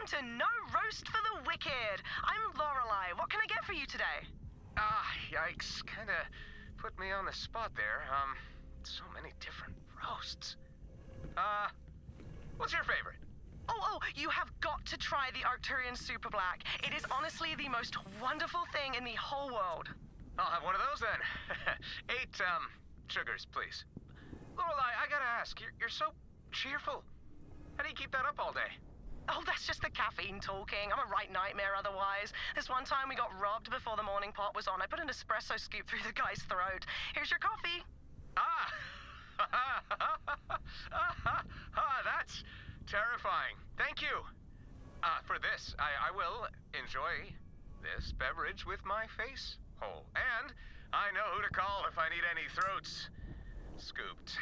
To No Roast for the Wicked. I'm Lorelei. What can I get for you today? Yikes. Kinda put me on the spot there. So many different roasts. What's your favorite? Oh, you have got to try the Arcturian Super Black. It is honestly the most wonderful thing in the whole world. I'll have one of those then. 8, sugars, please. Lorelei, I gotta ask, you're so cheerful. How do you keep that up all day? Oh, that's just the caffeine talking. I'm a right nightmare otherwise. This one time we got robbed before the morning pot was on. I put an espresso scoop through the guy's throat. Here's your coffee. Terrifying. Thank you. For this, I will enjoy this beverage with my face hole. And I know who to call if I need any throats scooped.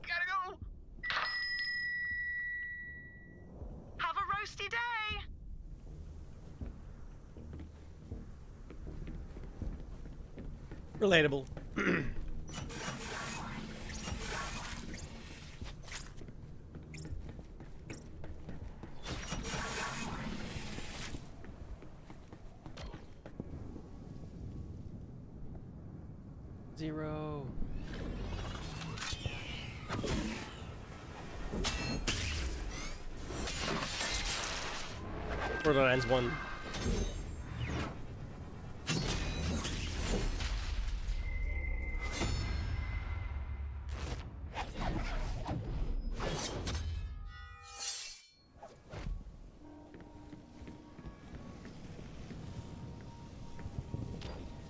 Gotta go! Have a roasty day! Relatable. Zero. Borderlands 1.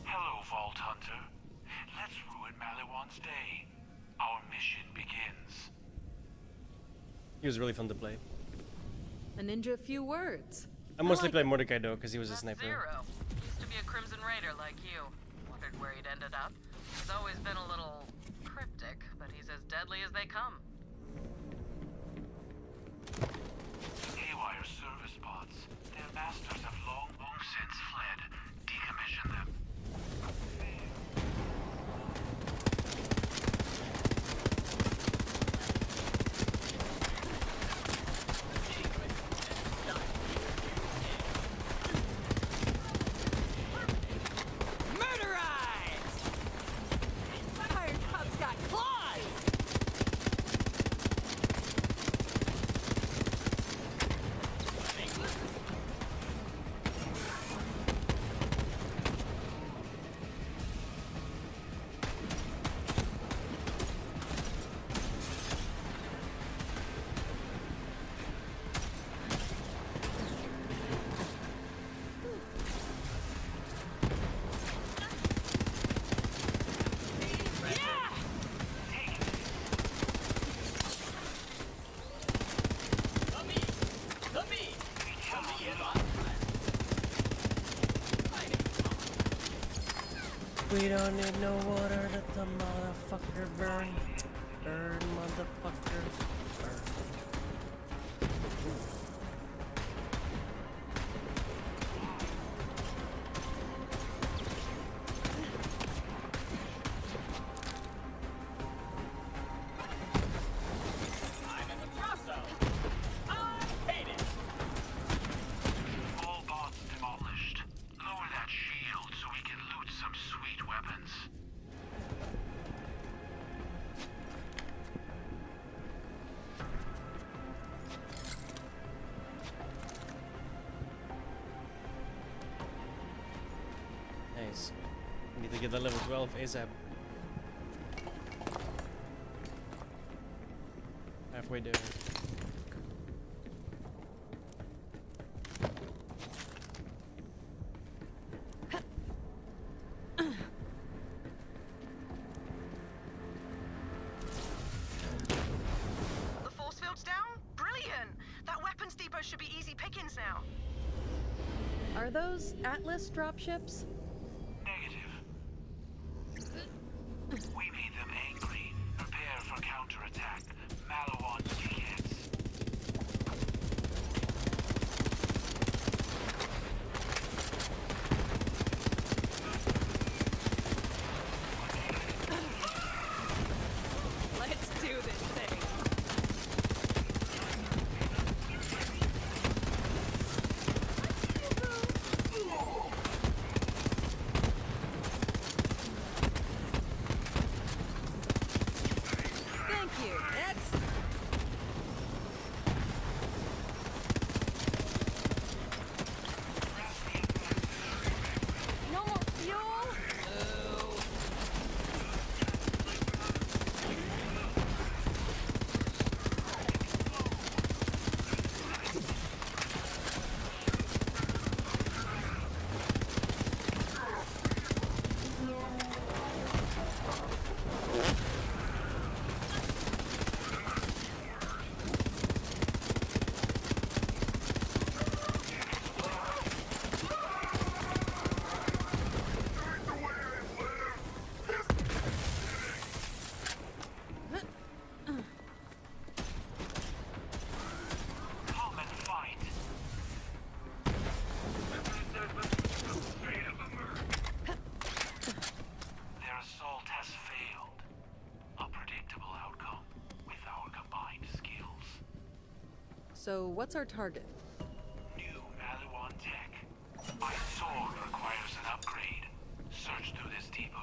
Hello, Vault Hunter. Let's ruin Maliwan's day. Our mission begins. He was really fun to play. A ninja of few words. I mostly play Mordecai though, because he was a sniper. Zero. Used to be a Crimson Raider like you. Wondered where he'd ended up. He's always been a little cryptic, but he's as deadly as they come. Haywire service pods. Their masters have long since fled. Decommission them. Murderized! Iron Cub's got claws! We don't need no water, let the motherfucker burn. Burn, motherfucker, burn. All bots demolished. Lower that shield so we can loot some sweet weapons. Nice. Need to get the level 12 ASAP. Halfway there. The force field's down? Brilliant! That weapons depot should be easy pickings now. Are those Atlas dropships? We made them angry. Prepare for counterattack. Maliwan dickheads. Let's do this thing. So, what's our target? New Maliwan tech. My sword requires an upgrade. Search through this depot.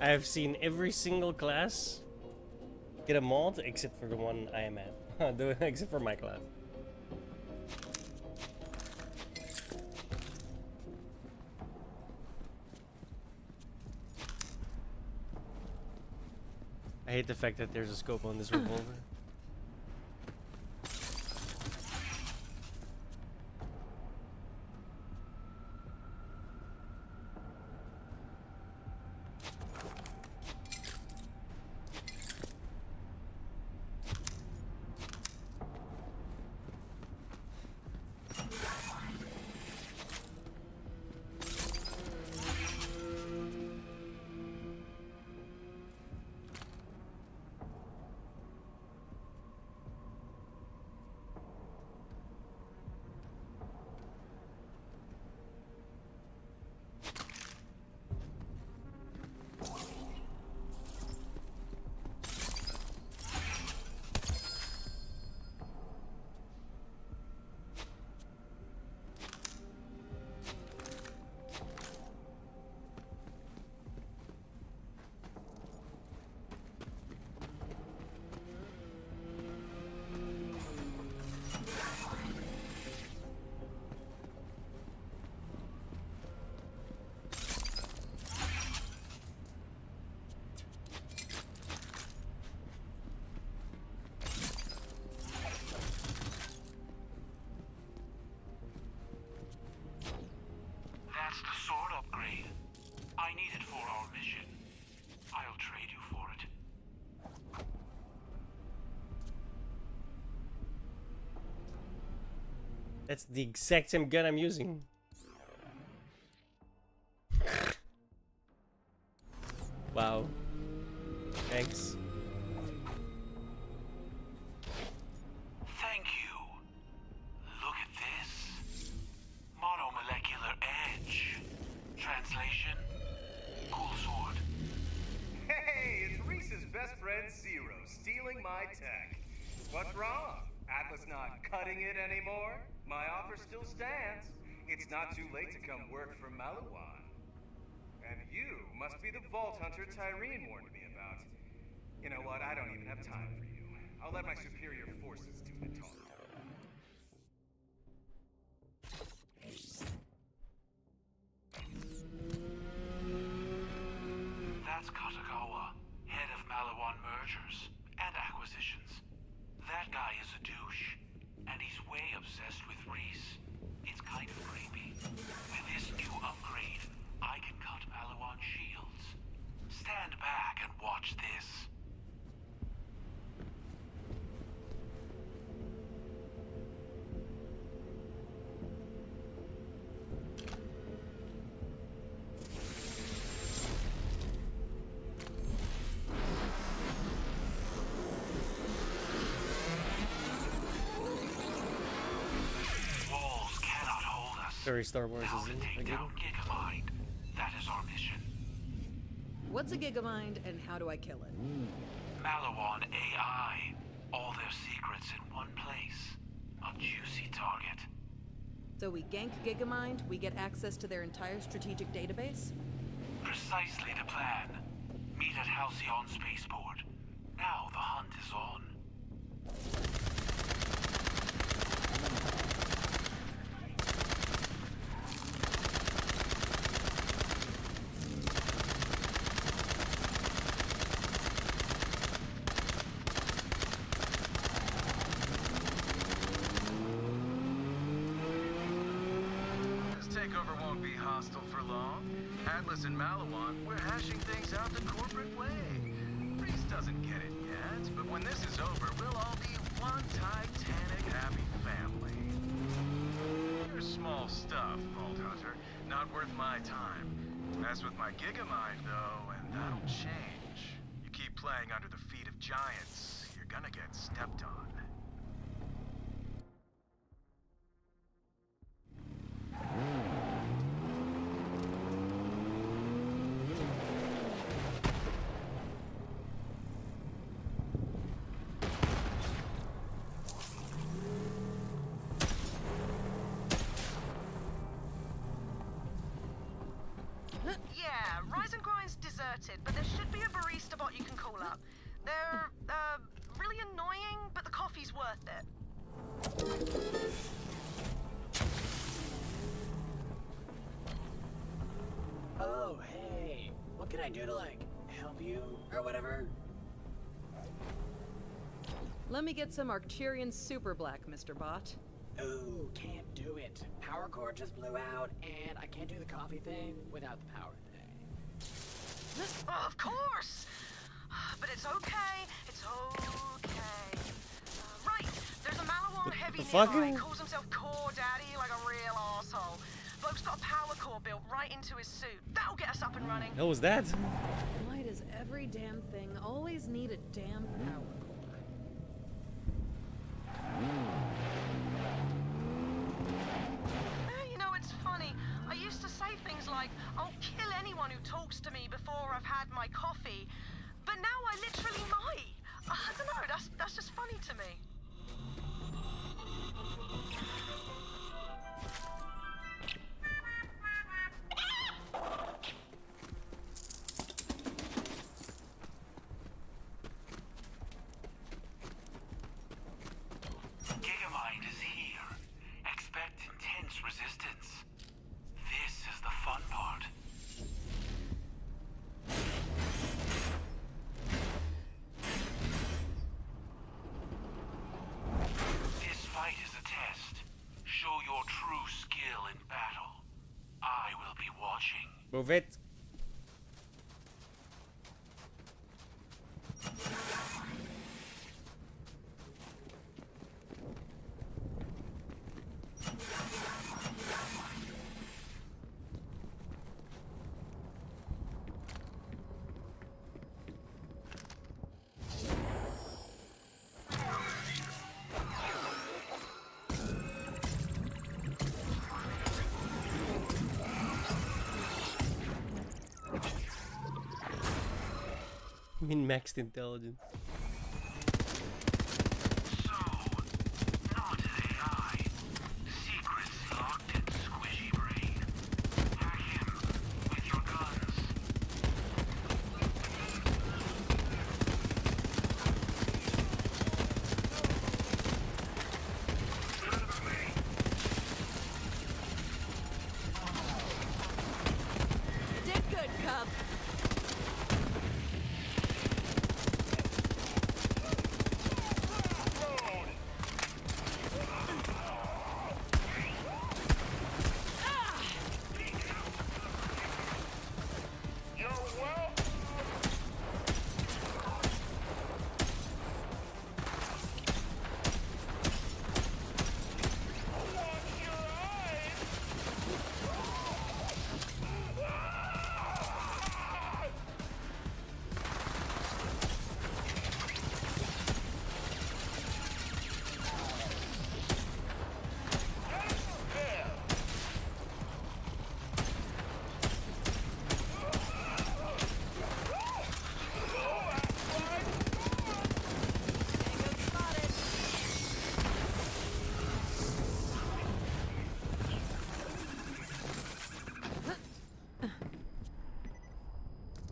I have seen every single class get a mod except for the one I am at. Except for my class. I hate the fact that there's a scope on this revolver. That's the sword upgrade. I need it for our mission. I'll trade you for it. That's the exact same gun I'm using. Wow. Thanks. Thank you. Look at this. Monomolecular edge. Translation? Cool sword. Hey, it's Reese's best friend Zero stealing my tech. What's wrong? Atlas not cutting it anymore? My offer still stands. It's not too late to come work for Maliwan. And you must be the Vault Hunter Tyreen warned me about. You know what? I don't even have time for you. I'll let my superior forces do the talking. That's Katagawa, head of Maliwan mergers and acquisitions. That guy is a douche, and he's way obsessed with Reese. It's kind of creepy. With this new upgrade, I can cut Maliwan shields. Stand back and watch this. Walls cannot hold us. Sorry, Star Wars Now is to in take again. down Gigamind. That is our mission. What's a Gigamind and how do I kill it? Maliwan AI. All their secrets in one place. A juicy target. So we gank Gigamind, we get access to their entire strategic database? Precisely the plan. Meet at Halcyon Spaceport. Now the hunt is on. takeover won't be hostile for long. Atlas and Maliwan, we're hashing things out the corporate way. Reese doesn't get it yet, but when this is over, we'll all be one titanic happy family. You're small stuff, Vault Hunter. Not worth my time. Mess with my Gigamind, though, and that'll change. You keep playing under the feet of giants, you're gonna get stepped on. Yeah, Rise and Grind's deserted, but there should be a barista bot you can call up. They're, really annoying, but the coffee's worth it. Oh, hey. What can I do to, like, help you or whatever? Let me get some Arcturian Super Black, Mr. Bot. Ooh, can't do it. Power cord just blew out, and I can't do the coffee thing without the power thing. Oh, of course! But it's okay. It's okay. Right, there's a Maliwan heavy nearby. Calls himself Core Daddy like a real asshole. Bloke's got a power core built right into his suit. That'll get us up and running. Hell was that? Why does every damn thing always need a damn power core? You know, it's funny. I used to say things like, I'll kill anyone who talks to me before I've had my coffee. But now I literally might. I don't know, that's just funny to me. Gigamind is here. Expect intense resistance. This is the fun part. This fight is a test. Show your true skill in battle. I will be watching. Move it. Min-maxed intelligence. Not AI. Secrets locked in Squishy Brain. Hack him with your guns. Did good, Cub.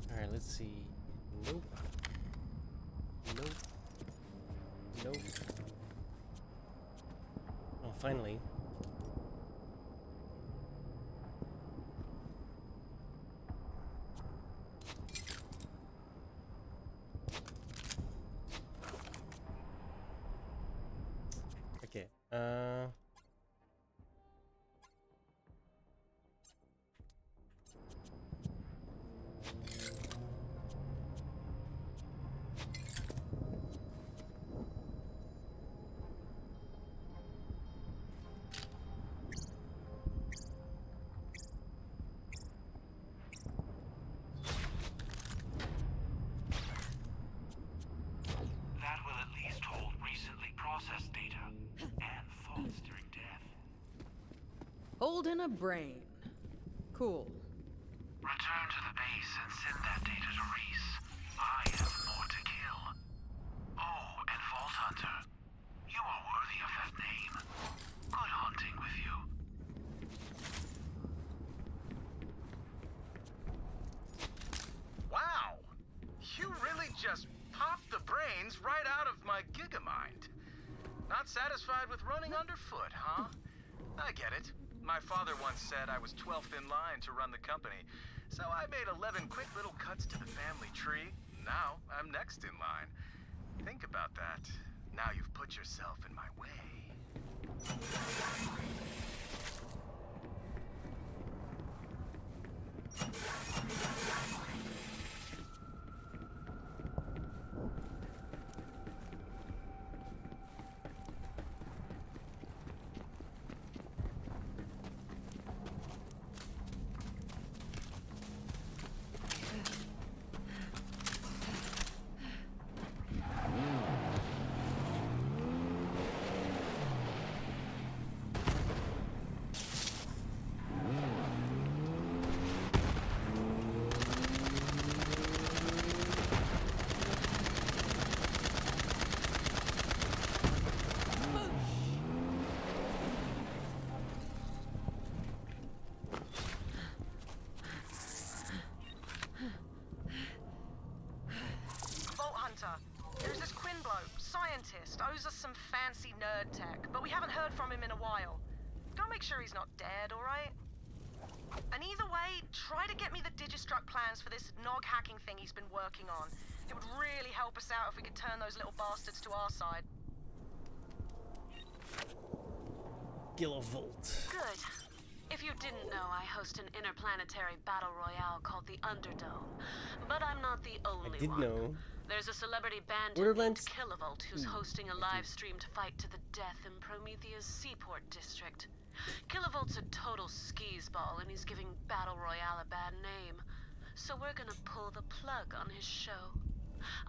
Alright, let's see. Nope. Nope. Nope. Oh, finally. Okay. Holding a brain. Cool. Return to the base and send that data to Reese. I have more to kill. Oh, and Vault Hunter, you are worthy of that name. Good hunting with you. Wow! You really just popped the brains right out of my Gigamind. Not satisfied with running underfoot, huh? I get it. My father once said I was 12th in line to run the company, so I made 11 quick little cuts to the family tree. Now I'm next in line. Think about that. Now you've put yourself in my way. There's this Quinn bloke, scientist, owes us some fancy nerd tech, but we haven't heard from him in a while. Go make sure he's not dead, alright? And either way, try to get me the Digistruct plans for this Nog hacking thing he's been working on. It would really help us out if we could turn those little bastards to our side. Kilovolt. Good. If you didn't know, I host an interplanetary battle royale called the Underdome. But I'm not the only I did one. know. There's a celebrity bandit Borderlands named Kilovolt who's hosting a live stream to fight to the death in Promethea's Seaport district. Kilovolt's a total skis-ball, and he's giving Battle Royale a bad name. So we're gonna pull the plug on his show.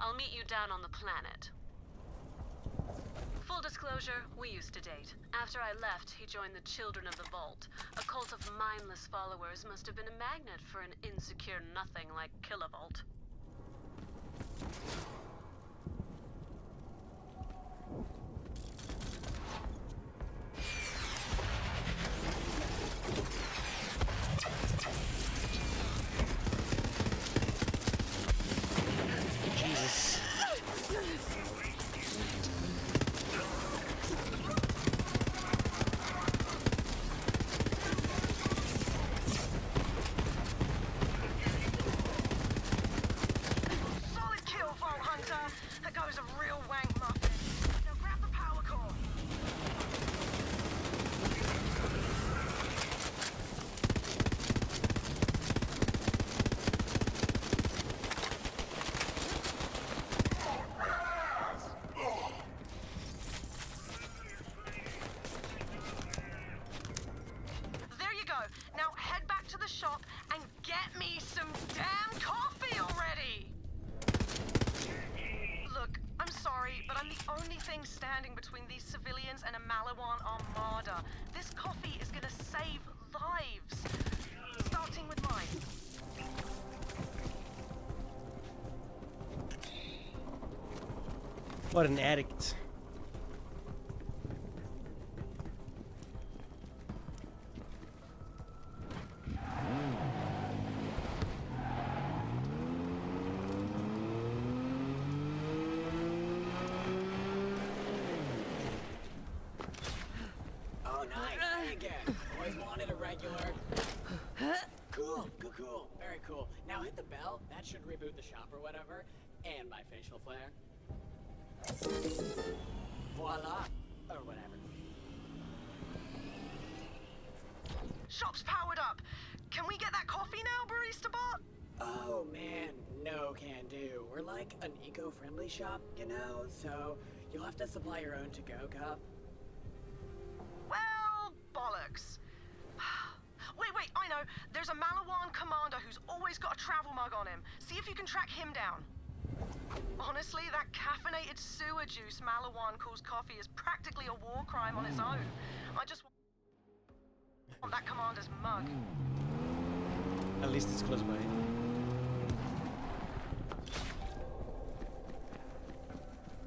I'll meet you down on the planet. Full disclosure, we used to date. After I left, he joined the Children of the Vault. A cult of mindless followers must have been a magnet for an insecure nothing like Kilovolt. Jesus. Solid kill, Vault Hunter. That goes a real wank muffin. Now grab the power core. There you go. Now head back to the shop and get me some damn coffee already! Look, I'm sorry, but I'm the only thing standing between these civilians and a Malawan armada. This coffee is gonna save lives. Starting with mine. What an addict. Oh, nice. Hey again. Always wanted a regular. Cool. Very cool. Now hit the bell. That should reboot the shop or whatever. And my facial flare. Voila. Or whatever. Shop's powered up. Can we get that coffee now, Barista Bot? Oh man, no can do. We're like an eco-friendly shop, you know, so you'll have to supply your own to-go cup. Well, bollocks. Wait, I know. There's a Malawan commander who's always got a travel mug on him. See if you can track him down. Honestly, that caffeinated sewer juice Malawan calls coffee is practically a war crime on its own. I just... want that commander's mug. At least it's close by.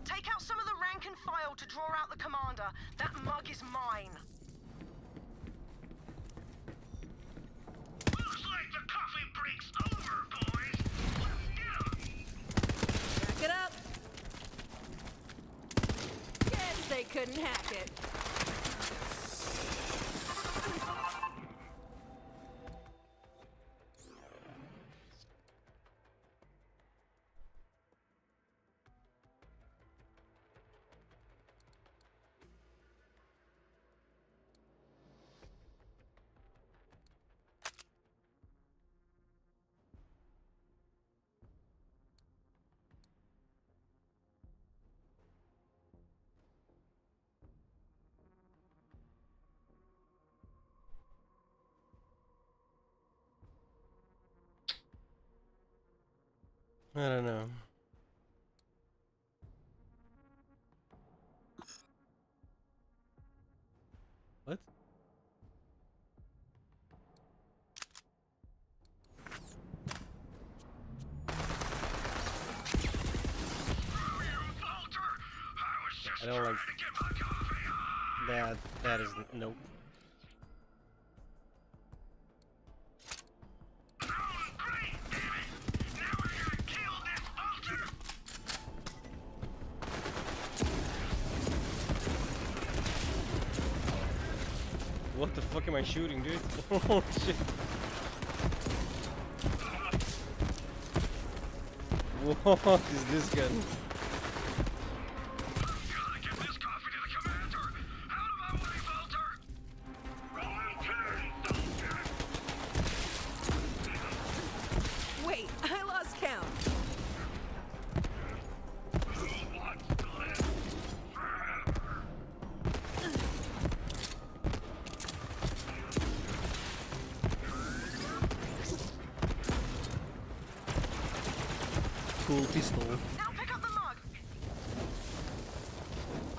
Take out some of the rank and file to draw out the commander. That mug is mine. Looks like the coffee break's over, boys. Let's get 'em. Back it up. Guess they couldn't hack it. I don't know. What? I don't like that. That is nope. What the fuck am I shooting, dude? Oh shit. What is this gun? Wait, I lost count. Cool pistol. Now pick up the mug.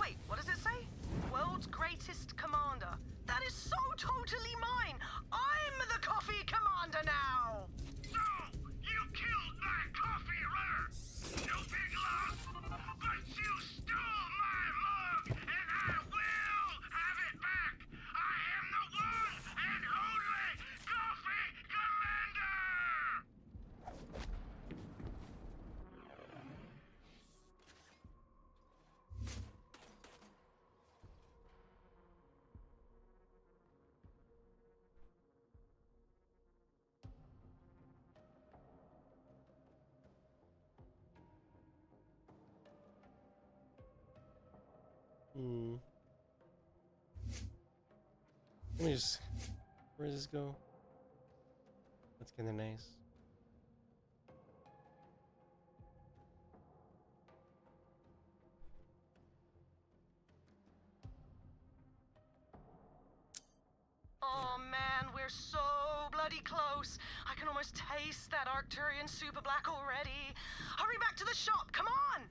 Wait, what does it say? World's greatest commander. That is so totally mine. I'm the coffee commander now. No! You killed my coffee runner! No big loss, but you stole my mug, and I will have it back! I am the one and only coffee commander! Hmm. Let me just. Where does this go? That's kind of nice. Oh man, we're so bloody close. I can almost taste that Arcturian super black already. Hurry back to the shop, come on!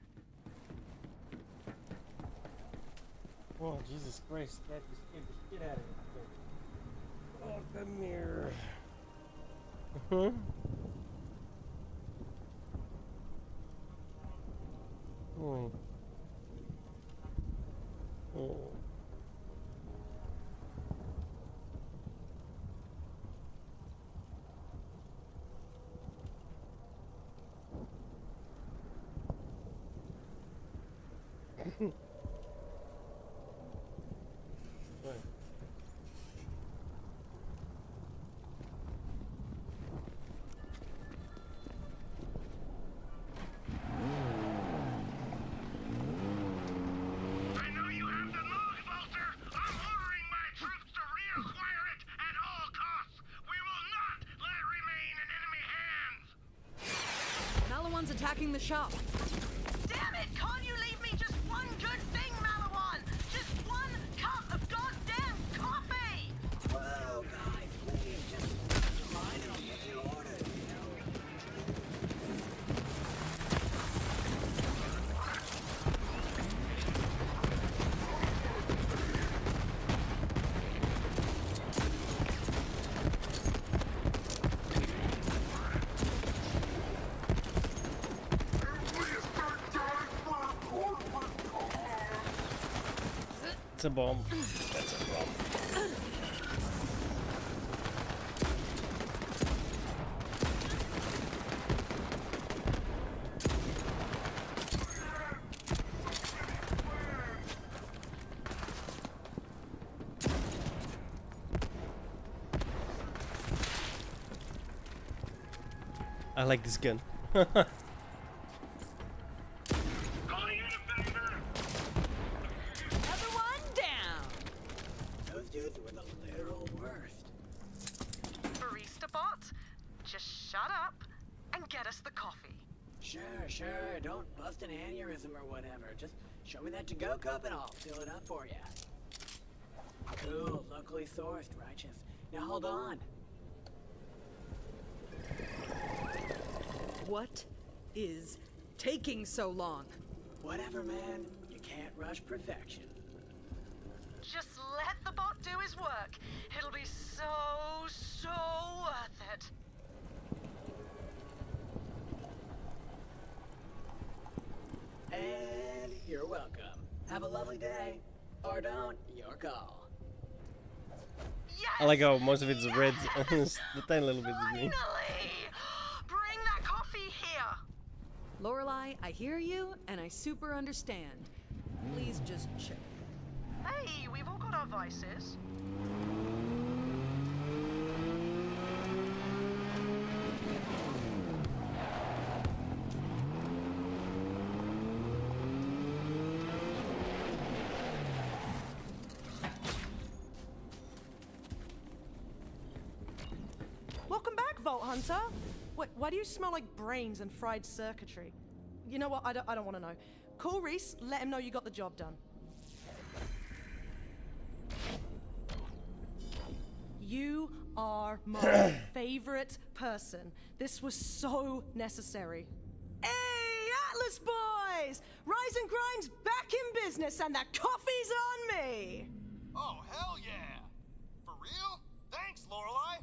Oh, Jesus Christ, that just scared the shit out of me. Oh, come here. Huh? Oh. Oh. Right. I know you have the mug, Vulture! I'm ordering my troops to reacquire it at all costs! We will not let it remain in enemy hands! Malawan's attacking the shop. Damn it! Can't you leave me just one good thing, Malawan? Just one cup of goddamn coffee! Whoa, guys, please, just mind it on what you ordered, you know? That's a bomb. That's a bomb. I like this gun. Another one down. Those dudes were the literal worst. Barista bot, just shut up and get us the coffee. Sure. Don't bust an aneurysm or whatever. Just show me that to-go cup and I'll fill it up for you. Cool, locally sourced, righteous. Now hold on. What is taking so long? Whatever, man. You can't rush perfection. Just let the bot do his work. It'll be so worth it. And you're welcome. Have a lovely day. Or don't. Your call. I like how most of it's red, the tiny little bit is green. Bring that coffee here. Lorelei, I hear you and I super understand. Please just chill. Hey, we've all got our vices. Welcome back, Vault Hunter. Wait, why do you smell like brains and fried circuitry? You know what? I don't want to know. Call Reese. Let him know you got the job done. You are my favorite person. This was so necessary. Hey, Atlas boys! Rise and Grind's back in business, and the coffee's on me. Oh, hell yeah! For real? Thanks, Lorelei!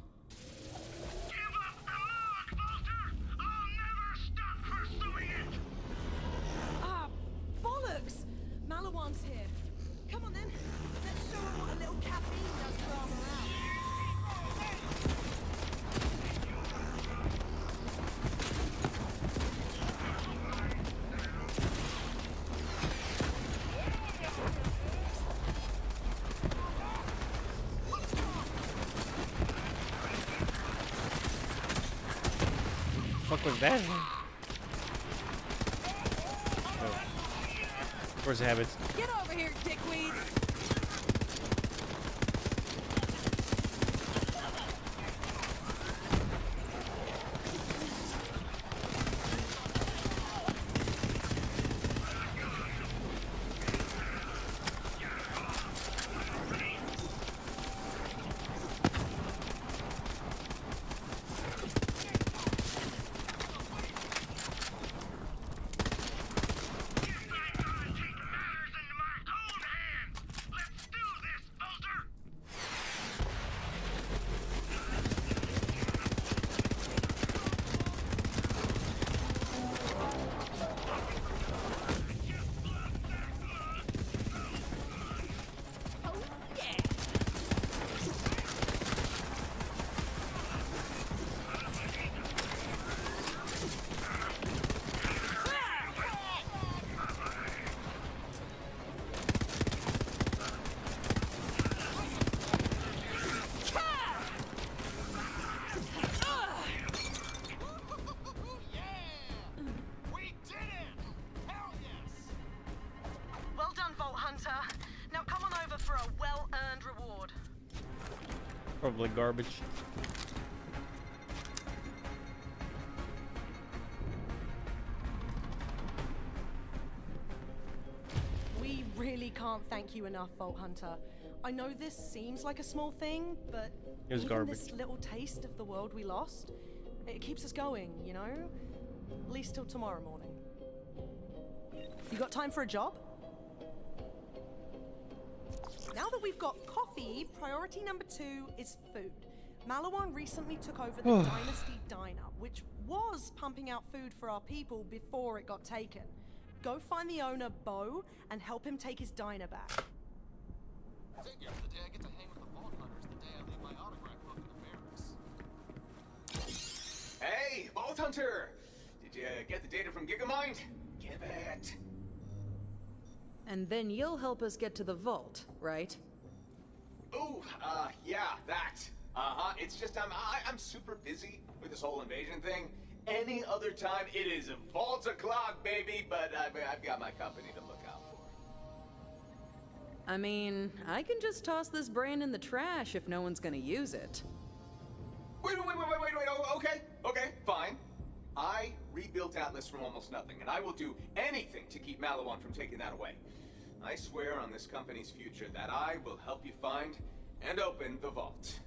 Ah, bollocks! Malawan's here. Come on then. Let's show her what a little caffeine does for our morale. Fuck was that? Oh. Force of habit. Get over here, dickweed. Well done, Vault Hunter. Now come on over for a well-earned reward. Probably garbage. We really can't thank you enough, Vault Hunter. I know this seems like a small thing, but It was even garbage. this little taste of the world we lost, it keeps us going, you know? At least till tomorrow morning. You got time for a job? Now that we've got coffee, priority number 2 is food. Malawan recently took over the Dynasty Diner, which was pumping out food for our people before it got taken. Go find the owner, Bo, and help him take his diner back. Figure the day I get to hang with the Vault Hunters, the day I leave my autograph book in the barracks. Hey, Vault Hunter! Did you get the data from Gigamind? Give it. And then you'll help us get to the vault, right? Ooh, yeah, that. It's just I'm super busy with this whole invasion thing. Any other time, it is vault o'clock, baby, but I've got my company to look out for. I mean, I can just toss this brand in the trash if no one's gonna use it. Wait, oh, okay, fine. I rebuilt Atlas from almost nothing, and I will do anything to keep Maliwan from taking that away. I swear on this company's future that I will help you find and open the vault.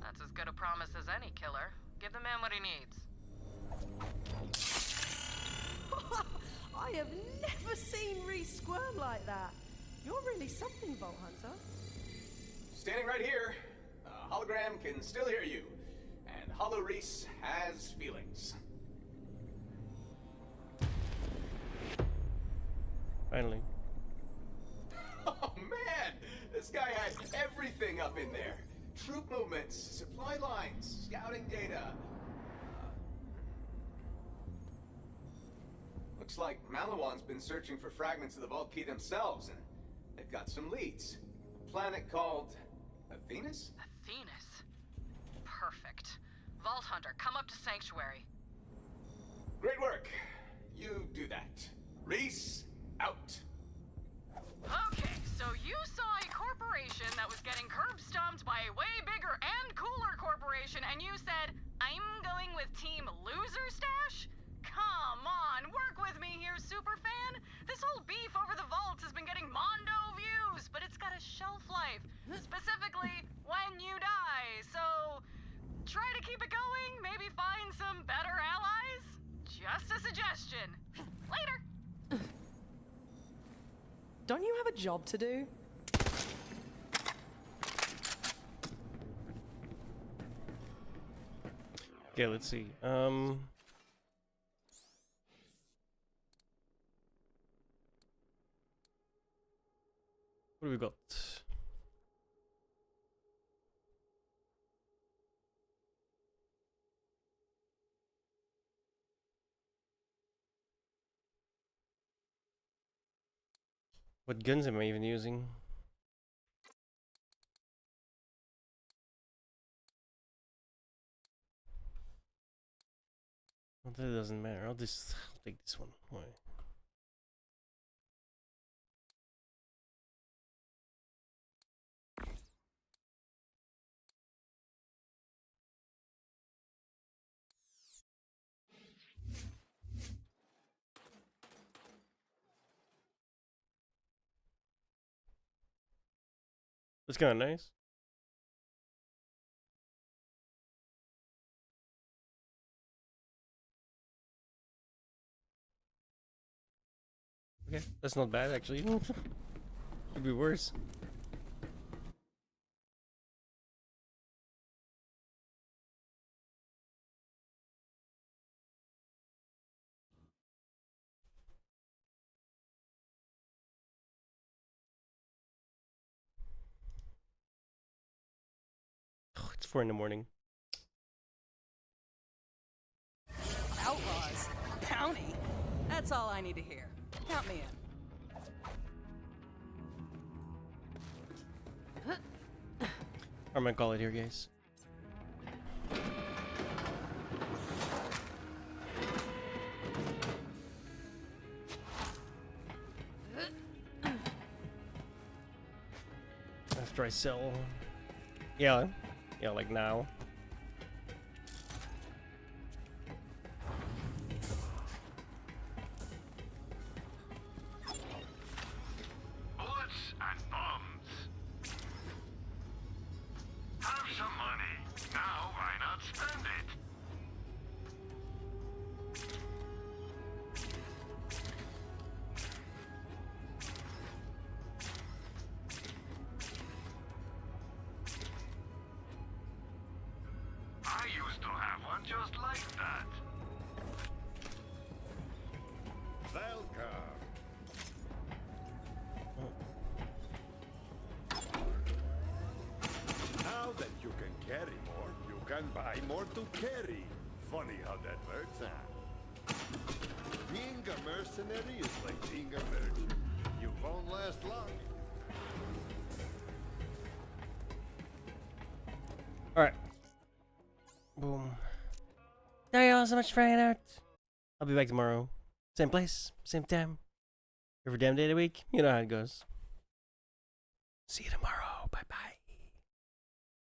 That's as good a promise as any, killer. Give the man what he needs. I have never seen Reese squirm like that. You're really something, Vault Hunter. Standing right here, a hologram can still hear you, and Hollow Reese has feelings. Finally. Oh man, this guy had everything up in there. Troop movements, supply lines, scouting data. Looks like Maliwan's been searching for fragments of the Vault Key themselves, and they've got some leads. A planet called Athenas? Athenas? Perfect. Vault Hunter, come up to Sanctuary. Great work. You do that. Reese, out. Okay, so you saw a corporation that was getting curb stomped by a way bigger and cooler corporation, and you said, I'm going with Team Loser Stash? Come on, work with me here, superfan. This whole beef over the vaults has been getting mondo views, but it's got a shelf life. Specifically, when you die. So, try to keep it going, maybe find some better allies? Just a suggestion. Later. Don't you have a job to do? Okay, let's see. What do we got? What guns am I even using? Well, that doesn't matter. I'll take this one. Why? That's kind of nice. Okay, that's not bad actually. Could be worse. Oh, it's 4 in the morning. Outlaws? Bounty? That's all I need to hear. Count me in. I'm gonna call it here, guys. After I sell, yeah, like now. Bullets and bombs. Have some money. Now, why not spend it? I used to have one just like that. Welcome. can buy more to carry. Funny how that works, huh? Being a mercenary is like being a virgin. You won't last long. Alright. Boom. Thank you all so much for hanging out. I'll be back tomorrow. Same place, same time. Every damn day of the week. You know how it goes. See you tomorrow.